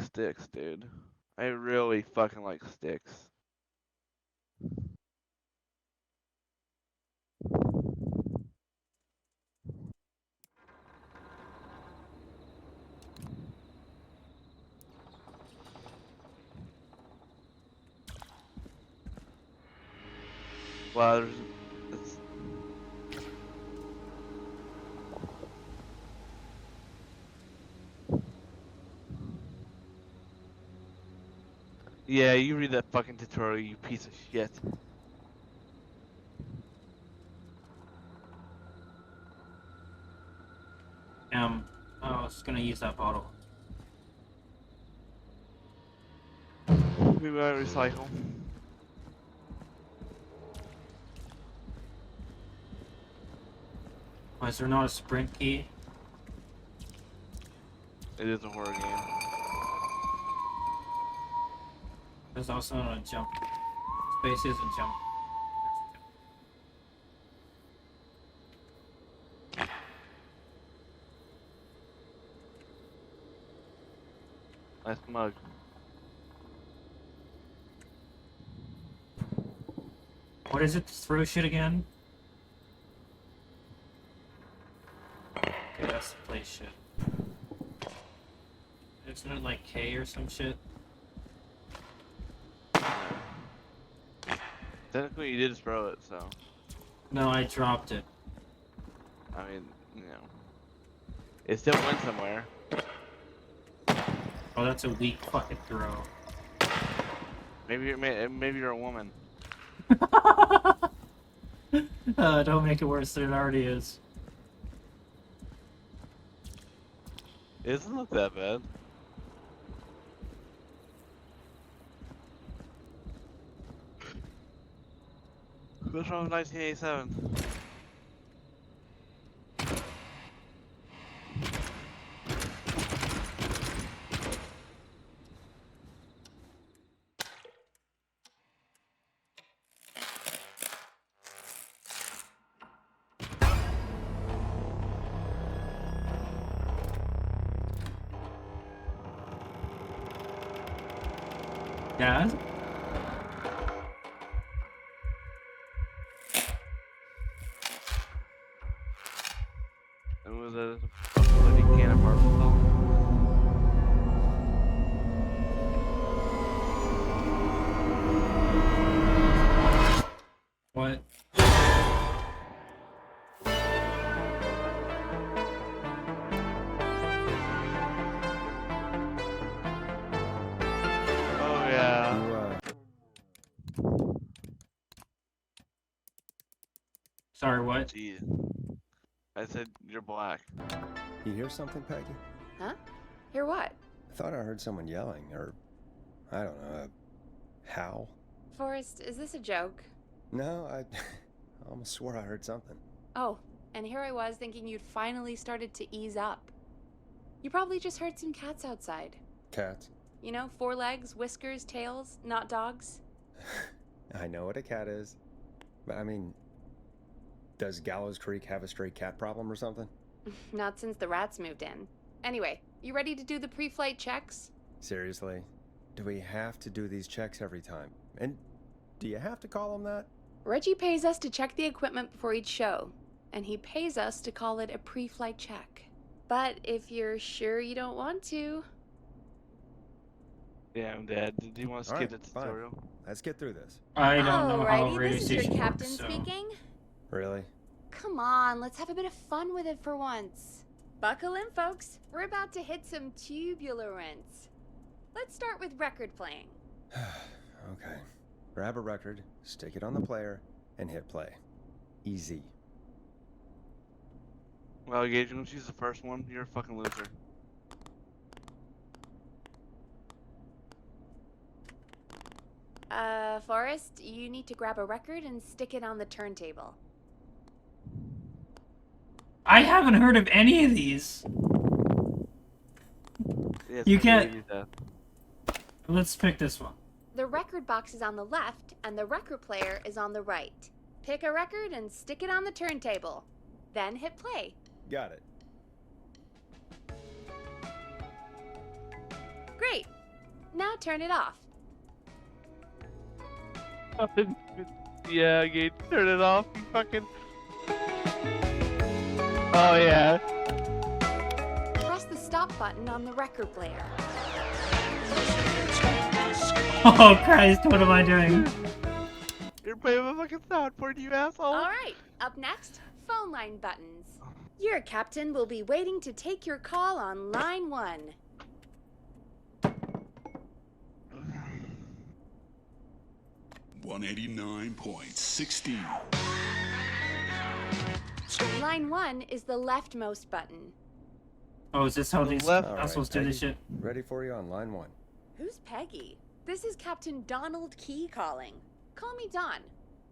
like sticks, dude. I really fucking like sticks. Well, it's, yeah, you read that fucking tutorial, you piece of shit. I was gonna use that bottle. We might recycle. Why is there not a sprint key? It is a horror game. There's also not a jump. Space isn't jump. Nice mug. What is it to throw shit again? Okay, that's to play shit. Isn't it like K or some shit? Technically, you did throw it, so. No, I dropped it. I mean, you know. It still went somewhere. Oh, that's a weak fucking throw. Maybe you're a woman. Don't make it worse than it already is. It doesn't look that bad. What's wrong with 1987? Dad? It was a bloody can of barbecue. What? Oh yeah. Sorry, what? Jeez. I said you're black. You hear something, Peggy? Huh? Hear what? I thought I heard someone yelling, or I don't know, a howl. Forrest, is this a joke? No, I almost swore I heard something. Oh, and here I was thinking you'd finally started to ease up. You probably just heard some cats outside. Cats? You know, 4 legs, whiskers, tails, not dogs. I know what a cat is, but I mean, does Gallows Creek have a stray cat problem or something? Not since the rats moved in. Anyway, you ready to do the pre-flight checks? Seriously? Do we have to do these checks every time? And do you have to call them that? Reggie pays us to check the equipment before each show, and he pays us to call it a pre-flight check. But if you're sure you don't want to... Yeah, I'm dead. Do you want to skip the fine. tutorial? Let's get through this. I don't know how Alrighty, radio this is your station captain works, so... speaking. Really? Come on, let's have a bit of fun with it for once. Buckle in, folks. We're about to hit some tubular rents. Let's start with record playing. Okay. Grab a record, stick it on the player, and hit play. Easy. Well, Gage, you want to choose the first one? You're a fucking loser. Forrest, you need to grab a record and stick it on the turntable. I haven't heard of any of these. Yes, You I can't- believe that. Let's pick this one. The record box is on the left, and the record player is on the right. Pick a record and stick it on the turntable. Then hit play. Got it. Great. Now turn it off. Yeah, Gage, turn it off. You fucking. Oh yeah. Press the stop button on the record player. Oh Christ, what am I doing? You're playing with a fucking soundboard, you asshole. All right, up next, phone line buttons. Your captain will be waiting to take your call on line 1. 189.16. Line 1 is the leftmost button. Oh, is this how these left- assholes do this shit? Ready for you on line 1. Who's Peggy? This is Captain Donald Key calling. Call me Don.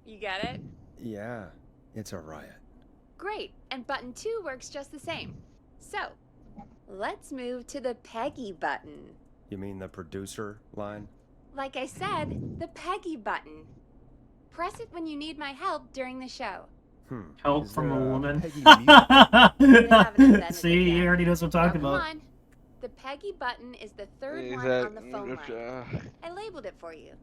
You get it? Yeah, it's a riot. Great, and button 2 works just the same. So, let's move to the Peggy button. You mean the producer line? Like I said, the Peggy button. Press it when you need my help during the show. Help Is from there a woman. Peggy mute? haven't invented See, it he yet. already knows what I'm talking Now, about. come on. The Peggy button is the third Is one that- on the phone line. I labeled it for you.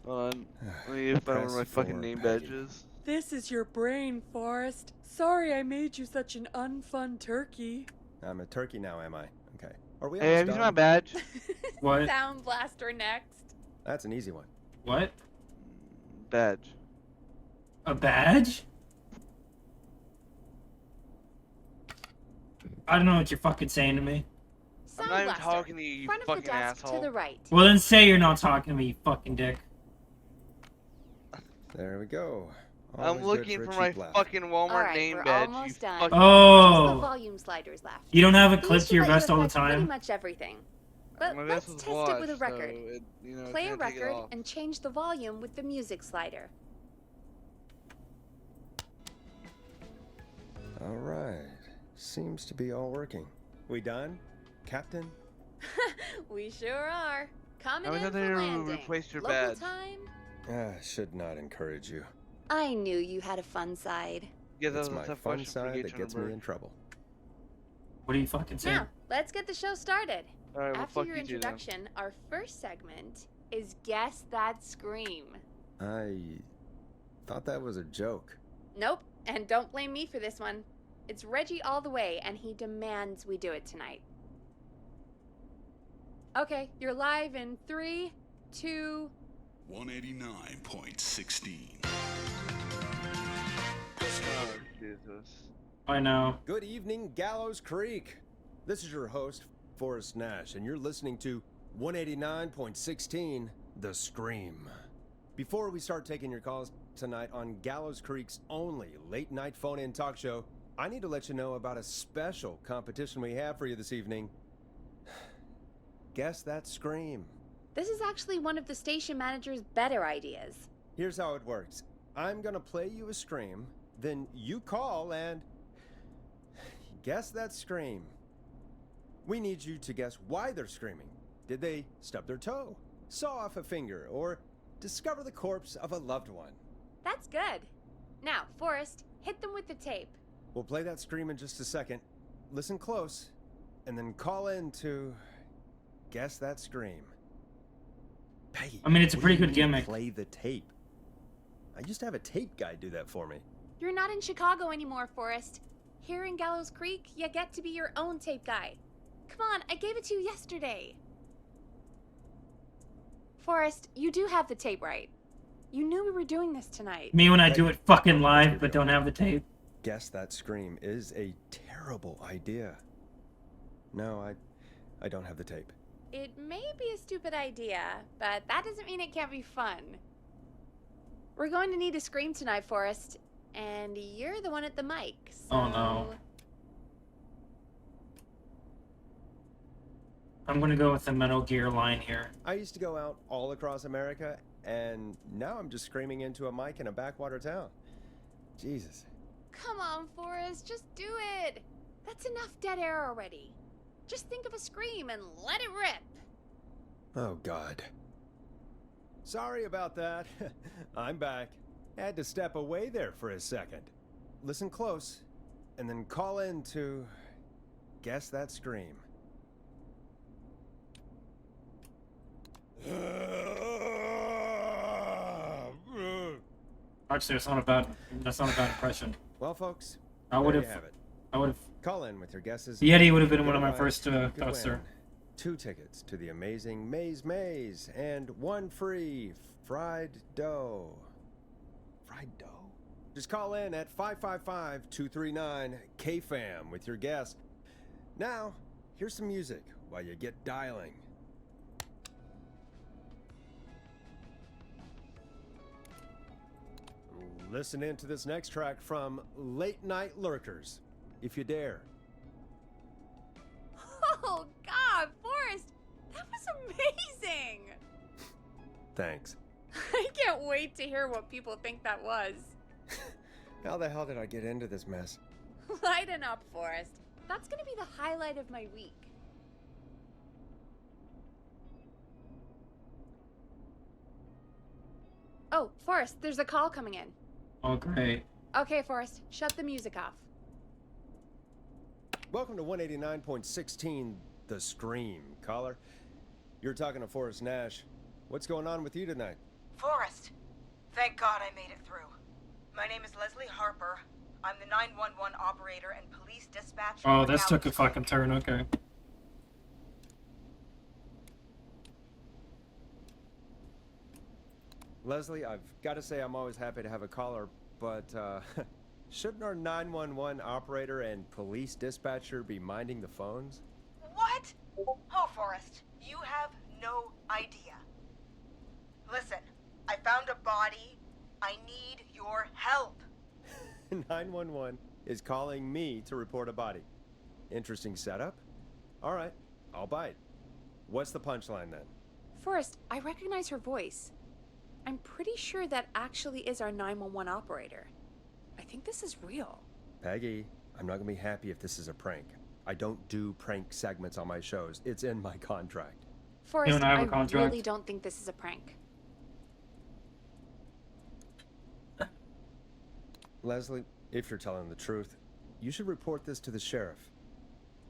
Hold on. Let me find one of my Press fucking for name Peggy. badges. This is your brain, Forrest. Sorry I made you such an unfun turkey. I'm a turkey now, am I? Okay. Are we Hey, have almost you seen done? my badge? What? Sound Blaster next. That's an easy one. What? Badge. A badge? I don't know what you're fucking saying to me. I'm Sound not even Blaster. talking to you, you Front of the fucking desk asshole. to the right. Well, then say you're not talking to me, you fucking dick. There we go. I'm Always good looking a for my cheap laugh. fucking Walmart All right, name we're badge. almost You done. fucking. Just the Oh! volume sliders left. You don't have a These clip should to your let you vest all the affect pretty time? much everything. But My let's vest test was it with a washed, record. so it, you know, Play a can't take it record off. and change the volume with the music slider. All right. Seems to be all working. We done, Captain? We sure are. Coming I was in out for there to landing. replace your Local badge. time. Should not encourage you. I knew you had a fun side. Yeah, that It's was my a tough fun question for side Gage that gets me Hunterberg. in trouble. What are you fucking saying? Now, let's get the show started. Alright, well, After fuck your you two then. introduction, our first segment is Guess That Scream. I thought that was a joke. Nope, and don't blame me for this one. It's Reggie all the way, and he demands we do it tonight. Okay, you're live in 3, 2... 189.16. Oh, Jesus. I know. Good evening, Gallows Creek. This is your host, Forrest Nash, and you're listening to 189.16, The Scream. Before we start taking your calls tonight on Gallows Creek's only late-night phone-in talk show, I need to let you know about a special competition we have for you this evening. Guess That Scream. This is actually one of the station manager's better ideas. Here's how it works. I'm gonna play you a scream, then you call and guess that scream. We need you to guess why they're screaming. Did they stub their toe, saw off a finger, or discover the corpse of a loved one? That's good. Now, Forrest, hit them with the tape. We'll play that scream in just a second. Listen close, and then call in to guess that scream. Peggy, I mean, it's a what pretty do you good mean gimmick. Play the tape. I used to have a tape guy do that for me. You're not in Chicago anymore, Forrest. Here in Gallows Creek, you get to be your own tape guy. Come on, I gave it to you yesterday. Forrest, you do have the tape right. You knew we were doing this tonight. Me when I do it fucking live, but don't have the tape. Guess that scream is a terrible idea. No, I don't have the tape. It may be a stupid idea, but that doesn't mean it can't be fun. We're going to need a scream tonight, Forrest, and you're the one at the mic, so... Oh, no. I'm gonna go with the Metal Gear line here. I used to go out all across America, and now I'm just screaming into a mic in a backwater town. Jesus. Come on, Forrest, just do it. That's enough dead air already. Just think of a scream and let it rip. Oh, God. Sorry about that. I'm back. Had to step away there for a second. Listen close, and then call in to guess that scream. Actually, that's not a bad impression. Well, folks, I would there you have, have it. I would have. Call in with your guesses. The Yeti would have been Good one of my luck. first Good thoughts, sir. win. 2 tickets to the amazing Maze Maze and 1 free fried dough. Fried dough? Just call in at 555-239-KFAM with your guess. Now, here's some music while you get dialing. Listen in to this next track from Late Night Lurkers, if you dare. Oh, God, Forrest, that was amazing! Thanks. I can't wait to hear what people think that was. How the hell did I get into this mess? Lighten up, Forrest. That's gonna be the highlight of my week. Oh, Forrest, there's a call coming in. Oh, great. Okay, Forrest, shut the music off. Welcome to 189.16 The Scream, caller. You're talking to Forrest Nash. What's going on with you tonight? Forrest, thank God I made it through. My name is Leslie Harper. I'm the 911 operator and police dispatcher. Oh, for this took a Gallows fucking Creek. turn. Okay. Leslie, I've got to say I'm always happy to have a caller, but shouldn't our 911 operator and police dispatcher be minding the phones? What? Oh, Forrest, you have no idea. Listen, I found a body. I need your help. 911 is calling me to report a body. Interesting setup. All right, I'll bite. What's the punchline then? Forrest, I recognize her voice. I'm pretty sure that actually is our 911 operator. I think this is real. Peggy, I'm not gonna be happy if this is a prank. I don't do prank segments on my shows. It's in my contract. Forrest, and I have a I contract. really don't think this is a prank. Leslie, if you're telling the truth, you should report this to the sheriff.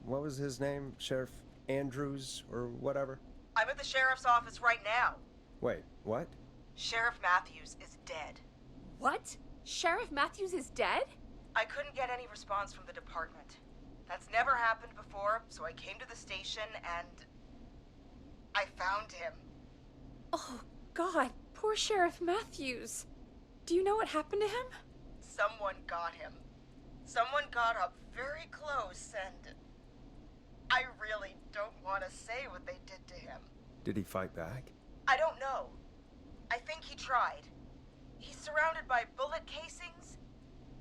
What was his name? Sheriff Andrews or whatever? I'm at the sheriff's office right now. Wait, what? Sheriff Matthews is dead. What? Sheriff Matthews is dead? I couldn't get any response from the department. That's never happened before, so I came to the station and I found him. Oh, God, poor Sheriff Matthews. Do you know what happened to him? Someone got him. Someone got up very close and I really don't want to say what they did to him. Did he fight back? I don't know. I think he tried. He's surrounded by bullet casings.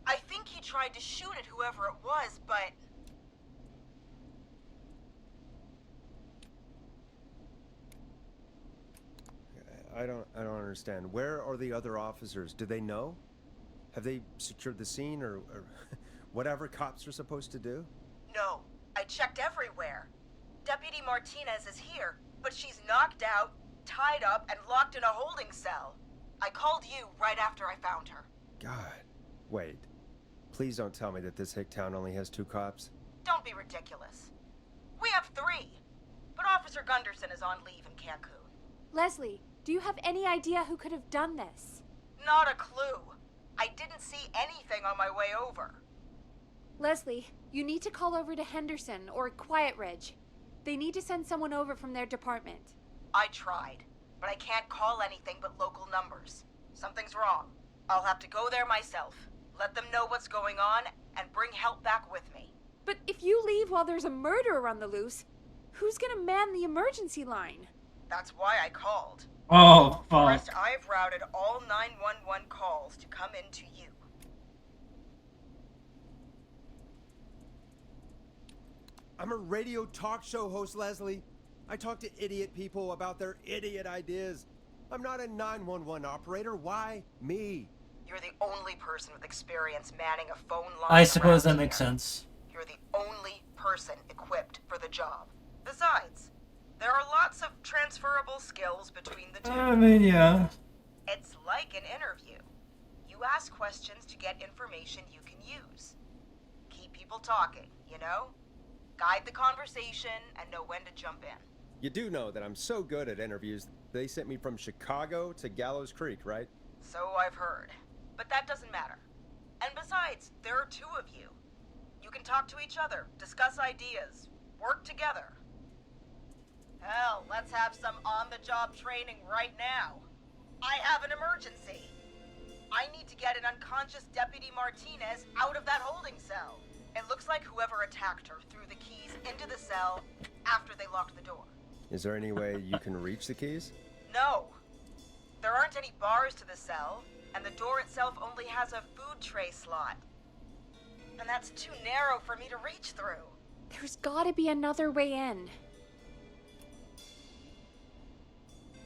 I think he tried to shoot at whoever it was, but I don't understand. Where are the other officers? Do they know? Have they secured the scene or whatever cops are supposed to do? no. I checked everywhere. Deputy Martinez is here, but she's knocked out, tied up, and locked in a holding cell. I called you right after I found her. God. Wait. Please don't tell me that this hick town only has 2 cops. Don't be ridiculous. We have 3, but Officer Gunderson is on leave in Cancun. Leslie, do you have any idea who could have done this? Not a clue. I didn't see anything on my way over. Leslie, you need to call over to Henderson or Quiet Ridge. They need to send someone over from their department. I tried, but I can't call anything but local numbers. Something's wrong. I'll have to go there myself, let them know what's going on, and bring help back with me. But if you leave while there's a murderer on the loose, who's gonna man the emergency line? That's why I called. Oh, fuck. Forrest, I've routed all 911 calls to come in to you. I'm a radio talk show host, Leslie. I talk to idiot people about their idiot ideas. I'm not a 911 operator. Why me? You're the only person with experience manning a phone line. I suppose that around makes here. sense. You're the only person equipped for the job. Besides, there are lots of transferable skills between the two. I mean, yeah. It's like an interview. You ask questions to get information you can use. Keep people talking, you know? Guide the conversation and know when to jump in. You do know that I'm so good at interviews, they sent me from Chicago to Gallows Creek, right? So I've heard. But that doesn't matter. And besides, there are two of you. You can talk to each other, discuss ideas, work together. Hell, let's have some on-the-job training right now. I have an emergency. I need to get an unconscious Deputy Martinez out of that holding cell. It looks like whoever attacked her threw the keys into the cell after they locked the door. Is there any way you can reach the keys? No. There aren't any bars to the cell, and the door itself only has a food tray slot. And that's too narrow for me to reach through. There's gotta be another way in.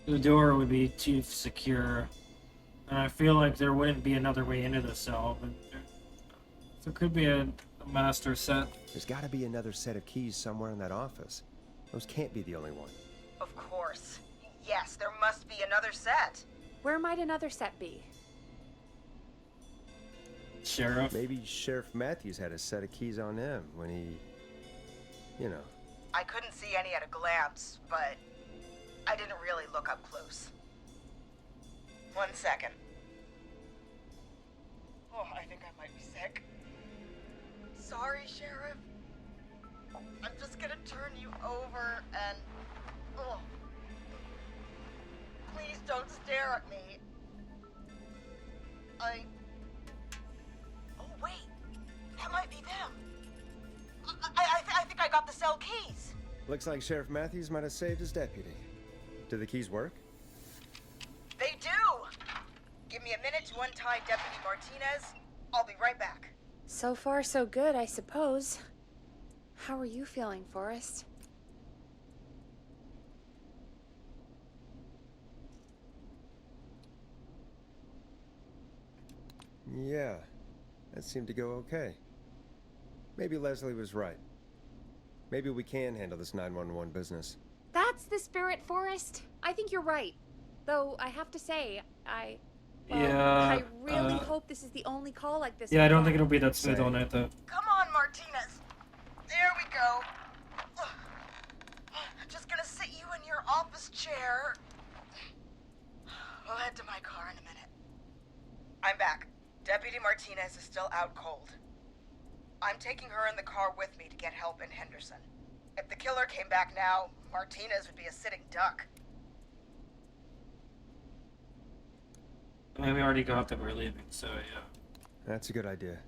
The door would be too secure. And I feel like there wouldn't be another way into the cell, but there could be a master set. There's gotta be another set of keys somewhere in that office. Those can't be the only one. Of course. Yes, there must be another set. Where might another set be? Sheriff. Maybe Sheriff Matthews had a set of keys on him when he... I couldn't see any at a glance, but I didn't really look up close. 1 second. Oh, I think I might be sick. Sorry, Sheriff. I'm just gonna turn you over and... Oh. Please don't stare at me. Oh, wait. That might be them. I think I got the cell keys. Looks like Sheriff Matthews might have saved his deputy. Do the keys work? They do! Give me a minute to untie Deputy Martinez. I'll be right back. So far, so good, I suppose. How are you feeling, Forrest? Yeah, that seemed to go okay. Maybe Leslie was right. Maybe we can handle this 911 business. That's the spirit, Forrest. I think you're right. Though, I have to say, I really hope this is the only call like this. Yeah, I don't think it'll be that smooth all night, though. Come on, Martinez. There we go. Just gonna sit you in your office chair. I'll head to my car in a minute. I'm back. Deputy Martinez is still out cold. I'm taking her in the car with me to get help in Henderson. If the killer came back now, Martinez would be a sitting duck. I mean, we already got that we're leaving, so yeah. That's a good idea.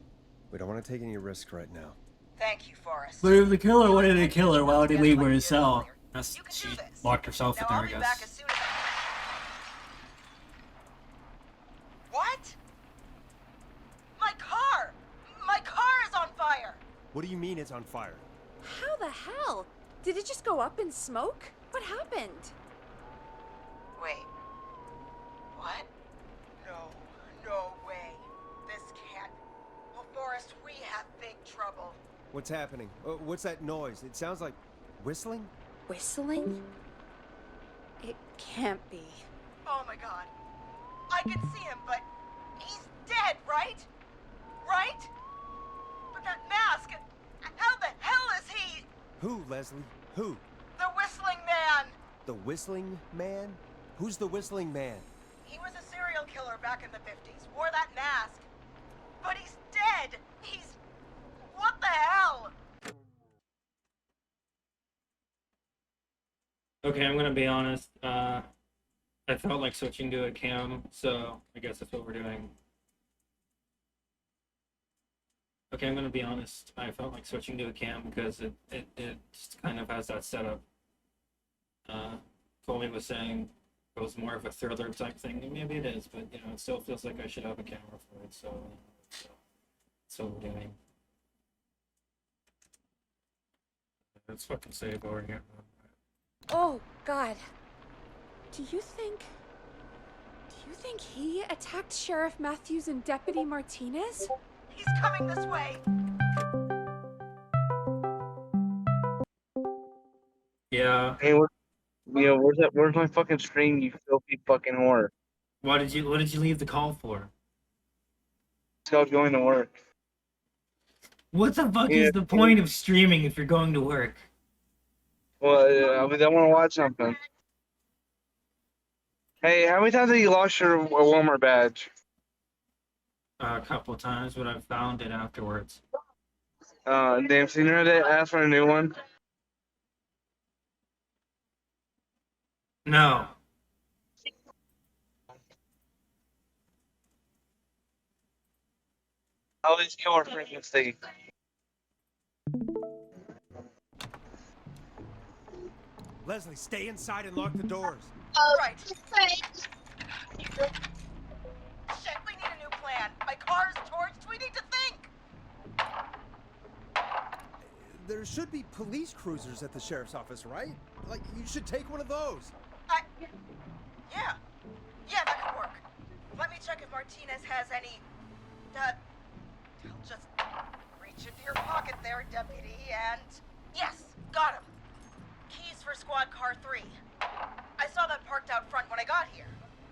We don't want to take any risk right now. Thank you, Forrest. But if the killer wanted to kill her, why would he leave her in his You cell? can She do this. locked herself in Now there, I'll I be guess. back as soon as What? My car! My car is on fire! What do you mean it's on fire? How the hell? Did it just go up in smoke? What happened? Wait. What? No way. This can't. Oh, Forrest, we have big trouble. What's happening? What's that noise? It sounds like whistling? Whistling? It can't be. Oh my god. I can see him, but he's dead, right? Right? But that mask, how the hell is he? Who, Leslie? Who? The Whistling Man! The Whistling Man? Who's the Whistling Man? He was a serial killer back in the 50s, wore that mask. But he's dead! He's... What the hell? Okay, I'm gonna be honest. I felt like switching to a cam, so I guess that's what we're doing. Okay, I'm gonna be honest. I felt like switching to a cam because it just kind of has that setup. Foley was saying it was more of a thriller type thing, and maybe it is, but you know, it still feels like I should have a camera for it, so that's what we're doing. Let's fucking save over here. Oh, God. Do you think he attacked Sheriff Matthews and Deputy Martinez? He's coming this way. Yeah. Hey, where's my fucking stream, you filthy fucking whore? What did you leave the call for? I was going to work. What the fuck Yeah. is the point of streaming if you're going to work? Well, I want to watch something. Hey, how many times have you lost your Walmart badge? a couple times, but I found it afterwards. Damn, senior, they asked for a new one. No. I'll just kill our freaking state. Leslie, stay inside and lock the doors. Right. Shit, we need a new plan. My car's torched. We need to think. There should be police cruisers at the sheriff's office, right? Like, you should take one of those. Yeah. Yeah, that could work. Let me check if Martinez has any... I'll just reach into your pocket there, deputy, and... Yes, got him. Keys for squad car 3. I saw that parked out front when I got here.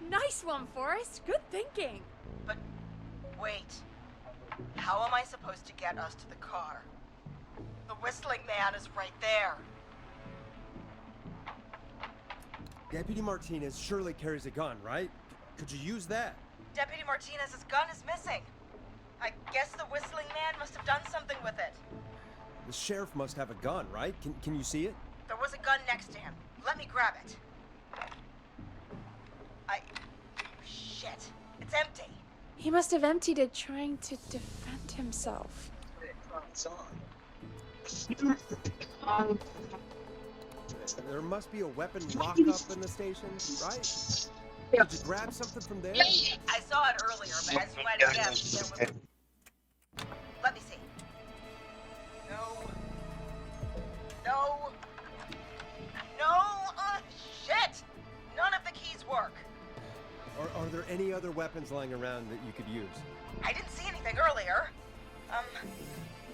Nice one, Forrest. Good thinking. But wait. How am I supposed to get us to the car? The whistling man is right there. Deputy Martinez surely carries a gun, right? Could you use that? Deputy Martinez's gun is missing. I guess the whistling man must have done something with it. The sheriff must have a gun, right? Can you see it? There was a gun next to him. Let me grab it. Shit. It's empty. He must have emptied it trying to defend himself. There must be a weapon lockup in the station, right? Did you grab something from there? I saw it earlier, but as you might have guessed, there was... Let me see. No. Shit! None of the keys work. Are there any other weapons lying around that you could use? I didn't see anything earlier.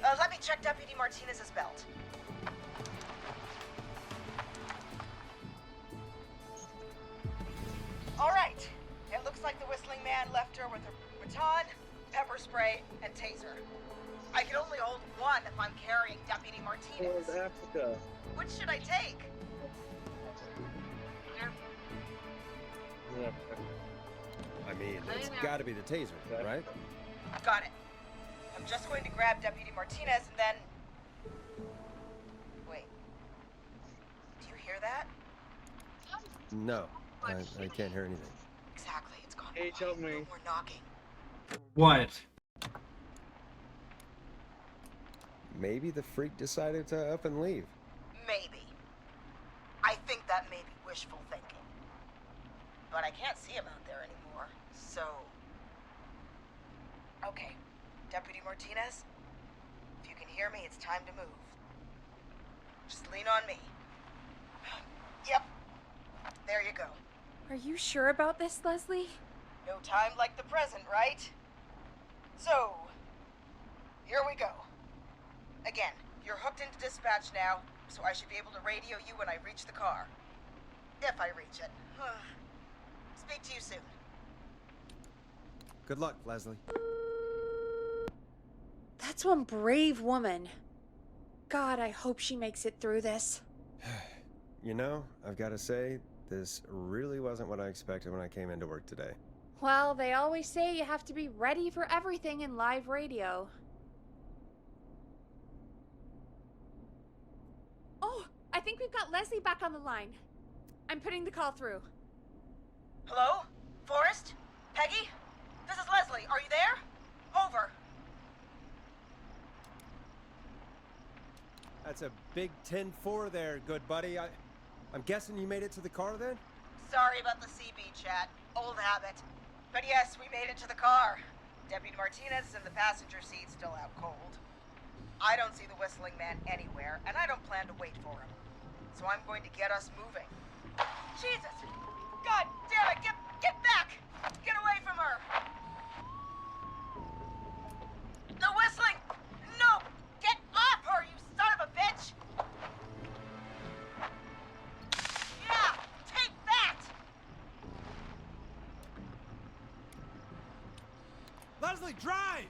Let me check Deputy Martinez's belt. All right. It looks like the whistling man left her with a baton, pepper spray, and taser. I can only hold one if I'm carrying Deputy Martinez. Africa. Which should I take? Yeah. I mean, it's gotta be the taser, right? Got it. I'm just going to grab Deputy Martinez and then... Wait. Do you hear that? No, I can't hear anything. Exactly, it's gone Hey, quiet. help me. No more knocking. What? Maybe the freak decided to up and leave. Maybe. I think that may be wishful thinking. But I can't see him out there anymore, so... Okay, Deputy Martinez, if you can hear me, it's time to move. Just lean on me. Yep. There you go. Are you sure about this, Leslie? No time like the present, right? So, here we go. Again, you're hooked into dispatch now, so I should be able to radio you when I reach the car. If I reach it. Speak to you soon. Good luck, Leslie. That's one brave woman. God, I hope she makes it through this. You know, I've got to say, this really wasn't what I expected when I came into work today. Well, they always say you have to be ready for everything in live radio. Oh, I think we've got Leslie back on the line. I'm putting the call through. Hello? Forrest? Peggy? This is Leslie. Are you there? Over. That's a big 10-4 there, good buddy. I'm guessing you made it to the car then? Sorry about the CB chat. Old habit. But yes, we made it to the car. Deputy Martinez is in the passenger seat, still out cold. I don't see the whistling man anywhere, and I don't plan to wait for him. So I'm going to get us moving. Jesus! God damn it! Get back! Get away from her! The whistling! No! Get off her, you son of a bitch! Yeah! Take that! Leslie, drive!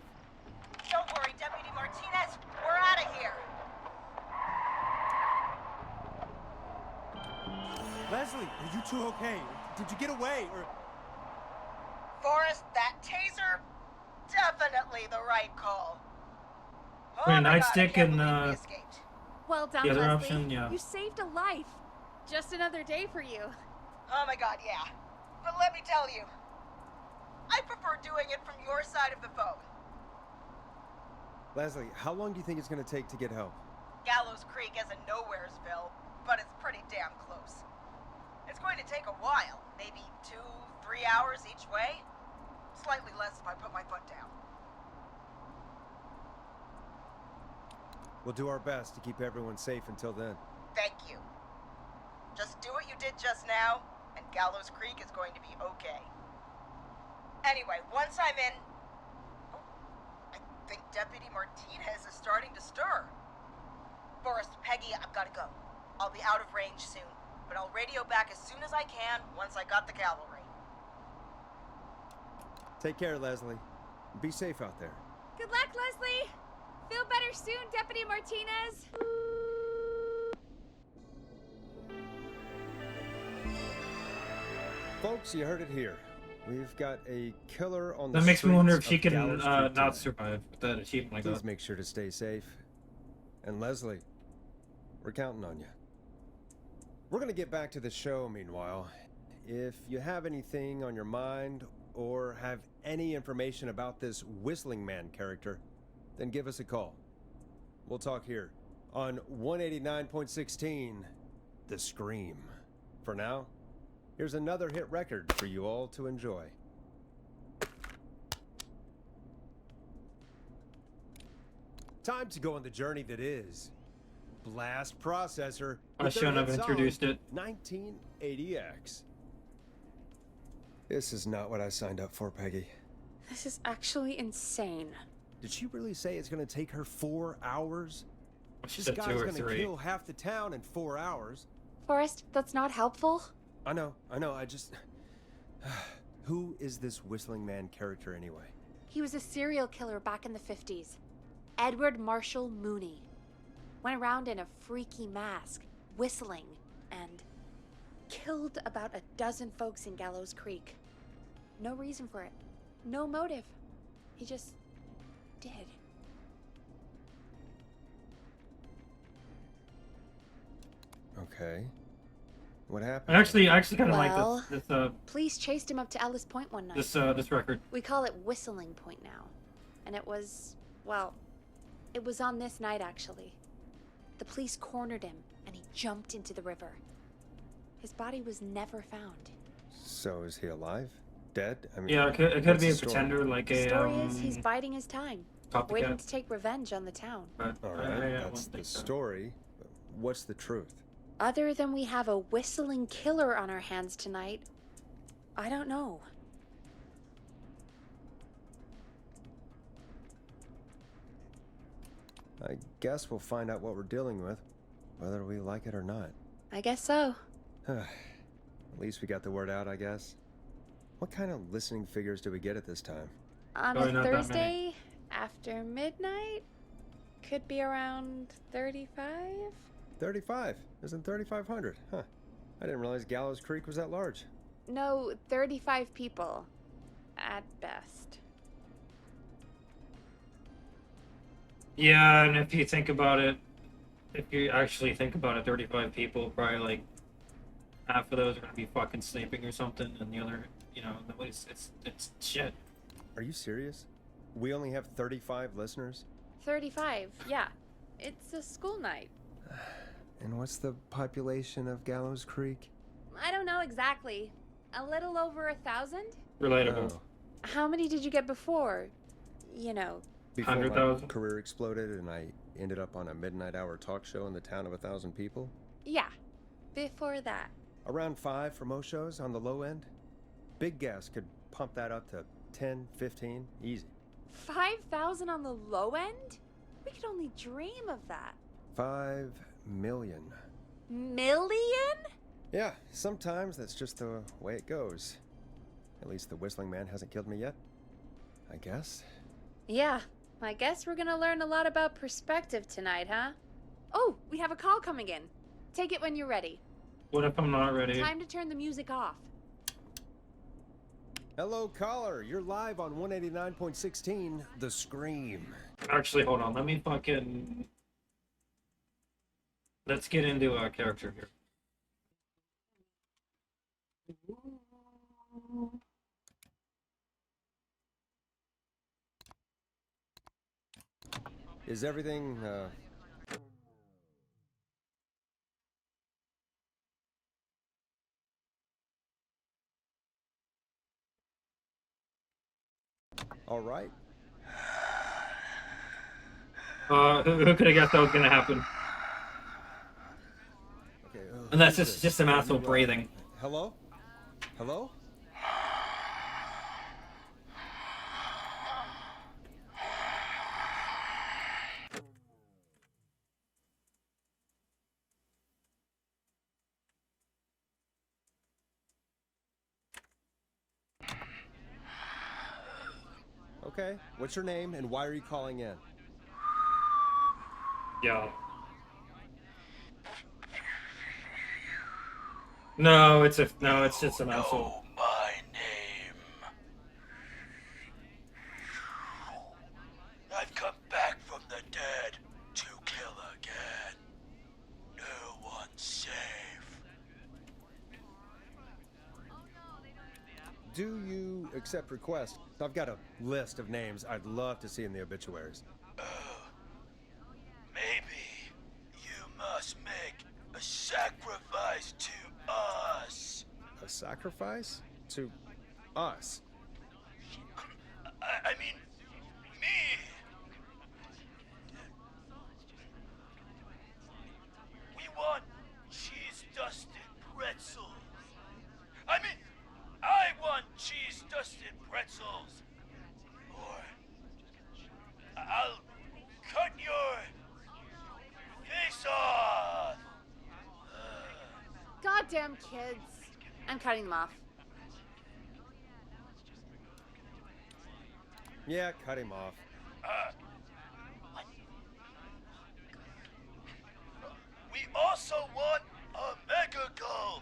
Don't worry, Deputy Martinez. We're out of here. Leslie, are you two okay? Did you get away, or... Forrest, that taser... Definitely the right call. Wait, Oh my God, I nightstick can't and, believe we escaped. Well done, The other Leslie. option, yeah. You saved a life. Just another day for you. Oh my God, yeah. But let me tell you, I prefer doing it from your side of the phone. Leslie, how long do you think it's going to take to get help? Gallows Creek isn't Nowheresville, but it's pretty damn close. It's going to take a while, maybe 2-3 hours each way. Slightly less if I put my foot down. We'll do our best to keep everyone safe until then. Thank you. Just do what you did just now, and Gallows Creek is going to be okay. Anyway, once I'm in... Oh, I think Deputy Martinez is starting to stir. Forrest, Peggy, I've got to go. I'll be out of range soon, but I'll radio back as soon as I can once I got the cavalry. Take care, Leslie. Be safe out there. Good luck, Leslie. Feel better soon, Deputy Martinez. Folks, you heard it here. We've got a killer on the That makes me wonder if streets she of can Gallows Creek not tonight. survive with that achievement like Please that. make sure to stay safe. And Leslie, we're counting on you. We're gonna get back to the show meanwhile. If you have anything on your mind or have any information about this Whistling Man character, then give us a call. We'll talk here on 189.16, The Scream. For now, here's another hit record for you all to enjoy. Time to go on the journey that is Blast Processor. I with their shouldn't have hit song, introduced it. 1980X. This is not what I signed up for, Peggy. This is actually insane. Did she really say it's gonna take her 4 hours? She This said guy's 2 or gonna 3. kill half the town in 4 hours. Forrest, that's not helpful. I know, I just... Who is this Whistling Man character anyway? He was a serial killer back in the 50s. Edward Marshall Mooney. Went around in a freaky mask, whistling, and killed about a dozen folks in Gallows Creek. No reason for it. No motive. He just did. Okay. What happened? I actually kind of Well, like this Police chased him up to Ellis Point one night. this record. We call it Whistling Point now. And it was, well, it was on this night actually. The police cornered him and he jumped into the river. His body was never found. So is he alive? Dead? I mean, Yeah, it could what's be the a story? pretender, like The a story is he's biding his time, waiting copycat. to take revenge on the town. But All I right, wouldn't that's the think so. story. But what's the truth? Other than we have a whistling killer on our hands tonight, I don't know. I guess we'll find out what we're dealing with, whether we like it or not. I guess so. At least we got the word out, I guess. What kind of listening figures do we get at this time? On Probably a not that many. Thursday after midnight, could be around 35? 35. Isn't 3,500? Huh. I didn't realize Gallows Creek was that large. No, 35 people. At best. Yeah, and if you think about it, if you actually think about it, 35 people, probably like half of those are gonna be fucking sleeping or something, and the other, you know, it's shit. Are you serious? We only have 35 listeners? 35, yeah. It's a school night. And what's the population of Gallows Creek? I don't know exactly. A little over 1,000? Relatable. Oh, How many did you get before? You know, before my 100,000? career exploded and I ended up on a midnight hour talk show in the town of 1,000 people? yeah. Before that. Around 5 for most shows on the low end. Big Gas could pump that up to 10, 15, easy. 5,000 on the low end? We could only dream of that. 5 million. Million? Yeah, sometimes that's just the way it goes. At least the Whistling Man hasn't killed me yet. I guess. Yeah. I guess we're gonna learn a lot about perspective tonight, huh? Oh, we have a call coming in. Take it when you're ready. What if I'm not ready? Time to turn the music off. Hello, caller. You're live on 189.16, The Scream. Actually, hold on. Let me fucking. Let's get into our character here. Is everything, all right? Who could have guessed that was gonna happen? Okay. And that's who's this? just some asshole You, breathing. Hello? Hello? Okay. What's your name and why are you calling in? Yeah. No, it's just an asshole. My name. I've come back from the dead to kill again. No one's safe. Do you accept requests? I've got a list of names I'd love to see in the obituaries. Maybe you must make a sacrifice to us. A sacrifice? To us? I mean, me. We want cheese-dusted pretzels. I mean, I want cheese-dusted pretzels. Or I'll cut your face off. Goddamn kids. I'm cutting them off. Yeah, cut him off. What? We also want a mega gulp.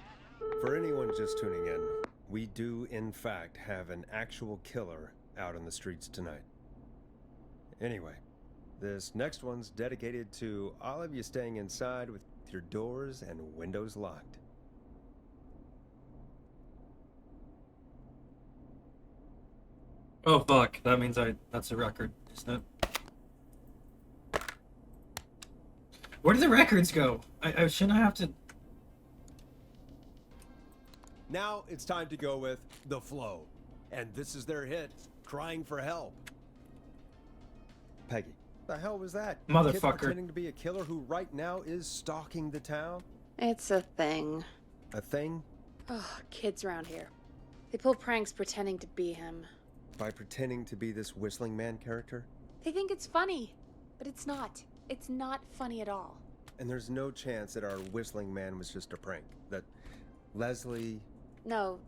For anyone just tuning in, we do in fact have an actual killer out on the streets tonight. Anyway, this next one's dedicated to all of you staying inside with your doors and windows locked. Oh fuck! That means that's a record, isn't it? Where do the records go? I shouldn't have to. Now it's time to go with The Flow. And this is their hit, Crying for Help. Peggy, the hell was that? Motherfucker. Kid pretending to be a killer who right now is stalking the town? It's a thing. A thing? Oh, kids around here. They pull pranks pretending to be him. By pretending to be this Whistling Man character? They think it's funny, but it's not. It's not funny at all. And there's no chance that our Whistling Man was just a prank. That Leslie... No,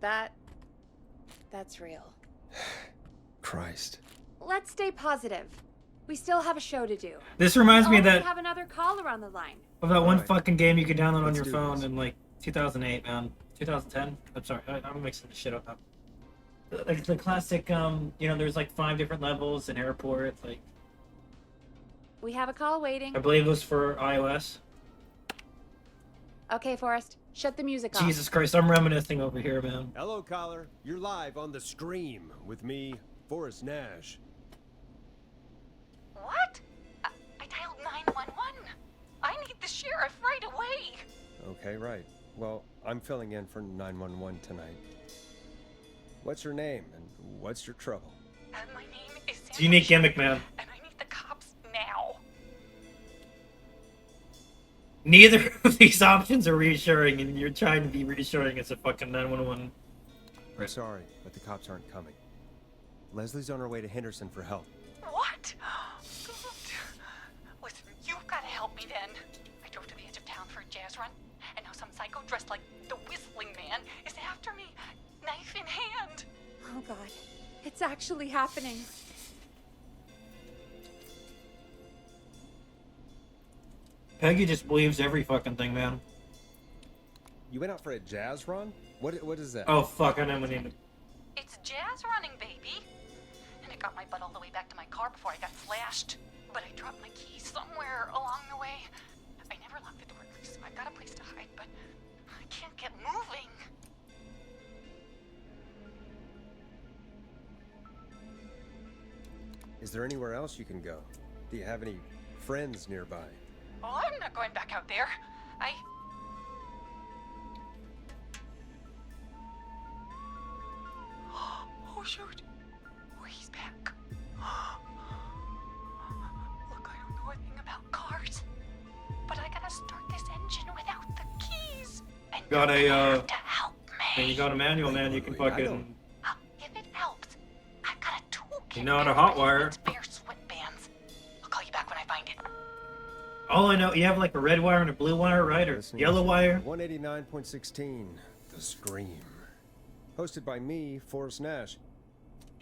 that's real. Christ. Let's stay positive. We still have a show to do. This reminds me of We that have another caller on the line. of that one Alright. fucking game you could download on Let's your do phone this. in like 2008, man. 2010. I'm sorry, I'm mixing this shit up now. Like the classic, there's like 5 different levels in airport. Like We have a call waiting. I believe it was for iOS. Okay, Forrest, shut the music off. Jesus Christ, I'm reminiscing over here, man. Hello, caller. You're live on The Scream with me, Forrest Nash. What? I dialed 911. I need the sheriff right away. Okay, right. Well, I'm filling in for 911 tonight. What's your name and what's your trouble? My name is It's a unique gimmick, man. and I need the cops now. Neither of these options are reassuring, and you're trying to be reassuring as a fucking 911. I'm sorry, but the cops aren't coming. Leslie's on her way to Henderson for help. What? God. Listen, you've got to help me then. I drove to the edge of town for a jazz run, and now some psycho dressed like the Whistling Man is after me, knife in hand. Oh, God. It's actually happening. Peggy just believes every fucking thing, man. You went out for a jazz run? What is that? Oh fuck, I know my name. It's jazz running, baby. And it got my butt all the way back to my car before I got slashed. But I dropped my keys somewhere along the way. I never locked the door, so I got a place to hide, but I can't get moving. Is there anywhere else you can go? Do you have any friends nearby? Oh, I'm not going back out there. Oh, shoot. Oh, he's back. Look, I don't know a thing about cars, but I gotta start this engine without the keys. And Got you're a, gonna have to help me. When you got a manual, man, you can Wait, I fucking... don't- If it helps, I got a toolkit. You know how to hotwire. It's bare sweatbands. I'll call you back when I find it. All I know, you have like a red wire and a blue wire, right? Or Listening yellow to wire? 189.16, The Scream. Hosted by me, Forrest Nash,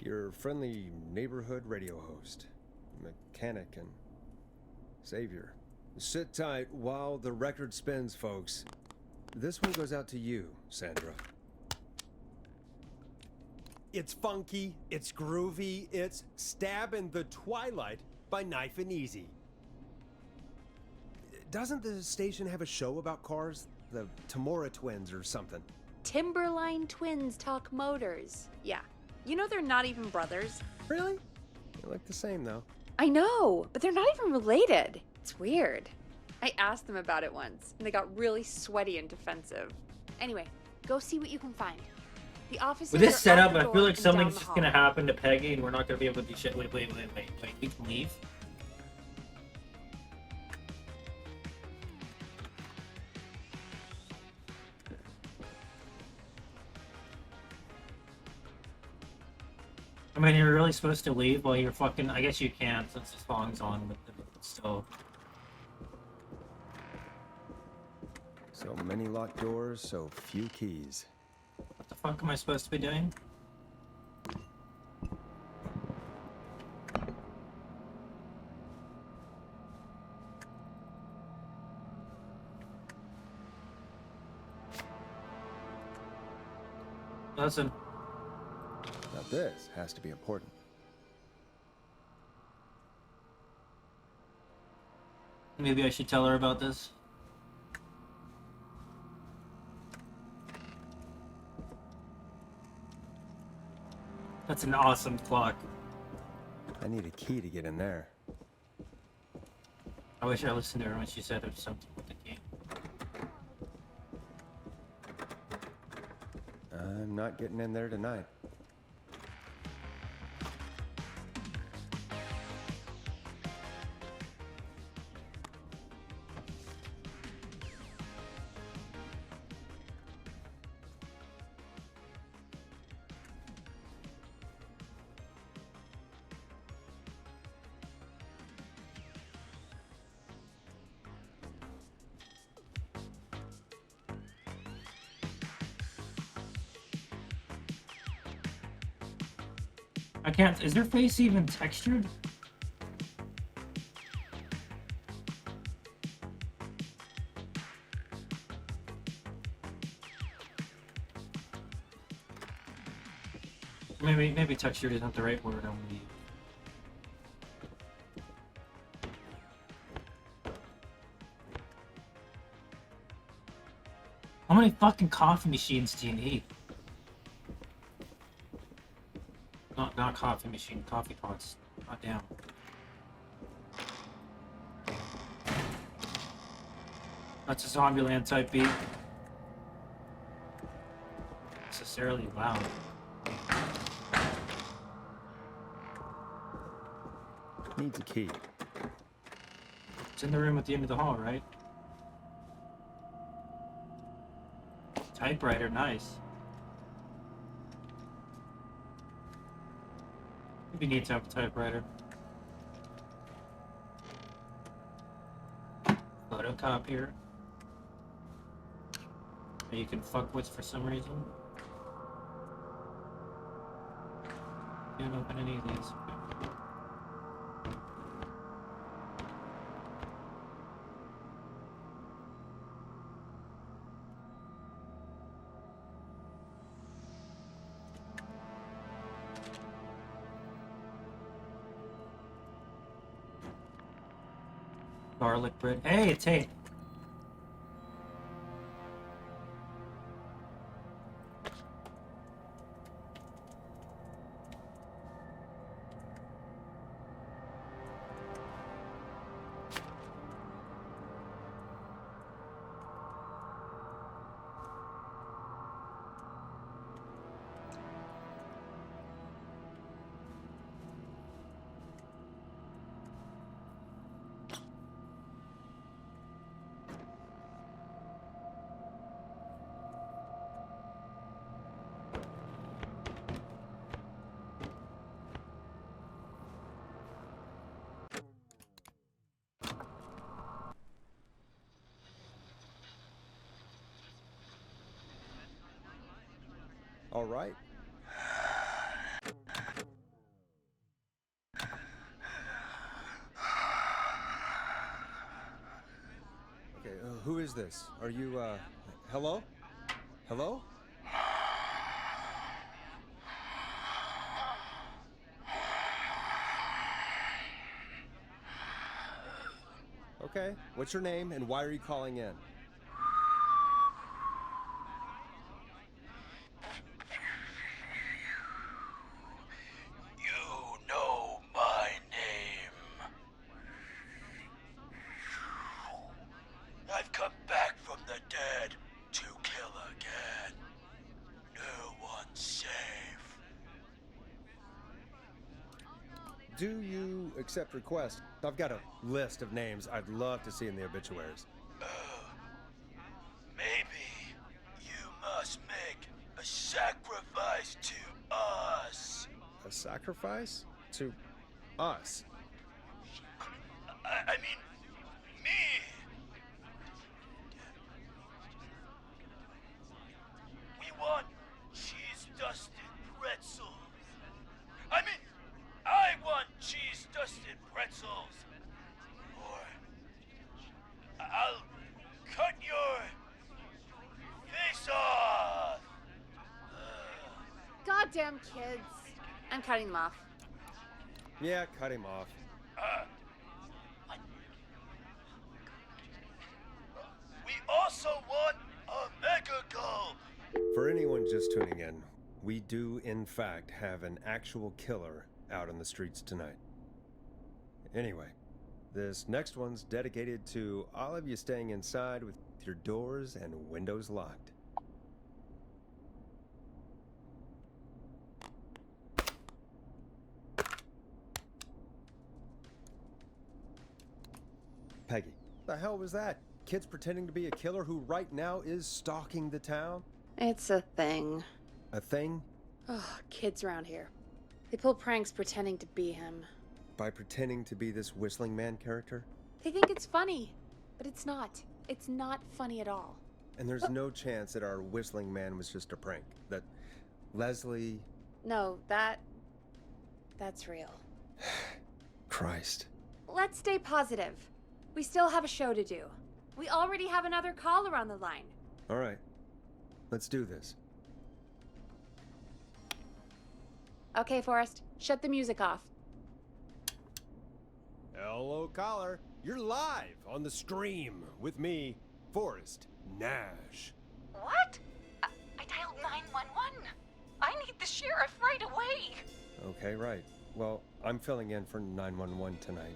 your friendly neighborhood radio host, mechanic, and savior. Sit tight while the record spins, folks. This one goes out to you, Sandra. It's funky, it's groovy, it's Stab in the Twilight by Knife and Easy. Doesn't the station have a show about cars? The Tamora twins or something? Timberline twins talk motors. Yeah. You know they're not even brothers. Really? They look the same, though. I know, but they're not even related. It's weird. I asked them about it once, and they got really sweaty and defensive. Anyway, go see what you can find. The office. With this setup, I feel like something's just gonna happen to Peggy and we're not gonna be able to do shit. Wait. We can leave? I mean, you're really supposed to leave while you're fucking... I guess you can, since the song's on, but still... So many locked doors, so few keys. What the fuck am I supposed to be doing? Listen. Now this has to be important. Maybe I should tell her about this. That's an awesome clock. I need a key to get in there. I wish I listened to her when she said there's something with the key. I'm not getting in there tonight. I can't... Is her face even textured? Maybe textured isn't the right word. I'm gonna use. How many fucking coffee machines do you need? Not coffee machine, coffee pots. God damn. That's a Zombieland type beat. Necessarily loud. Needs a key. It's in the room at the end of the hall, right? Typewriter, nice. We need to have a typewriter. Photocopier. That you can fuck with for some reason. Can't open any of these. Garlic bread. Hey, it's Tate. All right. Okay, who is this? Are you, hello? Hello? Okay, what's your name and why are you calling in? You know my name. I've come back from the dead to kill again. No one's safe. Do you accept requests? I've got a list of names I'd love to see in the obituaries. Maybe you must make a sacrifice to us. A sacrifice? To us? I mean, me. We want cheese-dusted pretzels. I mean, I want cheese-dusted pretzels. Or I'll cut your face off. Goddamn kids. I'm cutting them off. Yeah, cut him off. We also want a mega gulp. For anyone just tuning in, we do in fact have an actual killer out on the streets tonight. Anyway, this next one's dedicated to all of you staying inside with your doors and windows locked. Peggy, the hell was that? Kids pretending to be a killer who right now is stalking the town? It's a thing. A thing? Oh, kids around here. They pull pranks pretending to be him. By pretending to be this whistling man character? They think it's funny, but it's not. It's not funny at all. And there's no chance that our whistling man was just a prank. That Leslie... No, that's real. Christ. Let's stay positive. We still have a show to do. We already have another caller on the line. All right. Let's do this. Okay, Forrest, shut the music off. Hello, caller. You're live on the stream with me, Forrest Nash. What? I dialed 911. I need the sheriff right away. Okay, right. Well, I'm filling in for 911 tonight.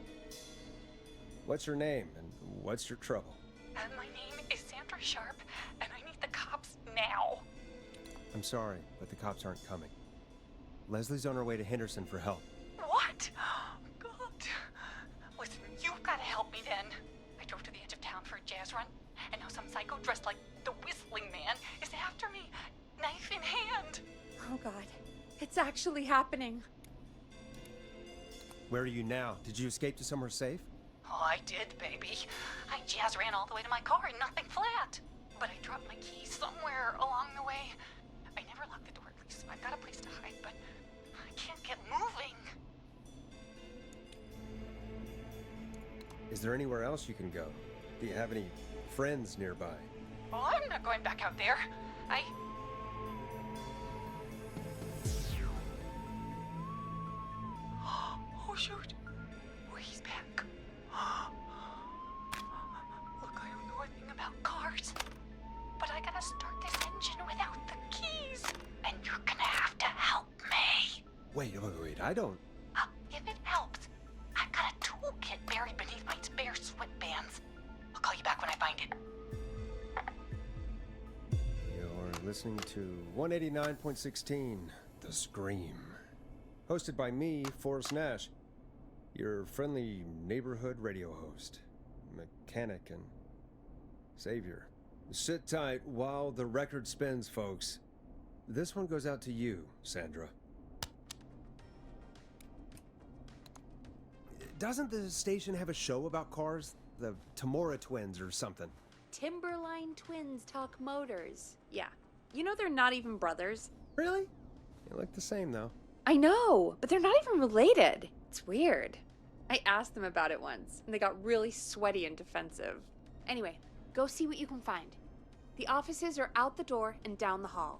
What's your name and what's your trouble? My name is Sandra Sharp, and I need the cops now. I'm sorry, but the cops aren't coming. Leslie's on her way to Henderson for help. What? God. Listen, you've got to help me then. I drove to the edge of town for a jazz run, and now some psycho dressed like the Whistling Man is after me, knife in hand. Oh, God. It's actually happening. Where are you now? Did you escape to somewhere safe? Oh, I did, baby. I jazz ran all the way to my car and nothing flat. But I dropped my keys somewhere along the way. I never locked the door, at least, so I've got a place to hide, but I can't get moving. Is there anywhere else you can go? Do you have any friends nearby? Oh, I'm not going back out there. Oh, shoot. Oh, he's back. Wait, I don't... If it helps, I've got a toolkit buried beneath my spare sweatbands. I'll call you back when I find it. You're listening to 189.16, The Scream. Hosted by me, Forrest Nash, your friendly neighborhood radio host, mechanic, and savior. Sit tight while the record spins, folks. This one goes out to you, Sandra. Doesn't the station have a show about cars? The Tamora twins or something? Timberline Twins Talk Motors. Yeah. You know they're not even brothers. Really? They look the same, though. I know, but they're not even related. It's weird. I asked them about it once, and they got really sweaty and defensive. Anyway, go see what you can find. The offices are out the door and down the hall.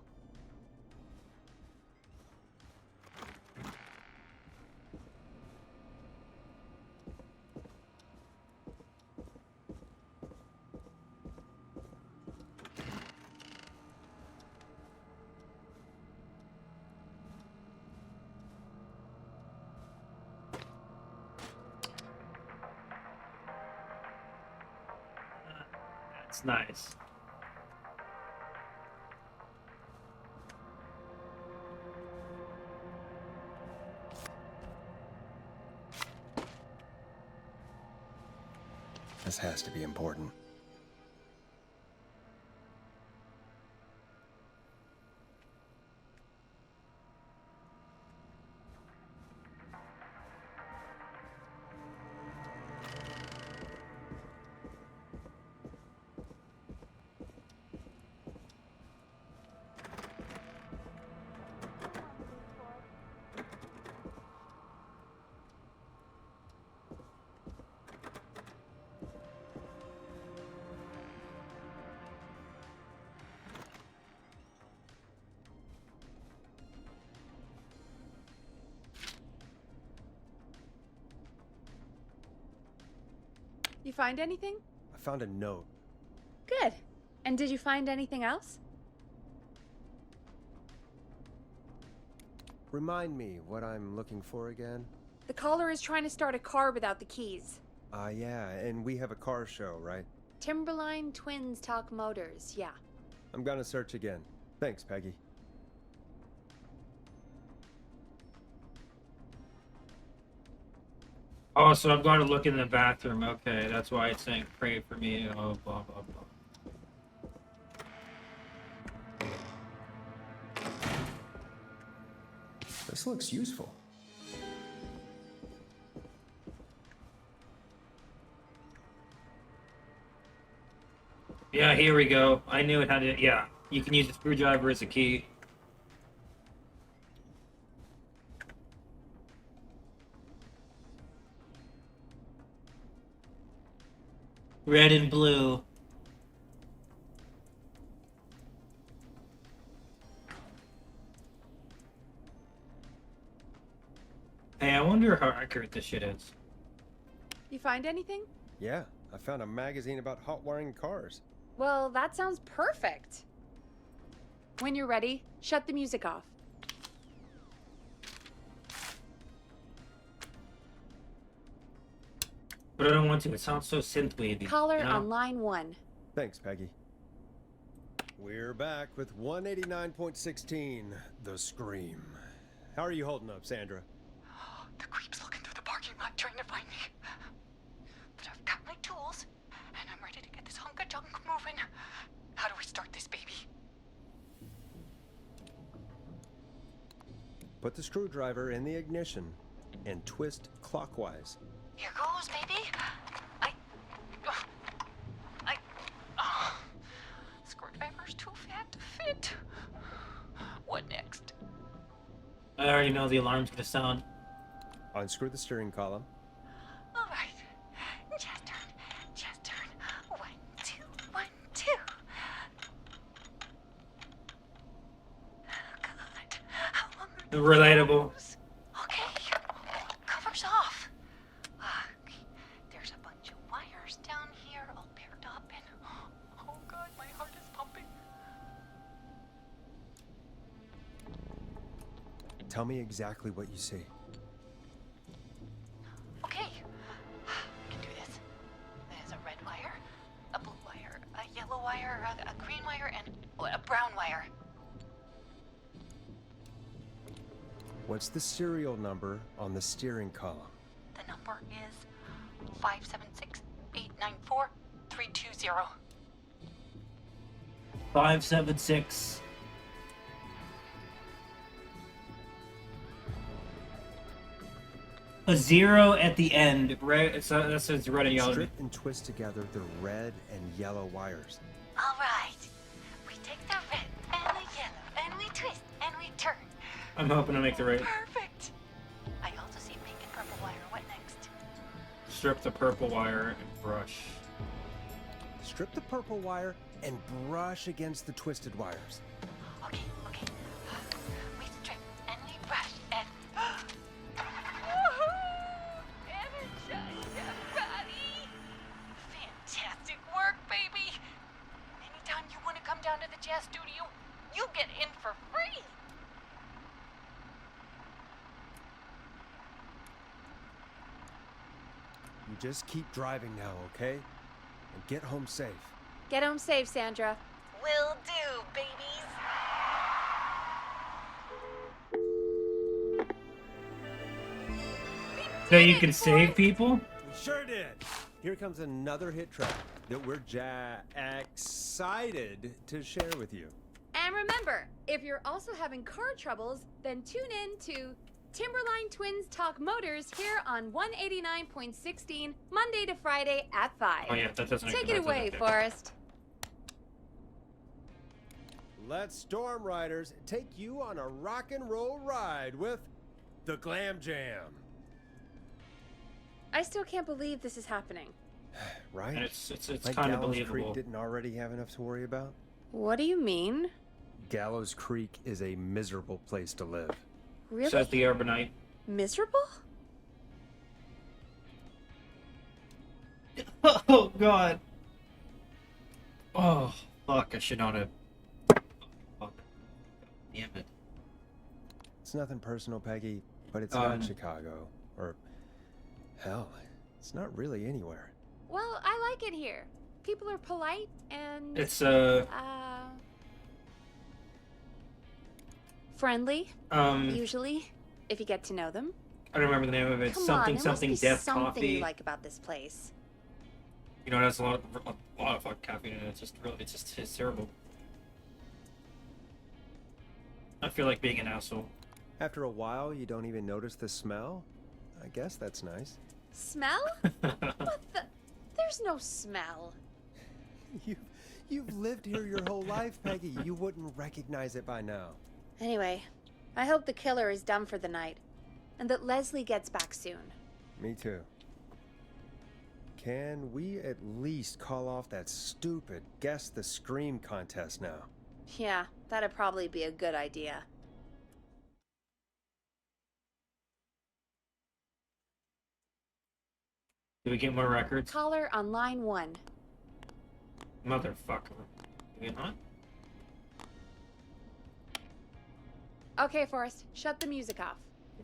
That's nice. This has to be important. You find anything? I found a note. Good. And did you find anything else? Remind me what I'm looking for again? The caller is trying to start a car without the keys. Yeah, and we have a car show, right? Timberline Twins Talk Motors, yeah. I'm gonna search again. Thanks, Peggy. Oh, so I've got to look in the bathroom. Okay, that's why it's saying pray for me. Oh, blah, blah, blah. This looks useful. Yeah, here we go. I knew it had to. Yeah, you can use a screwdriver as a key. Red and blue. Hey, I wonder how accurate this shit is. You find anything? Yeah, I found a magazine about hot wiring cars. Well, that sounds perfect. When you're ready, shut the music off. But I don't want to. It sounds so synth-wavy. Caller you know? on line 1. Thanks, Peggy. We're back with 189.16, The Scream. How are you holding up, Sandra? The creep's looking through the parking lot trying to find me. But I've got my tools, and I'm ready to get this hunk of junk moving. How do we start this baby? Put the screwdriver in the ignition and twist clockwise. Here goes, baby. Screwdriver's too fat to fit. What next? I already know the alarm's gonna sound. Unscrew the steering column. All right. Chest turn. 1, 2, 1, 2. Oh, God. How long are Relatable. those? Okay. Cover's off. There's a bunch of wires down here all paired up and... Oh, God, my heart is pumping. Tell me exactly what you see. Okay, we can do this. There's a red wire, a blue wire, a yellow wire, a green wire, and a brown wire. What's the serial number on the steering column? The number is 576-894-320. 576. A 0 at the end. Red. So that says red and yellow. Strip and twist together the red and yellow wires. All right. We take the red and the yellow, and we twist and we turn. I'm hoping to make the right. Perfect. I also see pink and purple wire. What next? Strip the purple wire and brush. Strip the purple wire and brush against the twisted wires. Okay. We strip and we brush and. Energize everybody! Fantastic work, baby! Anytime you want to come down to the jazz studio, you get in for free! You just keep driving now, okay? And get home safe. Get home safe, Sandra. Will do, babies! So you can save people? We sure did. Here comes another hit track that we're excited to share with you. And remember, if you're also having car troubles, then tune in to Timberline Twins Talk Motors here on 189.16, Monday to Friday at 5. Oh yeah, that doesn't. Take it away, Forrest. Let's Storm Riders take you on a rock and roll ride with the Glam Jam. I still can't believe this is happening. Right? And it's like kind of Gallows believable. Creek didn't already have enough to worry about? What do you mean? Gallows Creek is a miserable place to live. Really? Says the Urbanite. Miserable? Oh god. Oh fuck! I should not have. Fuck. Damn it. It's nothing personal, Peggy, but it's Um, not Chicago. Or, hell, it's not really anywhere. Well, I like it here. People are polite and It's friendly. um. Usually, if you get to know them. I don't remember the name of it. Come something on, there must something be Death something Coffee. you like about this place. You know, it has a lot of fucking caffeine in it. It's terrible. I feel like being an asshole. After a while, you don't even notice the smell? I guess that's nice. Smell? What the? There's no smell. You've lived here your whole life, Peggy. You wouldn't recognize it by now. Anyway, I hope the killer is done for the night, and that Leslie gets back soon. Me too. Can we at least call off that stupid Guess the Scream contest now? Yeah, that'd probably be a good idea. Do we get more records? Caller on line 1. Motherfucker. Do we not? Okay, Forrest, shut the music off.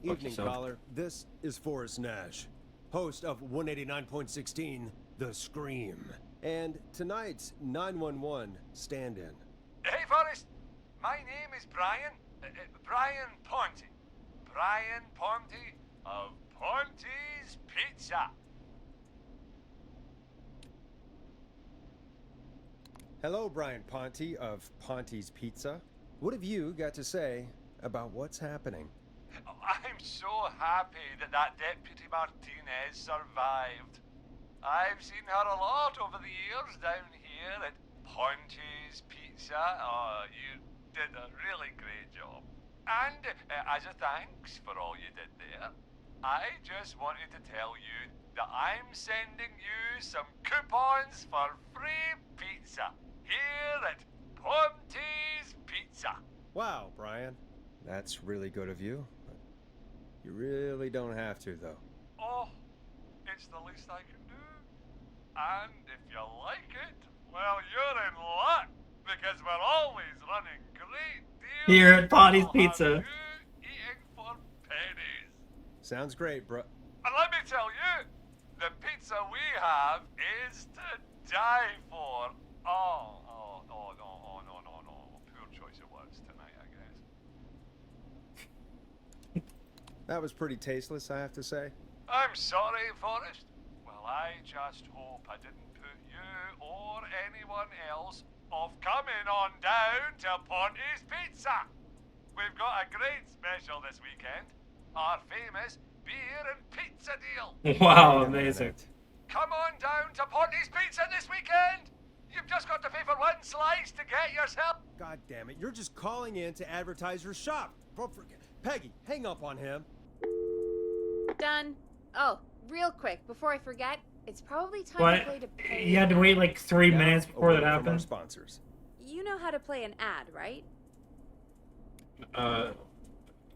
Evening, yourself. caller. This is Forrest Nash, host of 189.16, The Scream. And tonight's 911 stand-in. Hey, Forrest. My name is Brian. Brian Ponte. Brian Ponte of Ponte's Pizza. Hello, Brian Ponte of Ponte's Pizza. What have you got to say about what's happening? I'm so happy that Deputy Martinez survived. I've seen her a lot over the years down here at Ponte's Pizza. Oh, you did a really great job. And as a thanks for all you did there, I just wanted to tell you that I'm sending you some coupons for free pizza here at Ponte's Pizza. Wow, Brian. That's really good of you. You really don't have to, though. Oh, it's the least I can do. And if you like it, well, you're in luck, because we're always running great deals. Here at Ponte's I'll Pizza. have you eating for Sounds great, bro. And let me tell you, the pizza we have is to die for. Oh, no. Poor choice of words tonight, I guess. That was pretty tasteless, I have to say. I'm sorry, Forrest. Well, I just hope I didn't put you or anyone else off coming on down to Ponty's Pizza. We've got a great special this weekend. Our famous beer and pizza deal. Wow, amazing. Come on down to Ponty's Pizza this weekend. You've just got to pay for one slice to get yourself. God damn it, you're just calling in to advertise your shop. Peggy, hang up on him. Done. Oh, real quick, before I forget, it's probably time What? to play to pay. You had to wait like 3 Now, minutes a before word that from our happened? sponsors. You know how to play an ad, right?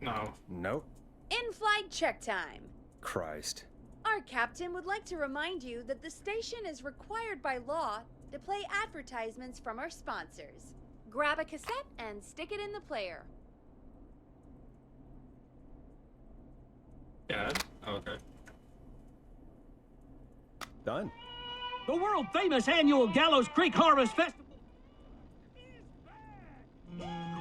No. Nope. In-flight check time. Christ. Our captain would like to remind you that the station is required by law to play advertisements from our sponsors. Grab a cassette and stick it in the player. Yeah. Okay. Done. The world famous annual Gallows Creek Harvest Festival.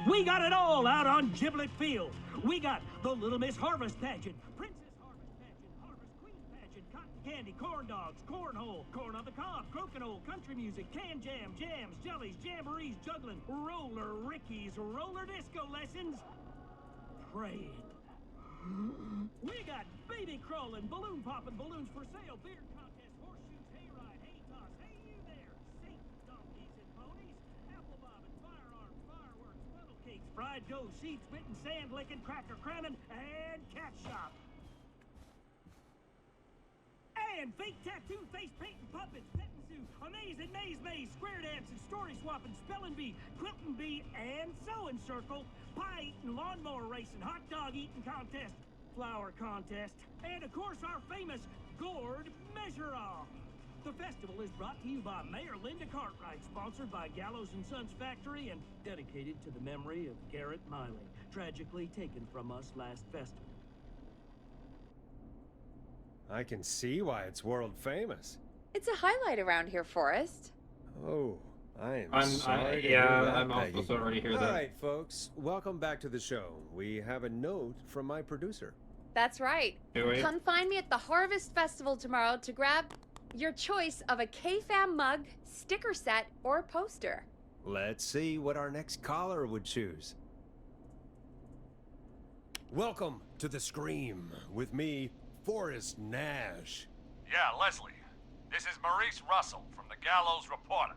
We got it all out on Giblet Field. We got the Little Miss Harvest Pageant, Princess Harvest Pageant, Harvest Queen Pageant, Cotton Candy, Corn Dogs, Cornhole, Corn on the Cob, Crokinole, Country Music, Can Jam, Jams, Jellies, Jamborees, Juggling, Roller Rickies, Roller Disco Lessons, Praying. We got baby crawling, balloon popping, balloons for sale, beer contest, horseshoes, hayride, hay toss, hey you there, Satan, donkeys and ponies, apple bobbing, firearms, fireworks, funnel cakes, fried dough, seed spitting, sand licking, cracker cramming, and cat shop. And fake tattoo, face painting, puppets, petting zoo, amazing maze, square dancing, story swapping, spelling bee, quilting bee, and sewing circle, pie eating, lawnmower racing, hot dog eating contest, flower contest, and of course our famous gourd measure-off. The festival is brought to you by Mayor Linda Cartwright, sponsored by Gallows and Sons Factory, and dedicated to the memory of Garrett Miley, tragically taken from us last festival. I can see why it's world famous. It's a highlight around here, Forrest. Oh, I'm sorry to hear yeah, that, I'm Peggy. also already hear that. All right, folks, welcome back to the show. We have a note from my producer. That's right. Do we? Come find me at the Harvest Festival tomorrow to grab your choice of a K-Fam mug, sticker set, or poster. Let's see what our next caller would choose. Welcome to The Scream with me, Forrest Nash. Yeah, Leslie. This is Maurice Russell from the Gallows Reporter.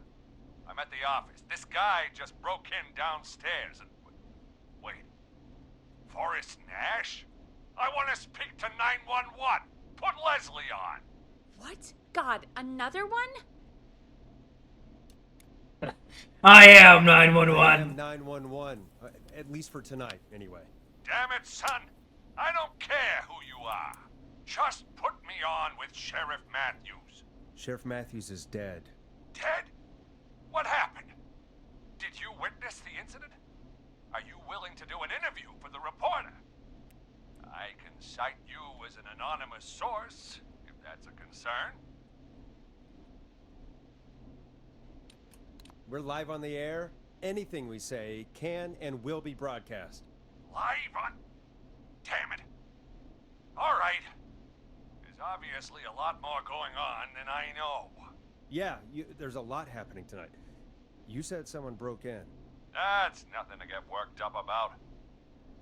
I'm at the office. This guy just broke in downstairs and... Wait. Forrest Nash? I want to speak to 911. Put Leslie on. What? God, another one? I am I am 911. 911, at least for tonight, anyway. Damn it, son. I don't care who you are. Just put me on with Sheriff Matthews. Sheriff Matthews is dead. Dead? What happened? Did you witness the incident? Are you willing to do an interview for the reporter? I can cite you as an anonymous source, if that's a concern. We're live on the air. Anything we say can and will be broadcast. Live on... Damn it. All right. There's obviously a lot more going on than I know. Yeah, there's a lot happening tonight. You said someone broke in. That's nothing to get worked up about.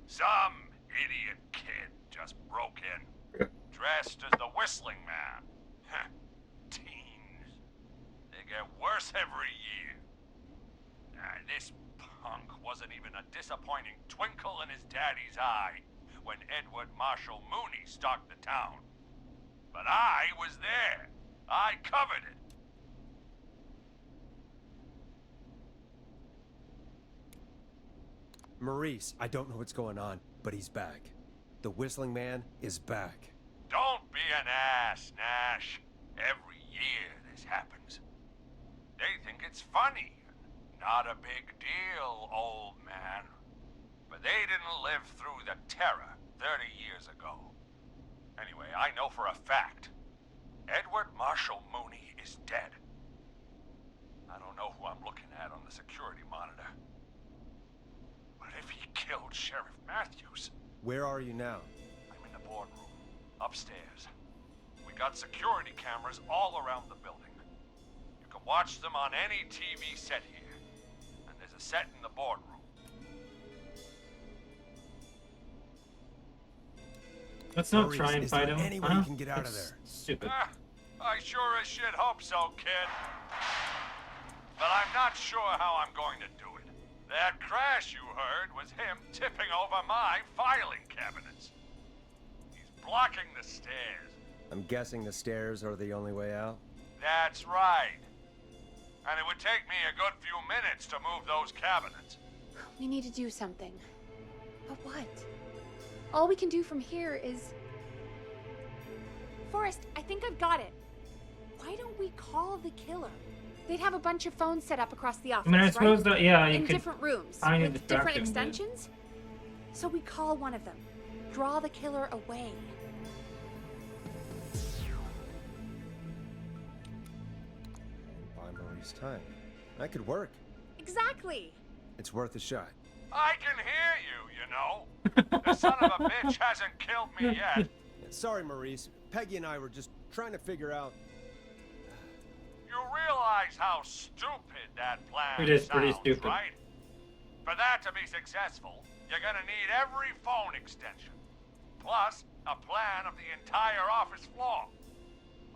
Some idiot kid just broke in, dressed as the Whistling Man. Heh. Teens. They get worse every year. This punk wasn't even a disappointing twinkle in his daddy's eye when Edward Marshall Mooney stalked the town. But I was there. I covered it. Maurice, I don't know what's going on, but he's back. The Whistling Man is back. Don't be an ass, Nash. Every year this happens. They think it's funny. Not a big deal, old man. But they didn't live through the terror 30 years ago. Anyway, I know for a fact Edward Marshall Mooney is dead. I don't know who I'm looking at on the security monitor. But if he killed Sheriff Matthews... Where are you now? I'm in the boardroom, upstairs. We got security cameras all around the building. You can watch them on any TV set here. And there's a set in the boardroom. Let's not Maurice, try and is fight there him. any way huh? you can get out of That's there? Stupid. I sure as shit hope so, kid. But I'm not sure how I'm going to do it. That crash you heard was him tipping over my filing cabinets. He's blocking the stairs. I'm guessing the stairs are the only way out. That's right. And it would take me a good few minutes to move those cabinets. We need to do something. But what? All we can do from here is... Forrest, I think I've got it. Why don't we call the killer? They'd have a bunch of phones set up across the office, I mean, I suppose right? that, yeah, you In could different rooms, find with the different doctor, but- extensions. So we call one of them. Draw the killer away. Buy Maurice time. That could work. Exactly. It's worth a shot. I can hear you, you know. The son of a bitch hasn't killed me yet. Sorry, Maurice. Peggy and I were just trying to figure out... You realize how stupid that plan It is pretty sounds, stupid. right? For that to be successful, you're gonna need every phone extension, plus a plan of the entire office floor.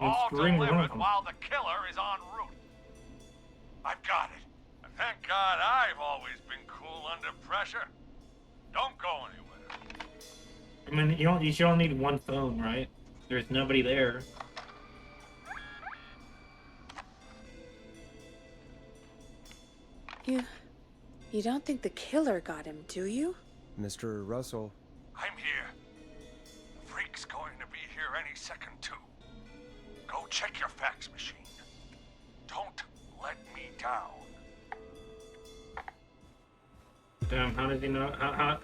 And All string one of delivered them. while the killer is en route. I've got it. And thank God I've always been cool under pressure. Don't go anywhere. I mean, you should only need one phone, right? There's nobody there. You don't think the killer got him, do you? Mr. Russell, I'm here. The freak's going to be here any second, too. Go check your fax machine. Don't let me down. Damn, how does he know? How?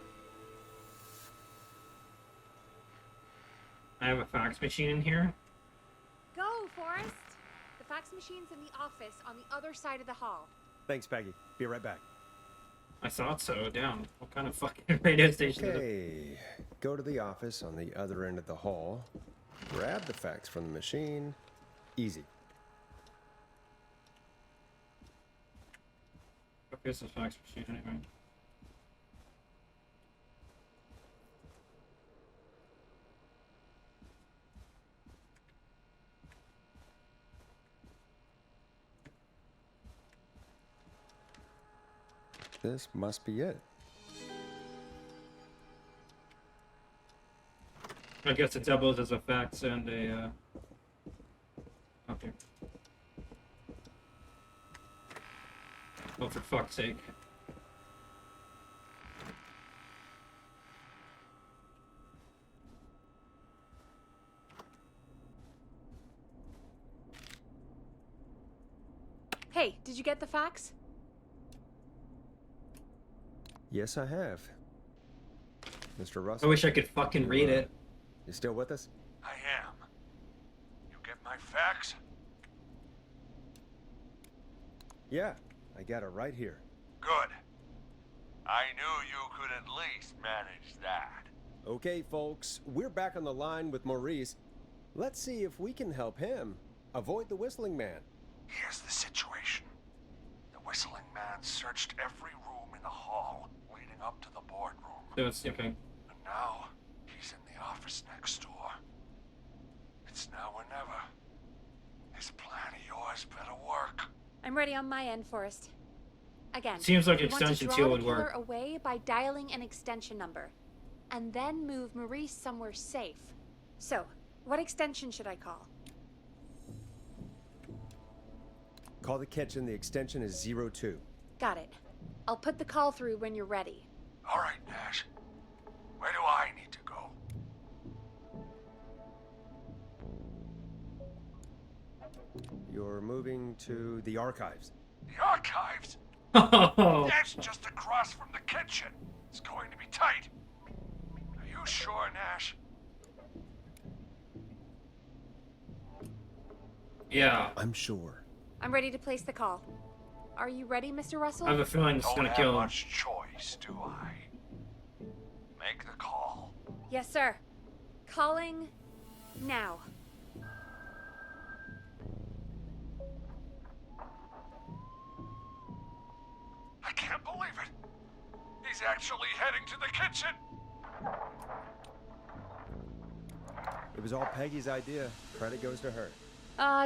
I have a fax machine in here. Go, Forrest. The fax machine's in the office on the other side of the hall. thanks, Peggy. Be right back. I thought so. Damn, what kind of fucking radio station is it? Okay, go to the office on the other end of the hall. Grab the fax from the machine. Easy. What is a fax machine anyway? This must be it. I guess it doubles as a fax and a. Okay. Oh, for fuck's sake. Hey, did you get the fax? Yes, I have. Mr. I Russell. wish I could fucking read it. You still with us? I am. You get my fax? Yeah, I got it right here. Good. I knew you could at least manage that. Okay, folks, we're back on the line with Maurice. Let's see if we can help him avoid the Whistling Man. Here's the situation. The Whistling Man searched every room in the hall leading up to the boardroom. So it's okay. And now, he's in the office next door. It's now or never. This plan of yours better work. I'm ready on my end, Forrest. Again, Seems like we want extension to 2 draw would the killer work. away by dialing an extension number, and then move Maurice somewhere safe. So, what extension should I call? Call the kitchen. The extension is 02. Got it. I'll put the call through when you're ready. All right, Nash. Where do I need to go? You're moving to the archives. The archives? Oh, That's just across from the kitchen. It's going to be tight. Are you sure, Nash? Yeah. I'm sure. I'm ready to place the call. Are you ready, Mr. Russell? I have a feeling this is Don't gonna have kill him. much choice, do I? Make the call. Yes, sir. Calling now. I can't believe it. He's actually heading to the kitchen. It was all Peggy's idea. Credit goes to her.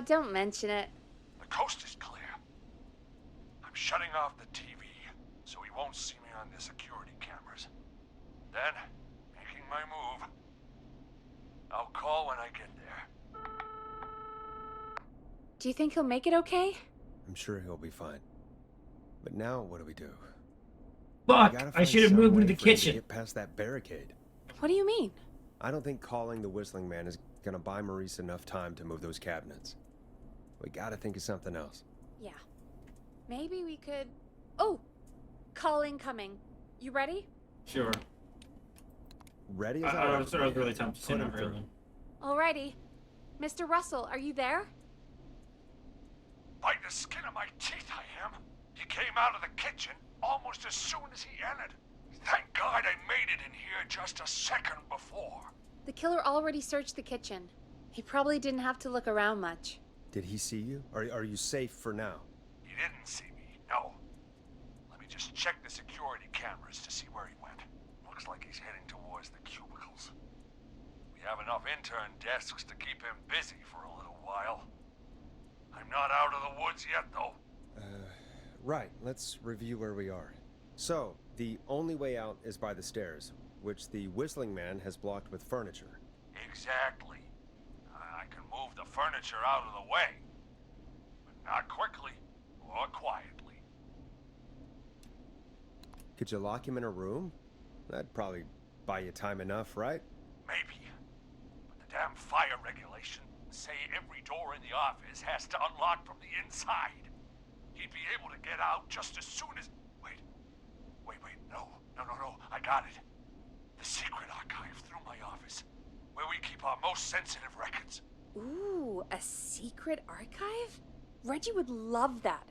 Don't mention it. The coast is clear. I'm shutting off the TV so he won't see me on the security cameras. Then, making my move. I'll call when I get there. Do you think he'll make it okay? I'm sure he'll be fine. But now, what do we do? Fuck! We gotta I find should have some moved way into the for him to kitchen. Get past that barricade. What do you mean? I don't think calling the Whistling Man is gonna buy Maurice enough time to move those cabinets. We gotta think of something else. Yeah. Maybe we could... Oh! Calling coming. You ready? Sure. Ready as I was really tempted to say Put no, him through. really. Alrighty. Mr. Russell, are you there? By the skin of my teeth, I am. He came out of the kitchen almost as soon as he entered. Thank God I made it in here just a second before. The killer already searched the kitchen. He probably didn't have to look around much. Did he see you? Are you safe for now? He didn't see me, no. Let me just check the security cameras to see where he went. Looks like he's heading towards the cubicles. We have enough intern desks to keep him busy for a little while. I'm not out of the woods yet, though. Right. Let's review where we are. So, the only way out is by the stairs, which the Whistling Man has blocked with furniture. Exactly. I can move the furniture out of the way. But not quickly or quietly. Could you lock him in a room? That'd probably buy you time enough, right? Maybe. But the damn fire regulations say every door in the office has to unlock from the inside. He'd be able to get out just as soon as... Wait, no. I got it. The secret archive through my office, where we keep our most sensitive records. Ooh, a secret archive? Reggie would love that.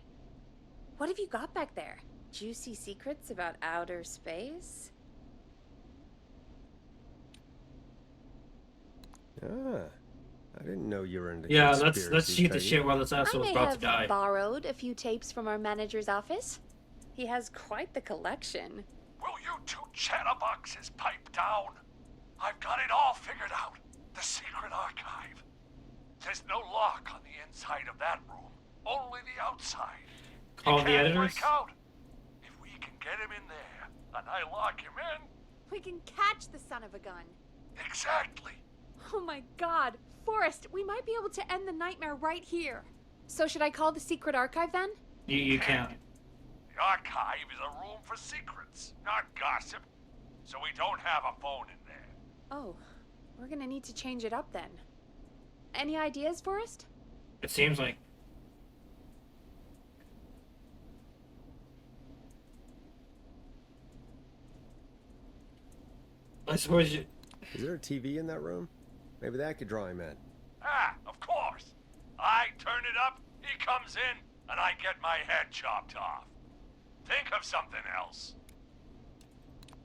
What have you got back there? Juicy secrets about outer space? Ah, I didn't know you were into Yeah, let's conspiracies, shoot the Peggy. shit while this I asshole's may about to have die. borrowed a few tapes from our manager's office. He has quite the collection. Will you two chatterboxes pipe down? I've got it all figured out. The secret archive. There's no lock on the inside of that room. Only the outside. Call He the can't editors? break out. If we can get him in there, and I lock him in... We can catch the son of a gun. Exactly. Oh my god. Forrest, we might be able to end the nightmare right here. So should I call the secret archive then? You can't. The archive is a room for secrets, not gossip. So we don't have a phone in there. Oh, we're gonna need to change it up then. Any ideas, Forrest? It seems like. I suppose you. Is there a TV in that room? Maybe that could draw him in. Ah, of course. I turn it up, he comes in, and I get my head chopped off. Think of something else.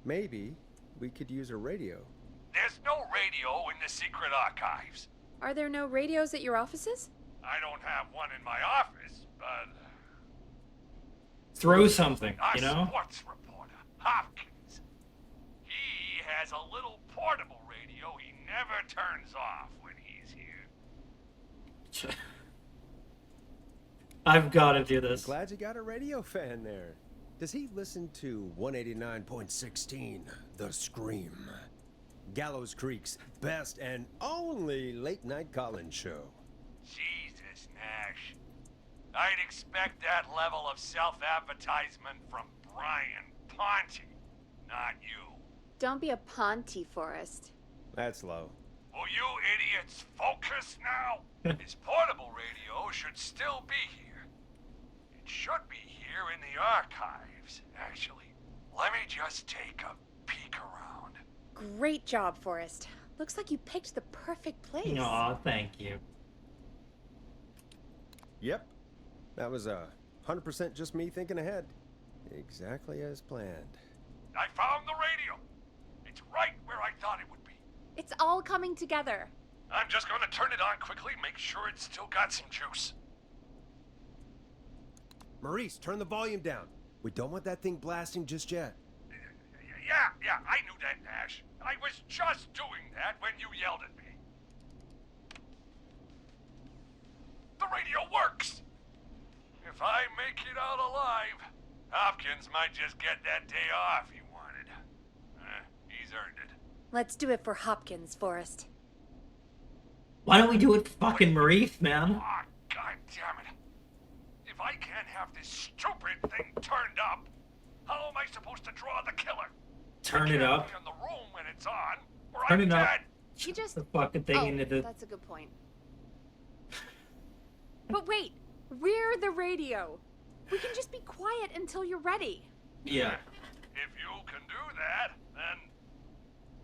Maybe we could use a radio. There's no radio in the secret archives. Are there no radios at your offices? I don't have one in my office, but... Throw something, Our you know? sports reporter, Hopkins. He has a little portable radio he never turns off when he's here. I've got to do this. Glad you got a radio fan there. Does he listen to 189.16, The Scream? Gallows Creek's best and only late-night call-in show. Jesus, Nash. I'd expect that level of self-advertisement from Brian Ponte, not you. Don't be a Ponty, Forrest. That's low. Will you idiots focus now? His portable radio should still be here. It should be here in the archives, actually. Let me just take a peek around. Great job, Forrest. Looks like you picked the perfect place. Aw, thank you. Yep. That was 100% just me thinking ahead. Exactly as planned. I found the radio. It's right where I thought it would be. It's all coming together. I'm just going to turn it on quickly, make sure it's still got some juice. Maurice, turn the volume down. We don't want that thing blasting just yet. Yeah, I knew that, Nash. I was just doing that when you yelled at me. The radio works! If I make it out alive, Hopkins might just get that day off he wanted. He's earned it. Let's do it for Hopkins, Forrest. Why don't we do it for fucking Maurice, man? Ah, God damn it. If I can't have this stupid thing turned up, how am I supposed to draw the killer? Turn it up. Be in the room when it's on, or Turn I'm it up. dead. You just... The fucking thing into the... that's a good point. But wait, we're the radio. We can just be quiet until you're ready. Yeah. If you can do that, then...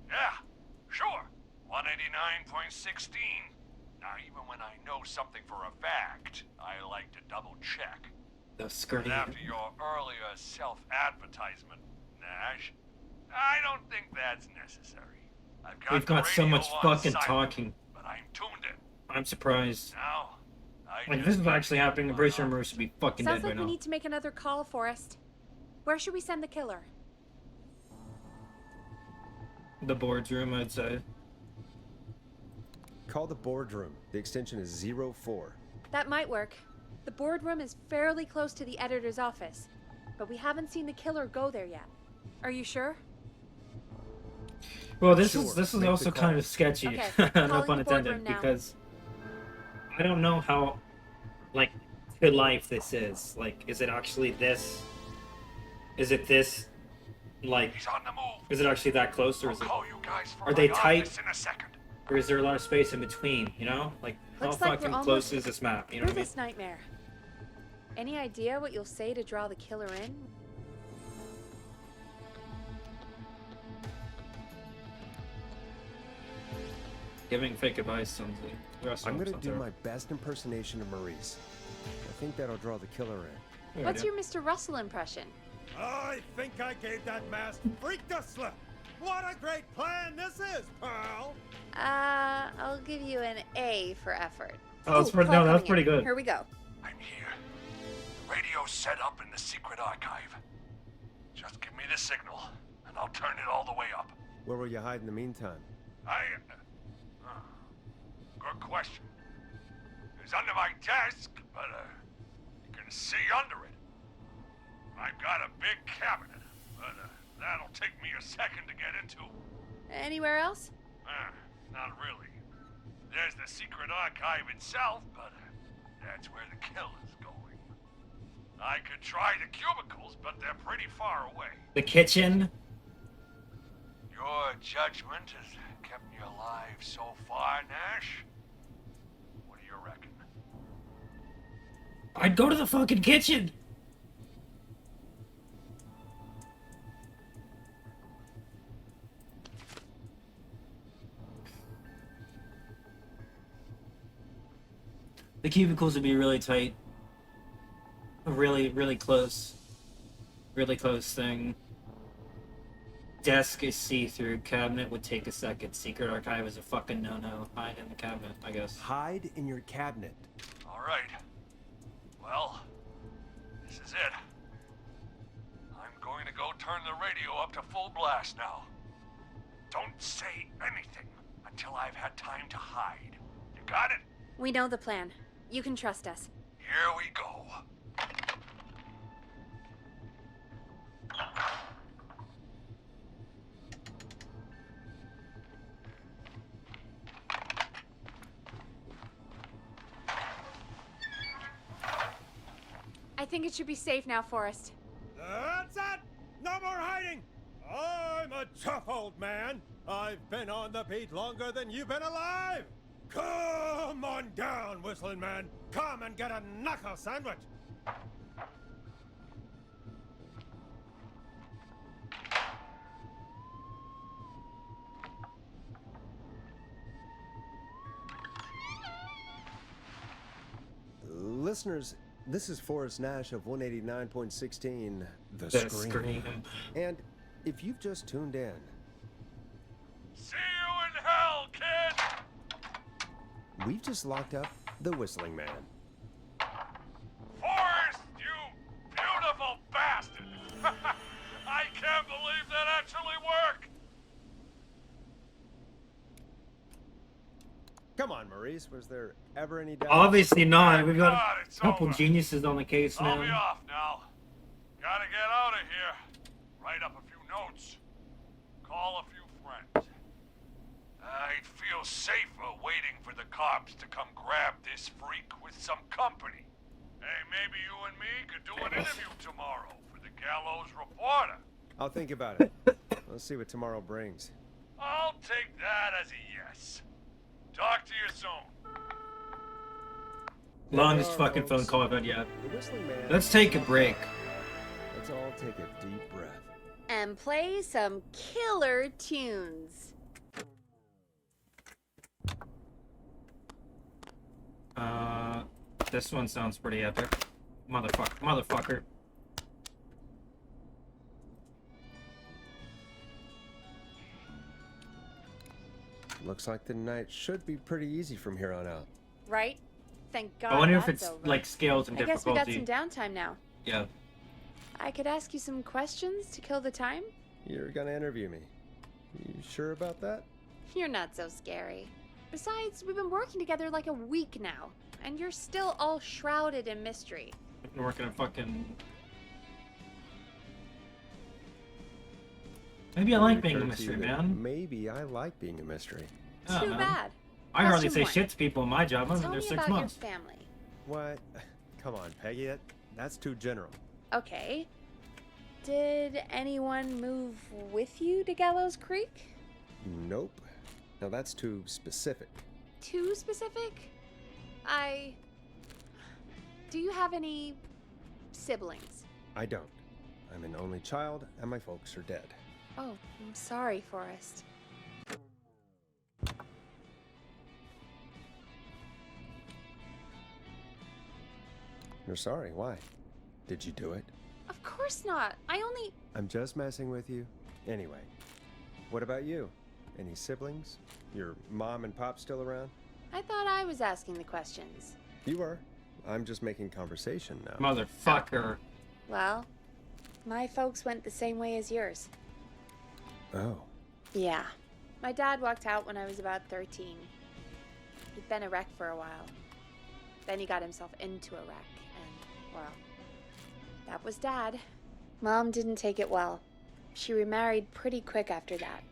yeah, sure. 189.16. Now, even when I know something for a fact, I like to double check. The screen. And after your earlier self-advertisement, Nash, I don't think that's necessary. I've got We've the got so radio much on fucking silent, talking. But I'm tuned in. I'm surprised. Now, I Like, if just this is actually happening, I'm pretty sure Maurice would be fucking Sounds dead like by we now. need to make another call, Forrest. Where should we send the killer? The boardroom, I'd say. Call the boardroom. The extension is 04. That might work. The boardroom is fairly close to the editor's office, but we haven't seen the killer go there yet. Are you sure? Well, this Sure, is make the also call. kind of sketchy, Okay, no calling pun the boardroom intended, now. because I don't know how, like, to life this is. Like, is it actually this? Is it this? Like, He's on the move. is it actually that close, or I'll is it? call you guys from Are they my tight? office in a second. Or is there a lot of space in between? You know, like Looks how like we're fucking almost close is this map? You know through what I mean? this nightmare. Any idea what you'll say to draw the killer in? Giving fake advice sounds like. I'm gonna do my best impersonation of Maurice. I think that'll draw the killer in. What's your Mr. Russell impression? I think I gave that masked freak the slip. What a great plan this is, Pearl! I'll give you an A for effort. Oh, that's Ooh, pretty. call No, that's coming pretty in. good. Here we go. I'm here. The radio's set up in the secret archive. Just give me the signal, and I'll turn it all the way up. Where will you hide in the meantime? Good question. It's under my desk, but you can see under it. I've got a big cabinet, but that'll take me a second to get into. Anywhere else? Not really. There's the secret archive itself, but that's where the killer's going. I could try the cubicles, but they're pretty far away. The kitchen. Your judgment has kept me alive so far, Nash. What do you reckon? I'd go to the fucking kitchen. The cubicles would be really tight. A really, really close thing. Desk is see-through. Cabinet would take a second. Secret archive is a fucking no-no. Hide in the cabinet, I guess. Hide in your cabinet. All right. Well, this is it. I'm going to go turn the radio up to full blast now. Don't say anything until I've had time to hide. You got it? We know the plan. You can trust us. Here we go. I think it should be safe now, Forrest. That's it! No more hiding! I'm a tough old man. I've been on the beat longer than you've been alive! Come on down, Whistling Man. Come and get a knuckle sandwich. Listeners, this is Forrest Nash of 189.16, The The Scream. Scream. And if you've just tuned in, See you in hell, kid! we've just locked up the Whistling Man. Forrest, you beautiful bastard! I can't believe that actually worked! Come on, Maurice, was there ever any doubt? Obviously not. We've got God, a it's couple over. geniuses on the case I'll be now. off now. Gotta get out of here. Write up a few notes. Call a few friends. I'd feel safer waiting for the cops to come grab this freak with some company. Hey, maybe you and me could do an interview tomorrow for the Gallows Reporter. I'll think about it. Let's see what tomorrow brings. I'll take that as a yes. Talk to you soon. Longest There are fucking phone folks. call I've had yet. The Whistling Man. Let's take a break. Let's all take a deep breath. And play some killer tunes. This one sounds pretty epic. Motherfucker. Looks like the night should be pretty easy from here on out. Right? Thank God. I wonder if that's it's over. like scales in I guess we got difficulty. some downtime now. Yeah. I could ask you some questions to kill the time? You're gonna interview me. You sure about that? You're not so scary. Besides, we've been working together like a week now, and you're still all shrouded in mystery. I've been working a fucking. Maybe I like being a Occurred to you mystery that man. Maybe I like being a mystery. I don't Too know. bad. I hardly say Question one. shit to people in my job. I've been Tell there me 6 about months. your family. What? Come on, Peggy. That's too general. Okay. Did anyone move with you to Gallows Creek? Nope. Now that's too specific. Too specific? Do you have any siblings? I don't. I'm an only child, and my folks are dead. Oh, I'm sorry, Forrest. You're sorry. Why? Did you do it? Of course not. I'm just messing with you. Anyway, what about you? Any siblings? Your mom and pop still around? I thought I was asking the questions. You were. I'm just making conversation now. Motherfucker. Well, my folks went the same way as yours. Oh. Yeah. My dad walked out when I was about 13. He'd been a wreck for a while. Then he got himself into a wreck, and, well, that was Dad. Mom didn't take it well. She remarried pretty quick after that.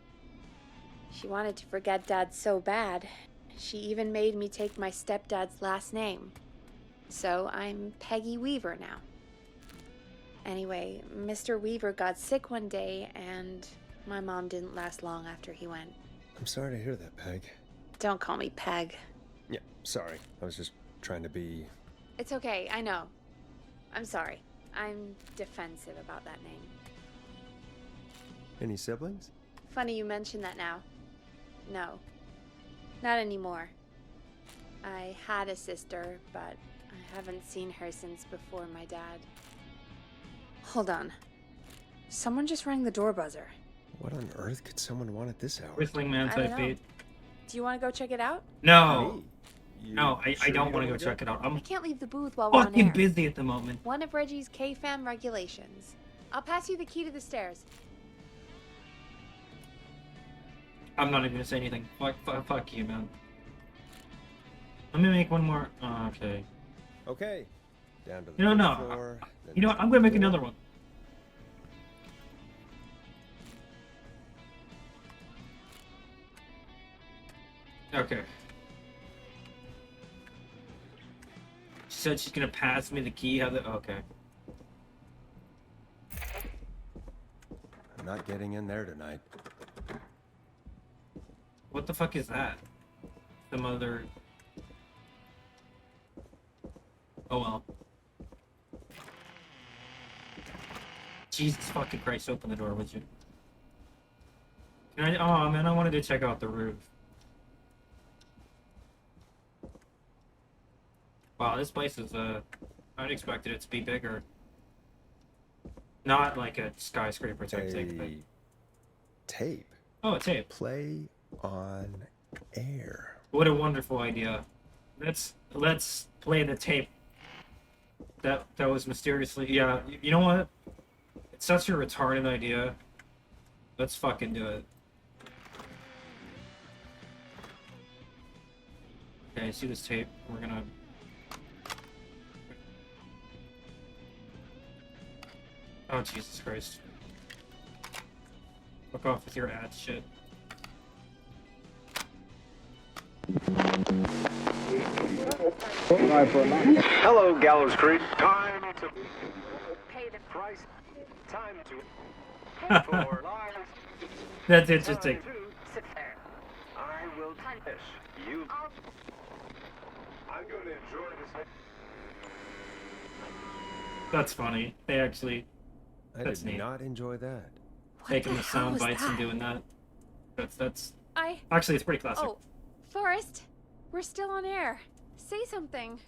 She wanted to forget Dad so bad, she even made me take my stepdad's last name. So I'm Peggy Weaver now. Anyway, Mr. Weaver got sick one day, and my mom didn't last long after he went. I'm sorry to hear that, Peg. Don't call me Peg. Yeah, sorry. I was just trying to be... It's okay, I know. I'm sorry. I'm defensive about that name. Any siblings? Funny you mention that now. No. Not anymore. I had a sister, but I haven't seen her since before my dad. Hold on. Someone just rang the door buzzer. What on earth could someone want at this hour? Whistling man I don't type know. beat. Do you want to go check it out? No. Me? You No, I sure don't you want to wanna go check it out. I I'm can't leave the booth while we're on fucking air. busy at the moment. One of Reggie's K-Fam regulations. I'll pass you the key to the stairs. I'm not even gonna say anything. Fuck you, man. Let me make one more. Oh, okay. Okay. Down to the You know, first no. floor, then You know what? to I'm the gonna make floor. another one. Okay. She said she's gonna pass me the key. How the okay. I'm not getting in there tonight. What the fuck is that? Some other. Oh well. Jesus fucking Christ! Open the door, would you? Can I? Oh man, I wanted to check out the roof. Wow, this place is I'd expected it to be bigger. Not like a skyscraper type thing, but... Tape. Oh, a tape. Play on air. What a wonderful idea. Let's play the tape. That was mysteriously... Yeah, you know what? It's such a retarded idea. Let's fucking do it. Okay, see this tape? We're gonna... Oh, Jesus Christ. Fuck off with your ad shit. Hello, Gallows Creek. Time to pay the price. Time to pay for lives. That's interesting. Sit there. I will punish you. I'm going to enjoy this. That's funny. They actually... I That's did neat. not enjoy that. Taking the hell sound was bites and that? doing that. That's... I. Actually, it's pretty classic. Oh, Forrest, we're still on air. Say something.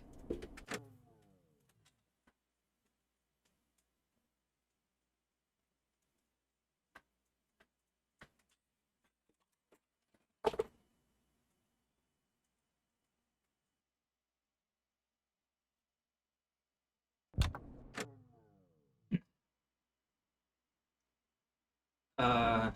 Uh...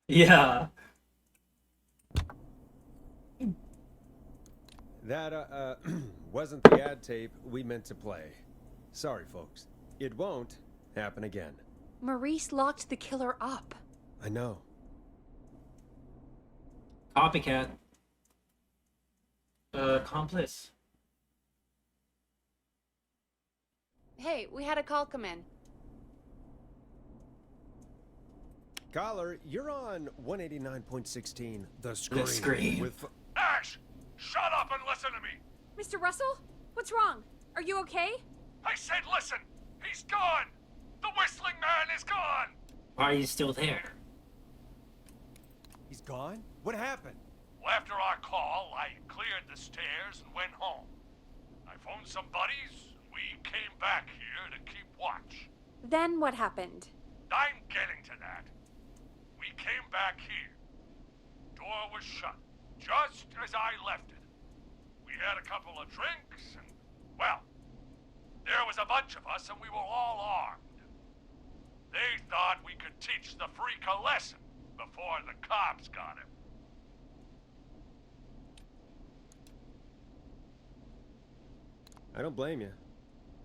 Yeah. That, wasn't the ad tape we meant to play. Sorry, folks. It won't happen again. Maurice locked the killer up. I know. Copycat. Complice. Hey, we had a call come in. Caller, you're on 189.16, The Screen. The Screen. With... Ash! Shut up and listen to me! Mr. Russell? What's wrong? Are you okay? I said listen! He's gone! The Whistling Man is gone! Why are you still there? He's gone? What happened? Well, after our call, I cleared the stairs and went home. I phoned some buddies, and we came back here to keep watch. Then what happened? I'm getting to that. We came back here. Door was shut, just as I left it. We had a couple of drinks, and, well, there was a bunch of us, and we were all armed. They thought we could teach the freak a lesson before the cops got him. I don't blame you.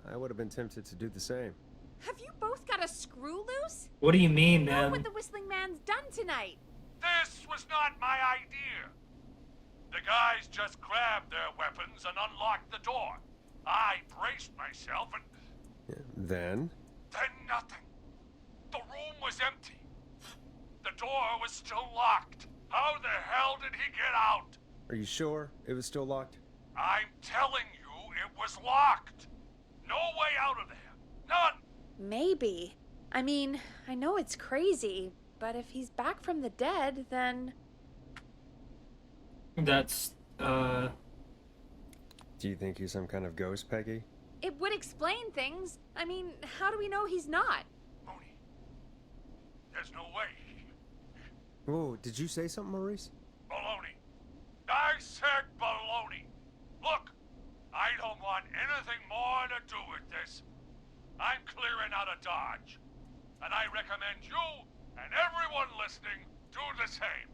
I would have been tempted to do the same. Have you both got a screw loose? What do you mean, You know man? what the Whistling Man's done tonight. This was not my idea. The guys just grabbed their weapons and unlocked the door. I braced myself and Then? nothing. The room was empty. The door was still locked. How the hell did he get out? Are you sure it was still locked? I'm telling you, it was locked. No way out of there. None. Maybe. I mean, I know it's crazy, but if he's back from the dead, then... That's, Do you think he's some kind of ghost, Peggy? It would explain things. I mean, how do we know he's not? Mooney, there's no way. Whoa, did you say something, Maurice? Baloney. I said baloney. Look, I don't want anything more to do with this. I'm clearing out of Dodge. And I recommend you and everyone listening do the same.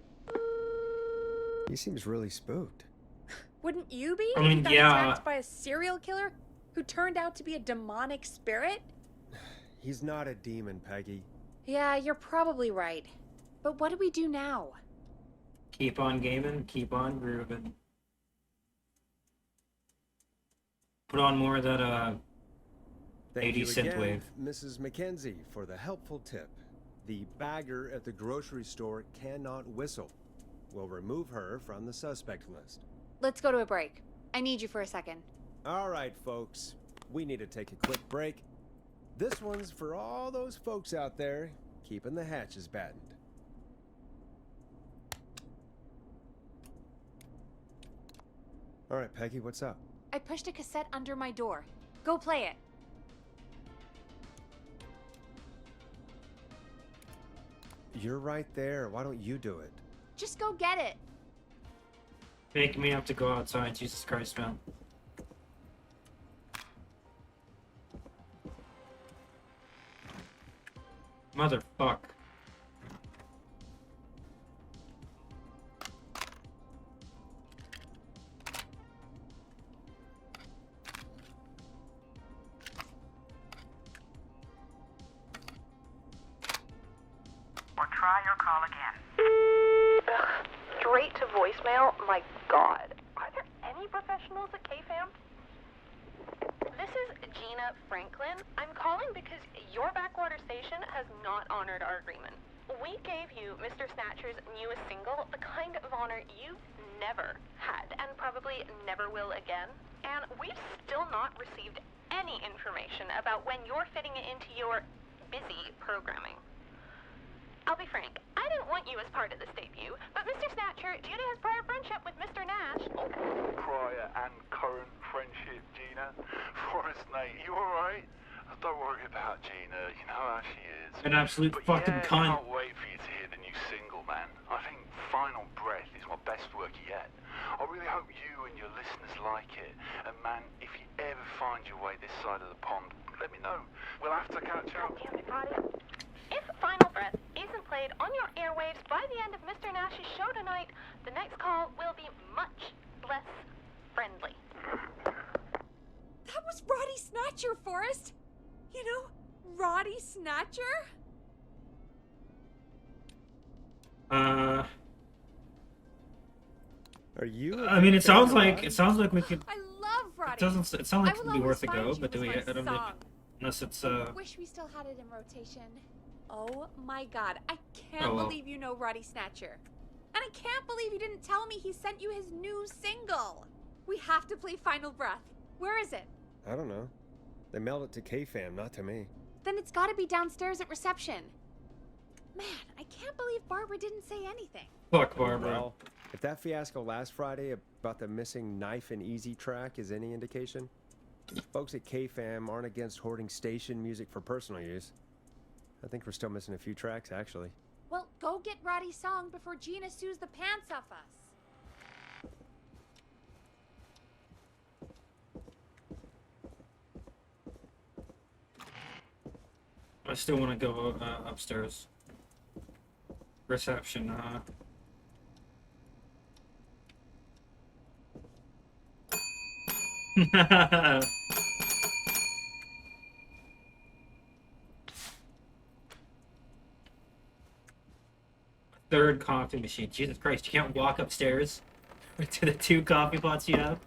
He seems really spooked. Wouldn't you be? I if you mean, got yeah. attacked by a serial killer who turned out to be a demonic spirit? He's not a demon, Peggy. Yeah, you're probably right. But what do we do now? keep on gaming, keep on grooving. Put on more of that, Thank 80 you cent again, wave. Mrs. McKenzie, for the helpful tip. The bagger at the grocery store cannot whistle. We'll remove her from the suspect list. Let's go to a break. I need you for a second. All right, folks. We need to take a quick break. This one's for all those folks out there keeping the hatches battened. All right, Peggy, what's up? I pushed a cassette under my door. Go play it. You're right there. Why don't you do it? Just go get it. Making me have to go outside. Jesus Christ, man. Motherfuck. Or try your call again. Ugh, straight to voicemail? My god. Are there any professionals at KFAM? This is Gina Franklin. I'm calling because your backwater station has not honored our agreement. We gave you Mr. Snatcher's newest single, the kind of honor you've never had and probably never will again. And we've still not received any information about when you're fitting it into your busy programming. I'll be frank, I didn't want you as part of this debut, but Mr. Snatcher, due to his prior friendship with Mr. Nash... Prior and current friendship, Gina. Forrest, mate, you alright? Don't worry about Gina, you know how she is. An absolute fucking cunt. I can't wait for you to hear the new single, man. I think Final Breath is my best work yet. I really hope you and your listeners like it. And man, if you ever find your way this side of the pond, let me know. We'll have to catch up. If Final Breath isn't played on your airwaves by the end of Mr. Nash's show tonight, the next call will be much less friendly. That was Roddy Snatcher, Forrest. You know, Roddy Snatcher? Are you? I mean, it sounds like we could. I love Roddy. It doesn't. It sounds like I it will would be worth always a go, find you but do was we? my I don't know. song. Unless it's Wish we still had it in rotation. Oh my god, I can't Oh, well. believe you know Roddy Snatcher. And I can't believe you didn't tell me he sent you his new single. We have to play Final Breath. Where is it? I don't know. They mailed it to KFAM, not to me. Then it's gotta be downstairs at reception. Man, I can't believe Barbara didn't say anything. Fuck Barbara. Well, if that fiasco last Friday about the missing Knife and Easy track is any indication, folks at KFAM aren't against hoarding station music for personal use. I think we're still missing a few tracks, actually. Well, go get Roddy's song before Gina sues the pants off us. I still want to go upstairs. Reception. Third coffee machine. Jesus Christ, you can't walk upstairs to the 2 coffee pots you have.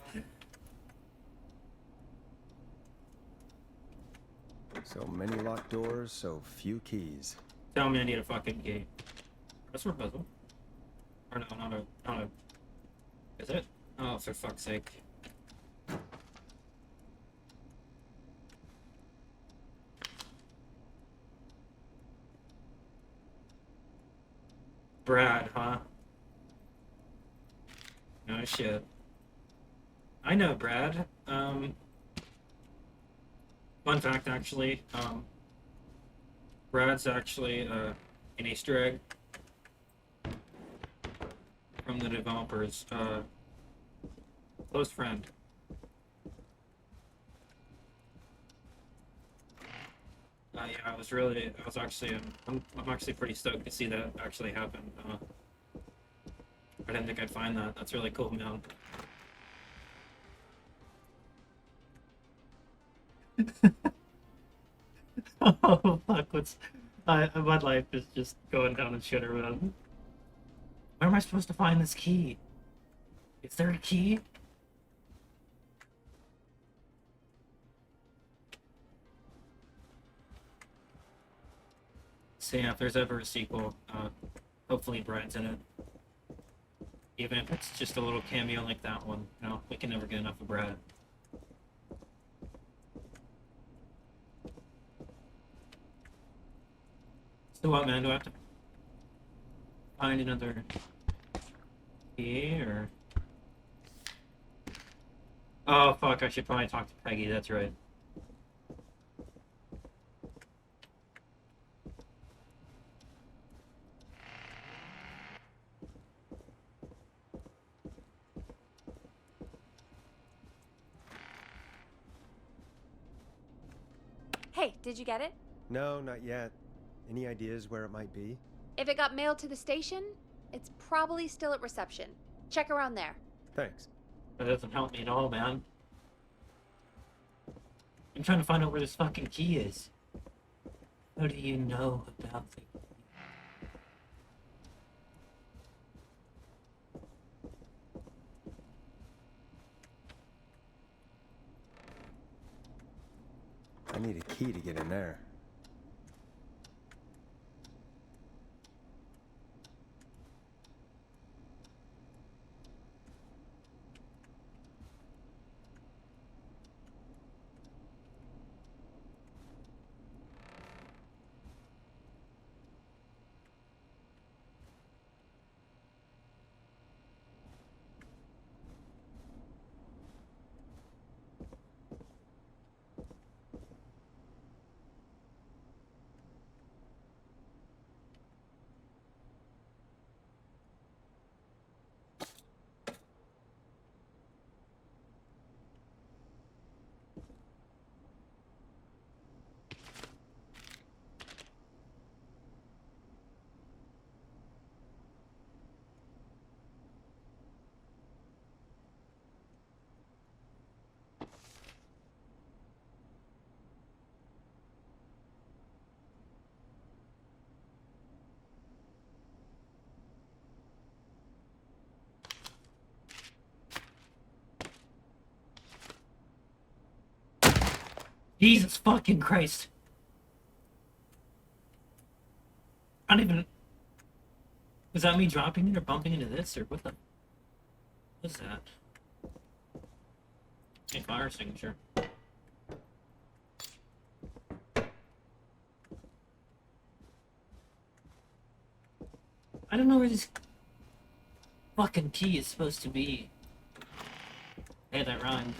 So many locked doors, so few keys. Tell me I need a fucking key. That's for puzzle. Or no, not a. Is it? Oh, for fuck's sake. Brad, huh? No shit. I know Brad. Fun fact, actually, Brad's actually an Easter egg from the developers. Close friend. Yeah, I'm actually pretty stoked to see that actually happen. I didn't think I'd find that. That's really cool, man. Oh fuck! My life is just going down the shitter, man. Where am I supposed to find this key? Is there a key? So yeah, if there's ever a sequel, hopefully Brad's in it. Even if it's just a little cameo like that one, you know, we can never get enough of Brad. So what, man? Do I have to find another key, or... Oh, fuck, I should probably talk to Peggy, that's right. Hey, did you get it? No, not yet. Any ideas where it might be? If it got mailed to the station, it's probably still at reception. Check around there. Thanks. That doesn't help me at all, man. I'm trying to find out where this fucking key is. What do you know about the... I need a key to get in there. Jesus fucking Christ. I don't even... Was that me dropping it or bumping into this, or what the... What is that? A fire extinguisher. I don't know where this fucking key is supposed to be. Hey, that rhymed.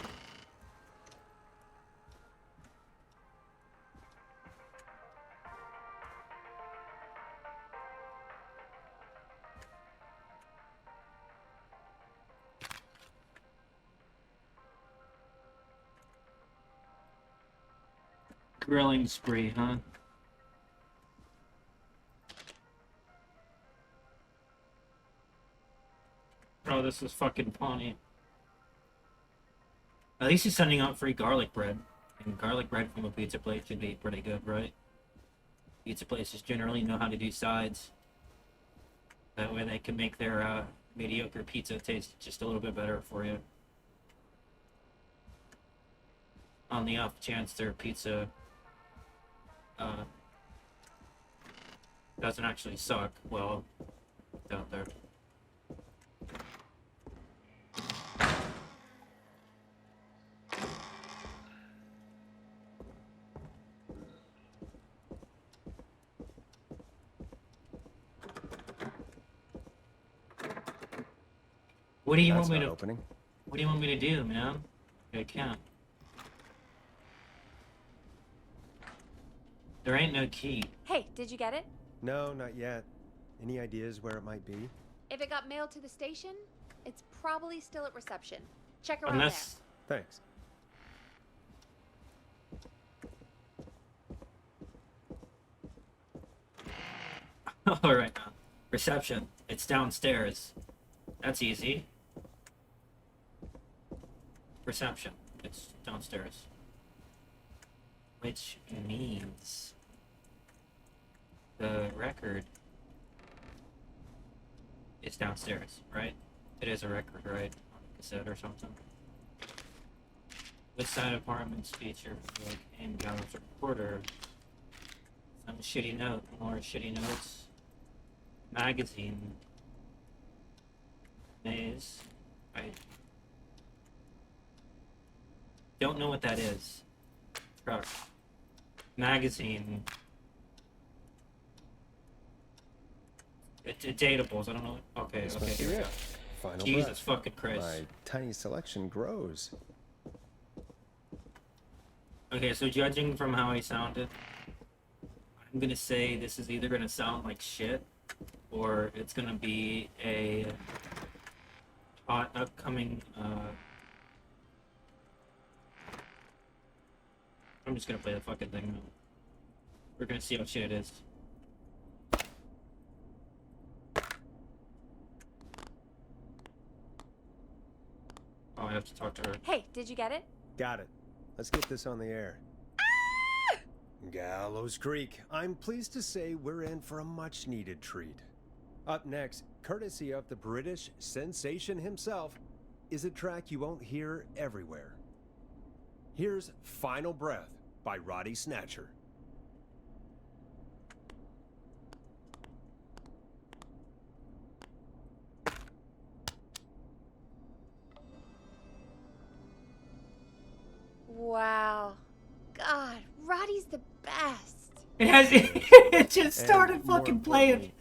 Grilling spree, huh? Oh, this is fucking Pawnee. At least he's sending out free garlic bread. And garlic bread from a pizza place should be pretty good, right? Pizza places generally know how to do sides. That way they can make their mediocre pizza taste just a little bit better for you. On the off chance their pizza doesn't actually suck, well, down there. What do you That's want me not to opening. What do you want me to do, man? I can't. There ain't no key. Hey, did you get it? No, not yet. Any ideas where it might be? If it got mailed to the station, it's probably still at reception. Check around Unless... Thanks. Alright, now. Reception. It's downstairs. That's easy. Reception. It's downstairs. Which means the record is downstairs, right? It is a record, right? On a cassette or something. Which side apartments feature like in Gallows Reporter? Some shitty note, more shitty notes. Magazine. Maze. I don't know what that is. Truck. Magazine. It's datables. I don't know. Okay, This okay. must be Here we it. go. Final Jesus breath. fucking Christ. My tiny selection grows. Okay, so judging from how he sounded, I'm gonna say this is either gonna sound like shit, or it's gonna be a hot upcoming. I'm just gonna play the fucking thing now. We're gonna see how shit it is. Oh, I have to talk to her. Hey, did you get it? Got it. Let's get this on the air. Gallows Creek. I'm pleased to say we're in for a much-needed treat. Up next, courtesy of the British sensation himself, is a track you won't hear everywhere. Here's Final Breath by Roddy Snatcher. Wow. God, Roddy's the best. It has. It just started And more fucking playing. importantly,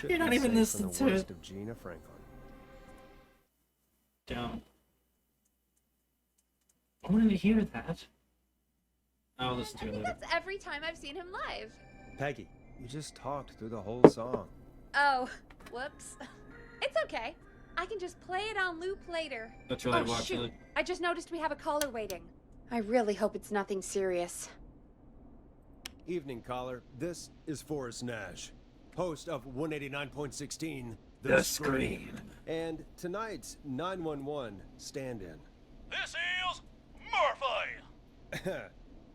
we You're not shouldn't even say from listening the to worst it. of Gina Franklin. Down. I wanted to hear that. I'll listen to it later. That's every time I've seen him live. Peggy, you just talked through the whole song. Oh, whoops. It's okay. I can just play it on loop later. That's really Oh, watch shoot. it. I just noticed we have a caller waiting. I really hope it's nothing serious. Evening, caller. This is Forrest Nash, host of 189.16 The Scream. And tonight's 911 stand-in. This is Murphy.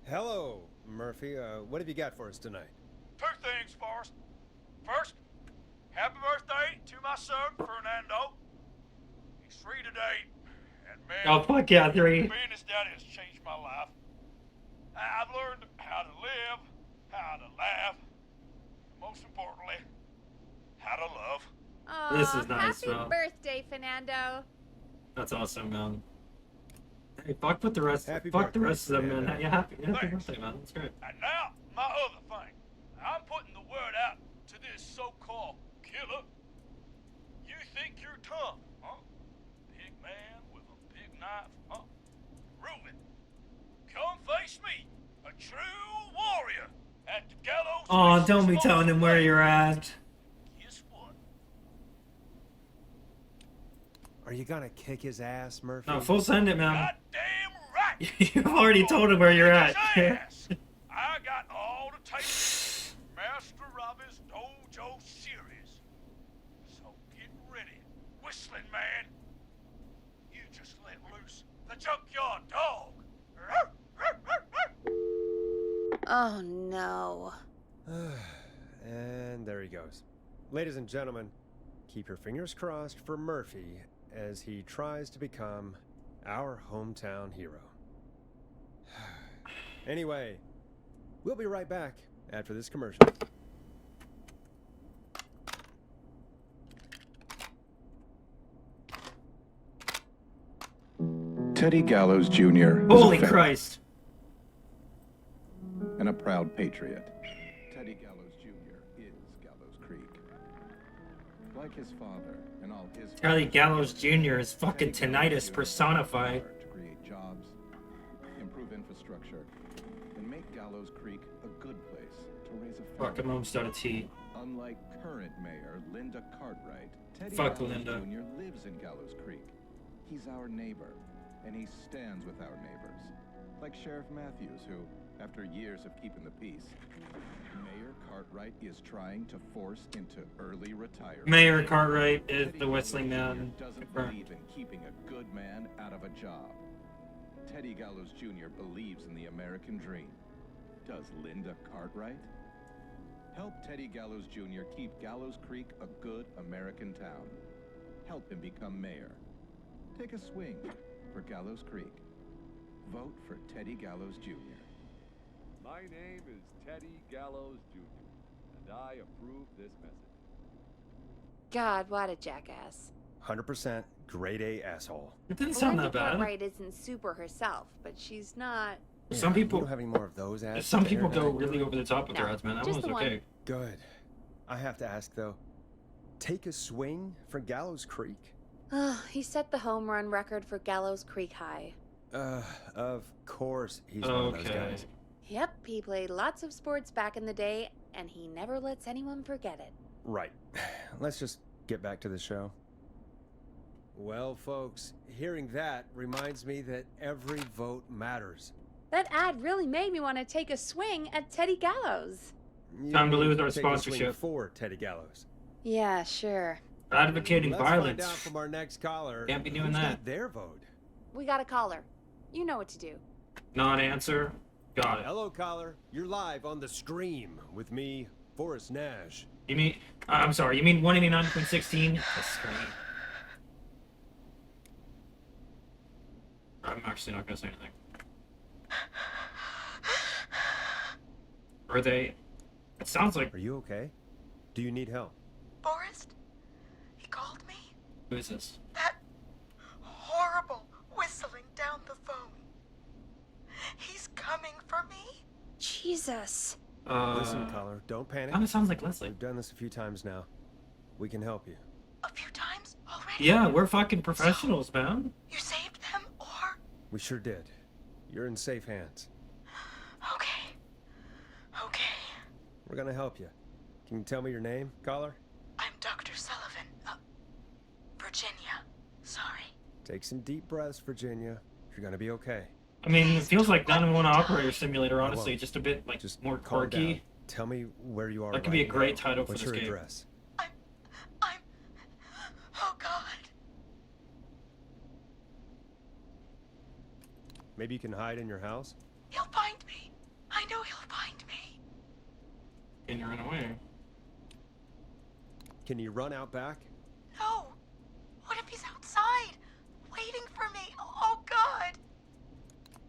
Hello, Murphy. What have you got for us tonight? Two things, Forrest. First, happy birthday to my son, Fernando. He's 3 today, and man, Oh, fuck yeah, 3. being his daddy has changed my life. I've learned how to live, how to laugh, most importantly, how to love. Aw, This is nice, happy bro. birthday, Fernando. That's awesome, man. Hey, fuck with the rest. Happy Fuck the birthday, rest of them, man. Fernando. Yeah, happy Thanks. birthday, man. That's great. And now, my other thing. I'm putting the word out to this so-called killer. You think you're tough, huh? Big man with a big knife, huh? Prove it. Come face me, a true warrior at the gallows. Oh, don't be telling him where you're at. Guess what? Are you gonna kick his ass, Murphy? No, full send it, man. Goddamn right. You've already told him where you're at. Ass. I got all the tapes. Master Robbie's Dojo series. So get ready, whistling man. You just let loose the junkyard dog. Oh, no. And there he goes. Ladies and gentlemen, keep your fingers crossed for Murphy as he tries to become our hometown hero. Anyway, we'll be right back after this commercial. Teddy Gallows Jr. is Holy a fan Christ. and a proud patriot. Teddy Gallows Jr. is Gallows Creek. Like his father and all his Charlie Gallows Jr. is fucking tinnitus personified. to create jobs, improve infrastructure, and make Gallows Creek a good place to raise a family. Fuck, I'm almost out of tea. Unlike current mayor Linda Cartwright, Teddy Fuck Gallows Linda. Jr. lives in Gallows Creek. He's our neighbor, and he stands with our neighbors. Like Sheriff Matthews, who, after years of keeping the peace, Mayor Cartwright is trying to force into early retirement. Mayor Cartwright is the Whistling Gallows Man. Jr. doesn't Confirmed. believe in keeping a good man out of a job. Teddy Gallows Jr. believes in the American dream. Does Linda Cartwright? Help Teddy Gallows Jr. keep Gallows Creek a good American town. Help him become mayor. Take a swing for Gallows Creek. Vote for Teddy Gallows Jr. My name is Teddy Gallows Jr., and I approve this message. God, what a jackass. 100% grade A asshole. It didn't sound that Linda bad. Cartwright isn't super herself, but she's not. Some people- You don't have any more of those ads. Some to people air go now? really over the top with their No, ads, man. That just one's the one. okay. Good. I have to ask though, take a swing for Gallows Creek? He set the home run record for Gallows Creek High. Of course he's one of those guys. Yep, he played lots of sports back in the day, and he never lets anyone forget it. Right. Let's just get back to the show. Well, folks, hearing that reminds me that every vote matters. That ad really made me want to take a swing at Teddy Gallows. Time to lose our Take a swing sponsorship. for Teddy Gallows. Yeah, sure. Advocating Let's violence. find out from our next caller. Can't be doing who's that. got their vote. We got a caller. You know what to do. Non-answer. Got it. Hello, caller. You're live on the Scream with me, Forrest Nash. You mean? I'm sorry. You mean 189.16? The Scream. I'm actually not gonna say anything. Are they? It sounds like. Are you okay? Do you need help? Forrest? He called me? Who is this? That horrible whistling down the phone. He's coming for me? Jesus. Listen, caller, don't panic. Kinda sounds like Leslie. We've done this a few times now. We can help you. A few times already? Yeah, we're fucking professionals, man. You saved them, or? We sure did. You're in safe hands. Okay. Okay. We're gonna help you. Can you tell me your name, caller? I'm Dr. Sullivan. Virginia. Sorry. Take some deep breaths, Virginia. You're gonna be okay. I mean, it feels like 911 Operator Simulator, I honestly. won't. Just a bit, like, Just more calm quirky. down. Tell me where you are. That could right be a great now. title for What's this your game. address? Oh, God. Maybe you can hide in your house? He'll find me. I know he'll find me. And you're in a way. Can you run out back? No. What if he's outside? Waiting for me? Oh, God.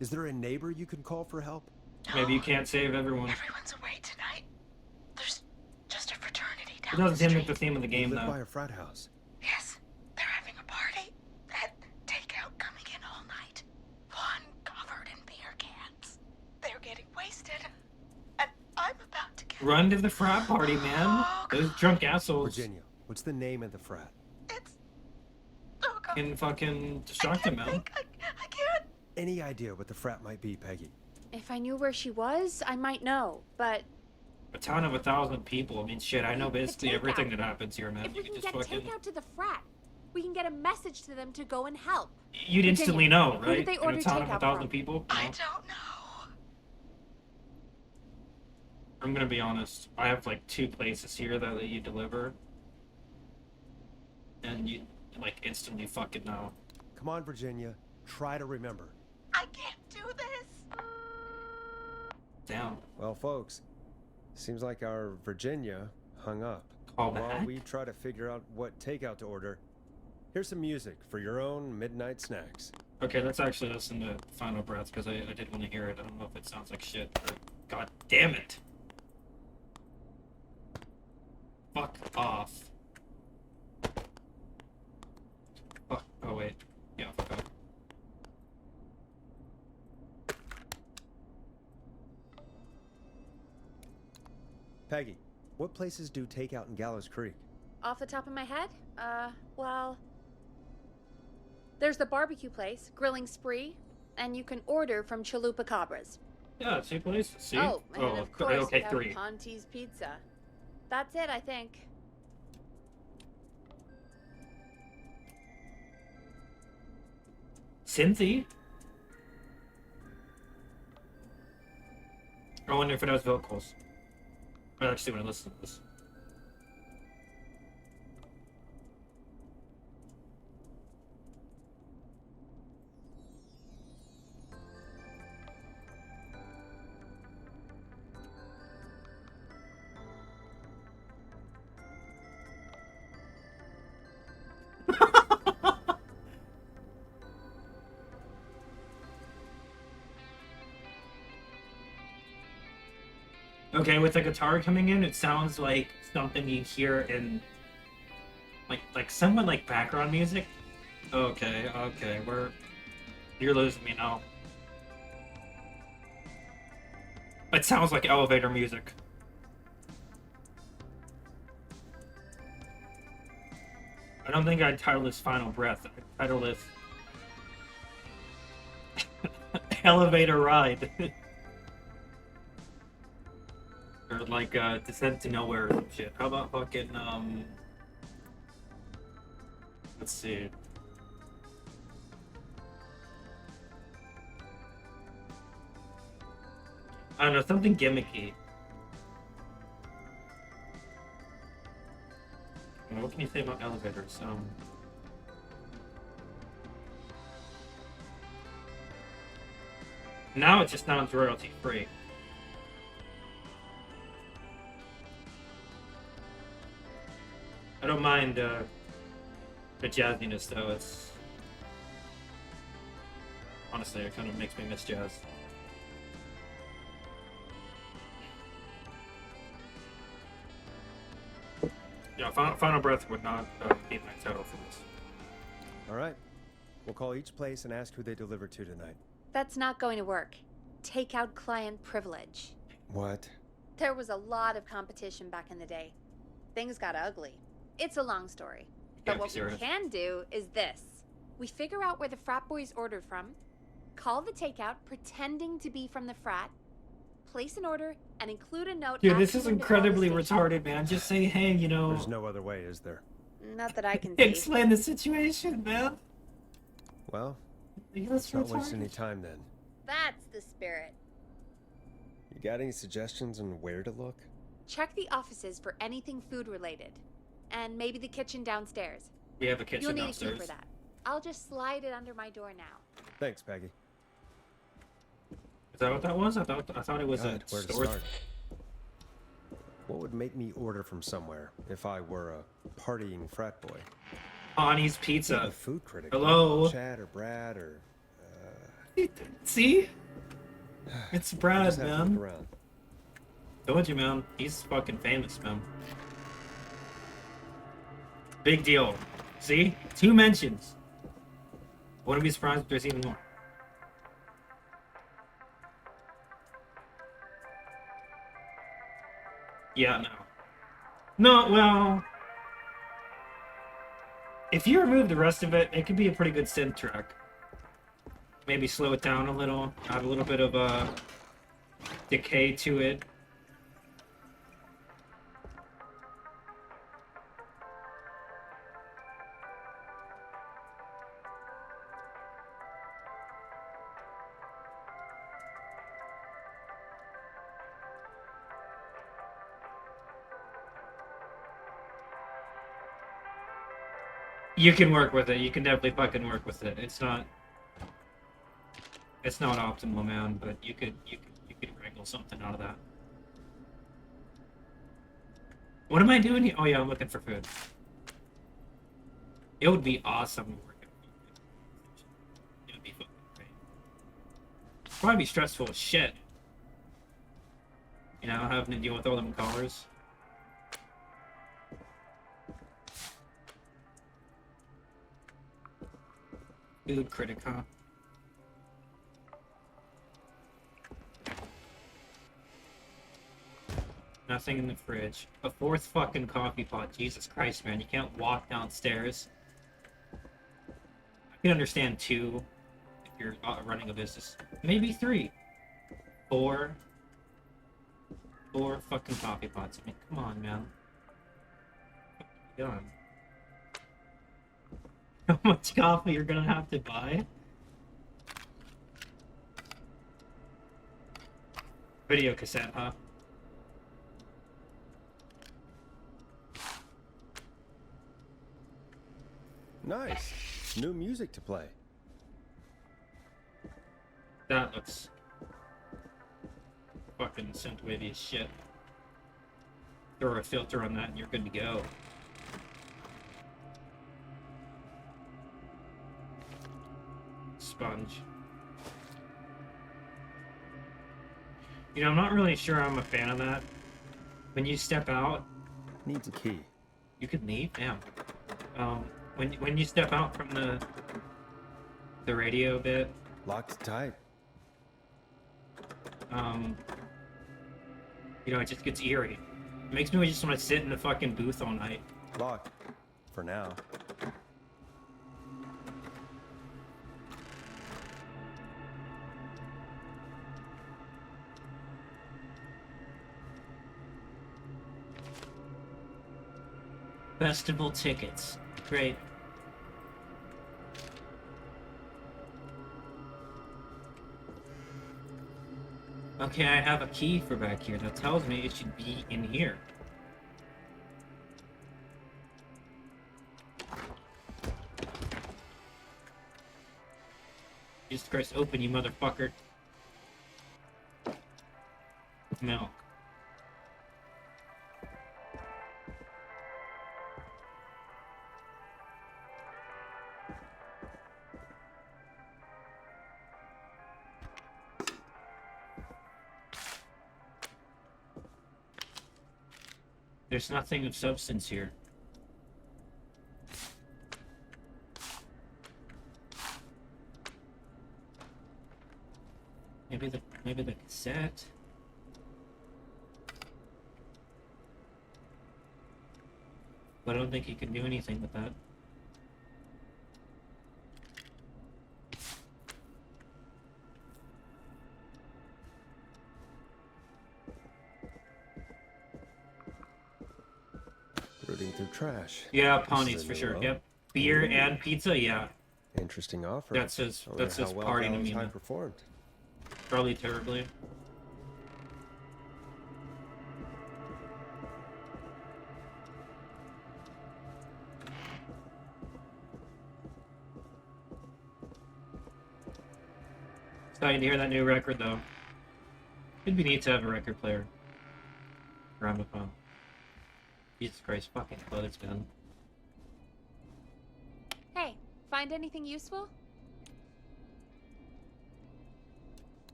Is there a neighbor you can call for help? Maybe you can't save everyone. Everyone's away tonight. There's just a fraternity It down doesn't the seem like street. the theme of the game, We live though. by a frat house. Yes, they're having a party. That takeout coming in all night. Fun covered in beer cans. They're getting wasted. And I'm about to get... Run to the frat party, man. Those drunk assholes Virginia, what's the name of the frat? Oh, God. can fucking distract him, man. I can't. Any idea what the frat might be, Peggy? If I knew where she was, I might know, but A town of 1,000 people. I mean, shit, I know basically takeout. everything that happens here, man. if You we can can just get fucking... takeout to the frat, we can get a message to them to go and help. You'd instantly Virginia, know, who right? did they In order a town of takeout 1,000 from? people? I No. don't know. I'm gonna be honest. I have like 2 places here that you deliver. And you, like, instantly fucking know. Come on, Virginia. Try to remember. I can't do this. Damn. Well, folks, seems like our Virginia hung up. Call While back? we try to figure out what takeout to order, here's some music for your own midnight snacks. Okay, let's actually listen to Final Breath, because I did want to hear it. I don't know if it sounds like shit. Or... God damn it. Fuck off. Fuck. Oh, wait. Yeah, fuck off. Peggy, what places do takeout in Gallows Creek? Off the top of my head, well, there's the barbecue place, Grilling Spree, and you can order from Chalupa Cabras. Yeah, 2 places. See? Oh, and of course okay, we have 3. Ponte's Pizza. That's it, I think. Cynthia? I wonder if it has vocals. I actually want to listen to this. Okay, with the guitar coming in, it sounds like something you hear in like somewhat like background music. Okay, you're losing me now. It sounds like elevator music. don't think I'd title this Final Breath. I'd title this Elevator Ride. Or like Descent to Nowhere or some shit. How about fucking let's see. I don't know, something gimmicky. What can you say about elevators? Now it just sounds royalty free. I don't mind the jazziness though. It's honestly, it kind of makes me miss jazz. Yeah, Final Breath would not be my title for this. All right. We'll call each place and ask who they deliver to tonight. That's not going to work. Take out client privilege. What? There was a lot of competition back in the day. Things got ugly. It's a long story. But what we can do is this. We figure out where the frat boys ordered from, call the takeout pretending to be from the frat, place an order, and include a note. Dude, this is incredibly retarded, man. Just say, hey, you know... There's no other way, is there? Not that I can see. Explain the situation, man. Well, let's not waste any time then. That's the spirit. You got any suggestions on where to look? Check the offices for anything food related. And maybe the kitchen downstairs. We have a kitchen You'll need downstairs. a key for that. I'll just slide it under my door now. Thanks, Peggy. Is that what that was? I thought it was God, a where to store. start? What would make me order from somewhere if I were a partying frat boy? Bonnie's Pizza. A food critic. Hello. Chad or Brad or... See? It's Brad, just have to man. look around. Told you, man. He's fucking famous, man. Big deal. See? 2 mentions. Wouldn't be surprised if there's even more. Yeah, no. No, well... If you remove the rest of it, it could be a pretty good synth track. Maybe slow it down a little, add a little bit of decay to it. You can work with it. You can definitely fucking work with it. It's not optimal, man, but you could wrangle something out of that. What am I doing here? Oh yeah, I'm looking for food. It would be awesome working. It would be fucking great. It'd probably be stressful as shit. You know, having to deal with all them cars. Food critic, huh? Nothing in the fridge. A 4th fucking coffee pot. Jesus Christ, man. You can't walk downstairs. I can understand 2 if you're running a business. Maybe 3. 4 fucking coffee pots. I mean, come on, man. What are you doing? How much coffee you're gonna have to buy? Video cassette, huh? Nice. New music to play. That looks fucking synthwavy as shit. Throw a filter on that and you're good to go. Sponge. You know, I'm not really sure I'm a fan of that. When you step out... Needs a key. You could leave? Damn. When you step out from the radio bit... Locked tight. You know, it just gets eerie. It makes me just want to sit in the fucking booth all night. Locked. For now. Festival tickets. Great. Okay, I have a key for back here that tells me it should be in here. Jesus Christ, open, you motherfucker. Milk. There's nothing of substance here. Maybe the cassette. But I don't think he can do anything with that. Rooting through trash. Yeah, This is ponies a for new sure. low. Yep. Beer and pizza, yeah. Interesting offer. That's his I wonder that's how his well party Gallows demeanor. High performed. Probably terribly. Excited to hear that new record though. It'd be neat to have a record player. Gramophone. Jesus Christ, fucking clothes, man. Hey, find anything useful?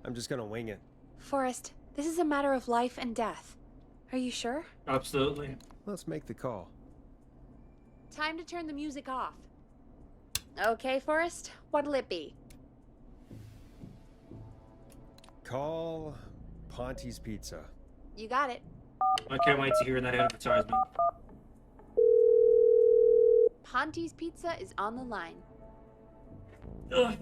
I'm just gonna wing it. Forrest, this is a matter of life and death. Are you sure? Absolutely. Let's make the call. Time to turn the music off. Okay, Forrest, what'll it be? Call Ponte's Pizza. You got it. I can't wait to hear that advertisement. Ponte's Pizza is on the line. Ugh.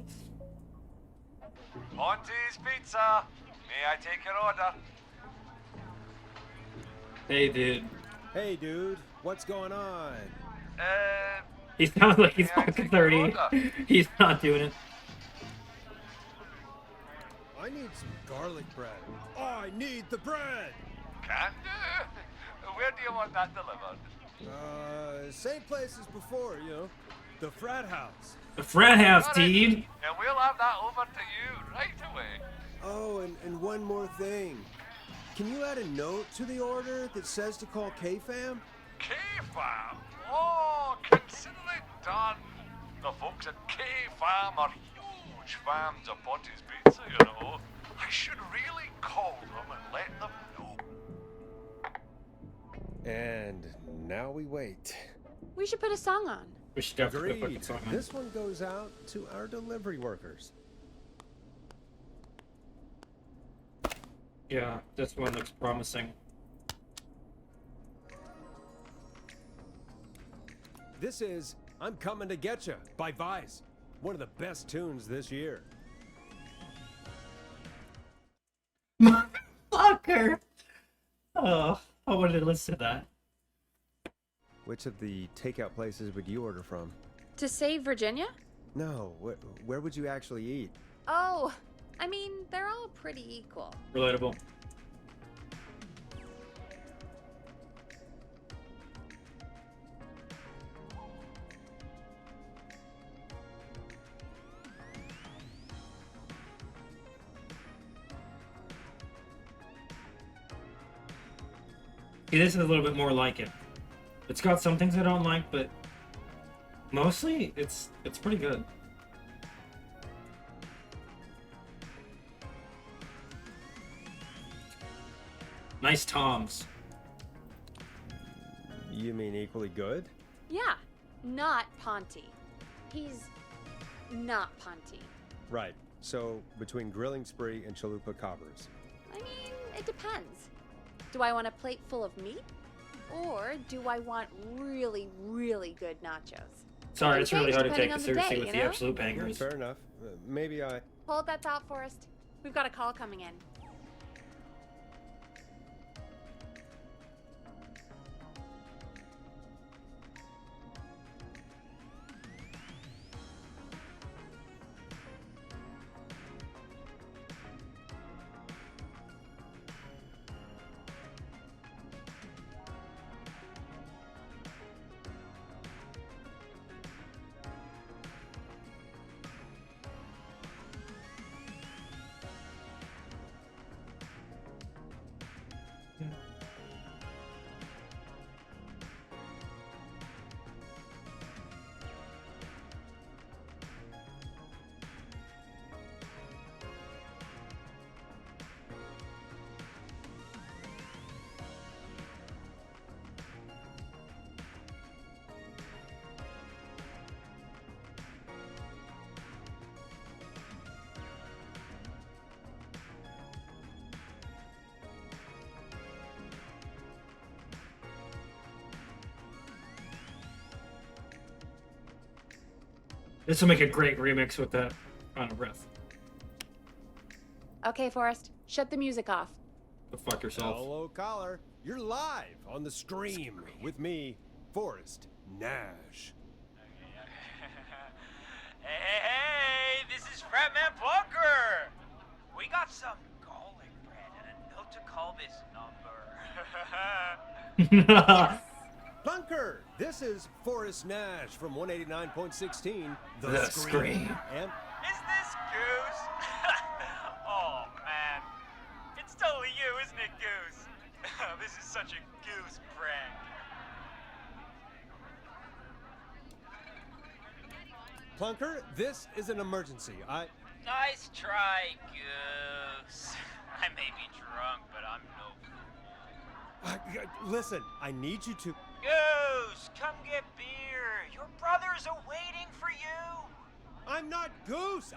Ponte's Pizza. May I take your order? Hey, dude. Hey, dude. What's going on? He sounds like he's fucking 30. He's not doing it. I need some garlic bread. I need the bread. Can do. Where do you want that delivered? Same place as before, you know. The frat house. The frat house, Got it. dude. And we'll have that over to you right away. Oh, and one more thing. Can you add a note to the order that says to call K-Fam? K-Fam? Oh, consider it done. The folks at K-Fam are huge fans of Ponte's Pizza, you know. I should really call them and let them know. And now we wait. We should put a song on. We should definitely put a Agreed. fucking song on. This one goes out to our delivery workers. Yeah, this one looks promising. This is I'm Coming to Getcha by Vice. One of the best tunes this year. Fucker! Oh, I wanted to listen to that. Which of the takeout places would you order from? To save Virginia? No, where would you actually eat? Oh, I mean, they're all pretty equal. Relatable. See, this is a little bit more like it. It's got some things I don't like, but mostly it's pretty good. Nice toms. You mean equally good? Yeah, not Ponte. He's not Ponte. Right. So between Grilling Spree and Chalupa Cobbers. I mean, it depends. Do I want a plate full of meat? Or do I want really, really good nachos? Sorry, it's really hard to Depending take on the seriously day, with you the know? absolute bangers. Fair enough. Maybe I... Hold that thought, Forrest. We've got a call coming in. This will make a great remix with that Final Breath. Okay, Forrest, shut the music off. Go fuck yourself. Hello, caller. You're live on the stream with me, Forrest Nash. Hey, this is Fratman Plunker! We got some garlic bread and a note to call this number. Plunker, this is Forrest Nash from 189.16, The Scream. And Is this Goose? Oh, man. It's totally you, isn't it, Goose? This is such a Goose prank. Plunker, this is an emergency. Nice try, Goose. I may be drunk, but I'm no fool. Listen, I need you to... Goose, come get beer. Your brothers are waiting for you. I'm not Goose.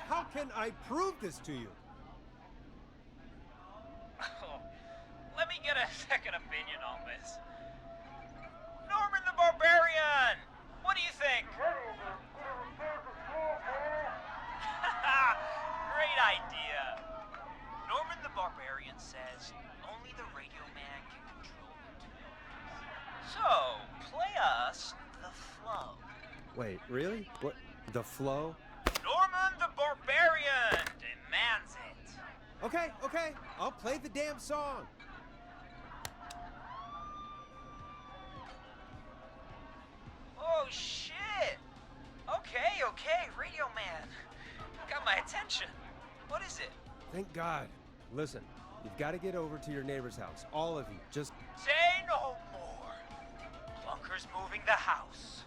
How can I prove this to you? Let me get a second opinion on this. Norman the Barbarian! What do you think? Great idea. Norman the Barbarian says only the Radio Man can control the tunes. So, play us the flow. Wait, really? What? The flow? Norman the Barbarian demands it. Okay. I'll play the damn song. Oh, shit. Okay, Radio Man. Got my attention. What is it? Thank God. Listen, you've got to get over to your neighbor's house. All of you. Just... Say no more. Plunker's moving the house.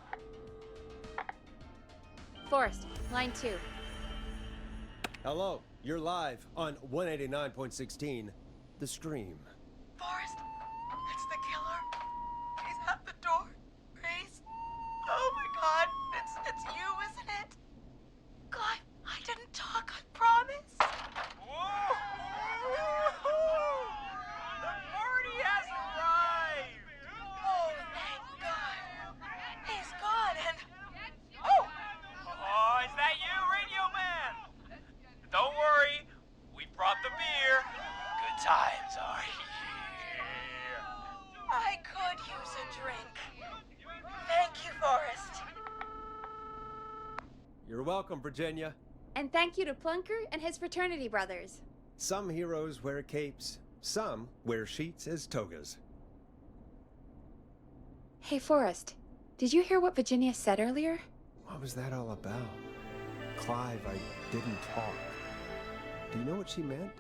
Forrest, line 2. Hello. You're live on 189.16, The Scream. Forrest, it's the killer. He's at the door. Grace. Oh my God, it's you, isn't it? God, I didn't talk, I promise. Whoa! The party has arrived. Oh, thank God. He's gone and... Oh, is that you, Radio Man? Don't worry, we brought the beer. Good times are here. I could use a drink. Thank you, Forrest. You're welcome, Virginia. And thank you to Plunker and his fraternity brothers. Some heroes wear capes. Some wear sheets as togas. Hey, Forrest, did you hear what Virginia said earlier? What was that all about? Clive, I didn't talk. Do you know what she meant?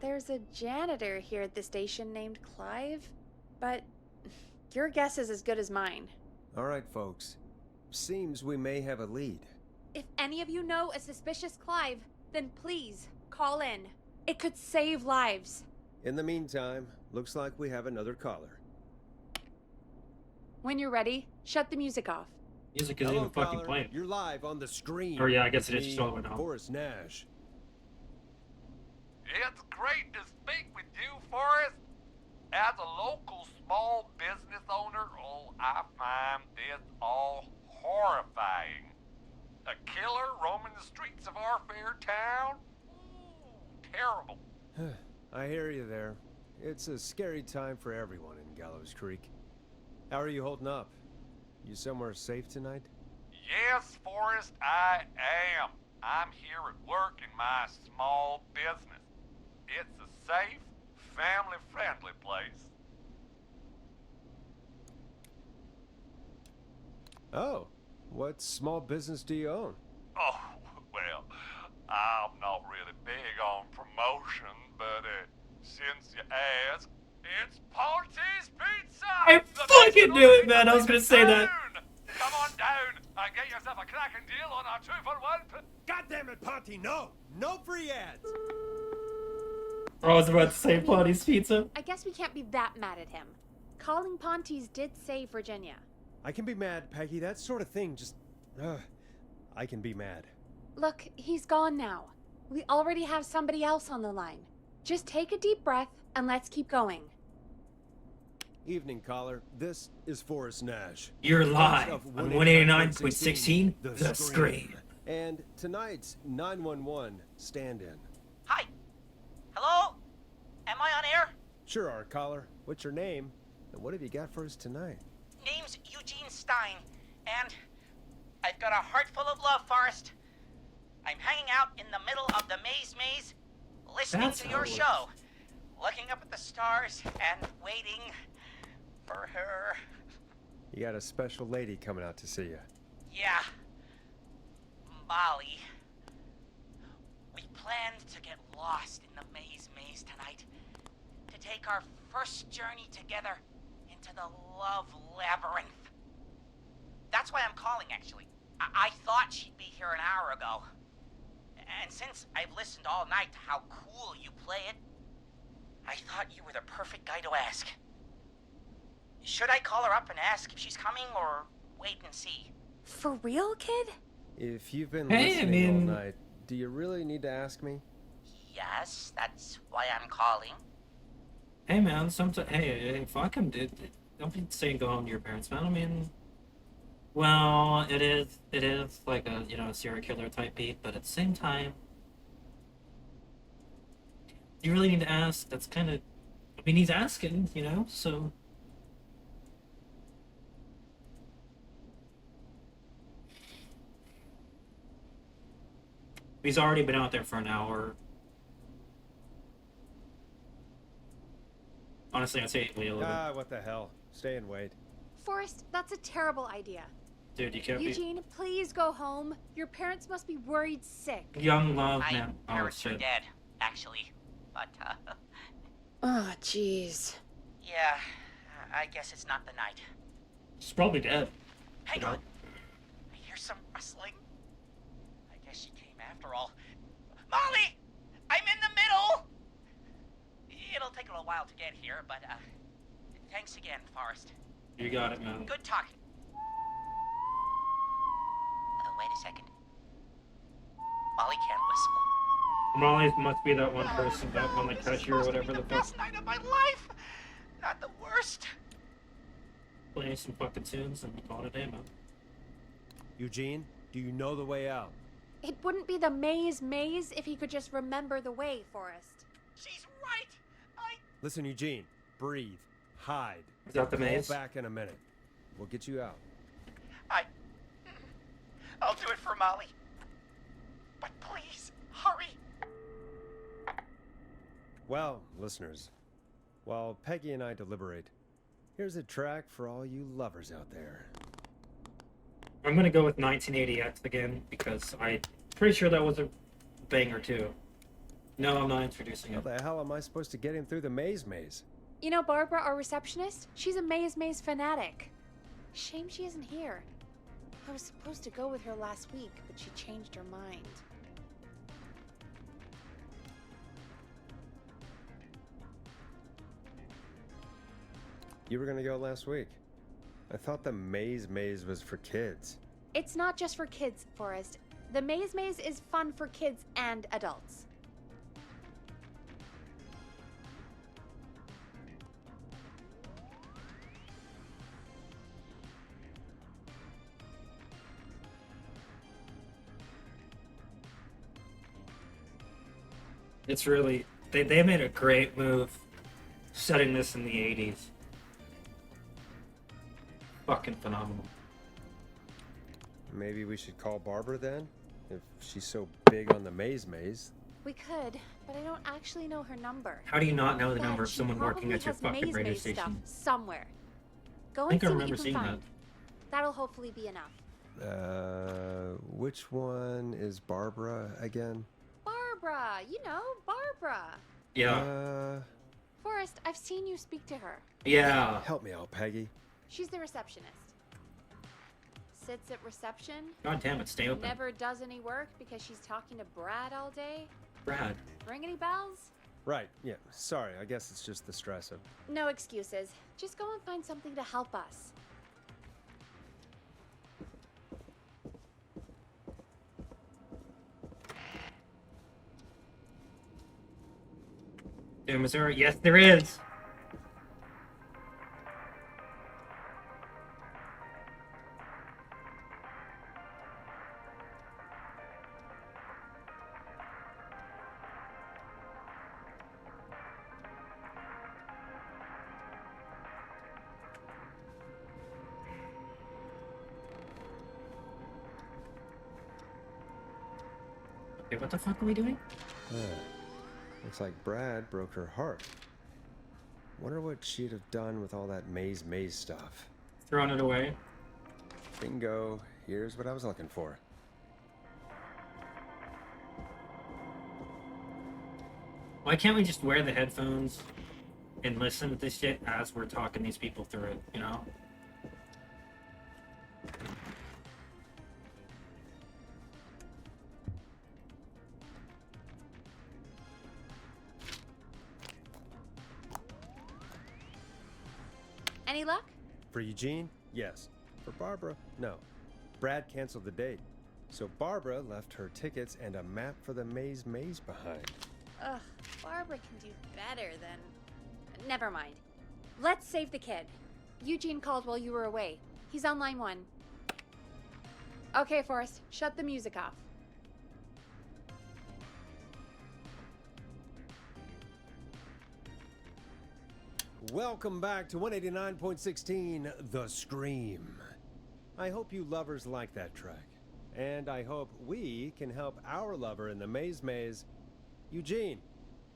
There's a janitor here at the station named Clive, but your guess is as good as mine. All right, folks. Seems we may have a lead. If any of you know a suspicious Clive, then please call in. It could save lives. In the meantime, looks like we have another caller. When you're ready, shut the music off. Music isn't Hello, even fucking caller. playing. You're live on the Scream. Oh yeah, I guess it with is me, just all went off. Forrest Nash. It's great to speak with you, Forrest. As a local small business owner, I find this all horrifying. A killer roaming the streets of our fair town? Ooh, terrible. I hear you there. It's a scary time for everyone in Gallows Creek. How are you holding up? You somewhere safe tonight? Yes, Forrest, I am. I'm here at work in my small business. It's a safe, family-friendly place. Oh, what small business do you own? Oh, well, I'm not really big on promotion, but since you ask, it's Ponty's Pizza! I fucking knew it, man. I was gonna say that. Come on down and get yourself a cracking deal on our 2-for-1. God damn it, Ponty, no! No free ads! I was about to say Ponty's Pizza. I guess we can't be that mad at him. Calling Ponty's did save Virginia. I can be mad, Peggy. That sort of thing just... I can be mad. Look, he's gone now. We already have somebody else on the line. Just take a deep breath and let's keep going. Evening, caller. This is Forrest Nash. You're Host live of on 189.16, 189.16, The Scream. And tonight's 911 stand-in. Hi. Hello? Am I on air? Sure are, caller. What's your name? And what have you got for us tonight? Name's Eugene Stein, and I've got a heart full of love, Forrest. I'm hanging out in the middle of the maze, listening That's to your how it show, looking up at the stars and waiting for her. You got a special lady coming out to see you. Yeah. Molly. We planned to get lost in the maze tonight. To take our first journey together into the love labyrinth. That's why I'm calling, actually. I thought she'd be here an hour ago. And since I've listened all night to how cool you play it, I thought you were the perfect guy to ask. Should I call her up and ask if she's coming, or wait and see? For real, kid? If you've been Hey, listening all night, do you really need to ask me? Yes, that's why I'm calling. Hey man, hey, fuck him, dude. Don't be saying go home to your parents, man. I mean, well, it is like a, a serial killer type beat, but at the same time, you really need to ask. That's kind of, I mean, he's asking, so. He's already been out there for an hour. Honestly, I'd say wait a little bit. What the hell? Stay and wait. Forrest, that's a terrible idea. Dude, you can't Eugene, please go home. Your parents must be worried sick. be young love, My man. Oh parents are shit. dead, actually. But, Oh, jeez. yeah, I guess it's not the night. She's probably dead. Hang on. I hear some rustling. I guess she came after all. Molly! I'm in the middle! It'll take a little while to get here, but, thanks again, Forrest. You got it, man. Good talking. Wait a second. Molly can't whistle. Molly must be that one person, that one like cashier or whatever the fuck. Best night of my life! Not the worst. Playing some fucking tunes and call it a day, man. Eugene, do you know the way out? It wouldn't be the maze if he could just remember the way, Forrest. She's right! Listen, Eugene, breathe, hide. Is that the maze? Call back in a minute. We'll get you out. I'll do it for Molly. But please, hurry. Well, listeners, while Peggy and I deliberate, here's a track for all you lovers out there. I'm gonna go with 1980X again because I'm pretty sure that was a banger too. No, I'm not introducing How it. the hell am I supposed to get him through the maze? You know Barbara, our receptionist? She's a maze fanatic. Shame she isn't here. I was supposed to go with her last week, but she changed her mind. You were gonna go last week. I thought the maze was for kids. It's not just for kids, Forrest. The maze is fun for kids and adults. It's really they made a great move setting this in the 80s. Fucking phenomenal. Maybe we should call Barbara then? If she's so big on the maze. We could, but I don't actually know her number. How do you not know the But number of she someone working probably at your has fucking radio maze stuff station? somewhere. Go I and think I see what remember you seeing can find. That'll hopefully be enough. Which one is Barbara again? Barbara, Barbara. Yeah. Forrest, I've seen you speak to her. Yeah. Help me out, Peggy. She's the receptionist. Sits at reception. God damn it, stay open. Never does any work because she's talking to Brad all day. Brad. Ring any bells? Right, yeah. Sorry, I guess it's just the stress of... No excuses. Just go and find something to help us. Damn, is there? Yes, there is. Hey, what the fuck are we doing? Looks like Brad broke her heart. Wonder what she'd have done with all that maze stuff. Throwing it away. Bingo. Here's what I was looking for. Why can't we just wear the headphones and listen to this shit as we're talking these people through it, you know? Any luck? For Eugene? Yes. For Barbara? No. Brad canceled the date. So Barbara left her tickets and a map for the maze behind. Ugh, Barbara can do better than... Never mind. Let's save the kid. Eugene called while you were away. He's on line 1. Okay, Forrest, shut the music off. Welcome back to 189.16 The Scream. I hope you lovers like that track. And I hope we can help our lover in the maze. Eugene,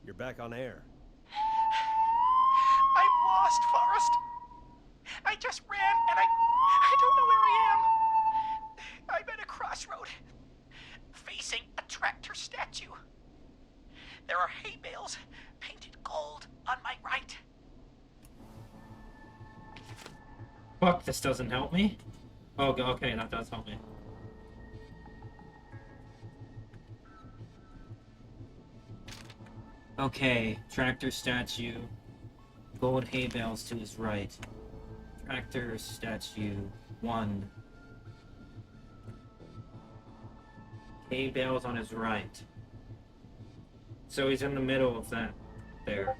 you're back on air. I'm lost, Forrest. I just ran and I don't know where I am. I'm at a crossroad, facing a tractor statue. There are hay bales painted gold on my right. Fuck, this doesn't help me? Oh, okay, that does help me. Okay, tractor statue. Gold hay bales to his right. Tractor statue 1. Hay bales on his right. So he's in the middle of that there.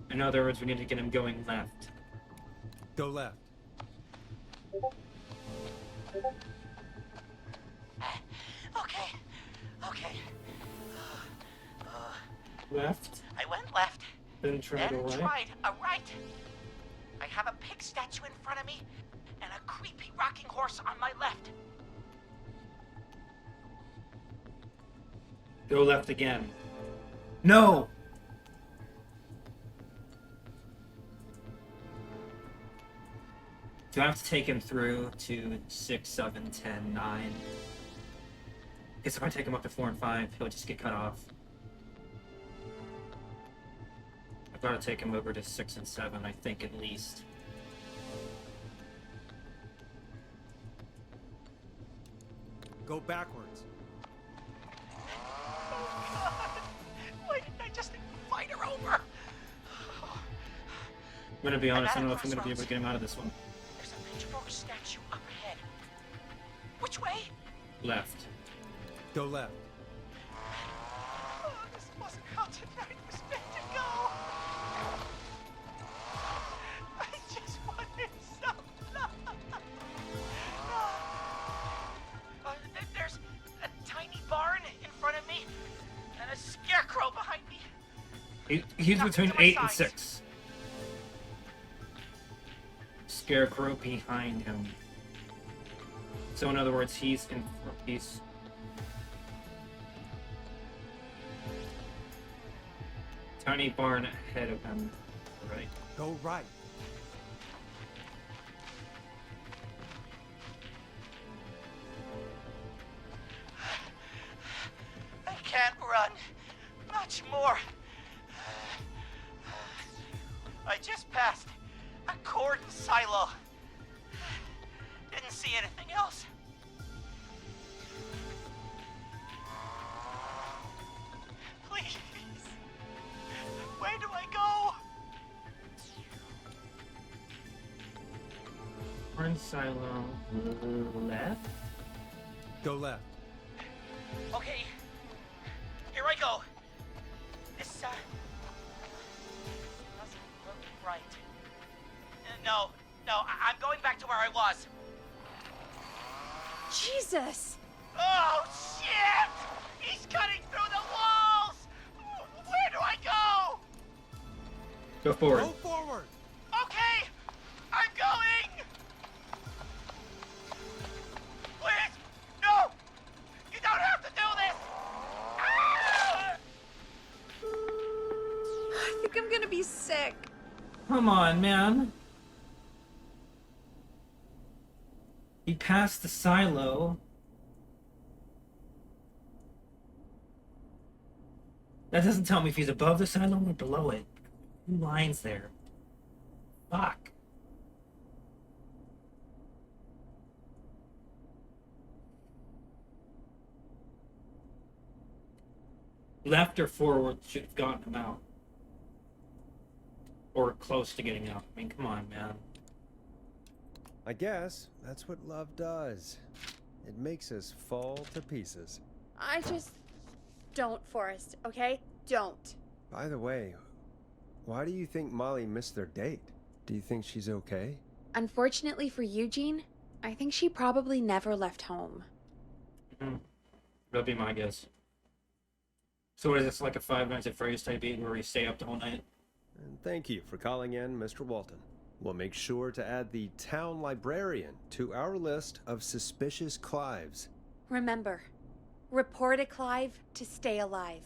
In other words, we need to get him going left. Go left. Okay. Left? I went left. Then tried a right? Tried a right. I have a pig statue in front of me and a creepy rocking horse on my left. Go left again. No! Do I have to take him through to 6, 7, 10, 9? Because if I take him up to 4 and 5, he'll just get cut off. I've got to take him over to 6 and 7, I think, at least. Go backwards. Oh, God. Why didn't I just invite her over? I'm gonna be honest, I don't know if I'm gonna be able to get him out of this one. There's a pitchfork statue up ahead. Which way? Left. Go left. Oh, this wasn't how tonight was meant to go. I just wanted some love. There's a tiny barn in front of me and a scarecrow behind me. He's Knock between to my 8 and side. 6. Scarecrow behind him. So in other words, he's tiny barn ahead of him, right? Go right. I can't run much more. I just passed a corn silo. Didn't see anything else. Please. Where do I go? Corn silo left? Go left. Okay. Here I go. This, doesn't look right. No, I'm going back to where I was. Jesus! Oh, shit! He's cutting through the walls! Where do I go? Go forward. Go forward. Okay, I'm going! Where's I'm gonna be sick. Come on, man. He passed the silo. That doesn't tell me if he's above the silo or below it. 2 lines there. Fuck. Left or forward should have gotten him out. Or close to getting out. I mean, come on, man. I guess that's what love does. It makes us fall to pieces. I just... Don't, Forrest, okay? Don't. By the way, why do you think Molly missed their date? Do you think she's okay? Unfortunately for Eugene, I think she probably never left home. That'd be my guess. So what is this, like a 5 Nights at Freddy's type beat where we stay up the whole night? And thank you for calling in, Mr. Walton. We'll make sure to add the town librarian to our list of suspicious Clives. Remember, report a Clive to stay alive.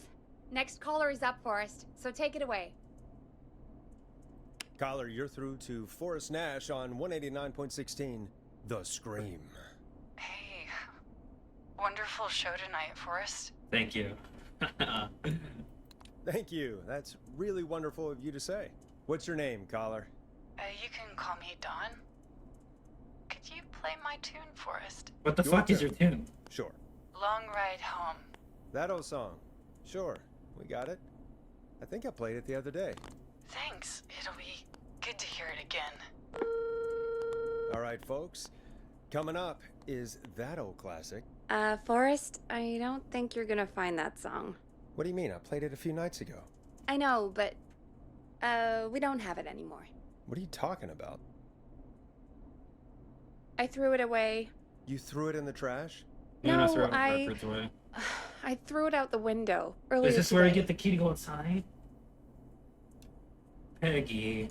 Next caller is up, Forrest, so take it away. Caller, you're through to Forrest Nash on 189.16, The Scream. Hey, wonderful show tonight, Forrest. Thank you. Thank you. That's really wonderful of you to say. What's your name, caller? You can call me Dawn. Could you play my tune, Forrest? What the fuck is your tune? Sure. Long Ride Home. That old song. Sure. We got it. I think I played it the other day. Thanks. It'll be good to hear it again. All right, folks. Coming up is that old classic. Forrest, I don't think you're gonna find that song. What do you mean? I played it a few nights ago. I know, but, we don't have it anymore. What are you talking about? I threw it away. You threw it in the trash? Yeah, No, throw it I- backwards away. I threw it out the window earlier Is this where we today. get the key to go outside? Peggy.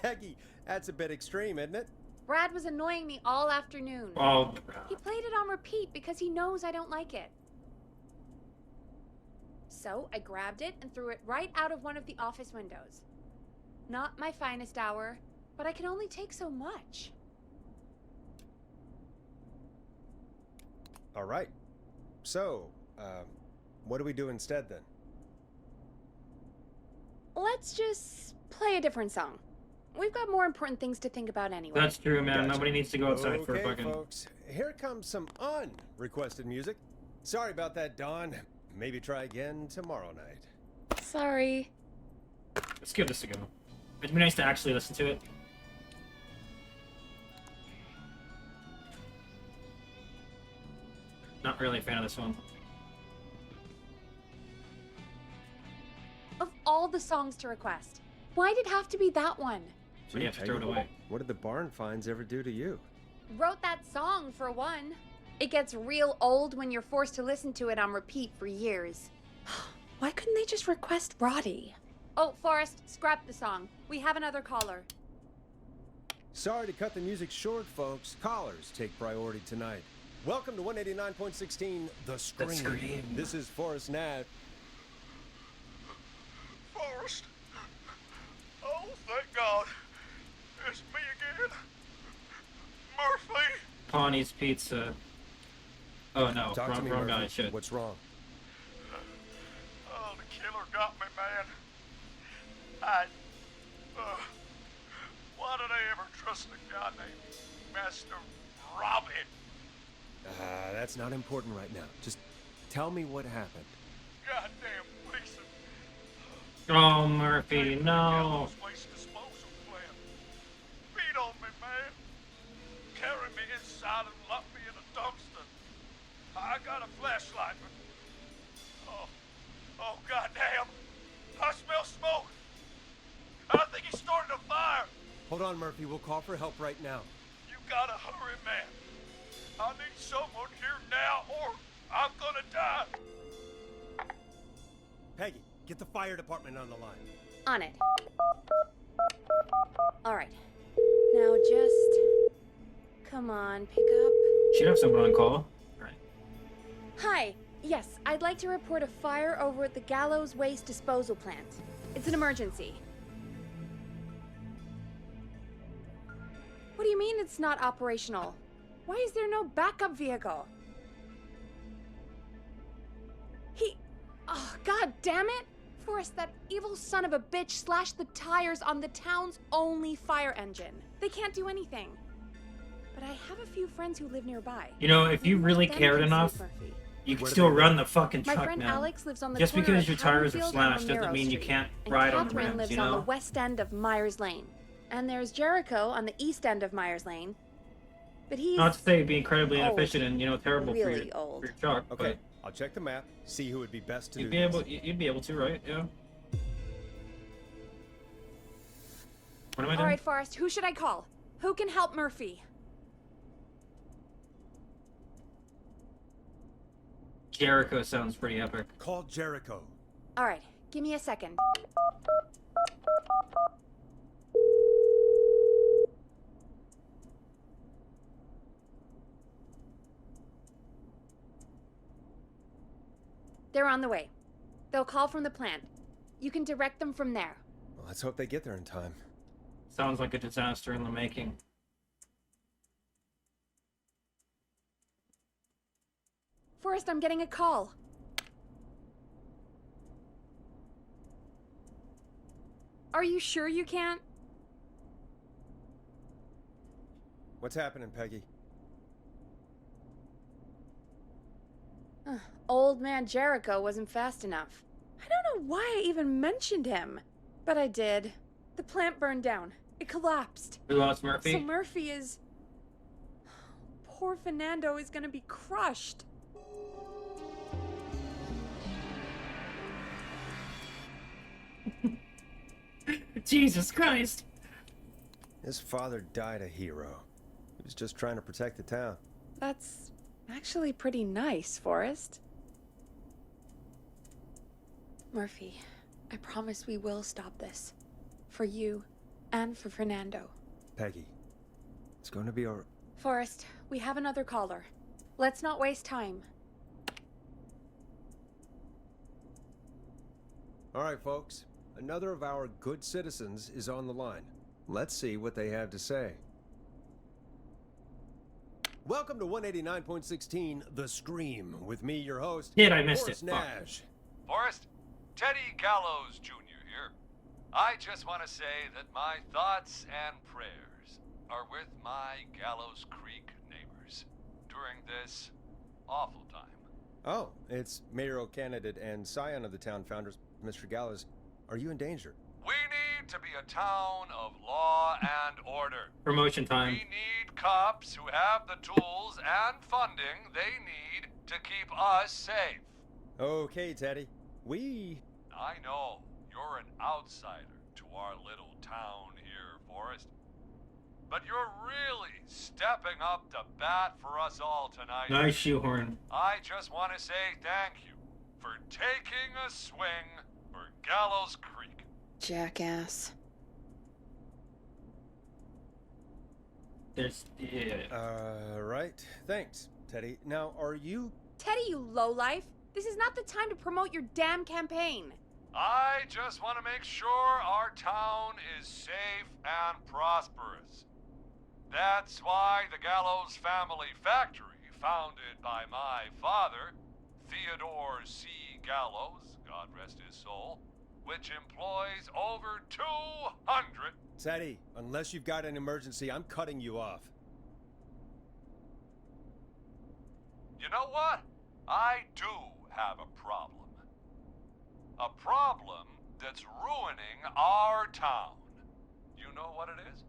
Peggy, that's a bit extreme, isn't it? Brad was annoying me all afternoon. Oh, He played it on repeat because he knows I don't like it. So I grabbed it and threw it right out of one of the office windows. Not my finest hour, but I can only take so much. All right. So, what do we do instead then? Let's just play a different song. We've got more important things to think about anyway. That's true, man. Gotcha. Nobody needs to go outside for Okay, fucking... folks. Here comes some unrequested music. Sorry about that, Dawn. Maybe try again tomorrow night. Sorry. Let's give this a go. It'd be nice to actually listen to it. Not really a fan of this one. Of all the songs to request, why'd it have to be that one? So you have to throw it away. What did the barn finds ever do to you? Wrote that song for one. It gets real old when you're forced to listen to it on repeat for years. Why couldn't they just request Roddy? Oh, Forrest, scrap the song. We have another caller. Sorry to cut the music short, folks. Callers take priority tonight. Welcome to 189.16, The Scream. The Scream. This is Forrest Nash. Forrest. Oh, thank God. It's me again. Murphy. Pawnee's Pizza. Oh no, Talk to me, wrong guy, Murphy. shit. What's wrong? Oh, the killer got me, man. Why did I ever trust a guy named Master Robin? That's not important right now. Just tell me what happened. Goddamn Gleason. Oh, Murphy, no. Waste disposal plant. Beat on me, man. Carry me inside and lock me in a dumpster. I got a flashlight, but... Oh, goddamn. I smell smoke. I think he started a fire. Hold on, Murphy. We'll call for help right now. You gotta hurry, man. I need someone here now, or I'm gonna die. Peggy, get the fire department on the line. On it. All right. Now just... Come on, pick up. Should have someone on call. Right. Hi. Yes, I'd like to report a fire over at the Gallows Waste Disposal Plant. It's an emergency. What do you mean it's not operational? Why is there no backup vehicle? Oh, god damn it! Forrest, that evil son of a bitch slashed the tires on the town's only fire engine. They can't do anything. But I have a few friends who live nearby. You know, if you really Them cared can enough, save Murphy. you could still run the fucking My truck friend now. Alex lives on the Just corner because of your tires are Haddonfield and slashed doesn't Romero mean you Street. can't And ride on the Catherine ramps, lives you on the know? west end of Myers Lane. And there's Jericho on the east end of Myers Lane. But he's Not to say it'd be incredibly old. inefficient and, you know, terrible Really for old. your truck, Okay, I'll check the map, see who would be best but to you'd do be this. able, you'd be able to, right? Yeah. What am I doing? Alright, Forrest, who should I call? Who can help Murphy? Jericho sounds pretty epic. Call Jericho. Alright, give me a second. They're on the way. They'll call from the plant. You can direct them from there. Well, let's hope they get there in time. Sounds like a disaster in the making. Forrest, I'm getting a call. Are you sure you can't? What's happening, Peggy? Old man Jericho wasn't fast enough. I don't know why I even mentioned him. But I did. The plant burned down. It collapsed. We lost Murphy. So Murphy is... Poor Fernando is gonna be crushed. Jesus Christ. His father died a hero. He was just trying to protect the town. That's actually pretty nice, Forrest. Murphy, I promise we will stop this. For you and for Fernando. Peggy, it's going to be all... Forrest, we have another caller. Let's not waste time. All right, folks. Another of our good citizens is on the line. Let's see what they have to say. Welcome to 189.16, The Scream, with me, your host, Shit, I missed Forrest it. Fuck. Nash. Forrest, Teddy Gallows Jr. here. I just want to say that my thoughts and prayers are with my Gallows Creek neighbors during this awful time. Oh, it's mayoral candidate and scion of the town founders, Mr. Gallows. Are you in danger? We need to be a town of law and order. Promotion time. We need cops who have the tools and funding they need to keep us safe. Okay, Teddy. I know you're an outsider to our little town here, Forrest. But you're really stepping up to bat for us all tonight. Nice shoehorn. I just want to say thank you for taking a swing for Gallows Creek. Jackass. There's... Yeah. Right. Thanks, Teddy. Now, are you... Teddy, you lowlife! This is not the time to promote your damn campaign. I just want to make sure our town is safe and prosperous. That's why the Gallows Family Factory, founded by my father, Theodore C. Gallows, God rest his soul, which employs over 200... Teddy, unless you've got an emergency, I'm cutting you off. You know what? I do have a problem. A problem that's ruining our town. You know what it is?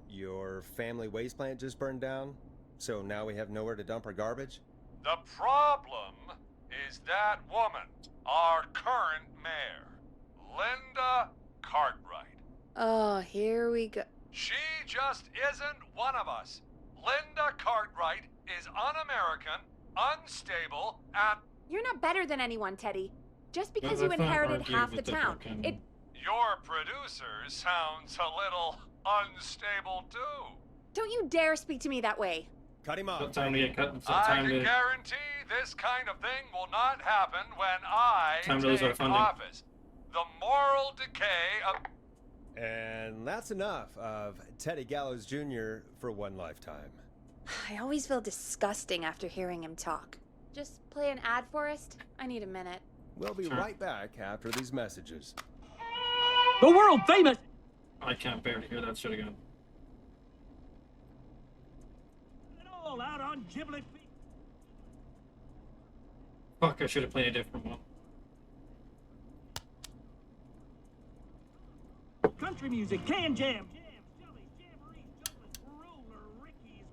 Your family waste plant just burned down, so now we have nowhere to dump our garbage? The problem is that woman, our current mayor, Linda Cartwright. Oh, here we go. She just isn't one of us. Linda Cartwright is un-American, unstable, and... You're not better than anyone, Teddy. Just because No, you let's not inherited argue half the with the town. fucking- Your producer sounds a little unstable too. Don't you dare speak to me that way. Cut him off. It's time to get cut. It's I time can to. guarantee this kind of thing will not happen when I Time to lose our take funding. office. The moral decay of... And that's enough of Teddy Gallows Jr. for one lifetime. I always feel disgusting after hearing him talk. Just play an ad, Forrest. I need a minute. We'll be right back after these messages. The world famous. I can't bear to hear that shit again. It all out on Giblet Field. Fuck, I should have played a different one. Country music, can jam. Jellies, jamborees, jumblets, roller, rickies.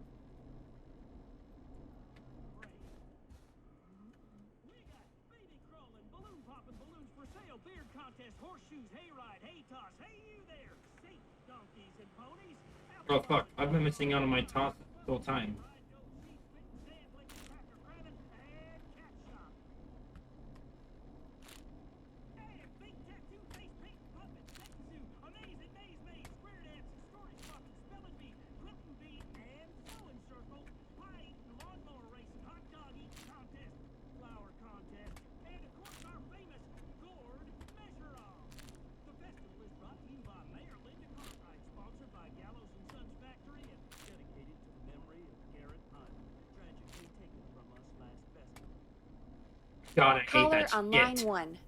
We got baby crawling, balloon popping, balloons for sale, beard contest, horseshoes, hayride, hay toss, hey you there, safe donkeys and ponies. Oh fuck, I've been missing out on my toss the whole time. God, I hate Caller that on shit. line 1.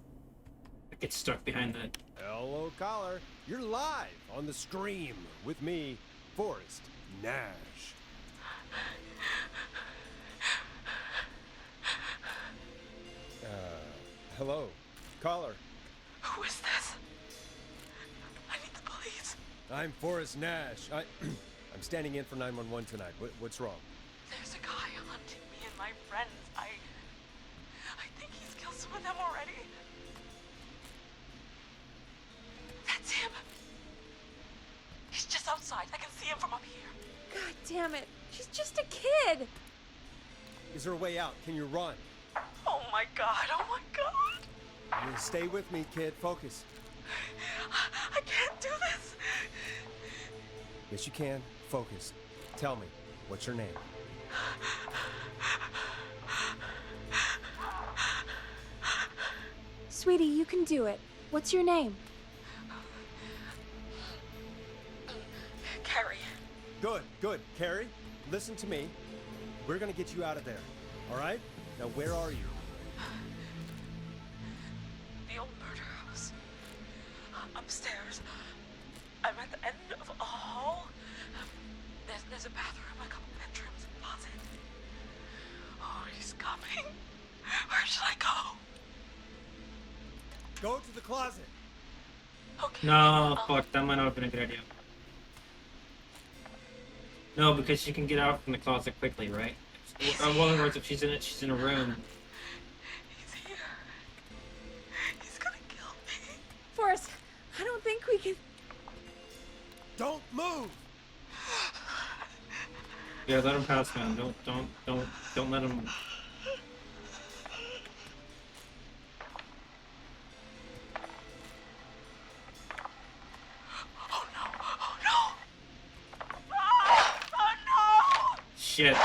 I get stuck behind that. Hello, caller. You're live on the Scream with me, Forrest Nash. Hello, caller. Who is this? I need the police. I'm Forrest Nash. I'm standing in for 911 tonight. What's wrong? There's a guy hunting me and my friends. I think he's killed some of them already. That's him. He's just outside. I can see him from up here. God damn it. She's just a kid. Is there a way out? Can you run? Oh my god. Oh my god. You stay with me, kid. Focus. I can't do this. Yes, you can. Focus. Tell me, what's your name? Sweetie, you can do it. What's your name? Carrie. Good. Carrie, listen to me. We're gonna get you out of there. All right? Now, where are you? The old murder house. Upstairs. I'm at the end of a hall. There's a bathroom, a couple bedrooms, a closet. Oh, he's coming. Where should I go? Go to the closet. Okay. No, fuck, that might not have been a good idea. No, because she can get out from the closet quickly, right? In other words, if she's in a room. He's here. He's gonna kill me. Forrest, I don't think we can. Don't move. Yeah, let him pass, man. Don't let him. Oh no! Oh no! Oh no! Shit.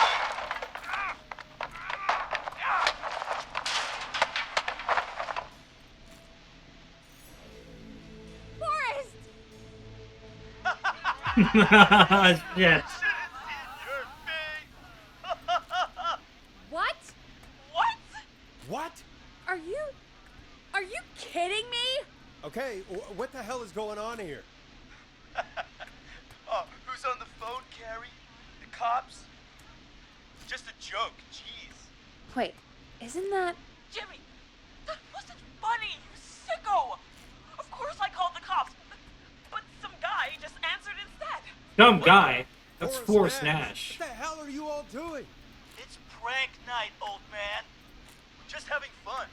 Forrest! Shit. What? What? Are you kidding me? Okay, what the hell is going on here? Oh, who's on the phone, Carrie? The cops? Just a joke, jeez. Wait, isn't that... Jimmy, that wasn't funny, you sicko! Of course I called the cops, but some guy just answered instead. Dumb guy. That's Forrest Nash. What the hell are you all doing? It's prank night, old man. We're just having fun.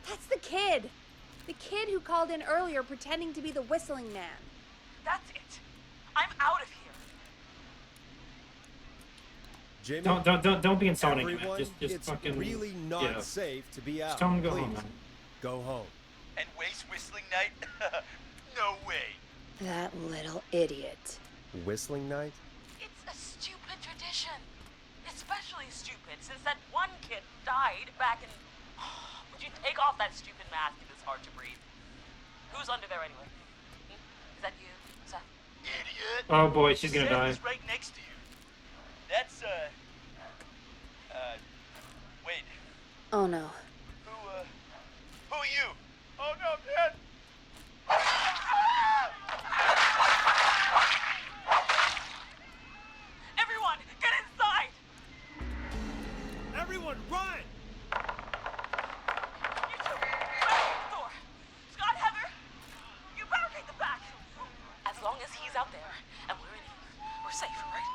That's the kid. The kid who called in earlier pretending to be the whistling man. That's it. I'm out of here. Jimmy, Don't be insulting him, man. everyone, Just it's fucking. really not yeah. safe to be out. Just tell him to go Please, home, man. go home. And waste whistling night? No way. That little idiot. Whistling night? It's a stupid stupid since that one kid died back in... Would you take off that stupid mask if it's hard to breathe? Who's under there anyway? Is that you, Seth? Idiot! Oh boy, she's gonna Seth die. is right next to you. That's, wait. Oh no. Who are you? Oh no, man! Everyone, get inside! Everyone, run! You two, barricade the door. Scott, Heather, you barricade the back. As long as he's out there and we're in here, we're safe, right?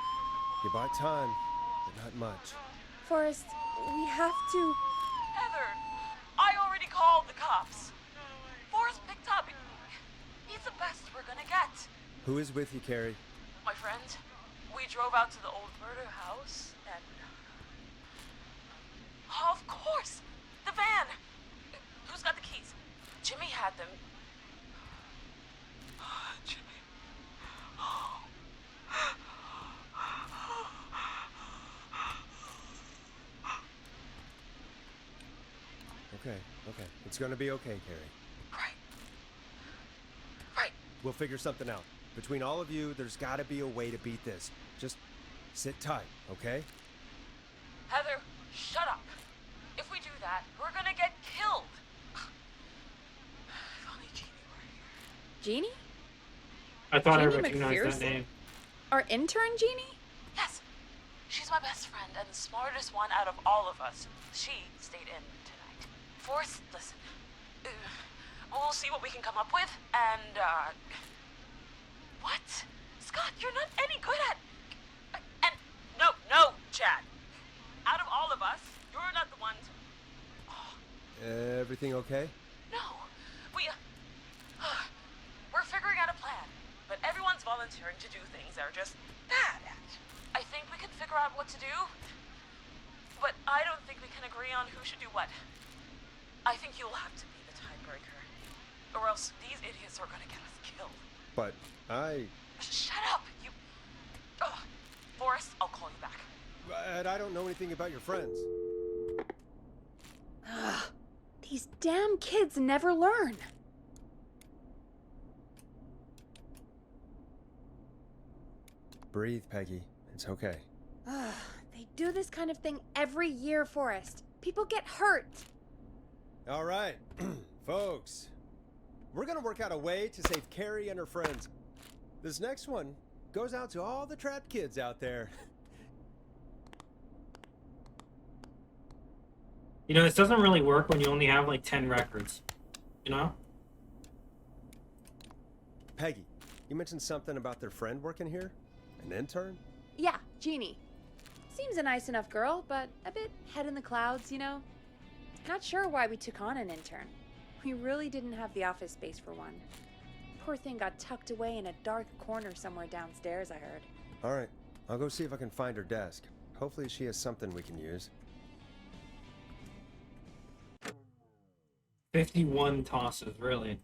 You bought time, but not much. Forrest, we have to. Heather, I already called the cops. Forrest picked up. He's the best we're gonna get. Who is with you, Carrie? My friend, we drove out to the old murder house and... Oh, of course! The van! Who's got the keys? Jimmy had them. Jimmy. Okay. It's gonna be okay, Carrie. Right. We'll figure something out. Between all of you, there's gotta be a way to beat this. Just sit tight, okay? Heather, shut up. If we do that, we're gonna get killed. If only Jeannie were here. Jeannie? I thought I Jeannie recognized McPherson? that name. Our intern, Jeannie? Yes. She's my best friend and the smartest one out of all of us. She stayed in tonight. Forrest, listen. We'll see what we can come up with, and, What? Scott, you're not any good at... And... No, Chad. Out of all of us, you're not the one to... Everything okay? No. We're figuring out a plan, but everyone's volunteering to do things they're just bad at. I think we can figure out what to do, but I don't think we can agree on who should do what. I think you'll have to be the tiebreaker, or else these idiots are gonna get us killed. But Shut up, you... Forrest, I'll call you back. But I don't know anything about your friends. Ugh, these damn kids never learn. Breathe, Peggy. It's okay. Ugh, they do this kind of thing every year, Forrest. People get hurt. All right, folks. We're gonna work out a way to save Carrie and her friends. This next one goes out to all the trapped kids out there. You know, this doesn't really work when you only have like 10 records. You know? Peggy, you mentioned something about their friend working here? An intern? Yeah, Jeannie. Seems a nice enough girl, but a bit head in the clouds, you know? Not sure why we took on an intern. We really didn't have the office space for one. Poor thing got tucked away in a dark corner somewhere downstairs, I heard. All right, I'll go see if I can find her desk. Hopefully she has something we can use. 51 tosses, really.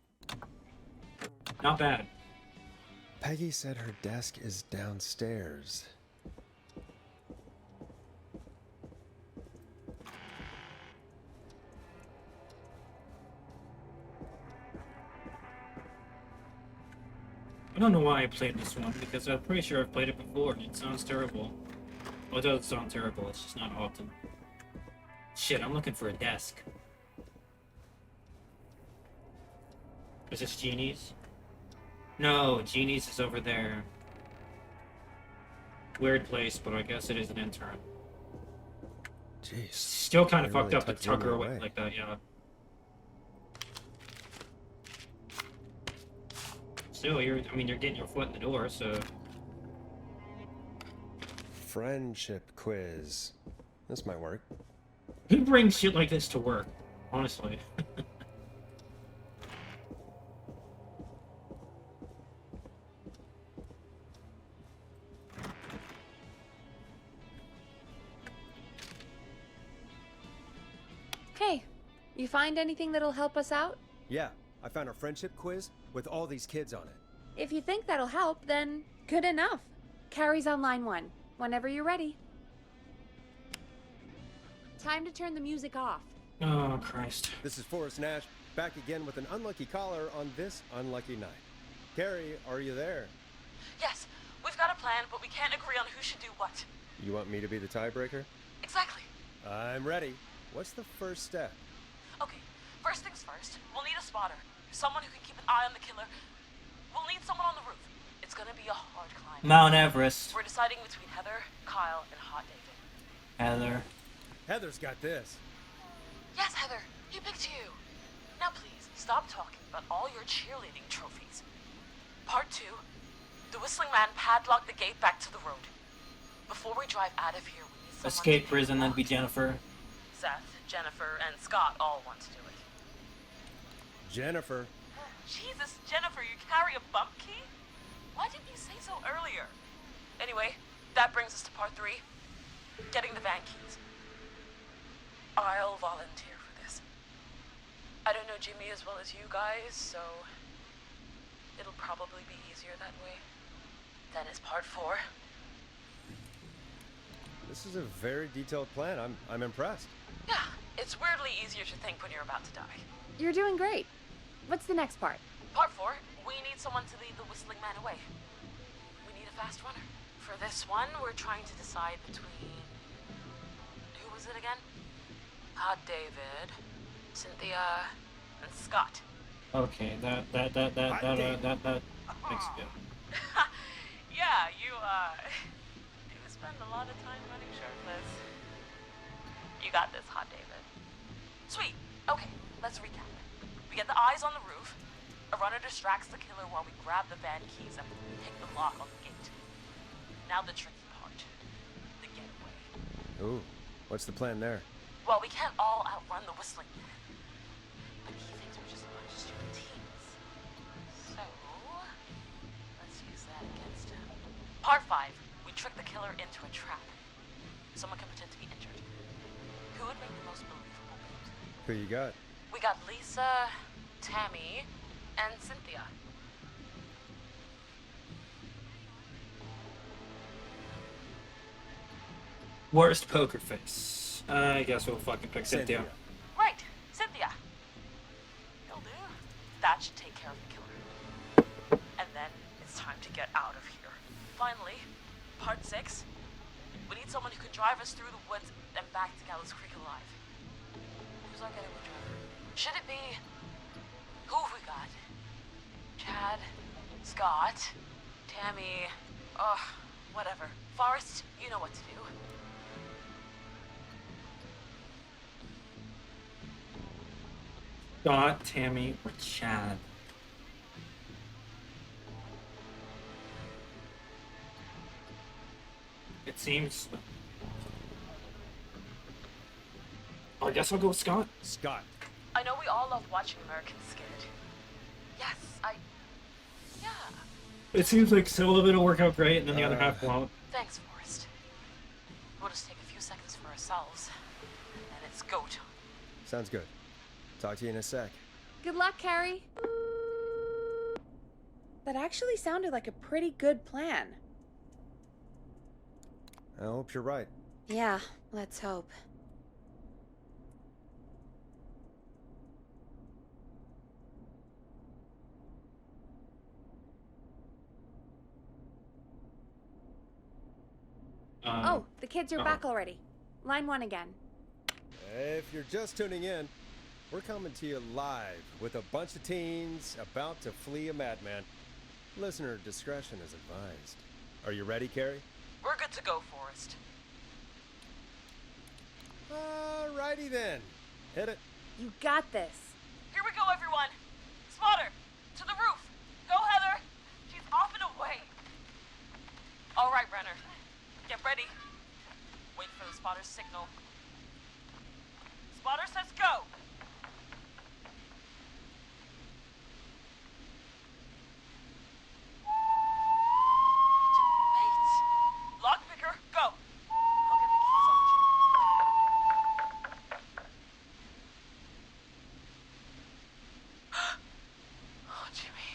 Not bad. Peggy said her desk is downstairs. I don't know why I played this one, because I'm pretty sure I've played it before, and it sounds terrible. Well, it does sound terrible, it's just not often. Shit, I'm looking for a desk. Is this Jeannie's? No, Jeannie's is over there. Weird place, but I guess it is an intern. Jeez. Still kind of they fucked really up to took tuck her Jeannie away away. like that, yeah. Still, you're getting your foot in the door, so... Friendship quiz. This might work. Who brings shit like this to work? Honestly. Hey, you find anything that'll help us out? Yeah, I found a friendship quiz with all these kids on it. If you think that'll help, then good enough. Carrie's on line 1, whenever you're ready. Time to turn the music off. Oh, Christ. This is Forrest Nash, back again with an unlucky caller on this unlucky night. Carrie, are you there? Yes, we've got a plan, but we can't agree on who should do what. You want me to be the tiebreaker? Exactly. I'm ready. What's the first step? Okay, first things first, we'll need a spotter. Someone who can keep an eye on the killer. We'll need someone on the roof. It's gonna be a hard climb. Mount Everest. We're deciding between Heather, Kyle, and Hot David. Heather. Heather's got this. Yes, Heather, he picked you. Now please, stop talking about all your cheerleading trophies. Part 2, the Whistling Man padlocked the gate back to the road. Before we drive out of here, we need someone Escape to prison, then be Jennifer. Seth, Jennifer, and Scott all want to do it. Jennifer. Jesus, Jennifer, you carry a bump key? Why didn't you say so earlier? Anyway, that brings us to part 3, getting the van keys. I'll volunteer for this. I don't know Jimmy as well as you guys, so it'll probably be easier that way. Then it's part 4. This is a very detailed plan. I'm impressed. Yeah, it's weirdly easier to think when you're about to die. You're doing great. What's the next part? Part 4, we need someone to lead the Whistling Man away. We need a fast runner. For this one, we're trying to decide between... Who was it again? Hot David, Cynthia, and Scott. Okay, that makes good. Yeah, you spend a lot of time running shirtless. You got this, Hot David. Sweet. Okay, let's recap. We get the eyes on the roof. A runner distracts the killer while we grab the van keys and pick the lock on the gate. Now the tricky part. The getaway. Ooh, what's the plan there? Well, we can't all outrun the Whistling Man. But he thinks we're just a bunch of stupid teens. So, let's use that against him. Part 5. We trick the killer into a trap. Someone can pretend to be injured. Who would make the most believable lead? Who you got? We got Lisa, Tammy, and Cynthia. Worst poker face. I guess we'll fucking pick Cynthia. Right, Cynthia. Will do. That should take care of the killer. And then it's time to get out of here. Finally, part 6. We need someone who can drive us through the woods and back to Gallows Creek alive. Who's our getaway driver? Should it be... Who have we got? Chad? Scott? Tammy? Whatever. Forrest, you know what to do. Scott, Tammy, or Chad. It seems... I guess I'll go with Scott. Scott. I know we all love watching American Skid. Yes, yeah. It seems like some of it will work out great, and then the other half won't. Thanks, Forrest. We'll just take a few seconds for ourselves, and then it's go time. Sounds good. Talk to you in a sec. Good luck, Carrie. That actually sounded like a pretty good plan. I hope you're right. Yeah, let's hope. Oh, the kids are back already. Line 1 again. If you're just tuning in, we're coming to you live with a bunch of teens about to flee a madman. Listener discretion is advised. Are you ready, Carrie? We're good to go, Forrest. Alrighty then. Hit it. You got this. Here we go, everyone. Spotter, to the roof. Go, Heather. She's off and away. All right, Renner. Get ready. Wait for the spotter's signal. Spotter says go. Wait. Lockpicker, go. I'll get the keys off Jim. Oh, Jimmy.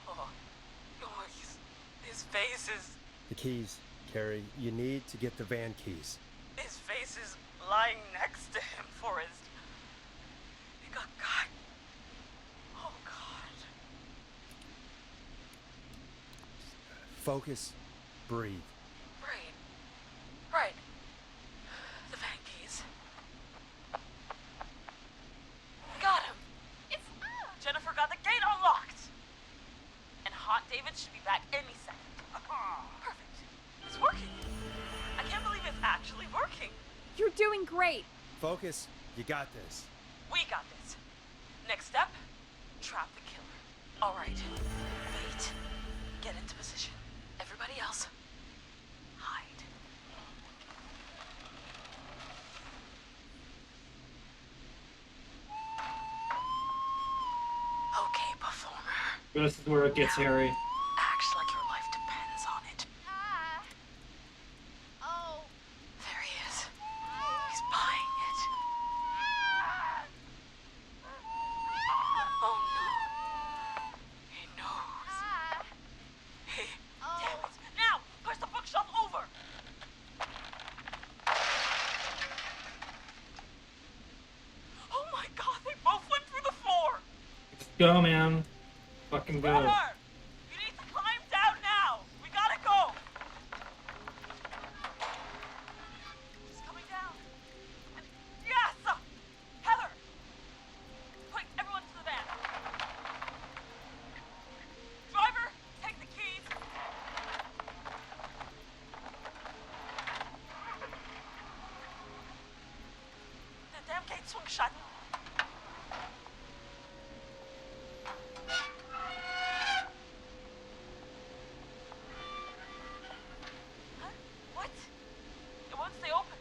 Oh, his face is... The keys, Carrie. You need to get the van keys. His face is lying next to him, Forrest. He got cut. Oh, God. Focus. Breathe. Right. The van keys. Got him. It's Jennifer got the gate unlocked. And Hot David should be back any second. Perfect. It's working. I can't believe it's actually working. You're doing great. Focus. You got this. We got this. Next step, trap the killer. All right. Wait. Get into position. Everybody else, hide. Okay, performer. This is where it gets hairy. Act like your life depends on it. Oh. There he is. He's buying it. Oh no. He knows. Hey, damn it. Now, push the bookshelf over. Oh my God, they both went through the floor. Go, man. Fucking go. Trevor, you need to climb down now. We gotta go. She's coming down. Yes! Heather! Quick, everyone to the van. Driver, take the keys. The damn gate swung shut. What? It won't stay open.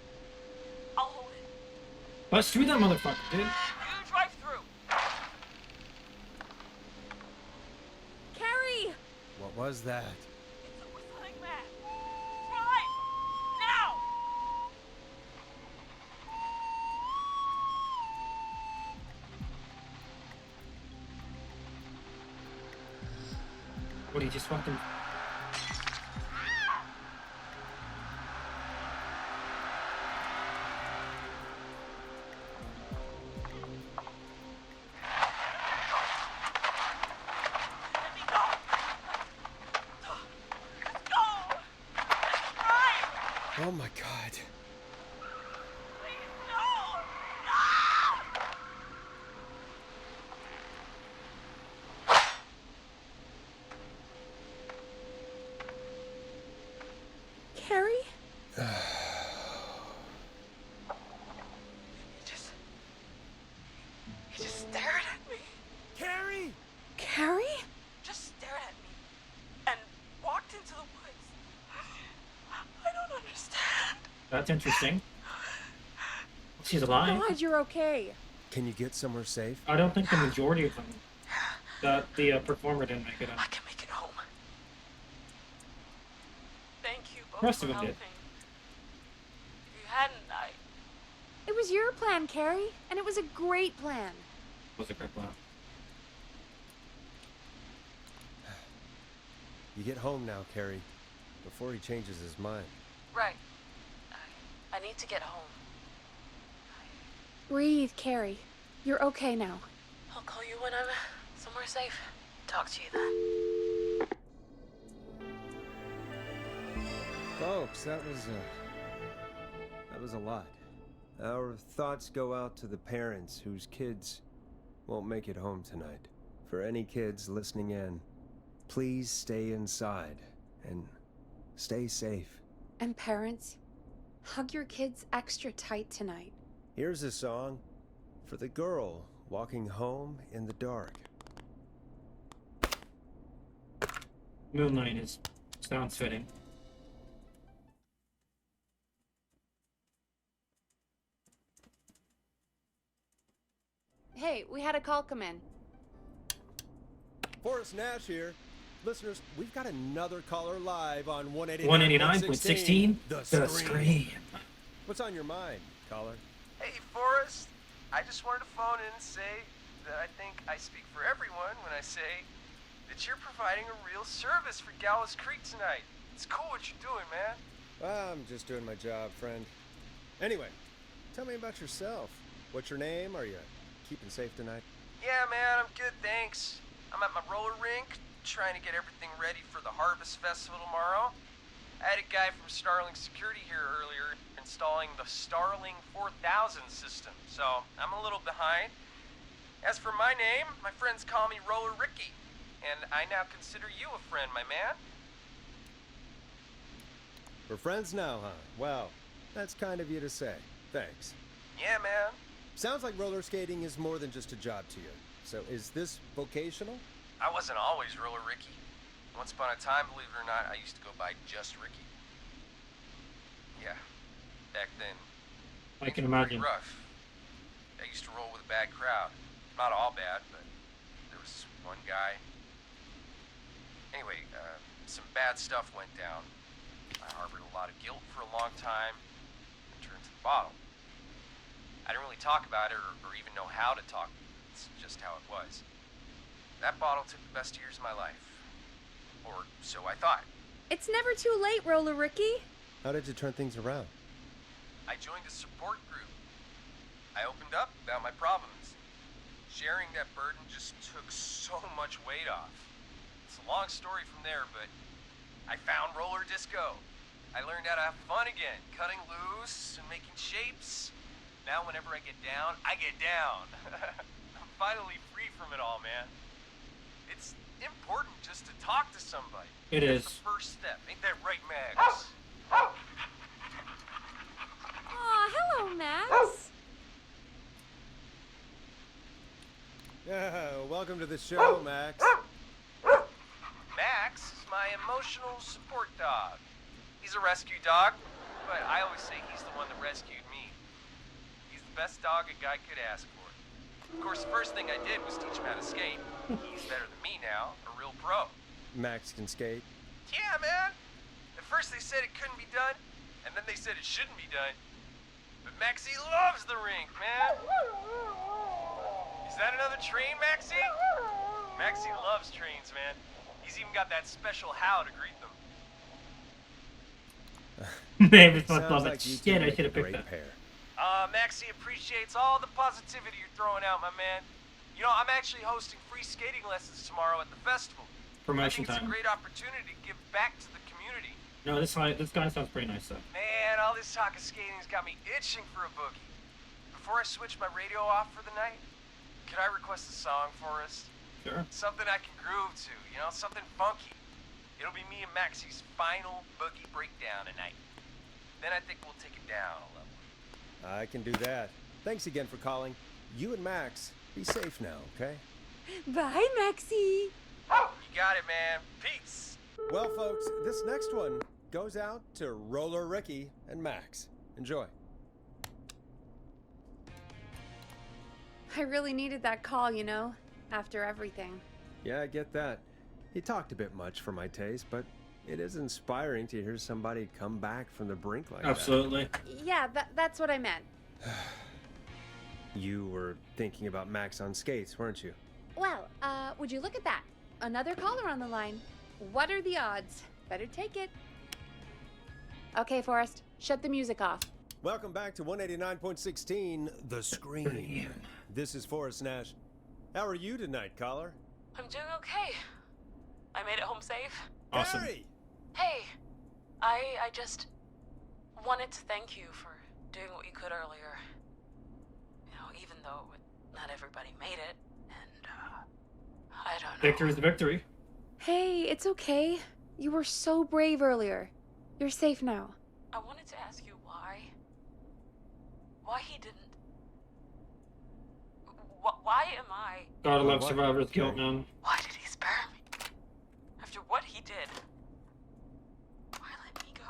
I'll hold it. Bust through that motherfucker, dude. You drive through. Carrie! What was that? It's a whistling man. Drive! Now! What, he just fucking... Let me go. Let's go. Let's drive. Oh my God. Please, no. No! Carrie? He just stared at me. Carrie! Carrie? Just stared at me and walked into the woods. I don't understand. That's interesting. She's alive. God, you're okay. Can you get somewhere safe? I don't think the majority of them. That the performer didn't make it I up. can make it home. Thank you both Rest for of them helping. did. If you hadn't, It was your plan, Carrie, and it was a great plan. Was a great plan. You get home now, Carrie, before he changes his mind. Right. I need to get home. Breathe, Carrie. You're okay now. I'll call you when I'm somewhere safe. Talk to you then. Folks, that was a lot. Our thoughts go out to the parents whose kids won't make it home tonight. For any kids listening in, please stay inside and stay safe. And parents, hug your kids extra tight tonight. Here's a song for the girl walking home in the dark. Moonlight sounds fitting. Hey, we had a call come in. Forrest Nash here. Listeners, we've got another caller live on 189.16. The Scream. What's on your mind, caller? Hey, Forrest. I just wanted to phone in and say that I think I speak for everyone when I say that you're providing a real service for Gallows Creek tonight. It's cool what you're doing, man. I'm just doing my job, friend. Anyway, Tell me about yourself. What's your name? Are you keeping safe tonight? Yeah, man, I'm good, thanks. I'm at my roller rink, trying to get everything ready for the Harvest Festival tomorrow. I had a guy from Starling Security here earlier installing the Starling 4000 system, so I'm a little behind. As for my name, my friends call me Roller Ricky, and I now consider you a friend, my man. We're friends now, huh? Well, that's kind of you to say. Thanks. Yeah, man. Sounds like roller skating is more than just a job to you. So is this vocational? I wasn't always Roller Ricky. Once upon a time, believe it or not, I used to go by just Ricky. Yeah, back then. I can things were pretty imagine. rough. I used to roll with a bad crowd. Not all bad, but there was one guy. Anyway, some bad stuff went down. I harbored a lot of guilt for a long time and turned to the bottle. I didn't really talk about it or even know how to talk. It's just how it was. That bottle took the best years of my life. Or so I thought. It's never too late, Roller Ricky. How did you turn things around? I joined a support group. I opened up about my problems. Sharing that burden just took so much weight off. It's a long story from there, but I found roller disco. I learned how to have fun again, cutting loose and making shapes. Now whenever I get down, I get down. I'm finally free from it all, man. It's important just to talk to somebody. It That's is. the first step. Ain't that right, Max? Aw, hello, Max. Yeah, welcome to the show, Max. Max is my emotional support dog. He's a rescue dog, but I always say he's the one that rescued me. He's the best dog a guy could ask for. Of course, the first thing I did was teach him how to skate. He's better than me now, a real pro. Max can skate. Yeah, man. At first they said it couldn't be done, and then they said it shouldn't be done. But Maxie loves the rink, man. Is that another train, Maxie? Maxie loves trains, man. He's even got that special how to greet them. Maybe it's Sounds not like you Shit, two I make should a have picked great that. pair. Maxie appreciates all the positivity you're throwing out, my man. You know, I'm actually hosting free skating lessons tomorrow at the festival. Promotion I think it's time. a great opportunity to give back to the community. No, this guy sounds pretty nice though. Man, all this talk of skating's got me itching for a boogie. Before I switch my radio off for the night, could I request a song for us? Sure. Something I can groove to, you know, something funky. It'll be me and Maxie's final boogie breakdown tonight. Then I think we'll take it down a level. I can do that. Thanks again for calling. You and Max, be safe now, okay? Bye, Maxie. You got it, man. Peace. Well, folks, this next one goes out to Roller Ricky and Max. Enjoy. I really needed that call, you know, after everything. Yeah, I get that. He talked a bit much for my taste, but it is inspiring to hear somebody come back from the brink like Absolutely. Yeah, that's what I meant. that. You were thinking about Max on skates, weren't you? Well, would you look at that? Another caller on the line. What are the odds? Better take it. Okay, Forrest, shut the music off. Welcome back to 189.16, The Scream. This is Forrest Nash. How are you tonight, caller? I'm doing okay. I made it home safe. Awesome. Harry! Hey, I just wanted to thank you for doing what you could earlier. You know, even though not everybody made it, and I don't know. Victory is the victory. Hey, it's okay. You were so brave earlier. You're safe now. I wanted to ask you why he didn't. Why am I? Gotta love What? survivor's guilt, man. Why did he spare me? After what he did, why let me go?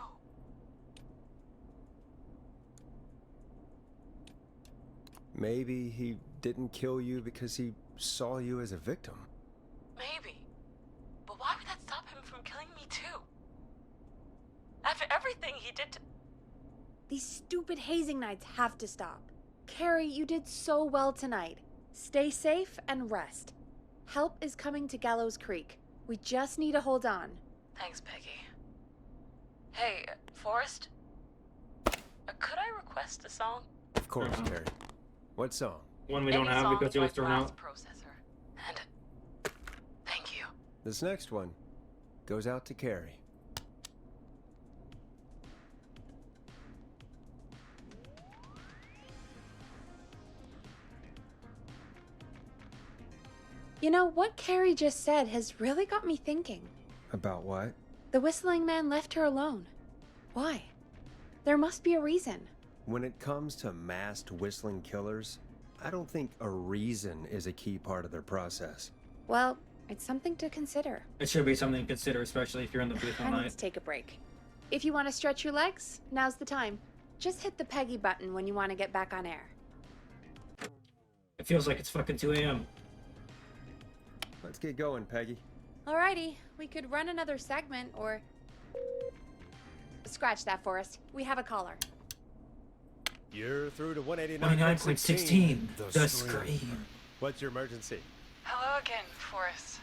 Maybe he didn't kill you because he saw you as a victim. Maybe. But why would that stop him from killing me too? After everything he did to... These stupid hazing nights have to stop. Carrie, you did so well tonight. Stay safe and rest. Help is coming to Gallows Creek. We just need to hold on. Thanks, Peggy. Hey, Forrest? Could I request a song? Of course, Carrie. What song? One we don't have because it was thrown out. Processor. And thank you. This next one goes out to Carrie. You know, what Carrie just said has really got me thinking. About what? The Whistling Man left her alone. Why? There must be a reason. When it comes to masked whistling killers, I don't think a reason is a key part of their process. Well, it's something to consider. It should be something to consider, especially if you're in the booth all I need night. to take a break. If you want to stretch your legs, now's the time. Just hit the Peggy button when you want to get back on air. It feels like it's fucking 2 a.m. Let's get going, Peggy. Alrighty, we could run another segment or... Scratch that, Forrest. We have a caller. You're through to 189.16. The Scream. What's your emergency? Hello again, Forrest.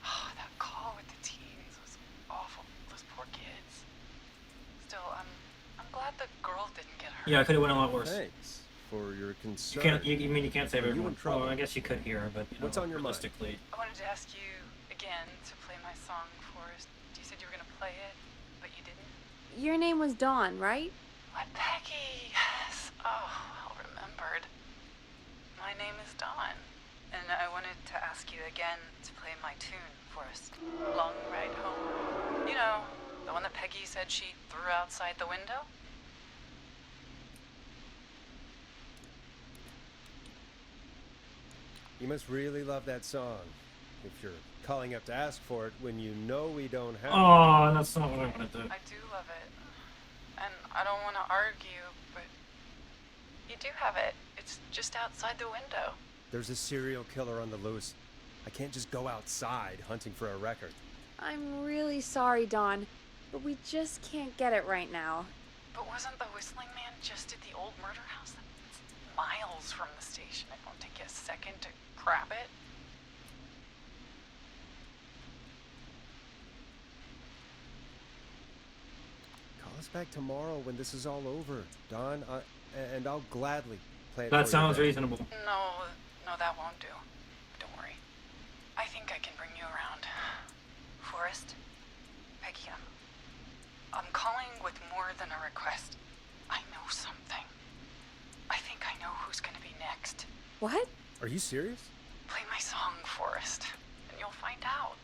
Oh, that call with the teens was awful. Those poor kids. Still, I'm glad the girl didn't get hurt. Yeah, it could have went a lot worse. Thanks for your concern. You can't. You mean you can't save Are you everyone? in trouble? Well, I guess you could hear, but you know, What's on your mind? realistically. I wanted to ask you again to play my song, Forrest. You said you were gonna play it, but you didn't. Your name was Dawn, right? What, Peggy? Yes. Oh, well remembered. My name is Dawn, and I wanted to ask you again to play my tune, Forrest. Long Ride Home. You know, the one that Peggy said she threw outside the window? You must really love that song. If you're calling up to ask for it when you know we don't have Oh, that's not what I wanted to. I do love it. And I don't want to argue, but you do have it. It's just outside the window. There's a serial killer on the loose. I can't just go outside hunting for a record. I'm really sorry, Dawn, but we just can't get it right now. But wasn't the Whistling Man just at the old murder house? It's miles from the station. It won't take you a second to grab it. Call us back tomorrow when this is all over, Don, and I'll gladly play it That for sounds you then. reasonable. No, that won't do. Don't worry. I think I can bring you around. Forrest, Peggy, I'm calling with more than a request. I know something. I think I know who's gonna be next. What? Are you serious? Play my song, Forrest, and you'll find out.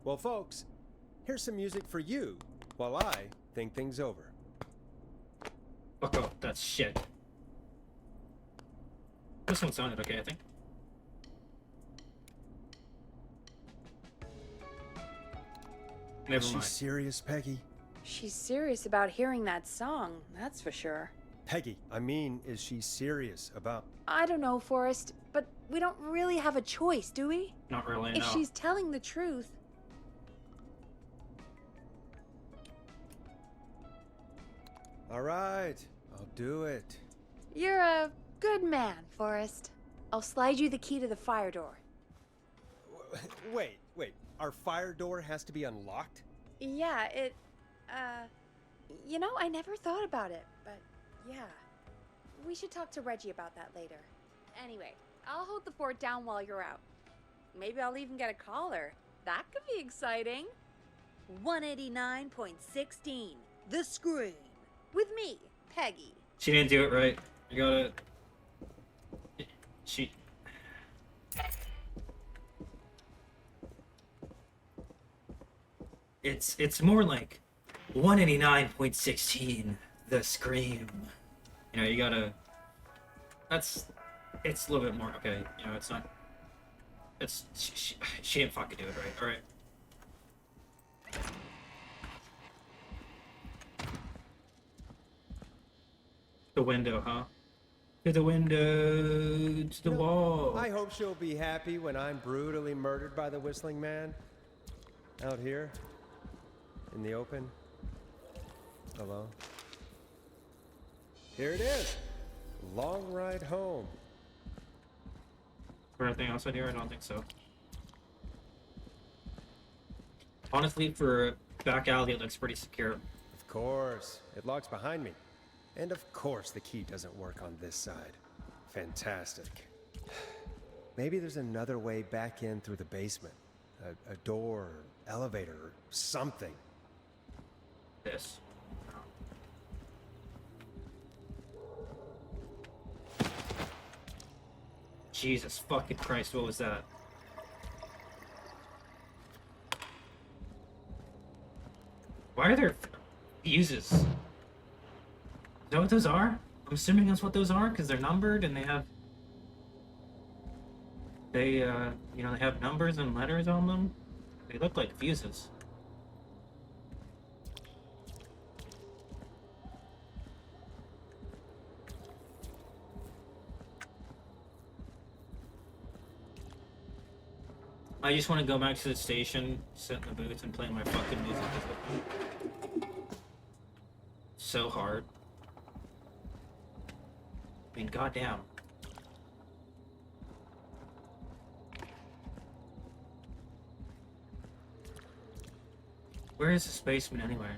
Well, folks, here's some music for you while I think things over. Fuck off, that's shit. This one sounded okay, I think. Never Is she mind. serious, Peggy? She's serious about hearing that song, that's for sure. Peggy, I mean, is she serious about... I don't know, Forrest, but we don't really have a choice, do we? Not really, If no. she's telling the truth. All right, I'll do it. You're a good man, Forrest. I'll slide you the key to the fire door. Wait, our fire door has to be unlocked? Yeah, you know, I never thought about it, but yeah. We should talk to Reggie about that later. Anyway, I'll hold the fort down while you're out. Maybe I'll even get a caller. That could be exciting. 189.16, The Scream. With me, Peggy. She didn't do it right. You gotta... She... It's more like 189.16, The Scream. You know, you gotta... It's a little bit more, okay, you know, it's not... She didn't fucking do it right, alright. The window, huh? To the window, to the wall. I hope she'll be happy when I'm brutally murdered by the Whistling Man. Out here, in the open, alone. Here it is. Long Ride Home. For anything else in here? I don't think so. Honestly, for a back alley, it looks pretty secure. Of Of course. It locks behind me. And of course the key doesn't work on this side. Fantastic. Maybe there's another way back in through the basement. A door, elevator, or something. This. Jesus fucking Christ, what was that? Why are there fuses? Is that what those are? I'm assuming that's what those are, because they're numbered and they have... They, you know, they have numbers and letters on them. They look like fuses. I just want to go back to the station, sit in the booth, and play my fucking music. So hard. I mean, goddamn. Where is the spaceman anyway?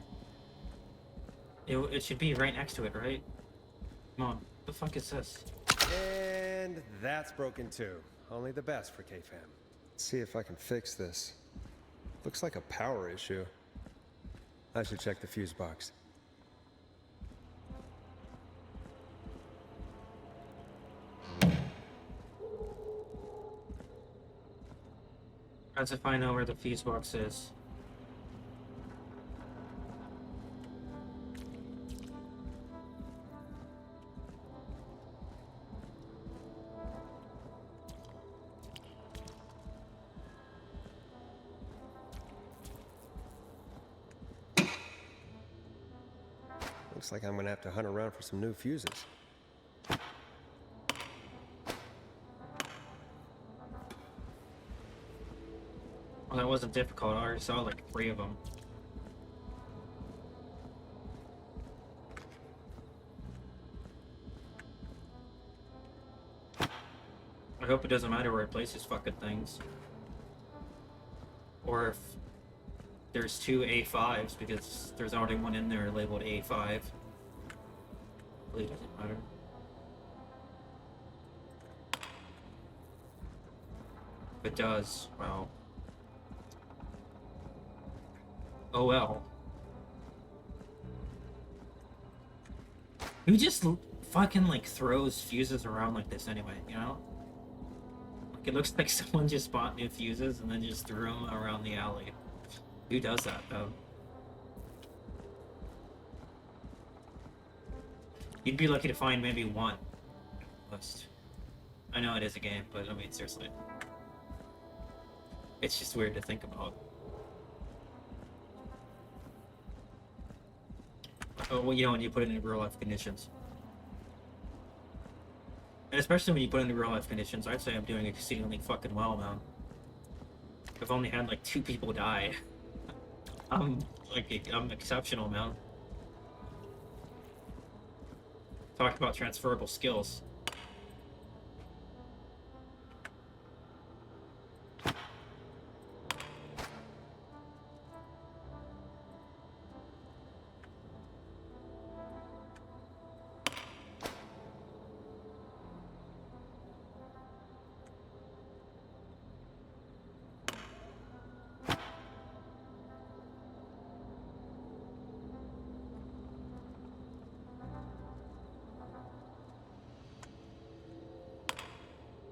It should be right next to it, right? Come on, what the fuck is this? And that's broken too. Only the best for KFAM. Let's see if I can fix this. Looks like a power issue. I should check the fuse box. As if I know where the fuse box is. Looks like I'm gonna have to hunt around for some new fuses. Well, that wasn't difficult. I already saw like 3 of them. I hope it doesn't matter where it places fucking things. Or if there's 2 A5s, because there's already one in there labeled A5. Really doesn't matter. If it does, well. Oh well. Who just fucking like throws fuses around like this anyway, you know? Like it looks like someone just bought new fuses and then just threw them around the alley. Who does that though? You'd be lucky to find maybe one list. I know it is a game, but I mean seriously. It's just weird to think about. Oh, well, you know, when you put it into real life conditions. And especially when you put it into real life conditions, I'd say I'm doing exceedingly fucking well, man. I've only had like 2 people die. I'm exceptional, man. Talk about transferable skills.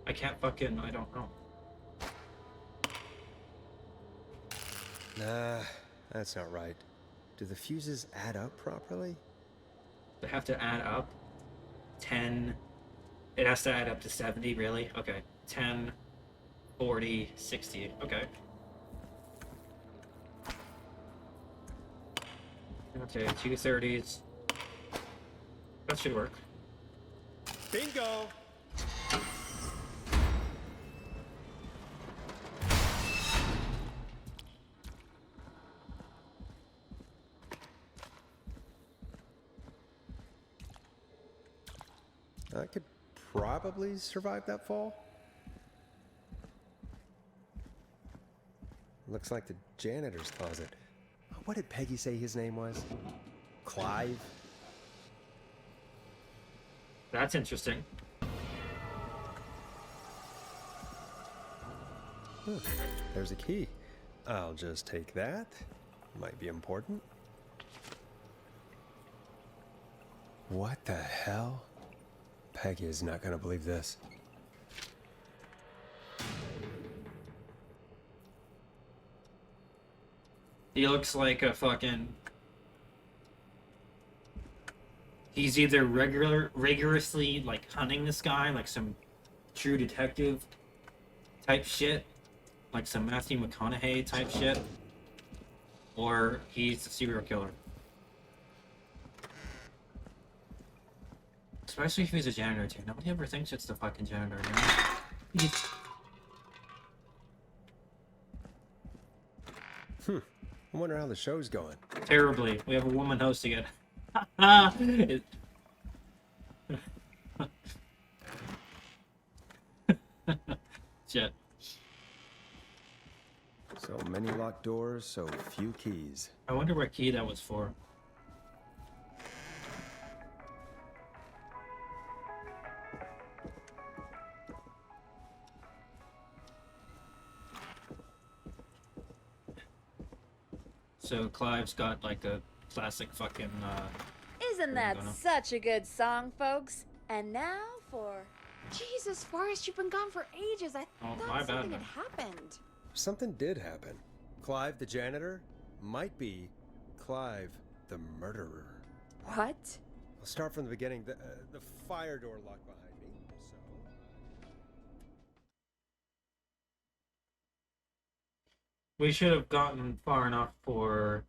I can't fucking, I don't know. Nah, that's not right. Do the fuses add up properly? They have to add up 10. It has to add up to 70, really? Okay. 10, 40, 60. Okay. Okay, 2 30s. That should work. Bingo! I could probably survive that fall. Looks like the janitor's closet. What did Peggy say his name was? Clive. That's interesting. There's a key. I'll just take that. Might be important. What the hell? Peggy is not gonna believe this. He looks like a fucking... He's either rigorously, like, hunting this guy, like some true detective type shit, like some Matthew McConaughey type shit, or he's a serial killer. Especially if he's a janitor, too. Nobody ever thinks it's the fucking janitor, you know? I wonder how the show's going. Terribly. We have a woman hosting it. Shit. So many locked doors, so few keys. I wonder what key that was for. So Clive's got like a classic fucking Isn't that Gonna- such a good song, folks? And now for... Jesus, Forrest, you've been gone for ages. I Oh, thought my bad, something man. had happened. Something did happen. Clive the janitor might be Clive the murderer. What? I'll start from the beginning. The fire door locked behind me, so... We should have gotten far enough for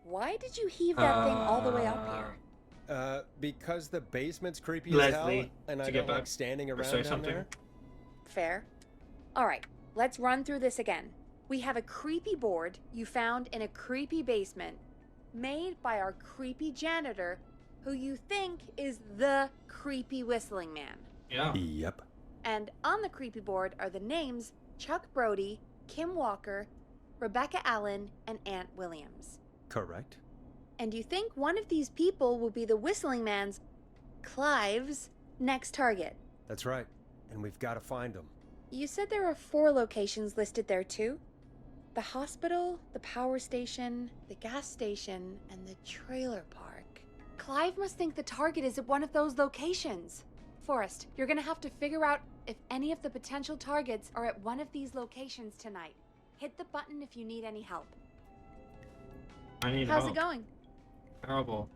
Why did you heave that thing all the way up here? Because the basement's creepy Leslie, as hell, and to I get don't back like standing or around say down something. there. Fair. Alright, let's run through this again. We have a creepy board you found in a creepy basement, made by our creepy janitor, who you think is the creepy whistling man. Yeah. Yep. And on the creepy board are the names Chuck Brody, Kim Walker, Rebecca Allen, and Aunt Williams. Correct. And you think one of these people will be the whistling man's, Clive's, next target. That's right. And we've got to find them. You said there are 4 locations listed there too? The hospital, the power station, the gas station, and the trailer park. Clive must think the target is at one of those locations. Forrest, you're gonna have to figure out if any of the potential targets are at one of these locations tonight. Hit the button if you need any help. I need How's help. it going? Terrible.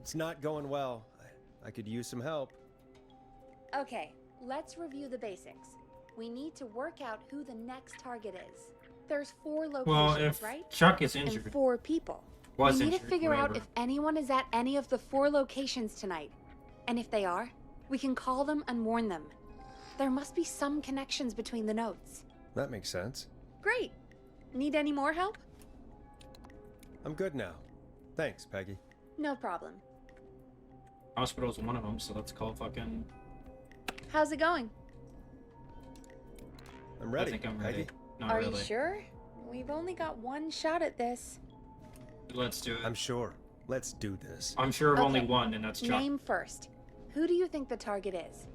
It's not going well. I could use some help. Okay, let's review the basics. We need to work out who the next target is. There's 4 locations, Well, if right? Chuck is And injured, 4 people. Was we need to injured, figure out whatever. if anyone is at any of the 4 locations tonight. And if they are, we can call them and warn them. There must be some connections between the notes. That makes sense. Great. Need any more help? I'm good now. Thanks, Peggy. No problem. hospital's one of them, so let's call fucking... How's it going? I'm ready. I think I'm Peggy. ready. Not Are really. you sure? We've only got one shot at this. Let's do it. I'm sure. Let's do this. I'm sure of only Okay, one, and that's Chuck. Name first. Who do you think the target is?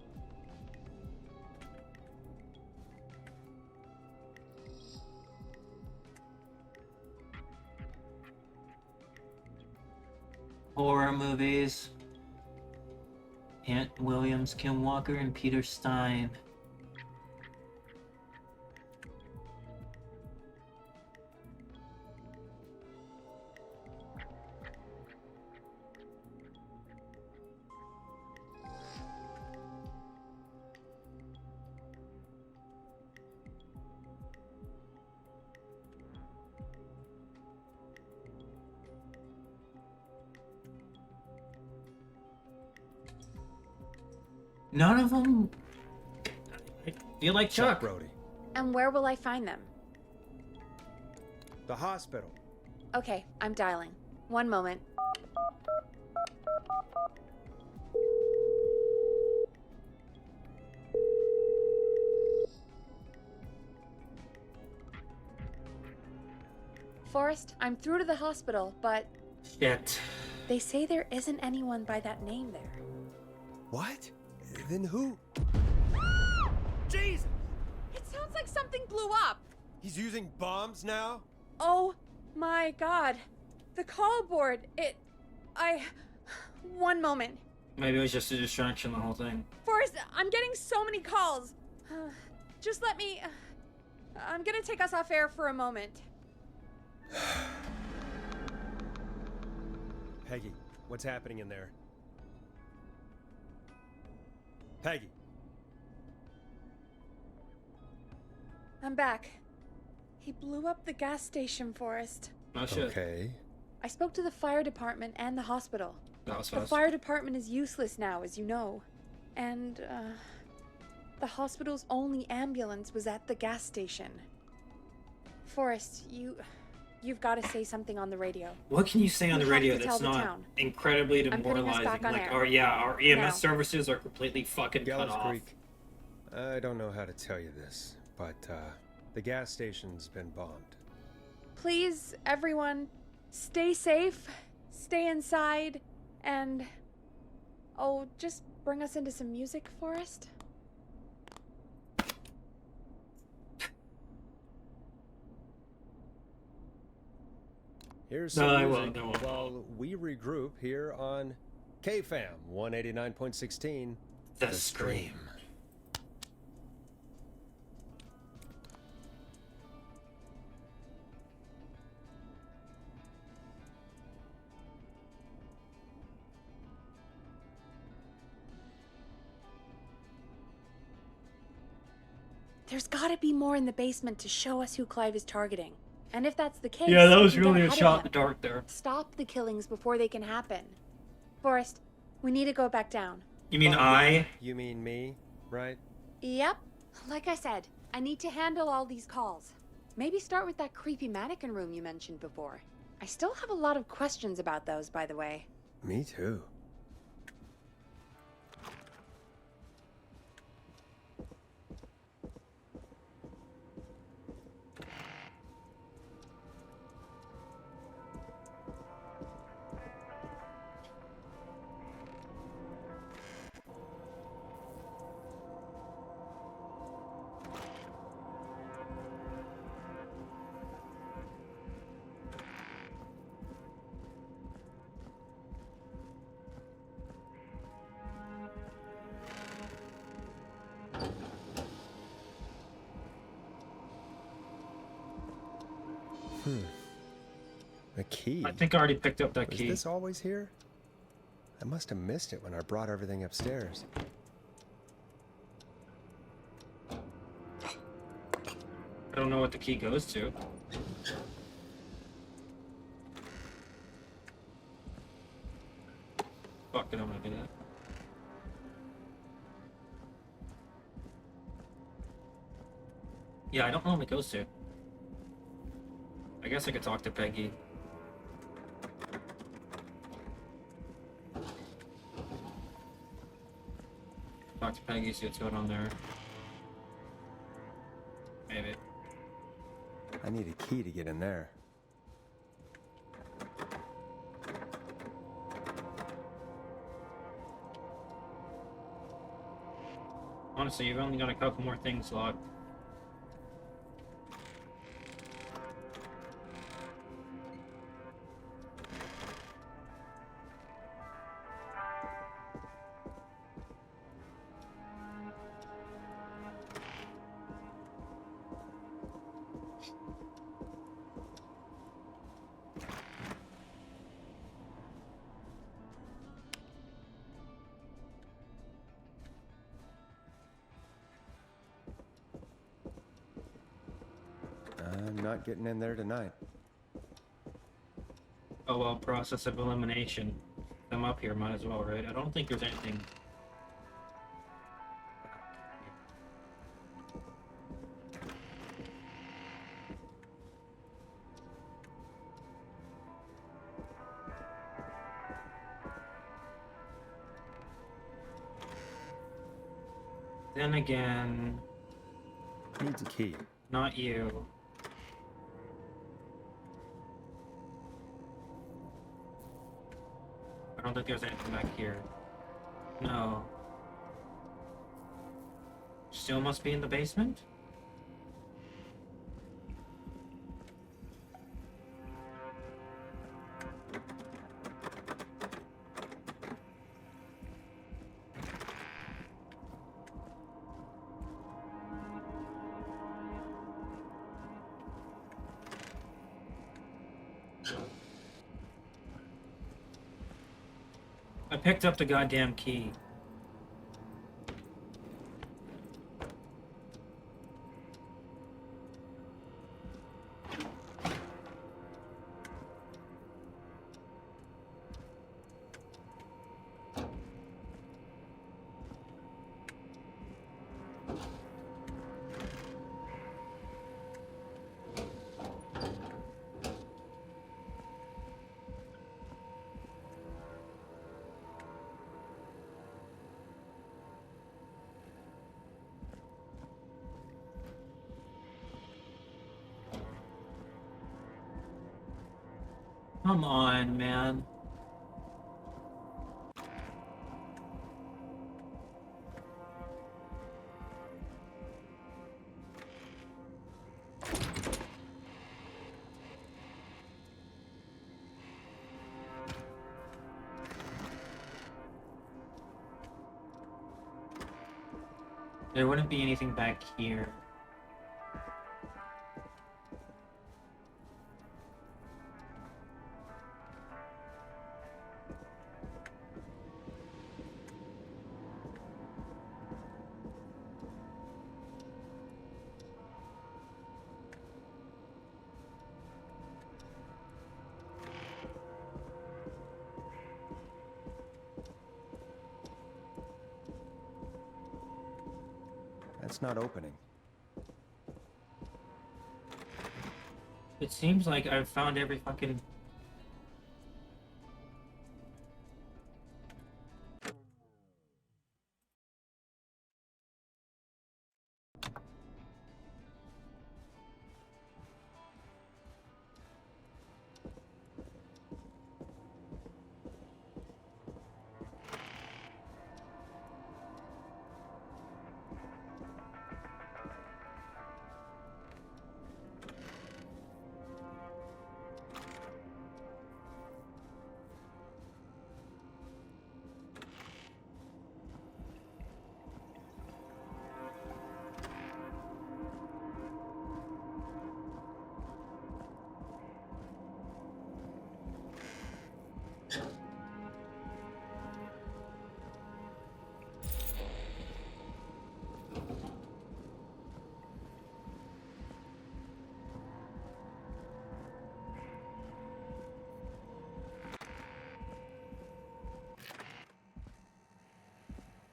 Horror movies. Aunt Williams, Kim Walker, and Peter Stein. None of them. I feel like Chuck. Brody. And where will I find them? The hospital. Okay, I'm dialing. One moment. Forrest, I'm through to the hospital, but Shit. they say there isn't anyone by that name there. What? Then who? Jesus! It sounds like something blew up. He's using bombs now? Oh my god. The call board. One moment. Maybe it was just a distraction, the whole thing. Forrest, I'm getting so many calls. Just let me. I'm gonna take us off air for a moment. Peggy, what's happening in there? Peggy. I'm back. He blew up the gas station, Forrest. Oh shit. Okay. I spoke to the fire department and the hospital. That was The fast. fire department is useless now, as you know. And, the hospital's only ambulance was at the gas station. Forrest, you've got to say something on the radio. What can you say on the You have radio to tell that's the not town. incredibly I'm putting us demoralizing? back on Like, air. our EMS Now. services are completely fucking cut Gallows off. Creek. I don't know how to tell you this, but the gas station's been bombed. Please, everyone, stay safe, stay inside, and. Oh, just bring us into some music, Forrest. Here's No, some I music won't, I won't. while we regroup here on KFAM 189.16. The Scream. There's got to be more in the basement to show us who Clive is targeting. And if that's the case, Yeah, that we was can get really a ahead of shot in the him. dark there. Stop the killings before they can happen. Forrest, we need to go back down. You mean Oh, I? You mean me, right? Yep. Like I said, I need to handle all these calls. Maybe start with that creepy mannequin room you mentioned before. I still have a lot of questions about those, by the way. Me too. A key. I think I already picked up that Was key. this always here? I must have missed it when I brought everything upstairs. I don't know what the key goes to. Fuck it, I'm gonna do that. Yeah, I don't know what it goes to. I guess I could talk to Peggy. Talk to Peggy, see what's going on there. Maybe. I need a key to get in there. Honestly, you've only got a couple more things locked. I'm not getting in there tonight. Oh well, process of elimination. I'm up here, might as well, right? I don't think there's anything. Then again, Needs a key. not you. don't think there's anything back here. No. Still must be in the basement? I picked up the goddamn key. Come on, man. There wouldn't be anything back here. That's not opening. It seems like I've found every fucking...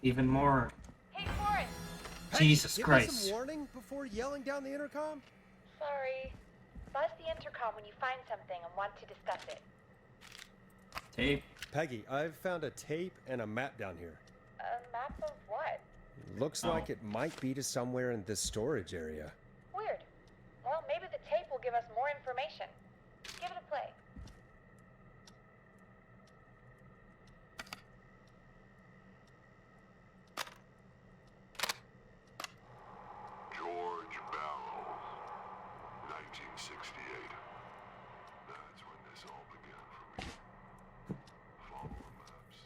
Even more. Hey, Forrest! Jesus Give Christ. me some warning before yelling down the intercom? Sorry. Buzz the intercom when you find something and want to discuss it. Tape. Peggy, I've found a tape and a map down here. A map of what? Looks Oh. like it might be to somewhere in this storage area. Weird. Well, maybe the tape will give us more information. Give it a play. George Barrow, 1968. That's when this all began for me. Follow the maps.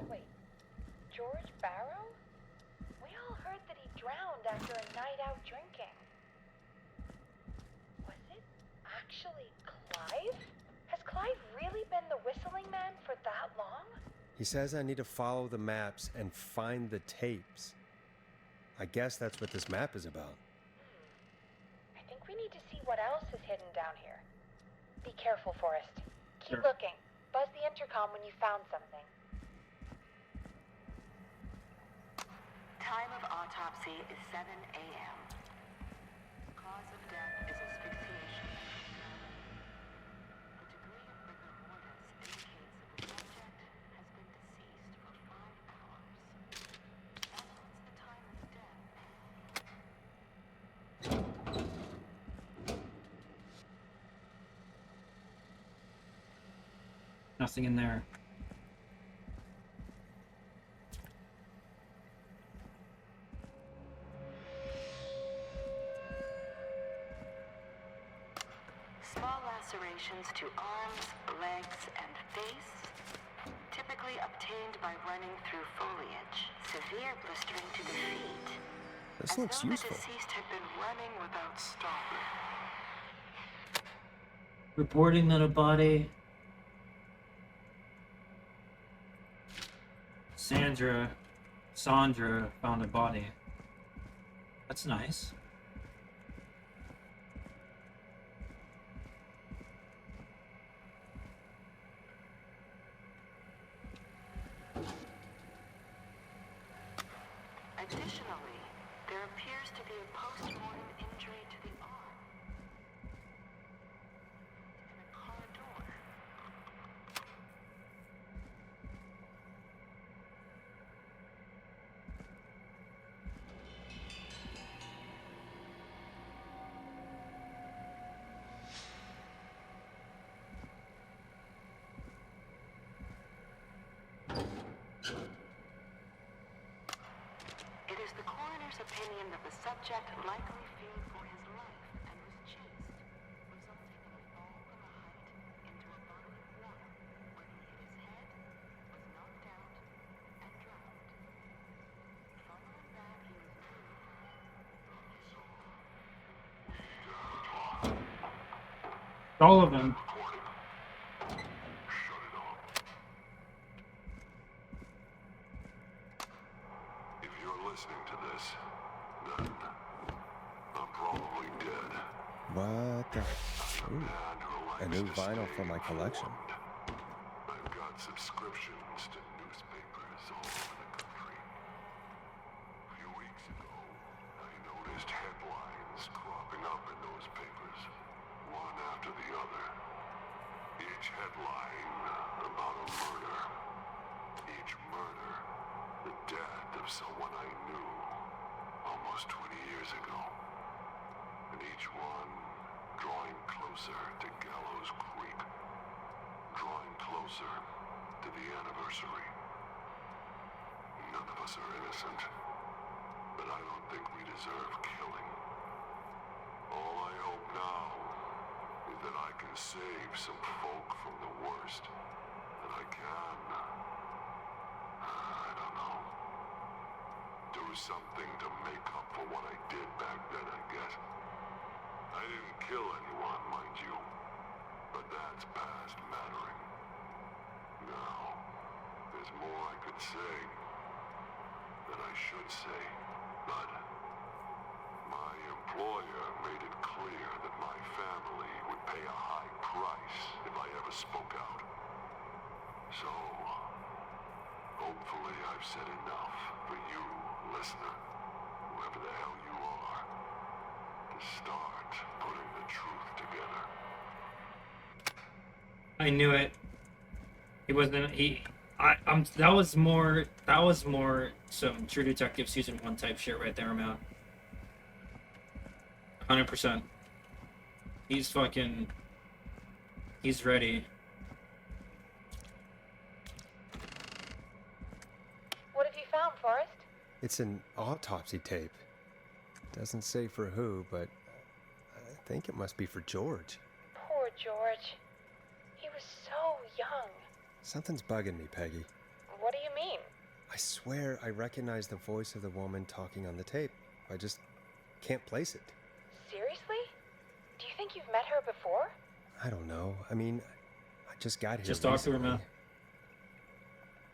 Wait. George Barrow? We all heard that he drowned after a night out drinking. Was it actually Clive? Has Clive really been the whistling man for that long? He says I need to follow the maps and find the tapes. I guess that's what this map is about. I think we need to see what else is hidden down here. Be careful, Forrest. Keep Sure. looking. Buzz the intercom when you found something. Time of autopsy is 7 a.m. Cause of death is asphyxiation. The degree of rigor mortis indicates that the subject has been deceased for 5 hours. That puts the time of death. Nothing in there. Small lacerations to arms, legs, and face, typically obtained by running through foliage. Severe blistering to the feet. This as looks though useful. the deceased had been running without stopping. Reporting that a body. Sandra found a body. That's nice. Additionally, there appears to be a post-mortem injury to the arm. And a car door. It is the coroner's opinion that the subject likely feared for his life and was chased, resulting in a fall from a height into a body of water where he hit his head, was knocked out, and drowned. Following that, he was All of them. If you're listening to this, then I'm probably dead. What the? Ooh, a new vinyl for my collection. I've got subscriptions to newspapers all over the country. A few weeks ago, I noticed headlines cropping up in those papers, one after the other. Each headline about a murder. Each murder, the death of someone I knew almost 20 years ago. And each one drawing closer to Gallows Creek. Drawing closer to the anniversary. None of us are innocent, but I don't think we deserve killing. All I hope now is that I can save some folk from the worst. That I can, I don't know, do something to make up for what I did back then, I guess. I didn't kill anyone, mind you, but that's past mattering. Now, there's more I could say, that I should say, but my employer made it clear that my family would pay a high price if I ever spoke out. So, hopefully I've said enough for you, listener, whoever the hell you are, to start putting the truth together. I knew it. He wasn't. That was more some True Detective season 1 type shit right there, man. 100%. He's fucking. He's ready. What have you found, Forrest? It's an autopsy tape. Doesn't say for who, but I think it must be for George. Poor George. He was so young. Something's bugging me, Peggy. What do you mean? I swear I recognize the voice of the woman talking on the tape. I just can't place it. Seriously? Do you think you've met her before? I don't know. I mean, I just got here Just talk to her, recently. man.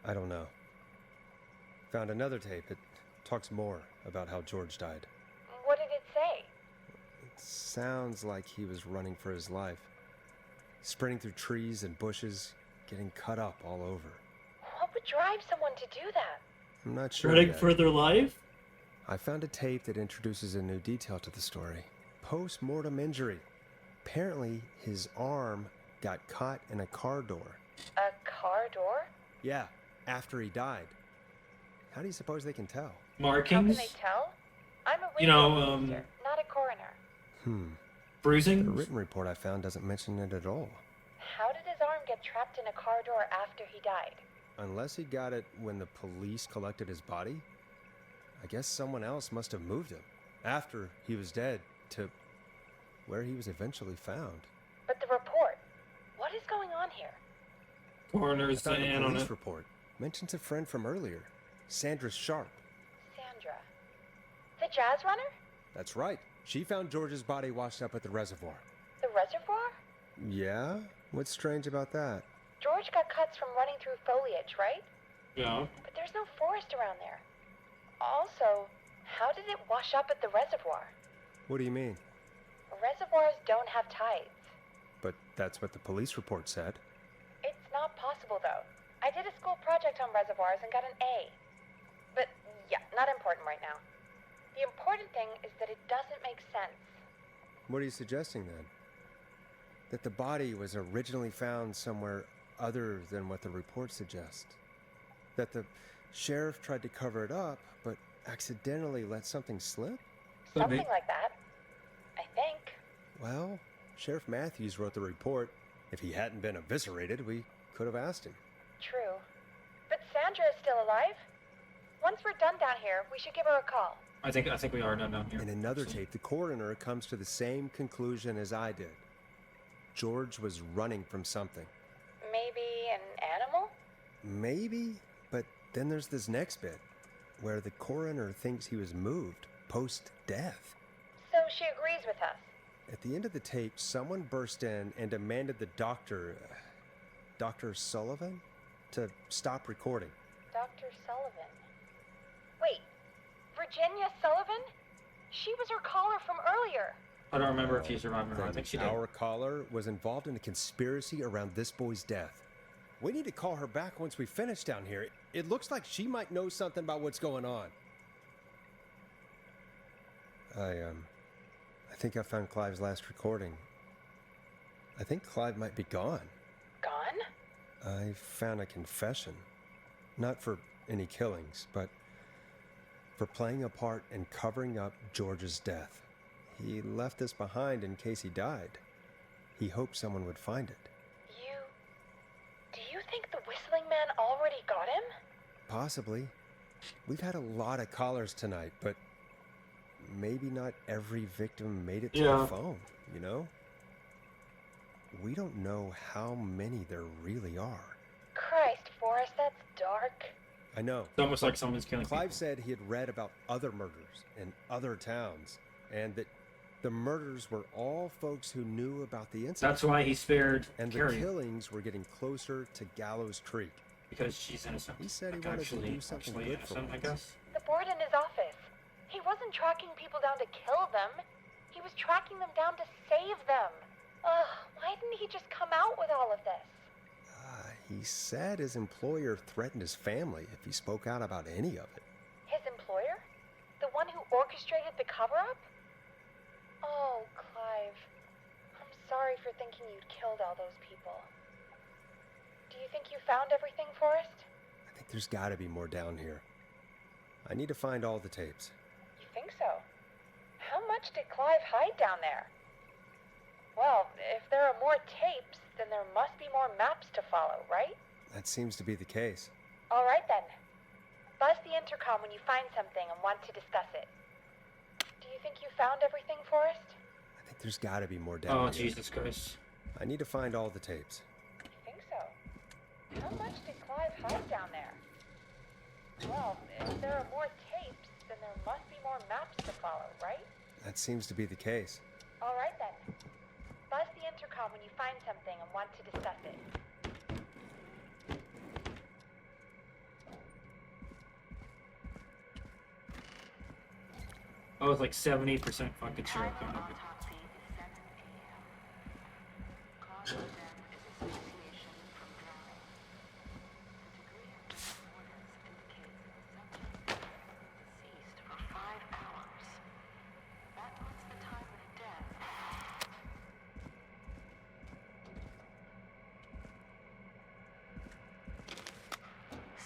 I don't know. Found another tape. It talks more about how George died. What did it say? It sounds like he was running for his life. Sprinting through trees and bushes, getting cut up all over. What would drive someone to do that? I'm not sure Running yet. for their life? I found a tape that introduces a new detail to the story. Post-mortem injury. Apparently, his arm got caught in a car door. A car door? Yeah, after he died. How do you suppose they can tell? How can Markings? they tell? I'm a You know, radio producer, not a coroner. The bruising? written report I found doesn't mention it at all. How did his arm get trapped in a car door after he died? Unless he got it when the police collected his body, I guess someone else must have moved him after he was dead to where he was eventually found. But the report, what is going on here? Coroner's I found in a on police it. report. Mentions a friend from earlier, Sandra Sharp. Sandra. The jazz runner? That's right. She found George's body washed up at the reservoir. The reservoir? Yeah? What's strange about that? George got cuts from running through foliage, right? Yeah. But there's no forest around there. Also, how did it wash up at the reservoir? What do you mean? Reservoirs don't have tides. But that's what the police report said. It's not possible, though. I did a school project on reservoirs and got an A. But, yeah, not important right now. The important thing is that it doesn't make sense. What are you suggesting then? That the body was originally found somewhere other than what the report suggests? That the sheriff tried to cover it up, but accidentally let something slip? Something like that. I think. Well, Sheriff Matthews wrote the report. If he hadn't been eviscerated, we could have asked him. True. But Sandra is still alive? Once we're done down here, we should give her a call. I think we are done down here. In another tape, the coroner comes to the same conclusion as I did. George was running from something. Maybe an animal? Maybe, but then there's this next bit, where the coroner thinks he was moved post-death. So she agrees with us. At the end of the tape, someone burst in and demanded the doctor, Dr. Sullivan, to stop recording. Dr. Sullivan. Wait, Virginia Sullivan? She was her caller from earlier. I don't remember if he survived or not. I think she did. Our caller was involved in a conspiracy around this boy's death. We need to call her back once we finish down here. It looks like she might know something about what's going on. I think I found Clive's last recording. I think Clive might be gone. Gone? I found a confession. Not for any killings, but for playing a part in covering up George's death. He left this behind in case he died. He hoped someone would find it. Do you think the Whistling Man already got him? Possibly. We've had a lot of callers tonight, but maybe not every victim made it to the phone, you know? We don't know how many there really are. Christ, Forrest, that's dark. I know. It's almost like someone's killing Clive said he had read about other murders in other towns, and that the murders were all folks who knew about the incident. That's why he spared And the Carrie. killings were getting closer to Gallows Creek. Because she's innocent. He said he Like, wanted actually, to do something actually good for innocent, I once. guess. The board in his office. He wasn't tracking people down to kill them. He was tracking them down to save them. Ugh, why didn't he just come out with all of this? He said his employer threatened his family if he spoke out about any of it. His employer? The one who orchestrated the cover-up? Oh, Clive. I'm sorry for thinking you'd killed all those people. Do you think you found everything, Forrest? I think there's gotta be more down here. I need to find all the tapes. You think so? How much did Clive hide down there? Well, if there are more tapes, then there must be more maps to follow, right? That seems to be the case. All right then. Buzz the intercom when you find something and want to discuss it. Do you think you found everything, Forrest? I think there's gotta be more down Oh, here. Jesus Christ. I need to find all the tapes. You think so? How much did Clive hide down there? Well, if there are more tapes, then there must be more maps to follow, right? That seems to be the case. All right then. Buzz the intercom when you find something and want to discuss it. Oh, it's like 70% fucking sure.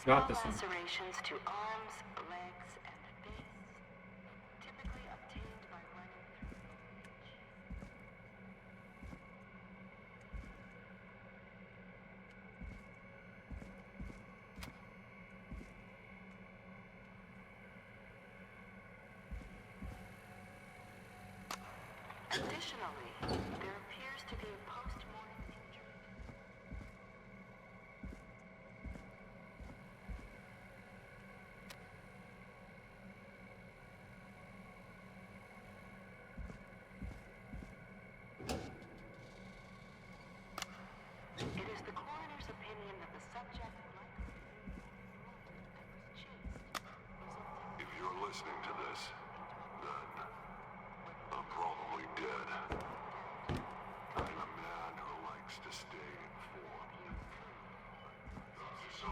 Got this one. Lacerations to arms, legs, and face, typically obtained by running through foliage. Additionally, there appears to be a post-mortem injury. It is the coroner's opinion that the subject likely If you're listening to this, then I'm probably dead. I'm a man who likes to stay informed. So,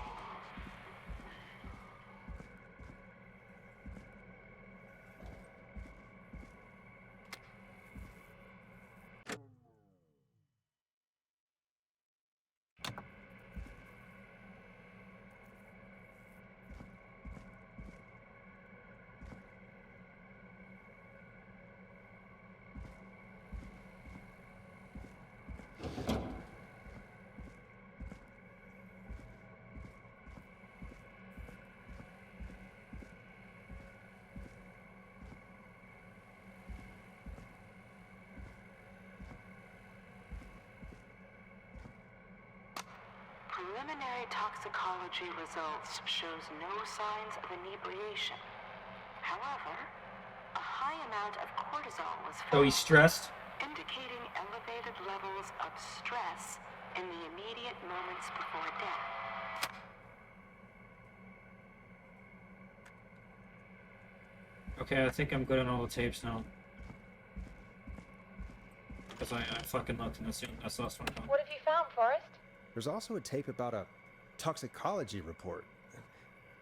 preliminary toxicology results shows no signs of inebriation. However, a high amount of cortisol was Oh, found, he's stressed? indicating elevated levels of stress in the immediate moments before death. Okay, I think I'm good on all the tapes now. Because I fucking looked and assumed that's the last one. What have you found, Forrest? There's also a tape about a toxicology report.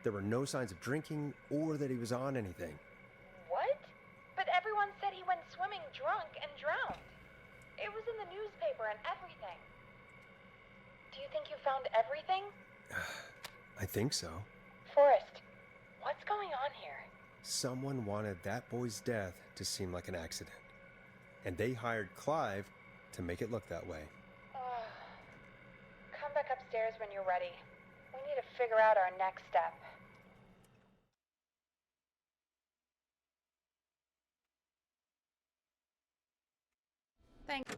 There were no signs of drinking or that he was on anything. What? But everyone said he went swimming drunk and drowned. It was in the newspaper and everything. Do you think you found everything? I think so. Forrest, what's going on here? Someone wanted that boy's death to seem like an accident. And they hired Clive to make it look that way. Come back upstairs when you're ready. We need to figure out our next step. Thank you.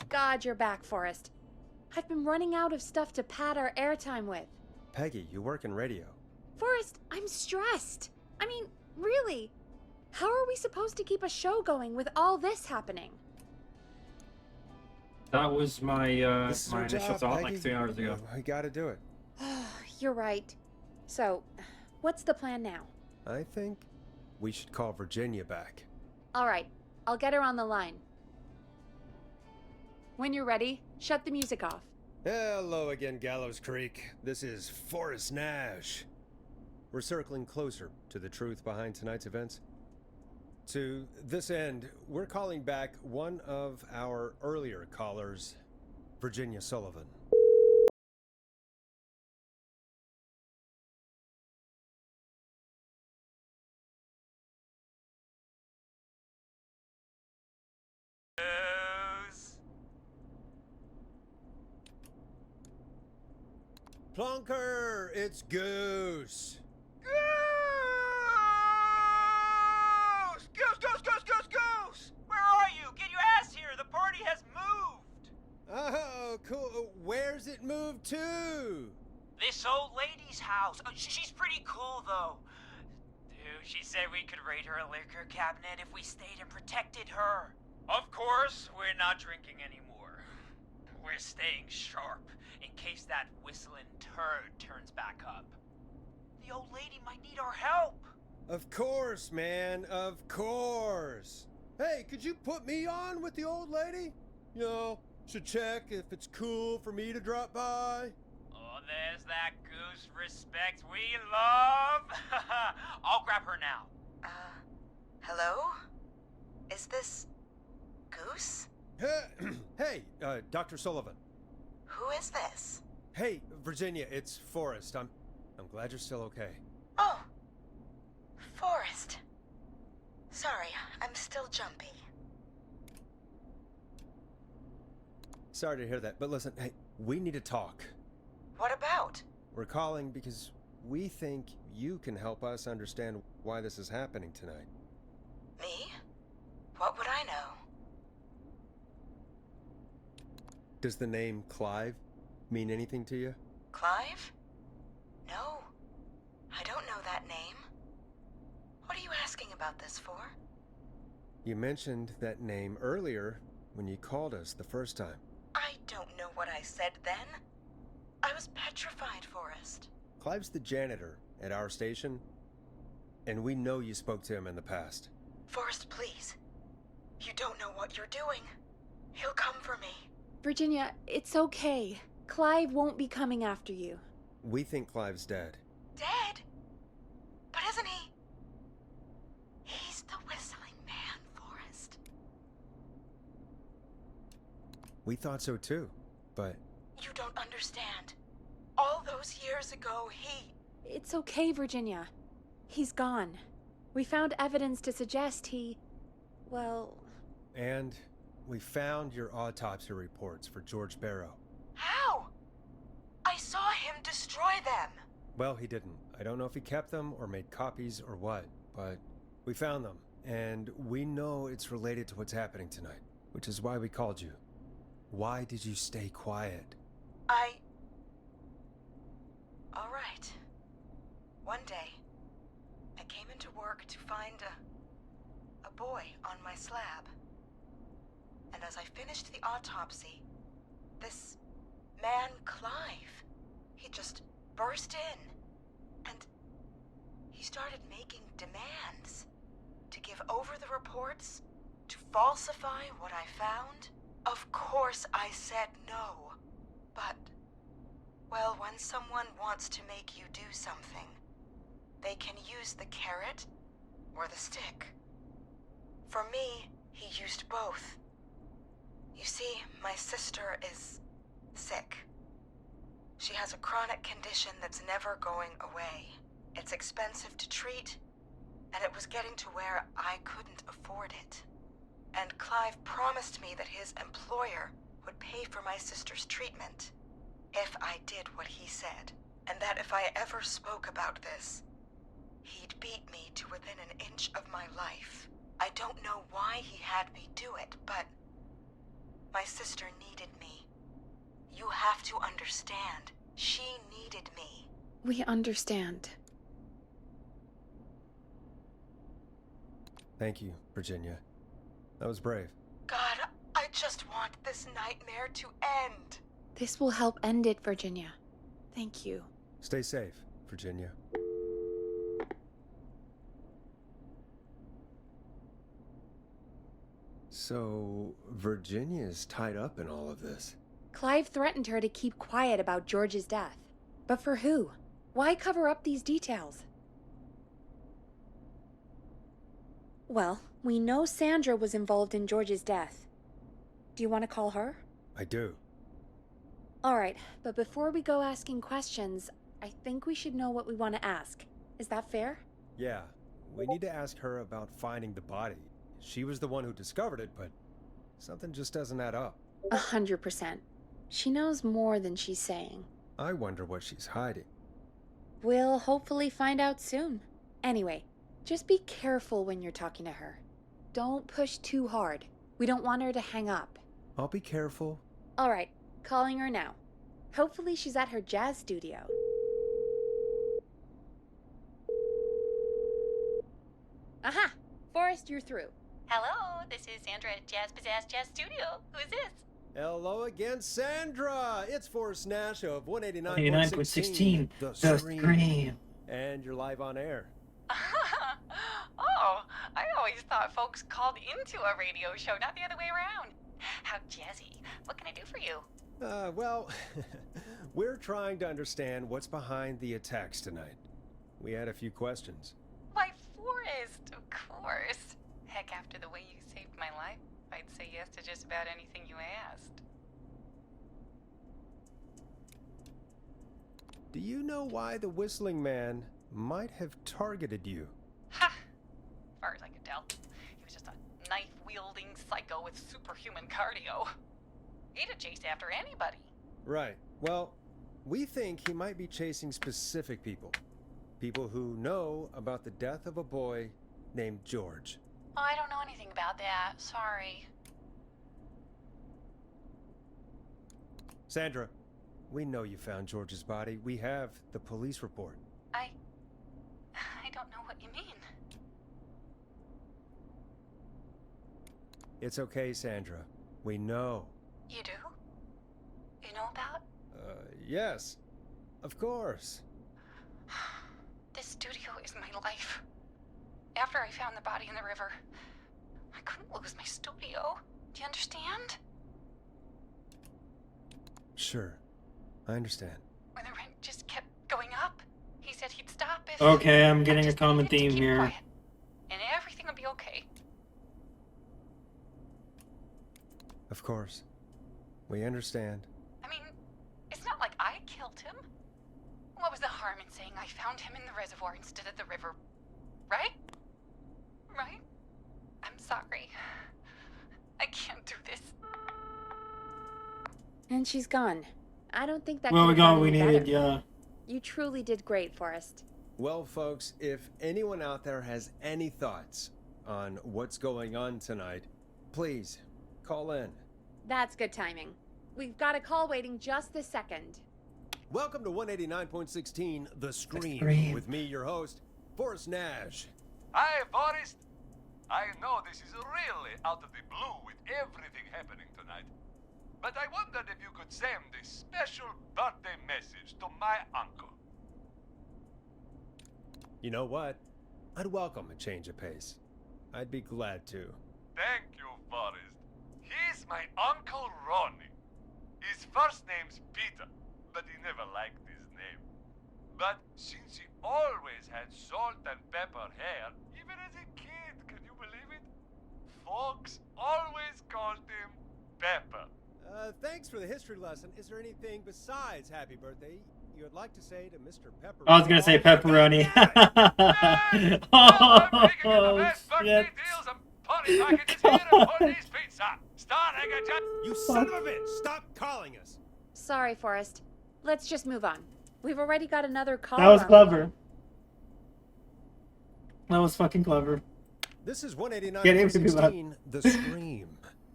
God, you're back, Forrest. I've been running out of stuff to pad our airtime with. Peggy, you work in radio. Forrest, I'm stressed. I mean, really. How are we supposed to keep a show going with all this happening? That was my This is my our initial job, thought Peggy. like 3 hours ago. We gotta do it. You're right. So, what's the plan now? I think we should call Virginia back. All right, I'll get her on the line. When you're ready, shut the music off. Hello again, Gallows Creek. This is Forrest Nash. We're circling closer to the truth behind tonight's events. To this end, we're calling back one of our earlier callers, Virginia Sullivan. Plonker, it's Goose. Goose! Where are you? Get your ass here! The party has moved! Oh, cool. Where's it moved to? This old lady's house. She's pretty cool, though. Dude, she said we could raid her liquor cabinet if we stayed and protected her. Of course, we're not drinking anymore. We're staying sharp in case that whistling turd turns back up. The old lady might need our help. Of course, man. Of course. Hey, could you put me on with the old lady? You know, to check if it's cool for me to drop by. Oh, there's that Goose respect we love. I'll grab her now. Hello? Is this Goose? Hey, Dr. Sullivan. Who is this? Hey, Virginia, it's Forrest. I'm glad you're still okay. Oh, Forrest. Sorry, I'm still jumpy. Sorry to hear that, but listen, hey, we need to talk. What about? We're calling because we think you can help us understand why this is happening tonight. Me? What would I know? Does the name Clive mean anything to you? Clive? No. I don't know that name. What are you asking about this for? You mentioned that name earlier when you called us the first time. I don't know what I said then. I was petrified, Forrest. Clive's the janitor at our station, and we know you spoke to him in the past. Forrest, please. You don't know what you're doing. He'll come for me. Virginia, it's okay. Clive won't be coming after you. We think Clive's dead. Dead? But isn't he? He's the whistling man, Forrest. We thought so too, but... You don't understand. All those years ago, he... It's okay, Virginia. He's gone. We found evidence to suggest he... well... And we found your autopsy reports for George Barrow. How? I saw him destroy them. Well, he didn't. I don't know if he kept them or made copies or what, but we found them. And we know it's related to what's happening tonight, which is why we called you. Why did you stay quiet? All right. One day, I came into work to find a boy on my slab. And as I finished the autopsy, this man, Clive, he just burst in. And he started making demands to give over the reports, to falsify what I found. Of course I said no. But, well, when someone wants to make you do something, they can use the carrot or the stick. For me, he used both. You see, my sister is sick. She has a chronic condition that's never going away. It's expensive to treat, and it was getting to where I couldn't afford it. And Clive promised me that his employer would pay for my sister's treatment if I did what he said, and that if I ever spoke about this, he'd beat me to within an inch of my life. I don't know why he had me do it, but my sister needed me. You have to understand. She needed me. We understand. Thank you, Virginia. That was brave. God, I just want this nightmare to end. This will help end it, Virginia. Thank you. Stay safe, Virginia. So, Virginia's tied up in all of this. Clive threatened her to keep quiet about George's death. But for who? Why cover up these details? Well, we know Sandra was involved in George's death. Do you want to call her? I do. Alright, but before we go asking questions, I think we should know what we want to ask. Is that fair? Yeah, we need to ask her about finding the body. She was the one who discovered it, but something just doesn't add up. 100%. She knows more than she's saying. I wonder what she's hiding. We'll hopefully find out soon. Anyway, just be careful when you're talking to her. Don't push too hard. We don't want her to hang up. I'll be careful. All right, calling her now. Hopefully she's at her jazz studio. Aha! Forrest, you're through. Hello, this is Sandra at Jazz Pizzazz Jazz Studio. Who is this? Hello again, Sandra! It's Forrest Nash of 189.16, 189.16, The The Scream. Scream. And you're live on air. Oh, I always thought folks called into a radio show, not the other way around. How jazzy. What can I do for you? Well, we're trying to understand what's behind the attacks tonight. We had a few questions. Why, Forrest, of course. Heck, after the way you saved my life, I'd say yes to just about anything you asked. Do you know why the Whistling Man might have targeted you? Ha! As far as I could tell, he was just a knife-wielding psycho with superhuman cardio. He'd have chased after anybody. Right. Well, we think he might be chasing specific people. People who know about the death of a boy named George. Oh, I don't know anything about that. Sorry. Sandra, we know you found George's body. We have the police report. I don't know what you mean. It's okay, Sandra. We know. You do? You know about? Yes. Of course. This studio is my life. After I found the body in the river, I couldn't lose my studio. Do you understand? Sure. I understand. When the rent just kept going up, he said he'd stop if... Okay, I'm getting a common theme here. Quiet, and everything would be okay. Of course. We understand. I mean, it's not like I killed him. What was the harm in saying I found him in the reservoir instead of the river? Right? Right? I'm sorry. I can't do this. And she's gone. I don't think that Well, we could've got gone what we any better. needed, yeah. You truly did great, Forrest. Well, folks, if anyone out there has any thoughts on what's going on tonight, please call in. That's good timing. We've got a call waiting just this second. Welcome to 189.16 The Scream. Scream. With me, your host, Forrest Nash. Hi, Forrest. I know this is really out of the blue with everything happening tonight, but I wondered if you could send a special birthday message to my uncle. You know what? I'd welcome a change of pace. I'd be glad to. Thank you, Forrest. He's my Uncle Ronnie. His first name's Peter, but he never liked his name. But since he always had salt and pepper hair, even as a kid, can you believe it? Folks always called him Pepper. Thanks for the history lesson. Is there anything besides happy birthday you would like to say to Mr. Pepper? I was gonna say pepperoni. Oh, shit. You son of a bitch! Stop calling us! Sorry, Forrest. Let's just move on. We've already got another call. That was on. clever. That was fucking clever. This is Get him to do that. 189.16 The Scream.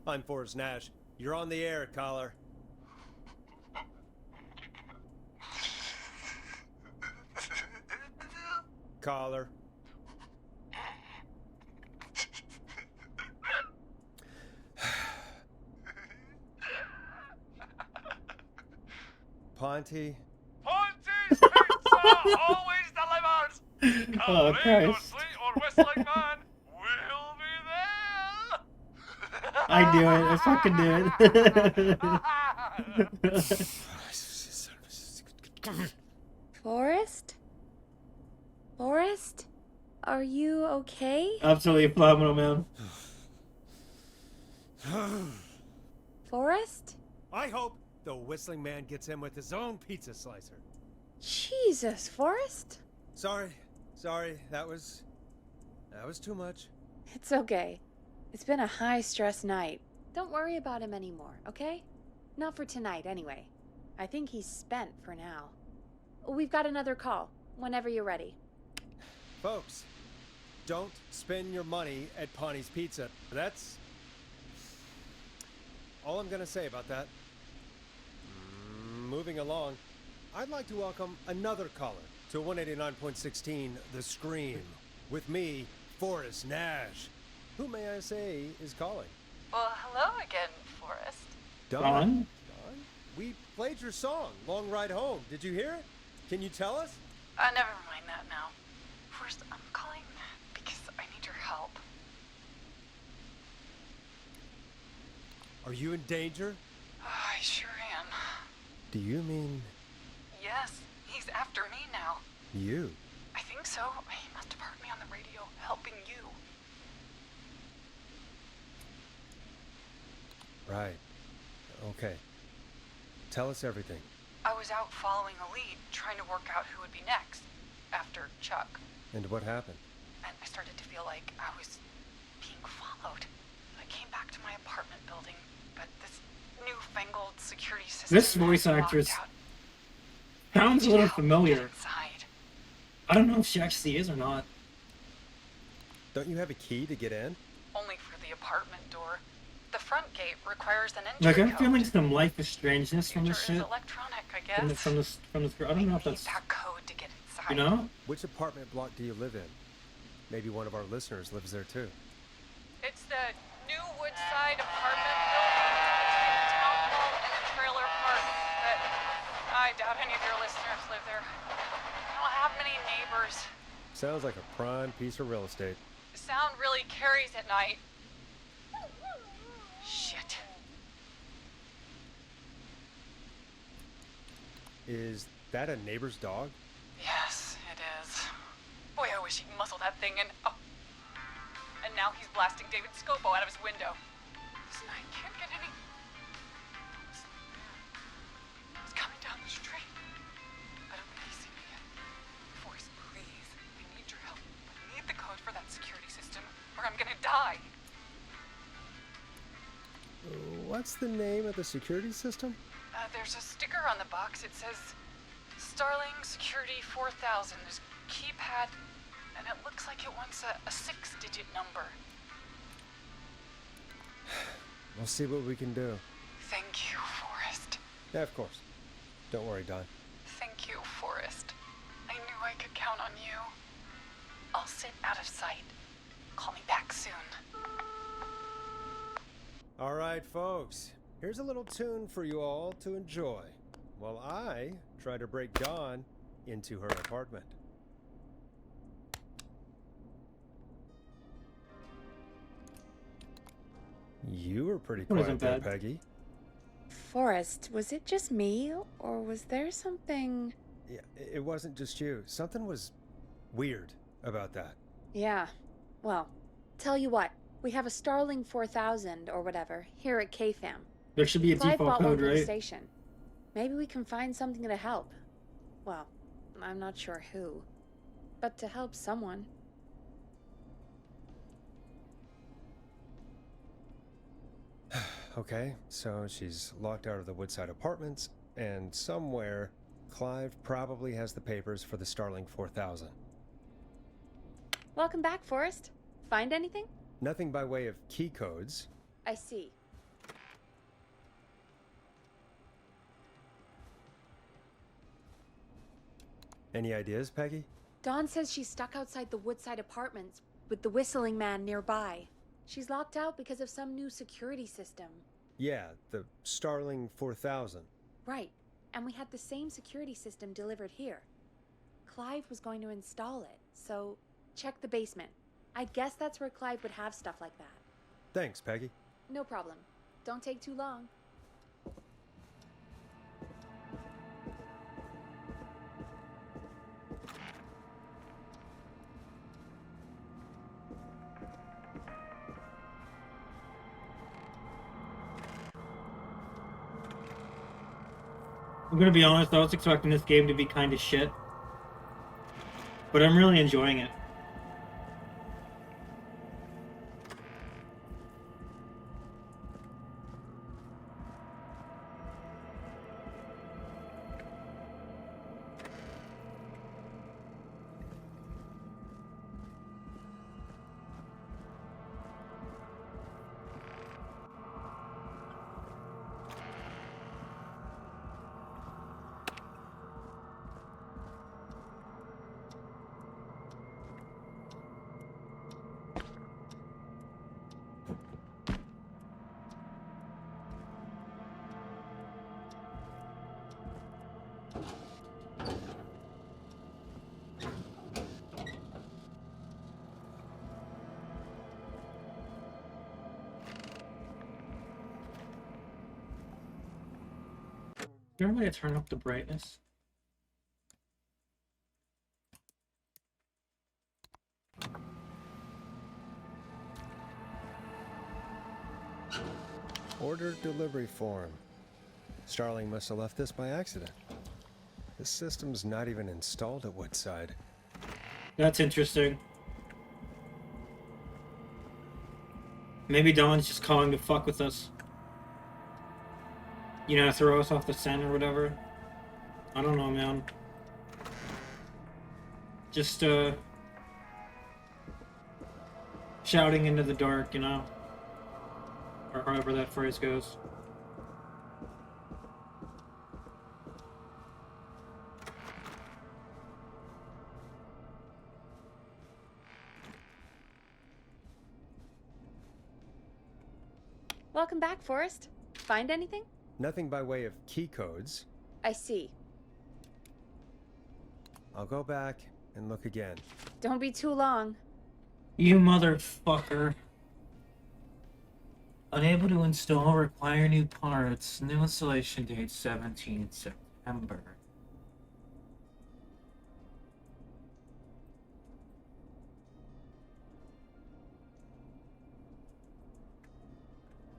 I'm Forrest Nash. You're on the air, caller. Caller. Ponty. Ponty's Pizza always delivers. Come Oh, rain or Christ. sleet or whistling man, we'll be there. I do it. I fucking do it. Forrest? Forrest? Are you okay? Absolutely phenomenal, man. Forrest? I hope the Whistling Man gets him with his own pizza slicer. Jesus, Forrest? Sorry. That was too much. It's okay. It's been a high-stress night. Don't worry about him anymore, okay? Not for tonight, anyway. I think he's spent for now. We've got another call, whenever you're ready. Folks, don't spend your money at Pawnee's Pizza. That's all I'm gonna say about that. Moving along, I'd like to welcome another caller to 189.16 The Scream. With me, Forrest Nash. Who may I say is calling? Well, hello again, Forrest. Don? We played your song, Long Ride Home. Did you hear it? Can you tell us? Never mind that now. First, I'm calling because I need your help. Are you in danger? I sure am. Do you mean Yes, he's after me now. you? I think so. He must have heard me on the radio helping you. Right. Okay. Tell us everything. I was out following a lead, trying to work out who would be next, after Chuck. And what happened? And I started to feel like I was being followed. I came back to my apartment building, but this newfangled security system... This voice actress sounds a little familiar. I don't know if she actually is or not. Don't you have a key to get in? Only for the apartment door. The front gate requires an Like, entry I'm code. feeling some life of strangeness from this shit. Electronic, I From guess. this. I don't know if that's. That code to get inside. You know? Which apartment block do you live in? Maybe one of our listeners lives there too. It's the new Woodside apartment building between the town hall and the trailer park. But I doubt any of your listeners live there. I don't have many neighbors. Sounds like a prime piece of real estate. The sound really carries at night. Shit. Is that a neighbor's dog? Yes, it is. Boy, I wish he'd muscle that thing in. Oh. And now he's blasting David Scopo out of his window. Listen, I can't get any. He's coming down the street. I don't think he's seen me yet. Forrest, please. I need your help. I need the code for that security system, or I'm gonna die. What's the name of the security system? There's a sticker on the box. It says Starling Security 4000. There's a keypad, and it looks like it wants a 6-digit number. We'll see what we can do. Thank you, Forrest. Yeah, of course. Don't worry, Don. Thank you, Forrest. I knew I could count on you. I'll sit out of sight. Call me back soon. All right, folks. Here's a little tune for you all to enjoy while I try to break Dawn into her apartment. You were pretty quiet Wasn't there, bad. Peggy. Forrest, was it just me, or was there something... Yeah, it wasn't just you. Something was weird about that. Yeah. Well, tell you what, we have a Starling 4000 or whatever here at KFAM. There should be a Clive default bought one code, for the right? station. Maybe we can find something to help. Well, I'm not sure who, but to help someone. Okay, so she's locked out of the Woodside Apartments, and somewhere, Clive probably has the papers for the Starling 4000. Welcome back, Forrest. Find anything? Nothing by way of key codes. I see. Any ideas, Peggy? Dawn says she's stuck outside the Woodside Apartments with the whistling man nearby. She's locked out because of some new security system. Yeah, the Starling 4000. Right, and we had the same security system delivered here. Clive was going to install it, so check the basement. I guess that's where Clive would have stuff like that. Thanks, Peggy. No problem. Don't take too long. I'm gonna be honest, I was expecting this game to be kind of shit. But I'm really enjoying it. there a way to turn up the brightness? Order delivery form. Starling must have left this by accident. This system's not even installed at Woodside. That's interesting. Maybe Dawn's just calling to fuck with us. You know, throw us off the scent or whatever. I don't know, man. Just, shouting into the dark, you know? Or however that phrase goes. Welcome back, Forrest. Find anything? Nothing by way of key codes. I see. I'll go back and look again. Don't be too long. You motherfucker. Unable to install, require new parts. New installation date 17 September.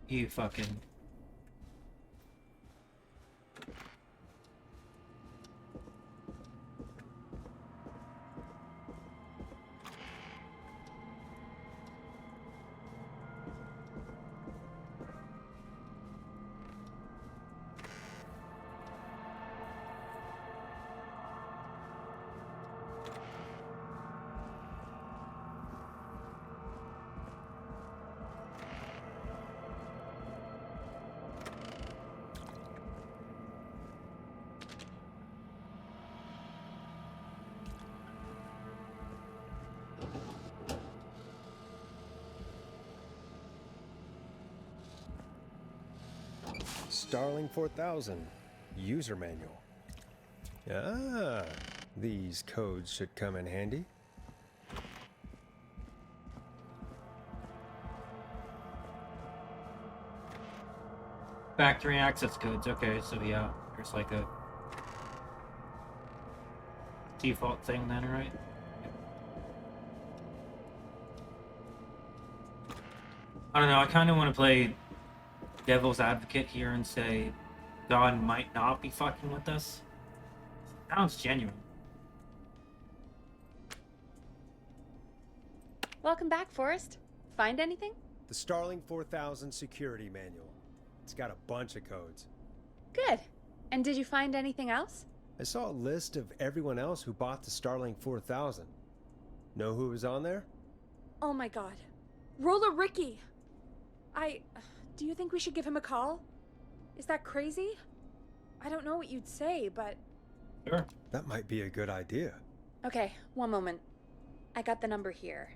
You fucking... Starling 4000. User manual. Ah, these codes should come in handy. Factory access codes. Okay, so yeah, there's like a default thing then, right? I don't know, I kind of want to play devil's advocate here and say Dawn might not be fucking with us. Sounds genuine. Welcome back, Forrest. Find anything? The Starling 4000 security manual. It's got a bunch of codes. Good. And did you find anything else? I saw a list of everyone else who bought the Starling 4000. Know who was on there? Oh my god. Roller Ricky! Do you think we should give him a call? Is that crazy? I don't know what you'd say, but... Sure. That might be a good idea. Okay, one moment. I got the number here.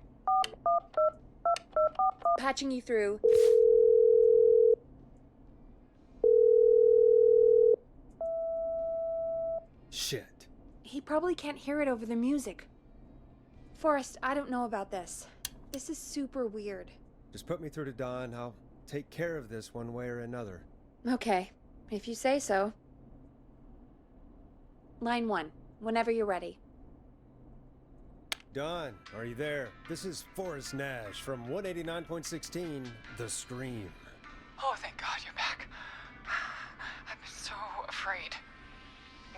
Patching you through. Shit. He probably can't hear it over the music. Forrest, I don't know about this. This is super weird. Just put me through to Dawn. I'll take care of this one way or another. Okay, if you say so. Line 1, whenever you're ready. Dawn, are you there? This is Forrest Nash from 189.16, The Scream. Oh, thank God you're back. I'm so afraid.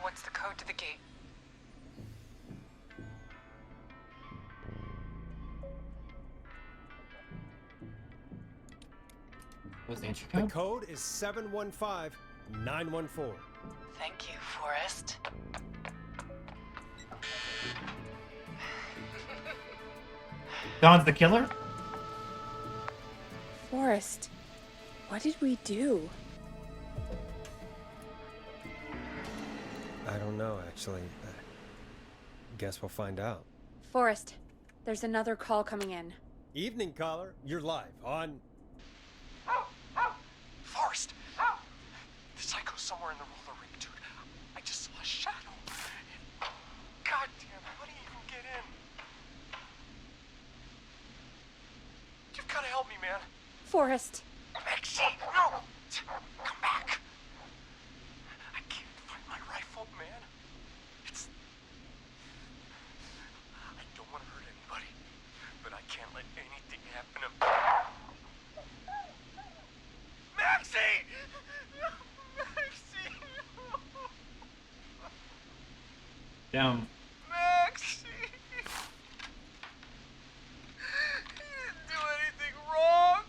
What's the code to the gate? What's the entry The code? code is 715914. Thank you, Forrest. Dawn's the killer? Forrest, what did we do? I don't know, actually. Guess we'll find out. Forrest, there's another call coming in. Evening, caller. You're live on... Forrest! The psycho's somewhere in the roller ring, dude. I just saw a shadow. God damn, how do you even get in? You've gotta help me, man. Forrest. Maxine, no! Come back. I can't Damn. Max! He didn't do anything wrong!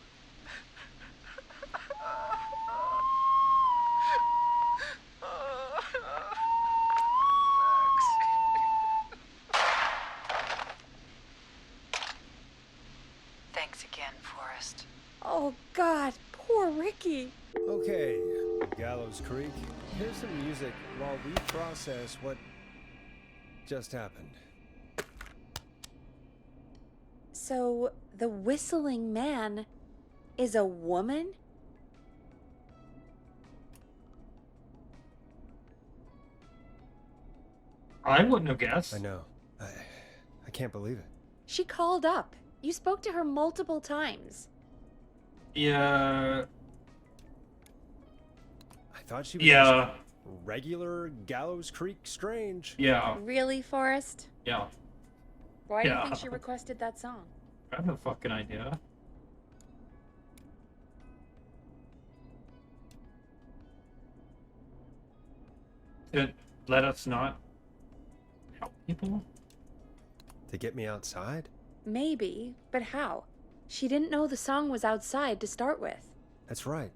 Thanks again, Forrest. Oh, God. Poor Ricky. Okay, Gallows Creek, here's some music while we process what just happened. So, the whistling man is a woman? I wouldn't have guessed. I know. I can't believe it. She called up. You spoke to her multiple times. Yeah. I thought she was Yeah. just regular Gallows Creek Strange. Yeah. Really, Forrest? Yeah. Why do you Yeah. think she requested that song? I have no fucking idea. To let us not help people? To get me outside? Maybe, but how? She didn't know the song was outside to start with. That's right.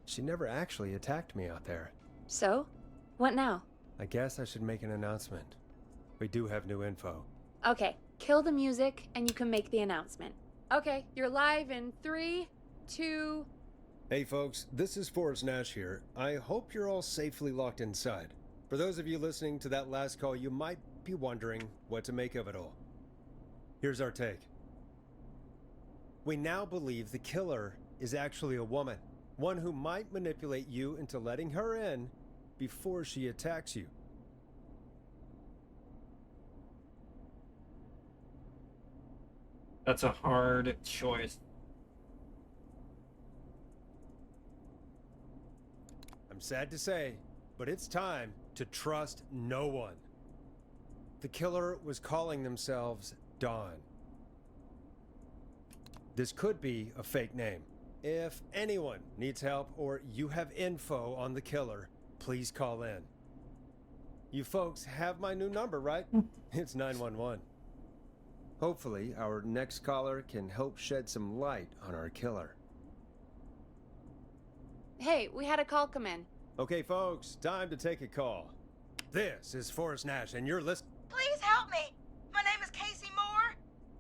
She never actually attacked me out there. So? What now? I guess I should make an announcement. We do have new info. Okay, kill the music and you can make the announcement. Okay, you're live in 3, 2... Hey folks, this is Forrest Nash here. I hope you're all safely locked inside. For those of you listening to that last call, you might be wondering what to make of it all. Here's our take. We now believe the killer is actually a woman. One who might manipulate you into letting her in before she attacks you. That's a hard choice. I'm sad to say, but it's time to trust no one. The killer was calling themselves Dawn. This could be a fake name. If anyone needs help or you have info on the killer, please call in. You folks have my new number, right? It's 911. Hopefully, our next caller can help shed some light on our killer. Hey, we had a call come in. Okay, folks, time to take a call. This is Forrest Nash, and you're listening. Please help me. My name is Casey Moore.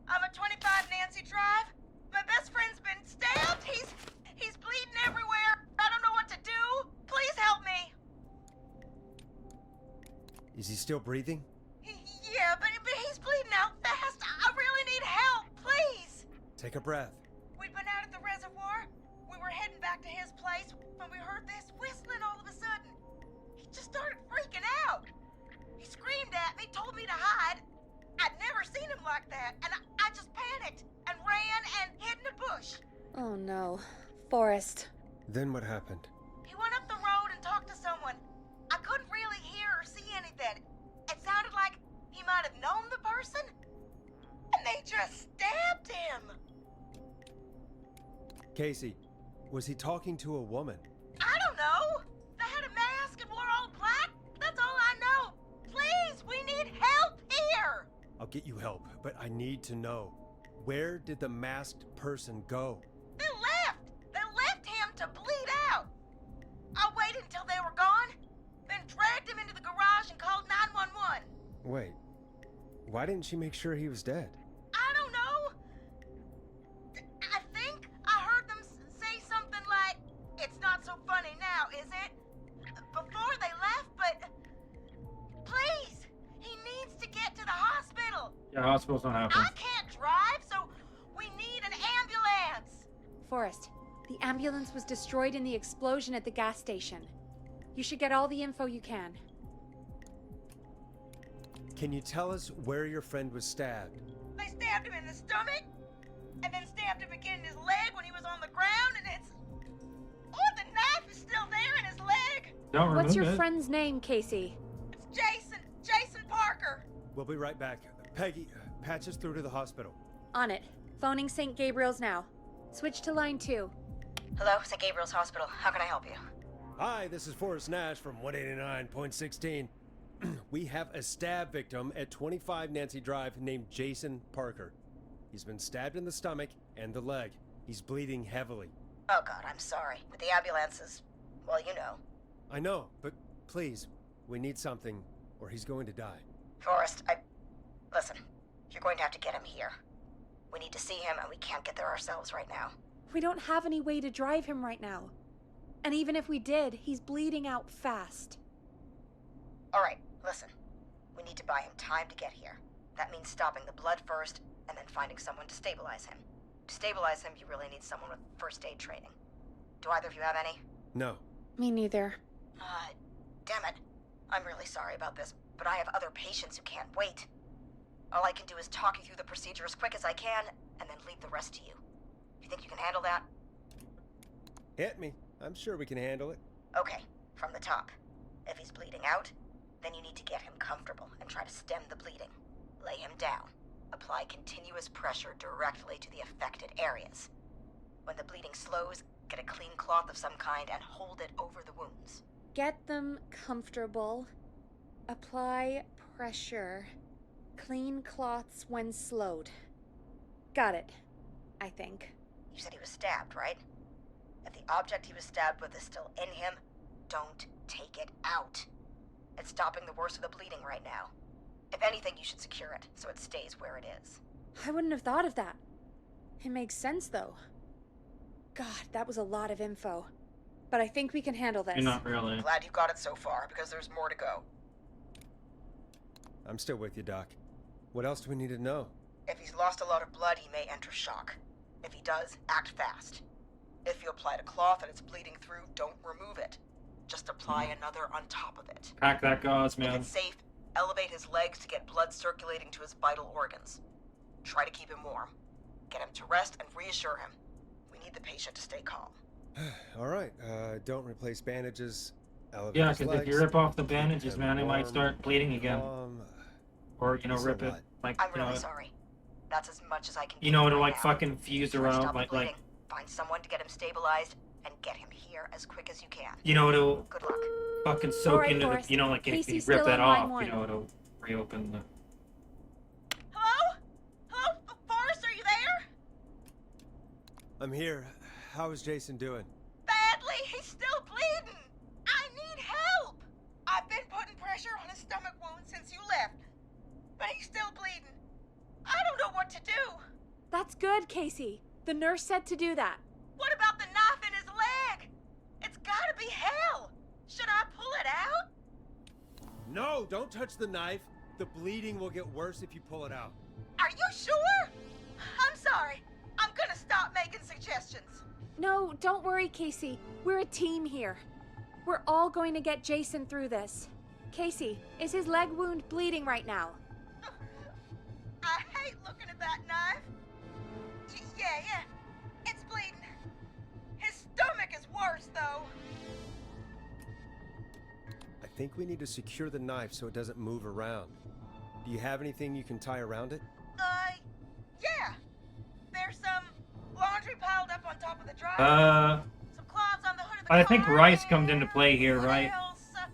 I'm at 25 Nancy Drive. My best friend's been stabbed. He's bleeding everywhere. I don't know what to do. Please help me. Is he still breathing? Yeah, but he's bleeding out fast. I really need help. Please. Take a breath. We'd been out at the reservoir. We were heading back to his place when we heard this whistling all of a sudden. He just started freaking out. He screamed at me, told me to hide. I'd never seen him like that, and I just panicked and ran and hid in a bush. Oh no. Forrest. Then what happened? He went up the road and talked to someone. I couldn't really hear or see anything. It sounded like he might have known the person, and they just stabbed him. Casey, was he talking to a woman? I don't know. They had a mask and wore all black. That's all I know. Please, we need help here. I'll get you help, but I need to know. Where did the masked person go? They left. They left him to bleed out. I waited until they were gone, then dragged him into the garage and called 911. Wait, why didn't she make sure he was dead? I don't know. I think I heard them say something like, "It's not so funny now, is it?" before they left, but please, he needs to get to the hospital. Yeah, hospital's not happening. I can't drive, so we need an ambulance. Forrest, the ambulance was destroyed in the explosion at the gas station. You should get all the info you can. Can you tell us where your friend was stabbed? They stabbed him in the stomach, and then stabbed him again in his leg when he was on the ground, and it's... Oh, the knife is still there in his leg. Don't What's remove your it. friend's name, Casey? It's Jason Parker. We'll be right back. Peggy, patch us through to the hospital. On it. Phoning St. Gabriel's now. Switch to line 2. Hello, St. Gabriel's Hospital. How can I help you? Hi, this is Forrest Nash from 189.16. We have a stab victim at 25 Nancy Drive named Jason Parker. He's been stabbed in the stomach and the leg. He's bleeding heavily. Oh God, I'm sorry. With the ambulances, well, you know. I know, but please, we need something, or he's going to die. Forrest, listen, you're going to have to get him here. We need to see him, and we can't get there ourselves right now. We don't have any way to drive him right now. And even if we did, he's bleeding out fast. Alright, listen. We need to buy him time to get here. That means stopping the blood first, and then finding someone to stabilize him. To stabilize him, you really need someone with first aid training. Do either of you have any? No. Me neither. Damn it. I'm really sorry about this, but I have other patients who can't wait. All I can do is talk you through the procedure as quick as I can, and then leave the rest to you. You think you can handle that? Hit me. I'm sure we can handle it. Okay, from the top. If he's bleeding out, then you need to get him comfortable and try to stem the bleeding. Lay him down. Apply continuous pressure directly to the affected areas. When the bleeding slows, get a clean cloth of some kind and hold it over the wounds. Get them comfortable. Apply pressure. Clean cloths when slowed. Got it, I think. You said he was stabbed, right? If the object he was stabbed with is still in him, don't take it out. It's stopping the worst of the bleeding right now. If anything, you should secure it so it stays where it is. I wouldn't have thought of that. It makes sense, though. God, that was a lot of info. But I think we can handle this. Not really. Glad you got it so far, because there's more to go. I'm still with you, Doc. What else do we need to know? If he's lost a lot of blood, he may enter shock. If he does, act fast. If you applied a cloth and it's bleeding through, don't remove it. Just apply another on top of it. Pack that gauze, If man. it's safe, elevate his legs to get blood circulating to his vital organs. Try to keep him warm. Get him to rest and reassure him. We need the patient to stay calm. All right, don't replace bandages. Elevate Yeah, his because if legs, you rip off the keep him bandages, man, it might warm, start bleeding again. Or, you know, So rip it. what? Like, I'm you know, really sorry. That's as much as I can do. you know, to right like now. fucking fuse Try to around, stop the like, bleeding, find someone to get him stabilized, and get him here as quick as you can. you know, it'll Good luck. fucking soak Alright, into Forrest. the, you know, like if you Casey's rip still that on line off, one. you know, it'll reopen the. Hello? Hello? Forrest, are you there? I'm here. How is Jason doing? Badly. He's still bleeding. I need help. I've been putting pressure on his stomach wound since you left, but he's still bleeding. I don't know what to do. That's good, Casey. The nurse said to do that. What about the knife in his leg? It's gotta be hell. Should I pull it out? No, don't touch the knife. The bleeding will get worse if you pull it out. Are you sure? I'm sorry. I'm gonna stop making suggestions. No, don't worry, Casey. We're a team here. We're all going to get Jason through this. Casey, is his leg wound bleeding right now? I hate looking at that knife. Yeah. It's bleeding. His stomach is worse, though. I think we need to secure the knife so it doesn't move around. Do you have anything you can tie around it? Yeah. There's some laundry piled up on top of the dryer. Some cloths on the hood of the I car. think Rice comes into play here, right?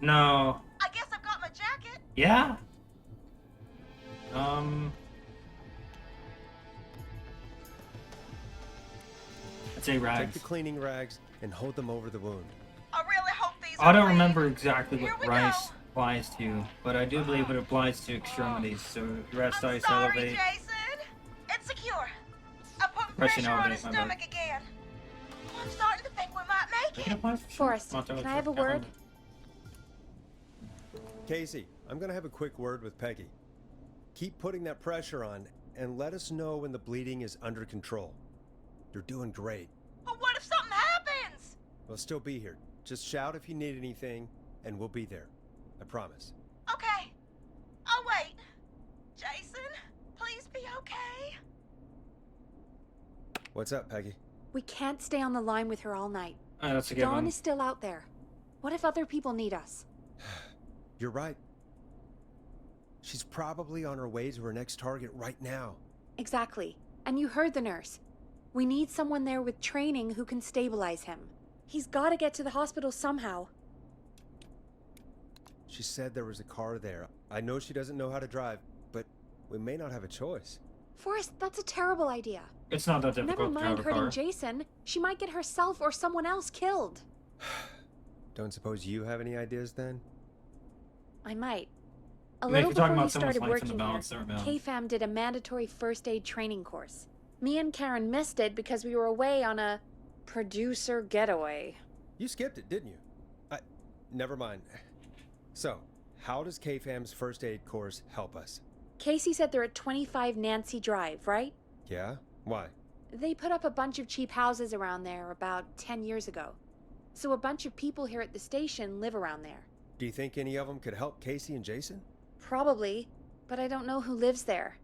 No. I guess I've got my jacket. Yeah? I'd say Take rags. the cleaning rags and hold them over the wound. I really hope these I are don't clean. remember exactly Here what we Rice applies to, but I do believe it applies to extremities. So rest, ice, Sorry, elevate. Jason. It's secure. I'm putting Pressing pressure on elevate, his my bad. stomach again. I'm starting to think we might make It it. applies to Forrest, Not to can I have a can't word? remember. Casey, I'm gonna have a quick word with Peggy. Keep putting that pressure on and let us know when the bleeding is under control. You're doing great. But what if something happens? We'll still be here. Just shout if you need anything, and we'll be there. I promise. Okay. I'll wait. Jason, please be okay. What's up, Peggy? We can't stay on the line with her all night. That's a good Dawn one. is still out there. What if other people need us? You're right. She's probably on her way to her next target right now. Exactly. And you heard the nurse. We need someone there with training who can stabilize him. He's got to get to the hospital somehow. She said there was a car there. I know she doesn't know how to drive, but we may not have a choice. Forrest, that's a terrible idea. It's not that Never difficult to mind drive a hurting car. Jason. She might get herself or someone else killed. Don't suppose you have any ideas then? I might. I A mean, little if you're talking before you about someone's started life in working the balance there, here, man. KFAM did a mandatory first aid training course. Me and Karen missed it because we were away on a producer getaway. You skipped it, didn't you? Never mind. So, how does KFAM's first aid course help us? Casey said they're at 25 Nancy Drive, right? Yeah? Why? They put up a bunch of cheap houses around there about 10 years ago. So a bunch of people here at the station live around there. Do you think any of them could help Casey and Jason? Probably, but I don't know who lives there.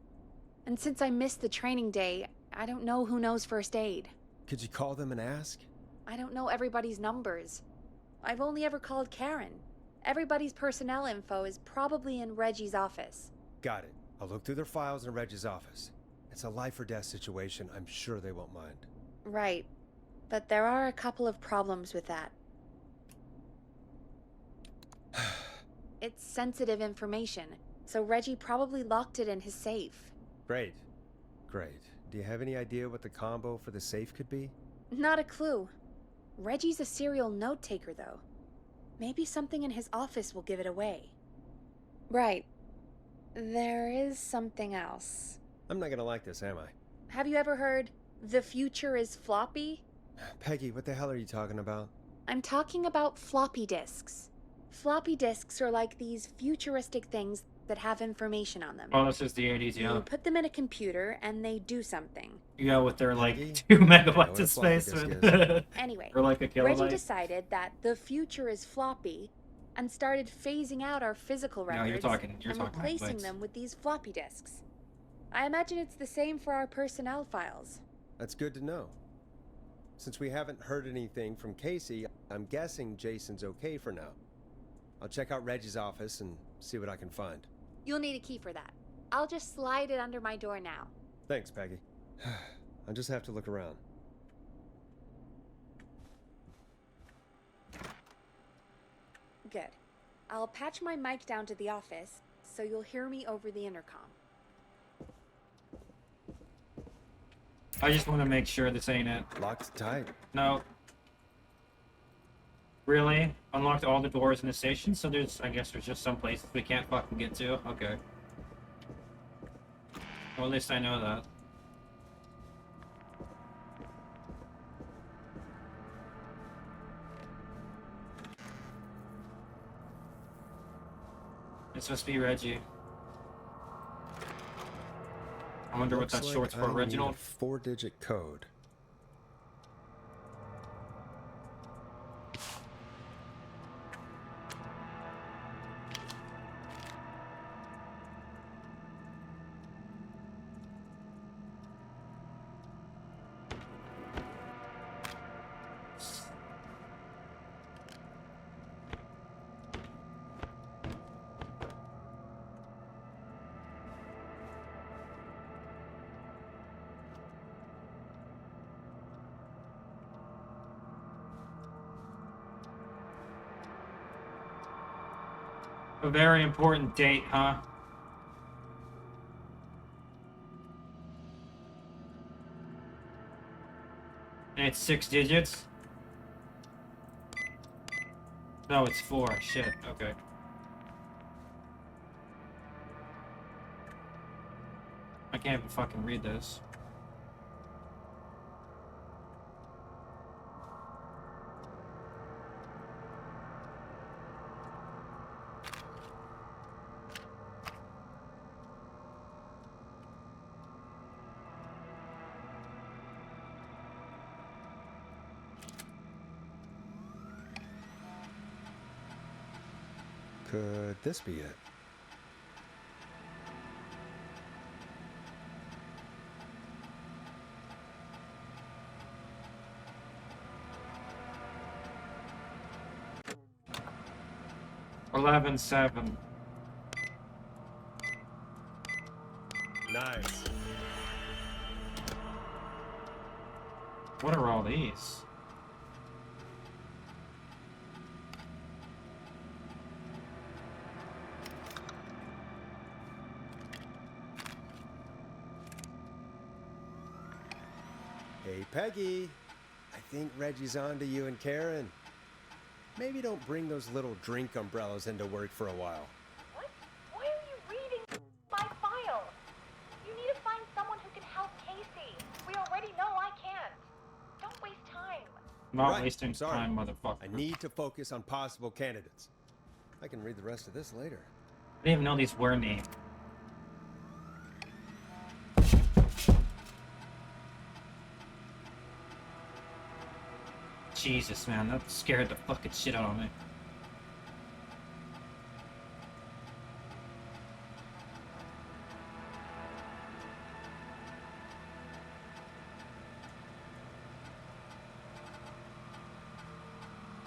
And since I missed the training day, I don't know who knows first aid. Could you call them and ask? I don't know everybody's numbers. I've only ever called Karen. Everybody's personnel info is probably in Reggie's office. Got it. I'll look through their files in Reggie's office. It's a life or death situation. I'm sure they won't mind. Right. But there are a couple of problems with that. It's sensitive information, so Reggie probably locked it in his safe. Great. Great. Do you have any idea what the combo for the safe could be? Not a clue. Reggie's a serial note-taker, though. Maybe something in his office will give it away. Right. There is something else. I'm not gonna like this, am I? Have you ever heard, "The future is floppy"? Peggy, what the hell are you talking about? I'm talking about floppy disks. Floppy disks are like these futuristic things that have information on them. Oh, this is the 80s, yeah. You put them in a computer and they do something. Yeah, with their like 2 megabytes of space. Anyway, or like a Reggie kilobyte. decided that the future is floppy and started phasing out our physical No, records you're talking and replacing megabytes. them with these floppy disks. I imagine it's the same for our personnel files. That's good to know. Since we haven't heard anything from Casey, I'm guessing Jason's okay for now. I'll check out Reggie's office and see what I can find. You'll need a key for that. I'll just slide it under my door now. Thanks, Peggy. I'll just have to look around. Good. I'll patch my mic down to the office, so you'll hear me over the intercom. I just want to make sure this ain't it. Locked tight. No. Really? Unlocked all the doors in the station, so I guess there's just some places we can't fucking get to? Okay. Well, at least I know that. It's supposed to be Reggie. I wonder what that's short for, Reginald. 4-digit code. A very important date, huh? And it's 6 digits? No, it's 4. Shit, okay. I can't even fucking read this. Could this be it? $11,700. Nice. What are all these? Hey, Peggy. I think Reggie's on to you and Karen. Maybe don't bring those little drink umbrellas into work for a while. What? Why are you reading my file? You need to find someone who can help Casey. We already know I can't. Don't waste time. Not Right, wasting sorry. time, motherfucker. I need to focus on possible candidates. I can read the rest of this later. I didn't even know these were named. Jesus, man, that scared the fucking shit out of me.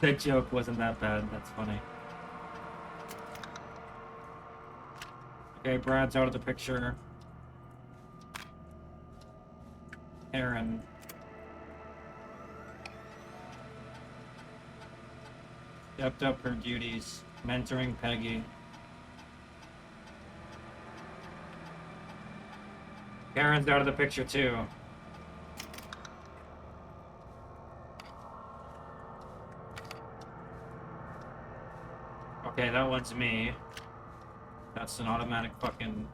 That joke wasn't that bad, that's funny. Okay, Brad's out of the picture. Aaron. Stepped up her duties, mentoring Peggy. Karen's out of the picture too. Okay, that one's me. That's an automatic fucking...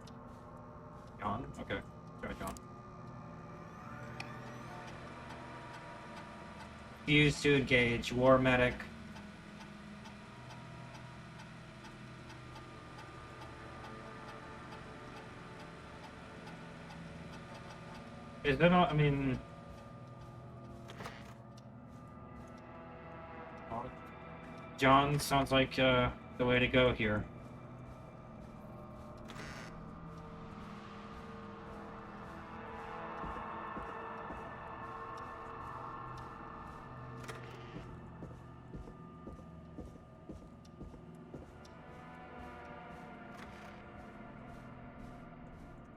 John? Okay, try John. Fuse to engage, war medic. Is that not, I mean... John sounds like the way to go here.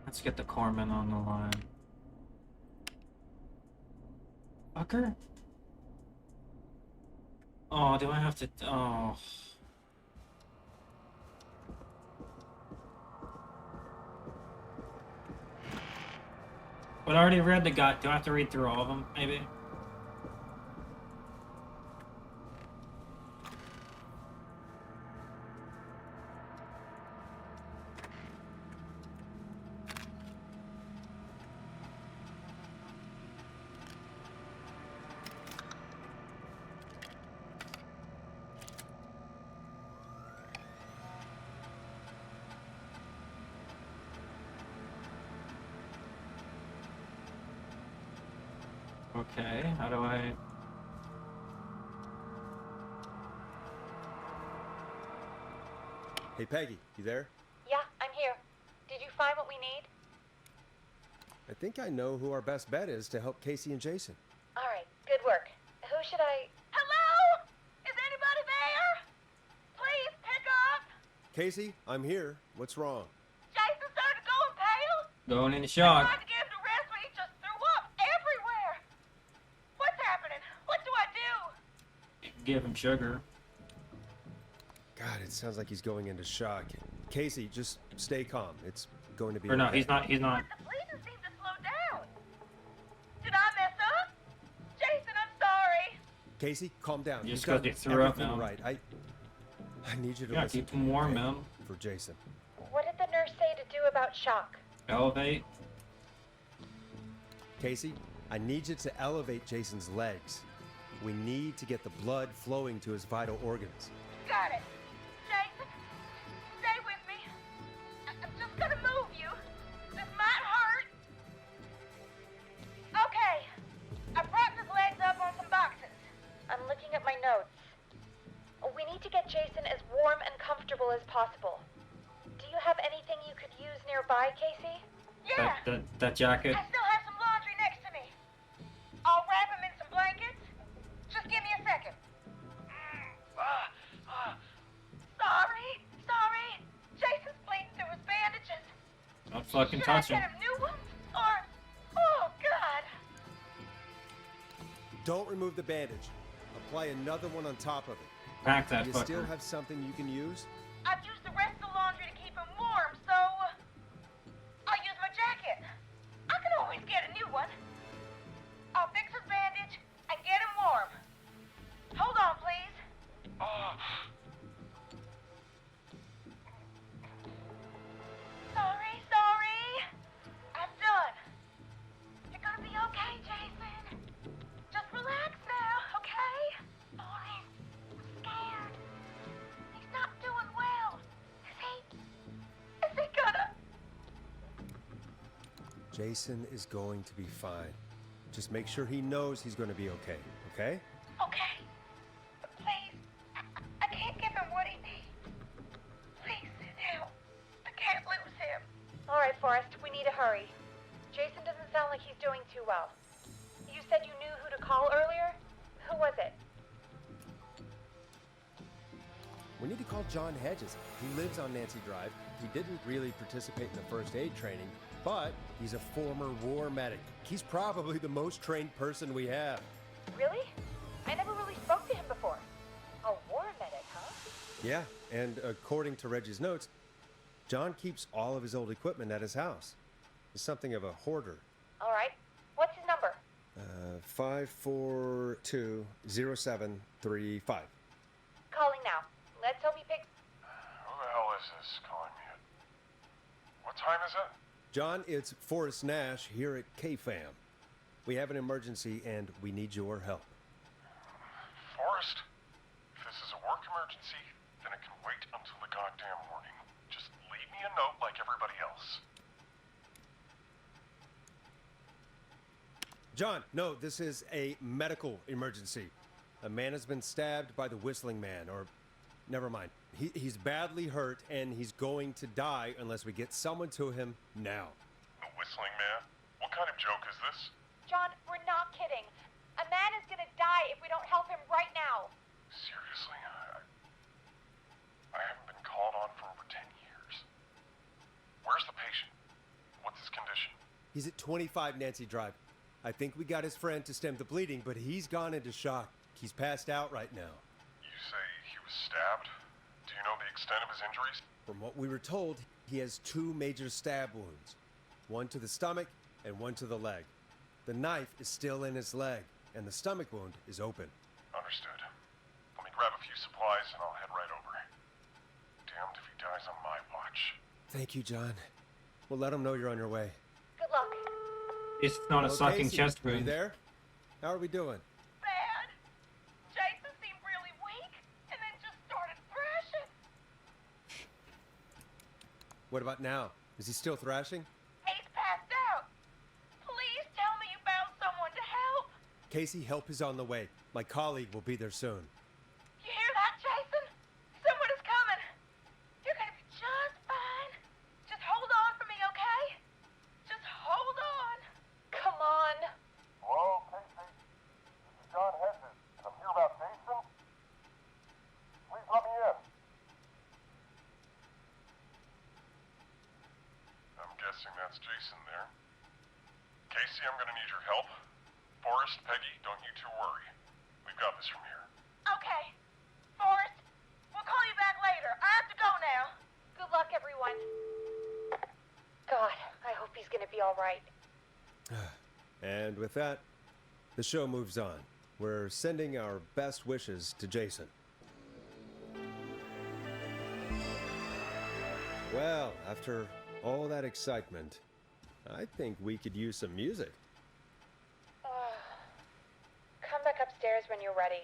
Let's get the corpsman on the line. Fucker? Oh, do I have to... Oh. But I already read the gut. Do I have to read through all of them, maybe? Okay, how do I... Hey, Peggy, you there? Yeah, I'm here. Did you find what we need? I think I know who our best bet is to help Casey and Jason. All right, good work. Who should I... Hello? Is anybody there? Please pick up. Casey, I'm here. What's wrong? Jason started going pale. Going into shock. I tried to get him to rest, but he just threw up everywhere. What's happening? What do I do? Give him sugar. God, it sounds like he's going into shock. Casey, just stay calm. It's going to be Or no, okay. he's not. The bleeding seemed to slow down. Did I mess up? Jason, I'm sorry. Casey, calm down. You just You've got got to throw up everything now. right. I need you to Yeah, listen keep to him me, warm, okay? man. For Jason. What did the nurse say to do about shock? Elevate. Casey, I need you to elevate Jason's legs. We need to get the blood flowing to his vital organs. Got it. Jason, stay with me. I'm just gonna move you. This might hurt. Okay. I propped his legs up on some boxes. I'm looking at my notes. We need to get Jason as warm and comfortable as possible. Do you have anything you could use nearby, Casey? Yeah. That jacket. I still have some laundry next to me. I'll wrap him in some blankets. Just give me a second. Sorry. Jason's bleeding through his bandages. Don't fucking Should touch I him. get him new ones? Or... Oh, God. Don't remove the bandage. Apply another one on top of it. Pack that Do you fucker. still have something you can use? I've used the rest of the laundry to keep him warm, so... I'll use my jacket. I can always get a new one. I'll fix Jason is going to be fine. Just make sure he knows he's going to be okay, okay? Okay. But please, I can't give him what he needs. Please, help. I can't lose him. All right, Forrest, we need to hurry. Jason doesn't sound like he's doing too well. You said you knew who to call earlier? Who was it? We need to call John Hedges. He lives on Nancy Drive. He didn't really participate in the first aid training, but he's a former war medic. He's probably the most trained person we have. Really? I never really spoke to him before. A war medic, huh? Yeah, and according to Reggie's notes, John keeps all of his old equipment at his house. He's something of a hoarder. All right. What's his number? 5420735. Calling now. Let's hope he picks. Who the hell is this calling me at? What time is it? John, it's Forrest Nash here at KFAM. We have an emergency and we need your help. Forrest, if this is a work emergency, then it can wait until the goddamn morning. Just leave me a note like everybody else. John, no, this is a medical emergency. A man has been stabbed by the Whistling Man, or never mind. He's badly hurt and he's going to die unless we get someone to him now. The Whistling Man? What kind of joke is this? John, we're not kidding. A man is gonna die if we don't help him right now. Seriously, I haven't been called on for over 10 years. Where's the patient? What's his condition? He's at 25 Nancy Drive. I think we got his friend to stem the bleeding, but he's gone into shock. He's passed out right now. You say he was stabbed? Do you know the extent of his injuries? From what we were told, he has 2 major stab wounds. One to the stomach and one to the leg. The knife is still in his leg, and the stomach wound is open. Understood. Let me grab a few supplies and I'll head right over. Damned if he dies on my watch. Thank you, John. We'll let him know you're on your way. Good luck. It's not a Hello, sucking Casey. chest Are you wound. there? How are we doing? Bad. Jason seemed really weak and then just started thrashing. What about now? Is he still thrashing? He's passed out. Please tell me you found someone to help. Casey, help is on the way. My colleague will be there soon. You hear that, Jason? Someone is coming. You're gonna be just fine. Just hold on for me, okay? Just hold on. Come on. Hello, Casey. This is John Hedges. I'm here about Jason. Please let me in. I'm guessing that's Jason there. Casey, I'm gonna need your help. Forrest, Peggy, don't you two worry. We've got this from here. Okay. Forrest, we'll call you back later. I have to go now. Good luck, everyone. God, I hope he's gonna be all right. And with that, the show moves on. We're sending our best wishes to Jason. Well, after all that excitement, I think we could use some music. Come back upstairs when you're ready.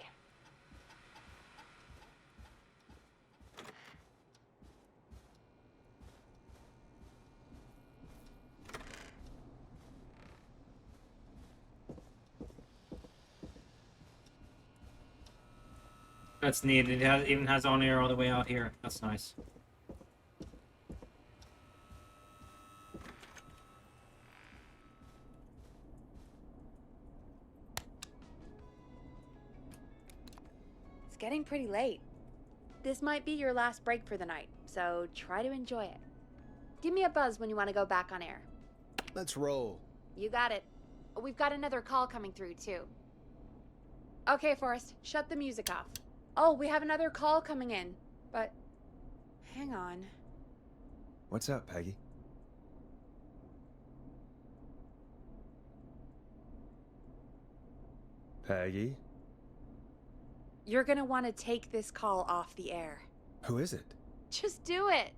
That's neat. It even has on air all the way out here. That's nice. It's getting pretty late. This might be your last break for the night, so try to enjoy it. Give me a buzz when you want to go back on air. Let's roll. You got it. We've got another call coming through, too. Okay, Forrest, shut the music off. Oh, we have another call coming in, but hang on. What's up, Peggy? Peggy? You're gonna want to take this call off the air. Who is it? Just do it.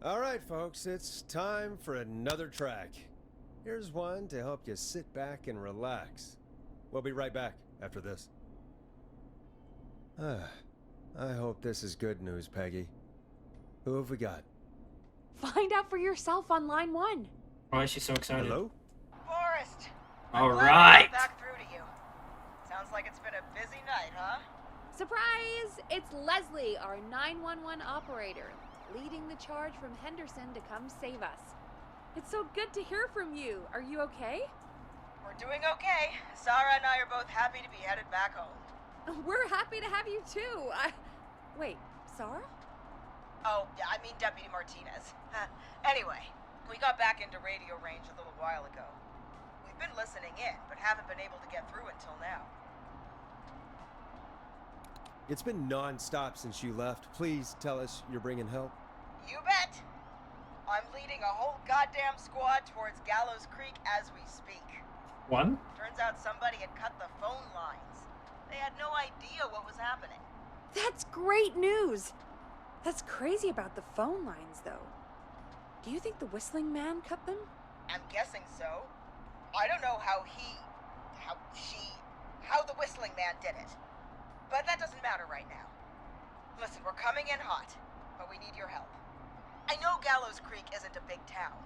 All right, folks, it's time for another track. Here's one to help you sit back and relax. We'll be right back after this. I hope this is good news, Peggy. Who have we got? Find out for yourself on line 1. Why is she so excited? Hello? Forrest! All Glad I right. got back through to you. Sounds like it's been a busy night, huh? Surprise! It's Leslie, our 911 operator, leading the charge from Henderson to come save us. It's so good to hear from you. Are you okay? We're doing okay. Sarah and I are both happy to be headed back home. We're happy to have you too. Wait, Sarah? Oh, yeah, I mean Deputy Martinez. Anyway, we got back into radio range a little while ago. We've been listening in, but haven't been able to get through until now. It's been non-stop since you left. Please tell us you're bringing help. You bet! I'm leading a whole goddamn squad towards Gallows Creek as we speak. One? Turns out somebody had cut the phone lines. They had no idea what was happening. That's great news. That's crazy about the phone lines, though. Do you think the Whistling Man cut them? I'm guessing so. I don't know how the Whistling Man did it. But that doesn't matter right now. Listen, we're coming in hot, but we need your help. I know Gallows Creek isn't a big town,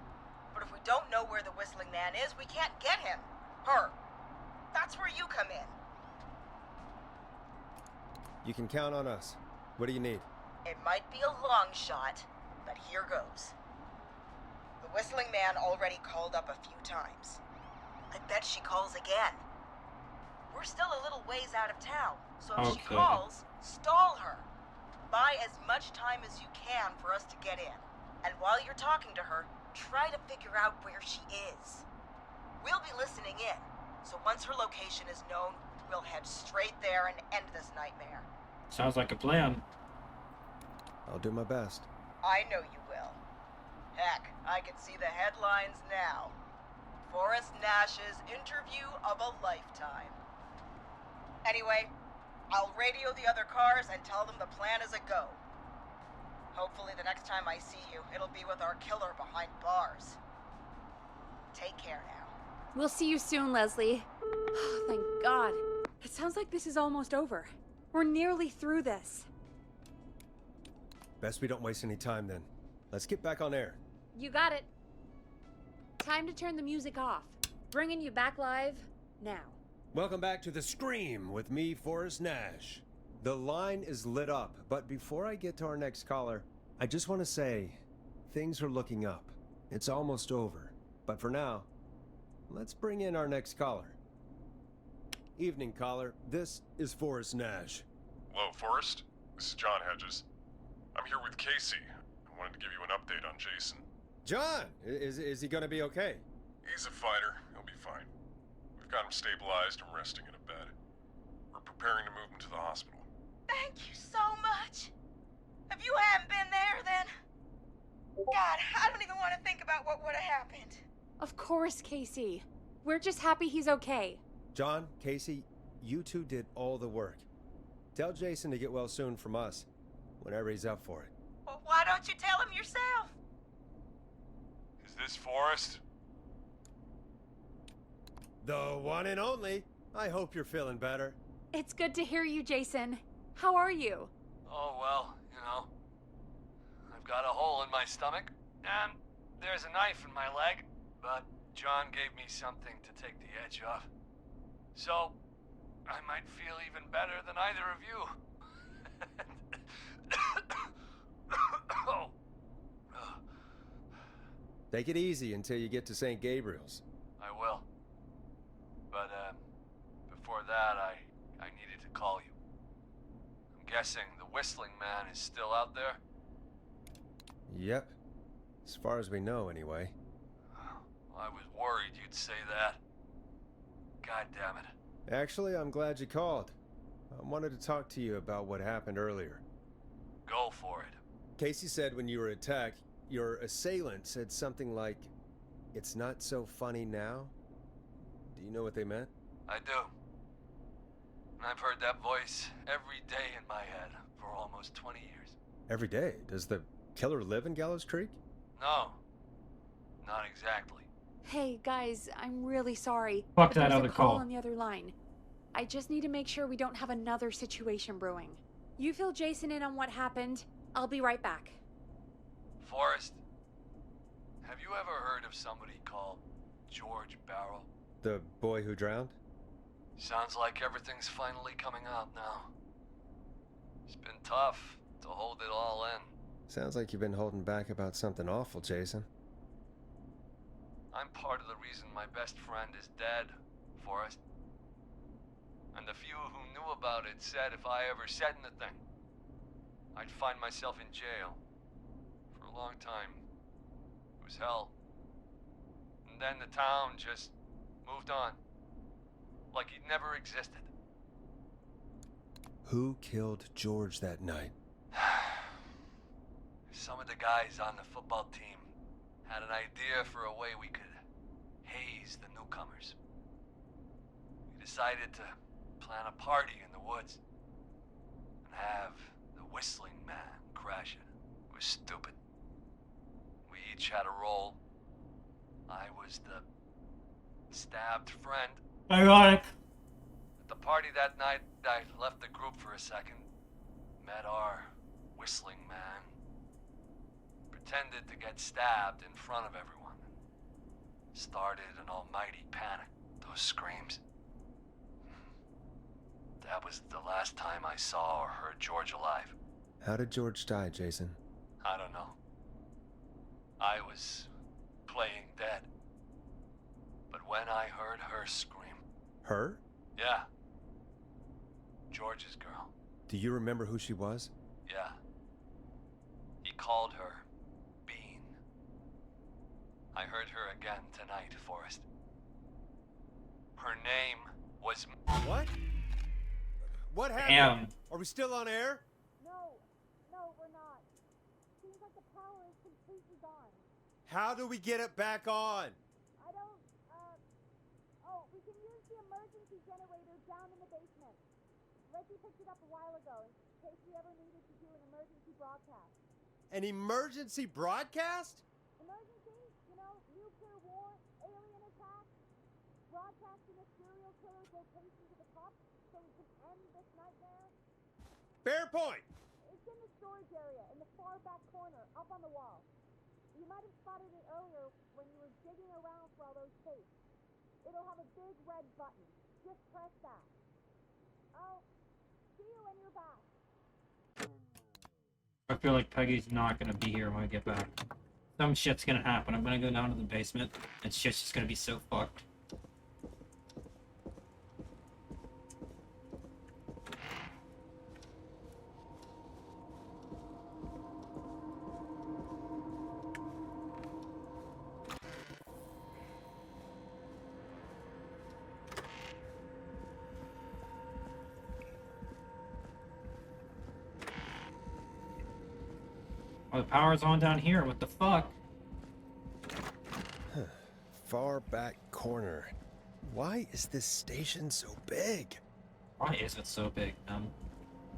but if we don't know where the Whistling Man is, we can't get him. Her. That's where you come in. You can count on us. What do you need? It might be a long shot, but here goes. The Whistling Man already called up a few times. I bet she calls again. We're still a little ways out of town, so if she calls, stall her. Buy as much time as you can for us to get in. And while you're talking to her, try to figure out where she is. We'll be listening in, so once her location is known, we'll head straight there and end this nightmare. Sounds like a plan. I'll do my best. I know you will. Heck, I can see the headlines now. Forrest Nash's interview of a lifetime. Anyway, I'll radio the other cars and tell them the plan is a go. Hopefully the next time I see you, it'll be with our killer behind bars. Take care now. We'll see you soon, Leslie. Thank God. It sounds like this is almost over. We're nearly through this. Best we don't waste any time then. Let's get back on air. You got it. Time to turn the music off. Bringing you back live now. Welcome back to The Scream with me, Forrest Nash. The line is lit up, but before I get to our next caller, I just want to say, things are looking up. It's almost over. But for now, let's bring in our next caller. Evening, caller. This is Forrest Nash. Hello, Forrest. This is John Hedges. I'm here with Casey. I wanted to give you an update on Jason. John! Is he gonna be okay? He's a fighter. He'll be fine. We've got him stabilized and resting in a bed. We're preparing to move him to the hospital. Thank you so much. If you hadn't been there, then... God, I don't even want to think about what would have happened. Of course, Casey. We're just happy he's okay. John, Casey, you two did all the work. Tell Jason to get well soon from us, whenever he's up for it. Well, why don't you tell him yourself? Is this Forrest? The one and only. I hope you're feeling better. It's good to hear you, Jason. How are you? Oh, well, you know. I've got a hole in my stomach, and there's a knife in my leg, but John gave me something to take the edge off. So, I might feel even better than either of you. Oh. Take it easy until you get to St. Gabriel's. I will. But, before that, I needed to call you. I'm guessing the Whistling Man is still out there? Yep. As far as we know, anyway. Well, I was worried you'd say that. God damn it. Actually, I'm glad you called. I wanted to talk to you about what happened earlier. Go for it. Casey said when you were attacked, your assailant said something like, "It's not so funny now." Do you know what they meant? I do. And I've heard that voice every day in my head for almost 20 years. Every day? Does the killer live in Gallows Creek? No. Not exactly. Hey, guys, I'm really sorry. Fuck but that there's other a call call. on the other line. I just need to make sure we don't have another situation brewing. You fill Jason in on what happened. I'll be right back. Forrest, have you ever heard of somebody called George Barrow? The boy who drowned? Sounds like everything's finally coming out now. It's been tough to hold it all in. Sounds like you've been holding back about something awful, Jason. I'm part of the reason my best friend is dead, Forrest. And the few who knew about it said if I ever said anything, I'd find myself in jail. For a long time. It was hell. And then the town just moved on. Like he'd never existed. Who killed George that night? Some of the guys on the football team had an idea for a way we could haze the newcomers. We decided to plan a party in the woods and have the Whistling Man crash it. It was stupid. We each had a role. I was the stabbed friend. Ironic. At the party that night, I left the group for a second, met our Whistling Man, pretended to get stabbed in front of everyone, started an almighty panic. Those screams. That was the last time I saw or heard George alive. How did George die, Jason? I don't know. I was playing dead. But when I heard her scream... Her? Yeah. George's girl. Do you remember who she was? Yeah. He called her Bean. I heard her again tonight, Forrest. Her name was... What? What happened? Damn. Are we still on air? No, we're not. Seems like the power is completely gone. How do we get it back on? I don't, we can use the emergency generator down in the basement. Reggie picked it up a while ago in case we ever needed to do an emergency broadcast. An emergency broadcast? Emergency? You know, nuclear war, alien attack, broadcasting a serial killer's location to the cops so we can end this nightmare. Fair point. It's in the storage area in the far back corner, up on the wall. You might have spotted it earlier when you were digging around for all those tapes. It'll have a big red button. Just press that. I'll see you when you're back. I feel like Peggy's not gonna be here when I get back. Some shit's gonna happen. I'm gonna go down to the basement, and shit's just gonna be so fucked. Oh, the power's on down here. What the fuck? Far back corner. Why is this station so big? Why is it so big?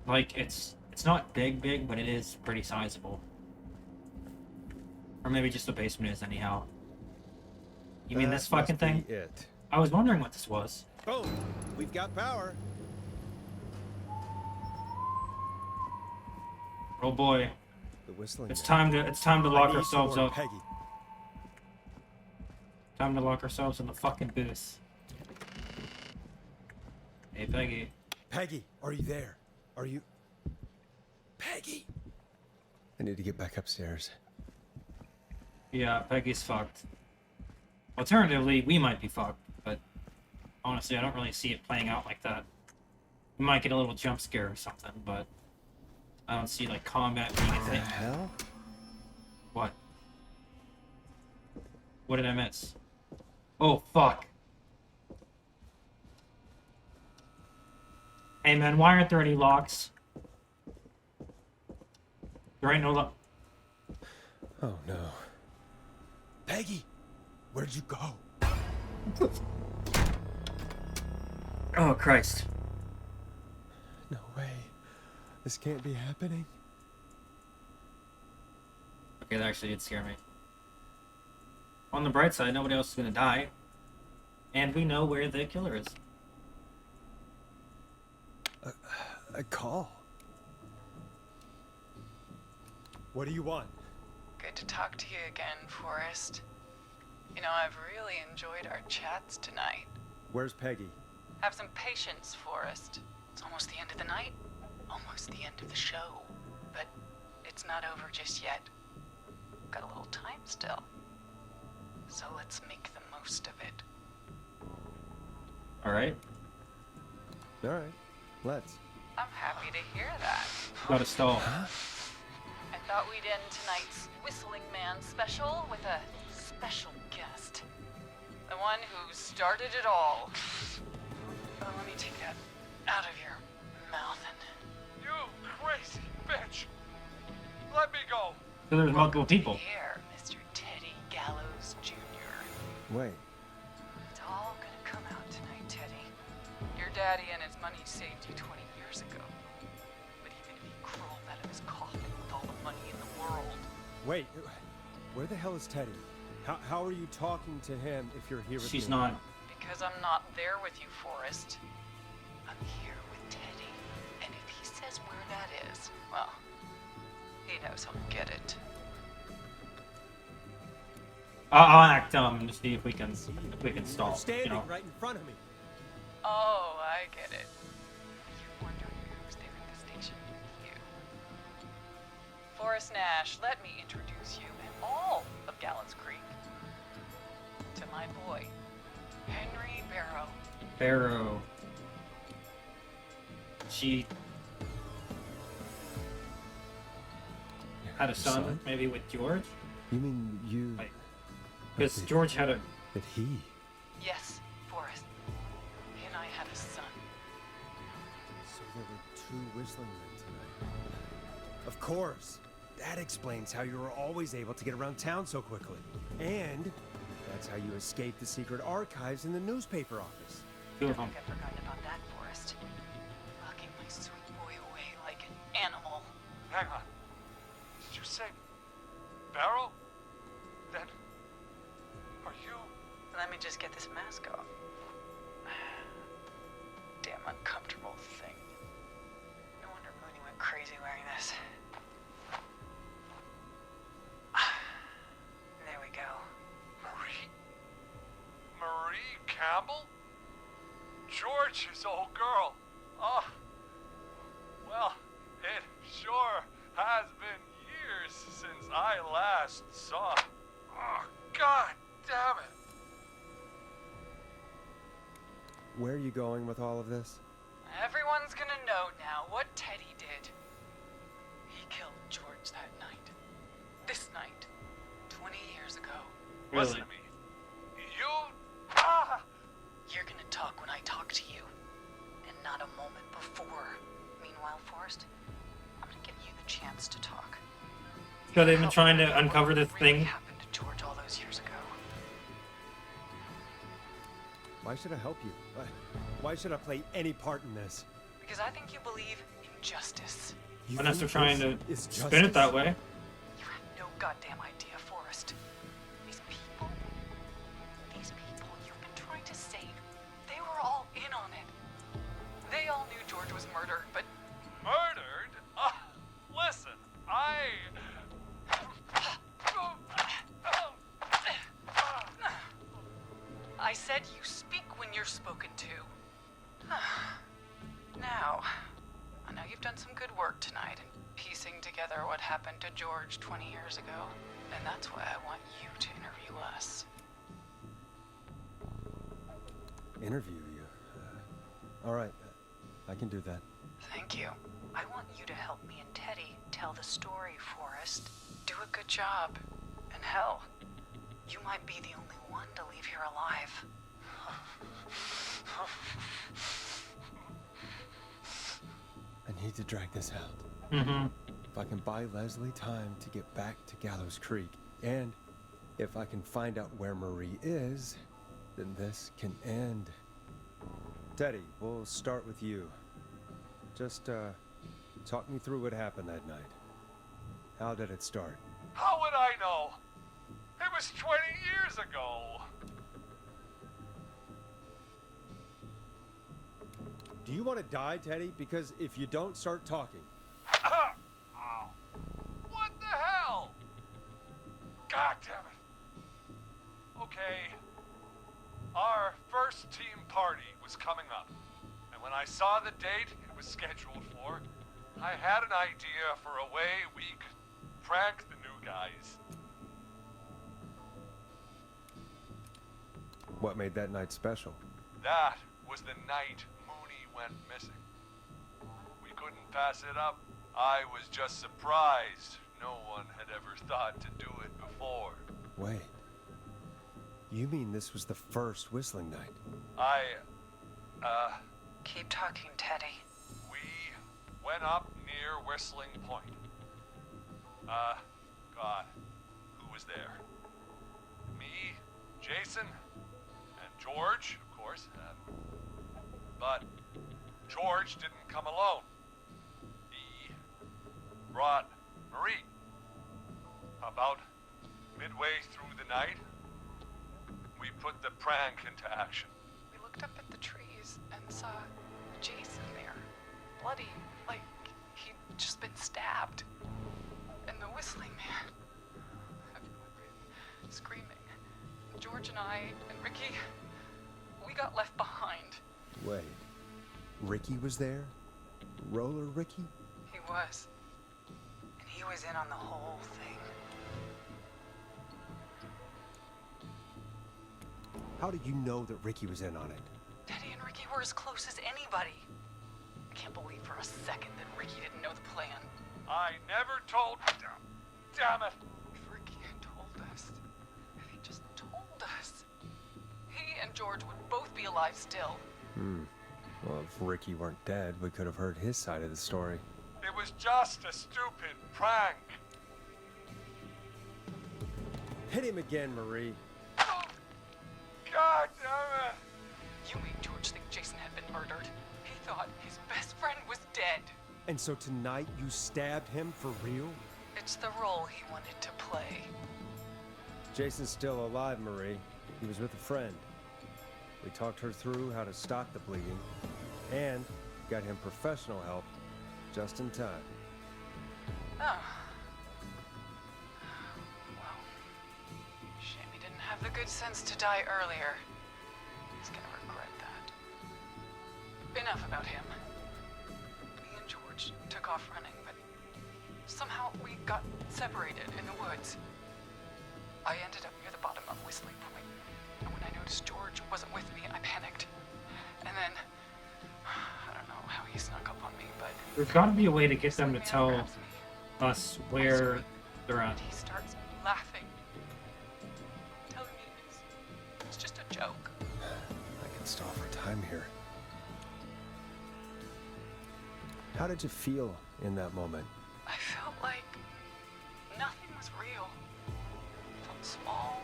Like it's not big, but it is pretty sizable. Or maybe just the basement is anyhow. You mean this fucking thing? It. I was wondering what this was. Boom! We've got power. Oh boy. The whistling. It's time to lock ourselves up. Peggy. Time to lock ourselves in the fucking booth. Hey Peggy. Peggy, are you there? Are you... Peggy! I need to get back upstairs. Yeah, Peggy's fucked. Alternatively, we might be fucked, but honestly, I don't really see it playing out like that. We might get a little jump scare or something, but I don't see like combat being a thing. What the hell? What? What did I miss? Oh, fuck. Hey man, why aren't there any locks? There ain't no lock. Oh no. Peggy! Where'd you go? Oh, Christ. No way. This can't be happening. Okay, that actually did scare me. On the bright side, nobody else is gonna die. And we know where the killer is. A call? What do you want? Good to talk to you again, Forrest. You know, I've really enjoyed our chats tonight. Where's Peggy? Have some patience, Forrest. It's almost the end of the night, almost the end of the show. But it's not over just yet. Got a little time still. So let's make the most of it. Alright. Alright, let's. I'm happy to hear that. Gotta stall. I thought we'd end tonight's Whistling Man special with a special guest. The one who started it all. Let me take that out of your mouth and... You crazy bitch! Let me go! So there's multiple people. Here, Mr. Teddy Gallows Jr. Wait. It's all gonna come out tonight, Teddy. Your daddy and his money saved you 20 years ago. But even if he crawled out of his coffin with all the money in the world... Wait, where the hell is Teddy? How are you talking to him if you're here with me? She's not. Because I'm not there with you, Forrest. I'm here with Teddy. And if he says where that is, well, he knows how to get it. I'll act dumb to see if we can stall. You're standing You know? right in front of me. Oh, I get it. You're wondering who's there at the station with you. Forrest Nash, let me introduce you and all of Gallows Creek to my boy, Henry Barrow. Barrow. She had a son, maybe with George? You mean you... Because George had a... That he... Yes, Forrest. He and I had a son. So there were 2 whistling men tonight. Of course. That explains how you were always able to get around town so quickly. And that's how you escaped the secret archives in the newspaper office. Don't think I've forgotten about that, Forrest. Locking my sweet boy away like an animal. Hang on. Did you say Barrow? Then are you? Let me just get this mask off. Damn uncomfortable thing. No wonder Mooney went crazy wearing this. There we go. Marie Campbell? George's old girl. Oh, well, it sure has been years since I last saw. Oh, God damn it. Where are you going with all of this? Everyone's gonna know now what Teddy did. He killed George that night. This night. 20 years ago. Listen to me. You're gonna talk when I talk to you. And not a moment before. Meanwhile, Forrest, I'm gonna give you the chance to talk. So they've been trying to uncover this thing. Happened to George all those years ago. Why should I help you? Why should I play any part in this? Because I think you believe in justice. Unless they're trying to It's spin it that way. You have no goddamn idea, Forrest. These people you've been trying to save, they were all in on it. They all knew George was murdered, but... Murdered? Listen, I said you speak when you're spoken to. Now, I know you've done some good work tonight in piecing together what happened to George 20 years ago, and that's why I want you to interview us. Interview you? All right, I can do that. Thank you. I want you to help me and Teddy tell the story, Forrest. Do a good job. And hell, you might be the only one to leave here alive. I need to drag this out. Mm-hmm. If I can buy Leslie time to get back to Gallows Creek, and if I can find out where Marie is, then this can end. Teddy, we'll start with you. Just, talk me through what happened that night. How did it start? how would I know? It was 20 years ago. Do you want to die, Teddy? Because if you don't, start talking. Ow. What the hell? God damn it. Okay. Our first team party was coming up. And when I saw the date it was scheduled for, I had an idea for a way we could prank the new guys. What made that night special? That was the night Mooney went missing. We couldn't pass it up. I was just surprised no one had ever thought to do it before. Wait. You mean this was the first whistling night? Keep talking, Teddy. We went up near Whistling Point. God, who was there? Me, Jason, and George, of course. But George didn't come alone. He brought Marie. About midway through the night, we put the prank into action. We looked up at the trees and saw Jason there, bloody, like he'd just been stabbed. And the whistling man, everyone screaming. George and I and Ricky, we got left behind. Wait. Ricky was there? Roller Ricky? He was. And he was in on the whole thing. How did you know that Ricky was in on it? Teddy and Ricky were as close as anybody. I can't believe for a second that Ricky didn't know the plan. I never told... Damn it! If Ricky had told us, if he just told us, he and George would both be alive still. Well, if Ricky weren't dead, we could have heard his side of the story. It was just a stupid prank. Hit him again, Marie. God damn it! You made George think Jason had been murdered. He thought his best friend was dead. And so tonight you stabbed him for real? It's the role he wanted to play. Jason's still alive, Marie. He was with a friend. We talked her through how to stop the bleeding, and got him professional help just in time. Oh. Well, shame he didn't have the good sense to die earlier. He's gonna regret that. Enough about him. Me and George took off running, but somehow we got separated in the woods. I ended up near the bottom of Whistling Point, and when I noticed George wasn't with me, I panicked. And then, I don't know how he snuck up on me, but... There's got to be a way to get them to tell us where they're at. He starts laughing, telling me it's just a joke. I can stall for time here. How did you feel in that moment? I felt like nothing was real. I felt small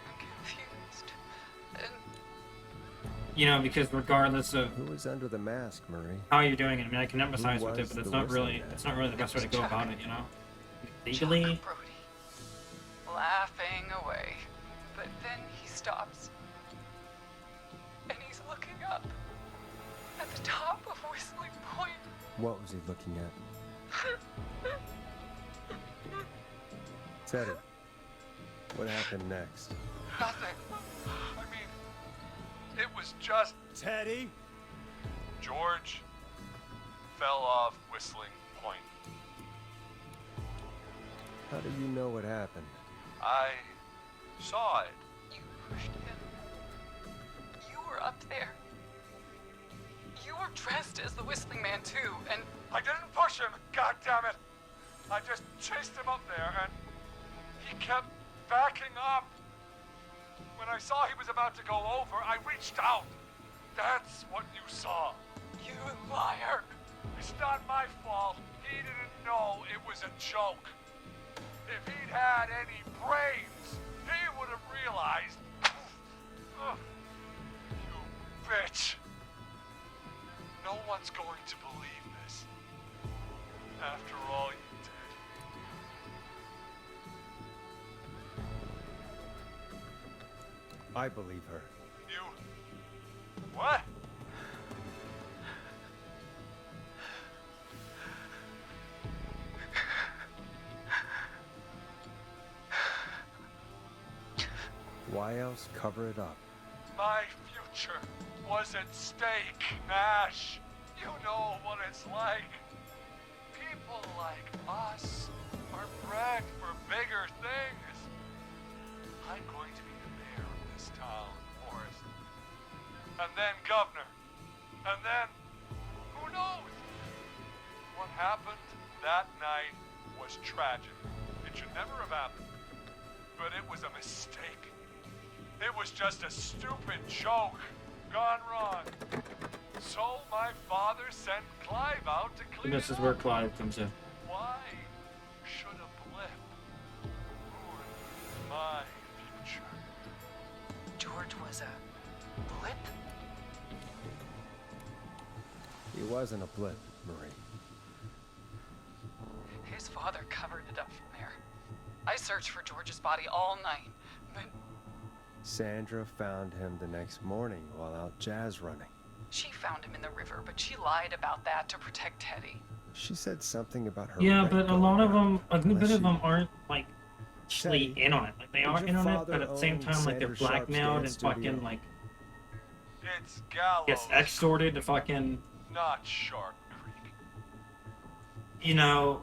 and confused. And You know, because regardless of who was under the mask, Marie, how you're doing it, I mean, I can empathize with it, was but it's the not really, whistling it's not really the best way to go about it, you know. Legally, laughing away. But then he stops. And he's looking up at the top of Whistling Point. what was he looking at? Teddy, what happened next? Nothing. I mean, it was just... Teddy? George fell off Whistling Point. How do you know what happened? I saw it. You pushed him. You were up there. You were dressed as the Whistling Man too, and... I didn't push him, God damn it! I just chased him up there and he kept backing up. When I saw he was about to go over, I reached out. That's what you saw. You liar! It's not my fault. He didn't know it was a joke. If he'd had any brains, he would have realized. Ugh. You bitch. No one's going to believe this. After all you did. I believe her. You... What? Why else cover it up? My future was at stake, Nash. You know what it's like. People like us are bred for bigger things. I'm going to be the mayor of this town, Forrest. And then governor. And then, who knows? What happened that night was tragic. It should never have happened. But it was a mistake. It was just a stupid joke gone wrong. So my father sent Clive out to clean This it is where up. Clive comes in. Why should a blip ruin my future? George was a blip? He wasn't a blip, Marie. His father covered it up from there. I searched for George's body all night, but Sandra found him the next morning while out jazz running. she found him in the river, but she lied about that to protect Teddy. She said something about her. Yeah, rent but a going lot of up, them, a good bit unless of them you- aren't like actually Teddy, in on it. Like they did are your in on it, father but at the same own time, like they're Sandra Sharp's blackmailed and dance studio? fucking like It's Gallows, gets extorted to fucking, not Shark Creek. you know,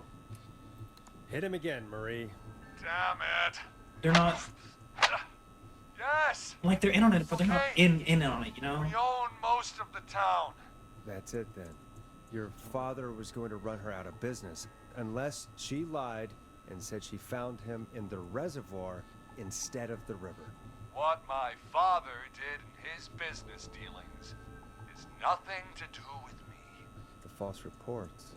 Hit him again, Marie. Damn it. they're not Yes. like they're in on it, but they're not Okay. in on it. You know. We own most of the town. That's it then. Your father was going to run her out of business unless she lied and said she found him in the reservoir instead of the river. What my father did in his business dealings is nothing to do with me. The false reports.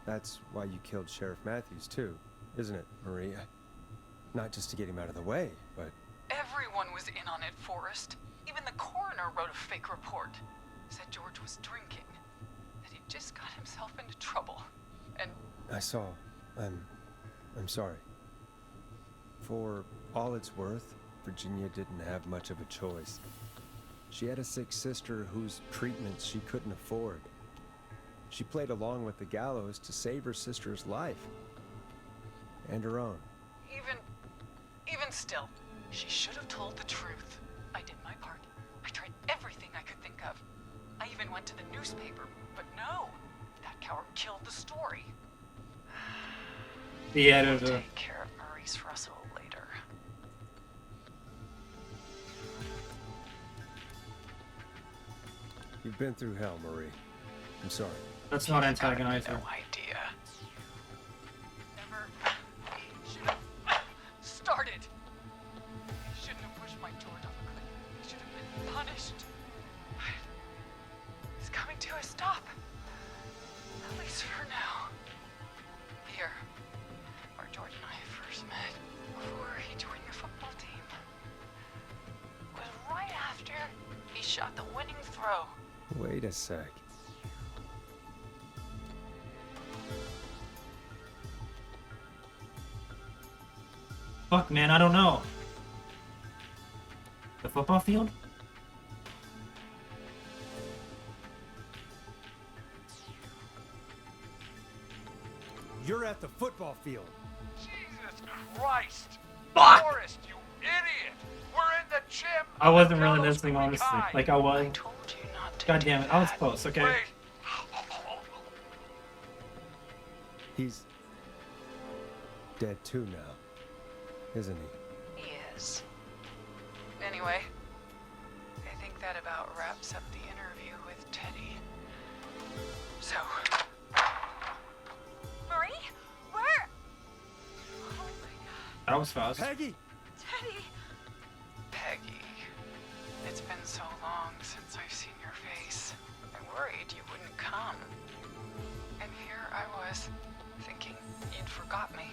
That's why you killed Sheriff Matthews too, isn't it, Maria? Not just to get him out of the way, but Everyone was in on it, Forrest. Even the coroner wrote a fake report. Said George was drinking. That he just got himself into trouble. And I saw. I'm sorry. For all it's worth, Virginia didn't have much of a choice. She had a sick sister whose treatments she couldn't afford. She played along with the gallows to save her sister's life. And her own. even still, she should have told the truth. I did my part. I tried everything I could think of. I even went to the newspaper, but no. That coward killed the story. The We'll editor. take care of Maurice Russell later. You've been through hell, Marie. I'm sorry. That's not antagonizing. No idea. Never should have started. He shouldn't have pushed my George off a cliff. He should have been punished. It's coming to a stop. At least for now. Here, where George and I first met, before he joined the football team, was right after he shot the winning throw. Wait a sec. Fuck, man, I don't know. The football field? You're at the football field. Jesus Christ. Fuck. Forrest, you idiot. We're in the gym. I wasn't really Gallows listening, Creek honestly. High. Like I was. God damn it, I was close. Okay. Wait. He's dead too now, isn't he? He is. Anyway, I think that about wraps up the interview with Teddy. So, Marie? Where? That was fast. Peggy! Teddy! Peggy, it's been so long since I've seen your face. I worried you wouldn't come. And here I was, thinking you'd forgot me.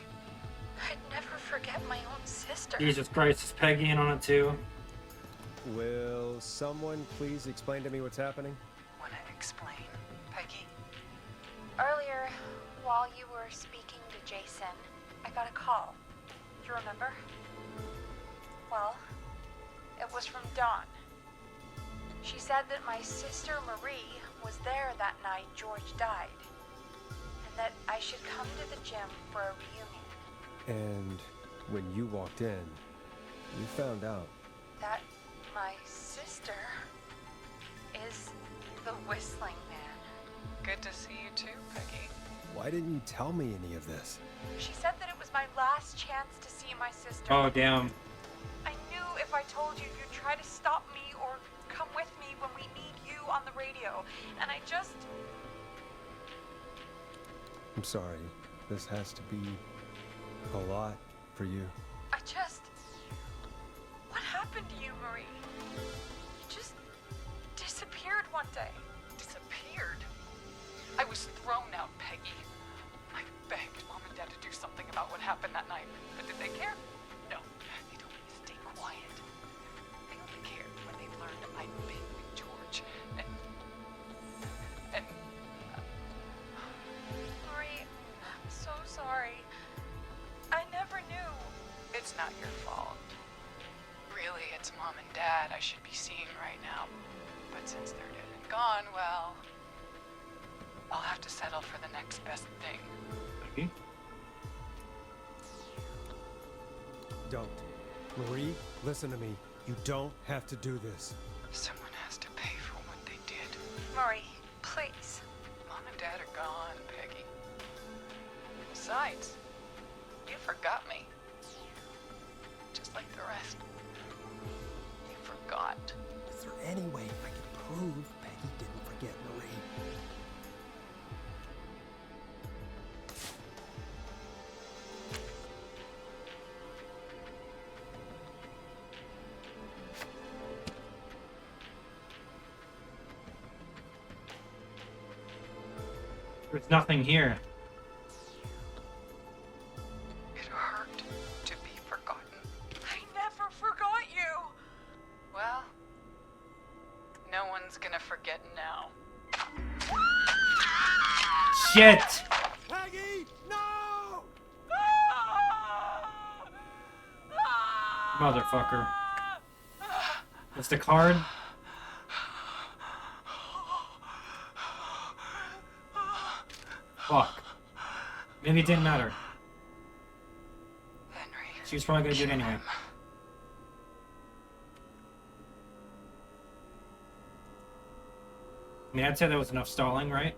I'd never forget my own sister. Jesus Christ, is Peggy in on it too? Will someone please explain to me what's happening? Wanna explain, Peggy? Earlier, while you were speaking to Jason, I got a call. Do you remember? Well, it was from Dawn. She said that my sister Marie was there that night George died, and that I should come to the gym for a reunion. And when you walked in, you found out? That my sister is the Whistling Man. Good to see you too, Peggy. Why didn't you tell me any of this? She said that it was my last chance to see my sister. Oh, damn. I knew if I told you, you'd try to stop me or come with me when we need you on the radio. And I just... I'm sorry. This has to be a lot for you. I just... What happened to you, Marie? You just disappeared one day. Disappeared? I was thrown out, Peggy. I begged Mom and Dad to do something about what happened that night, but did they care? No, they told me to stay quiet. They only cared when they learned I'd been with George, and Marie, I'm so sorry. I never knew. it's not your fault. Really, it's Mom and Dad I should be seeing right now, but since they're dead and gone, well, I'll have to settle for the next best thing. Okay. Don't. Marie, listen to me. You don't have to do this. Someone has to pay for what they did. Marie, please. Mom and Dad are gone, Peggy. Besides, you forgot me. Just like the rest. You forgot. Is there any way I can prove Peggy didn't forget Marie? There's nothing here. It hurt to be forgotten. I never forgot you. Well, no one's gonna forget now. Shit! Peggy, no! Motherfucker. That's the card? Fuck. Maybe it didn't matter. Henry. She was probably gonna do it anyway. I mean, I'd say there was enough stalling, right?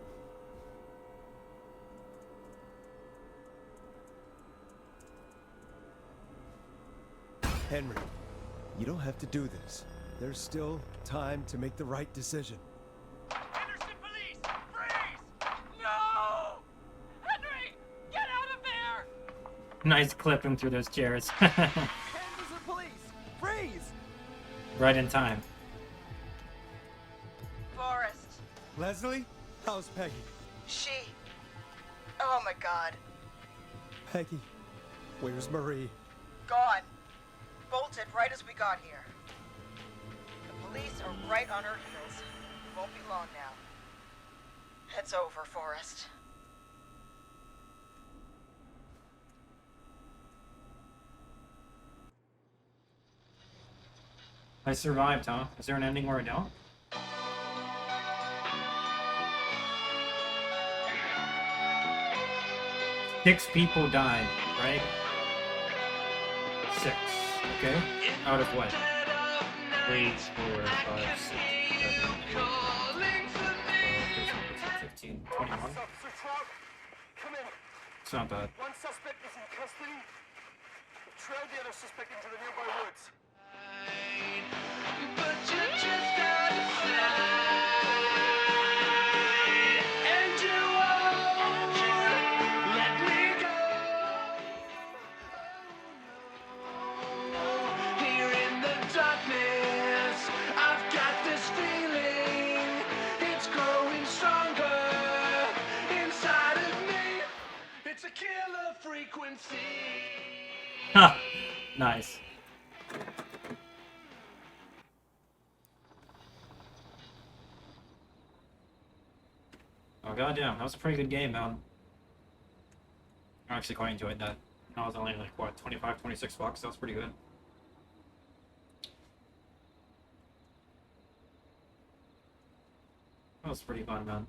Henry, you don't have to do this. There's still time to make the right decision. Henderson police! Freeze! No! Henry! Get out of there! Nice clipping through those chairs. Henderson police! Freeze! Right in time. Forrest. Leslie, how's Peggy? She. Oh my god. Peggy, where's Marie? Gone. Bolted right as we got here. The police are right on her heels. Won't be long now. It's over, Forrest. I survived, huh? Is there an ending where I don't? Six people died, right? 6. Okay. Out of what? 3, 4, 5, 6, 7, 8, 15, 21. Come in. It's not bad. One suspect is in custody. Trail the other suspect into the nearby woods. But you're just out of sight. And you won't let me go. Here in the darkness, I've got this feeling. It's growing stronger inside of me. It's a killer frequency. Ha! Nice. Oh goddamn, that was a pretty good game, man. I actually quite enjoyed that. That was only like what, 25, 26 bucks? That was pretty good. That was pretty fun, man.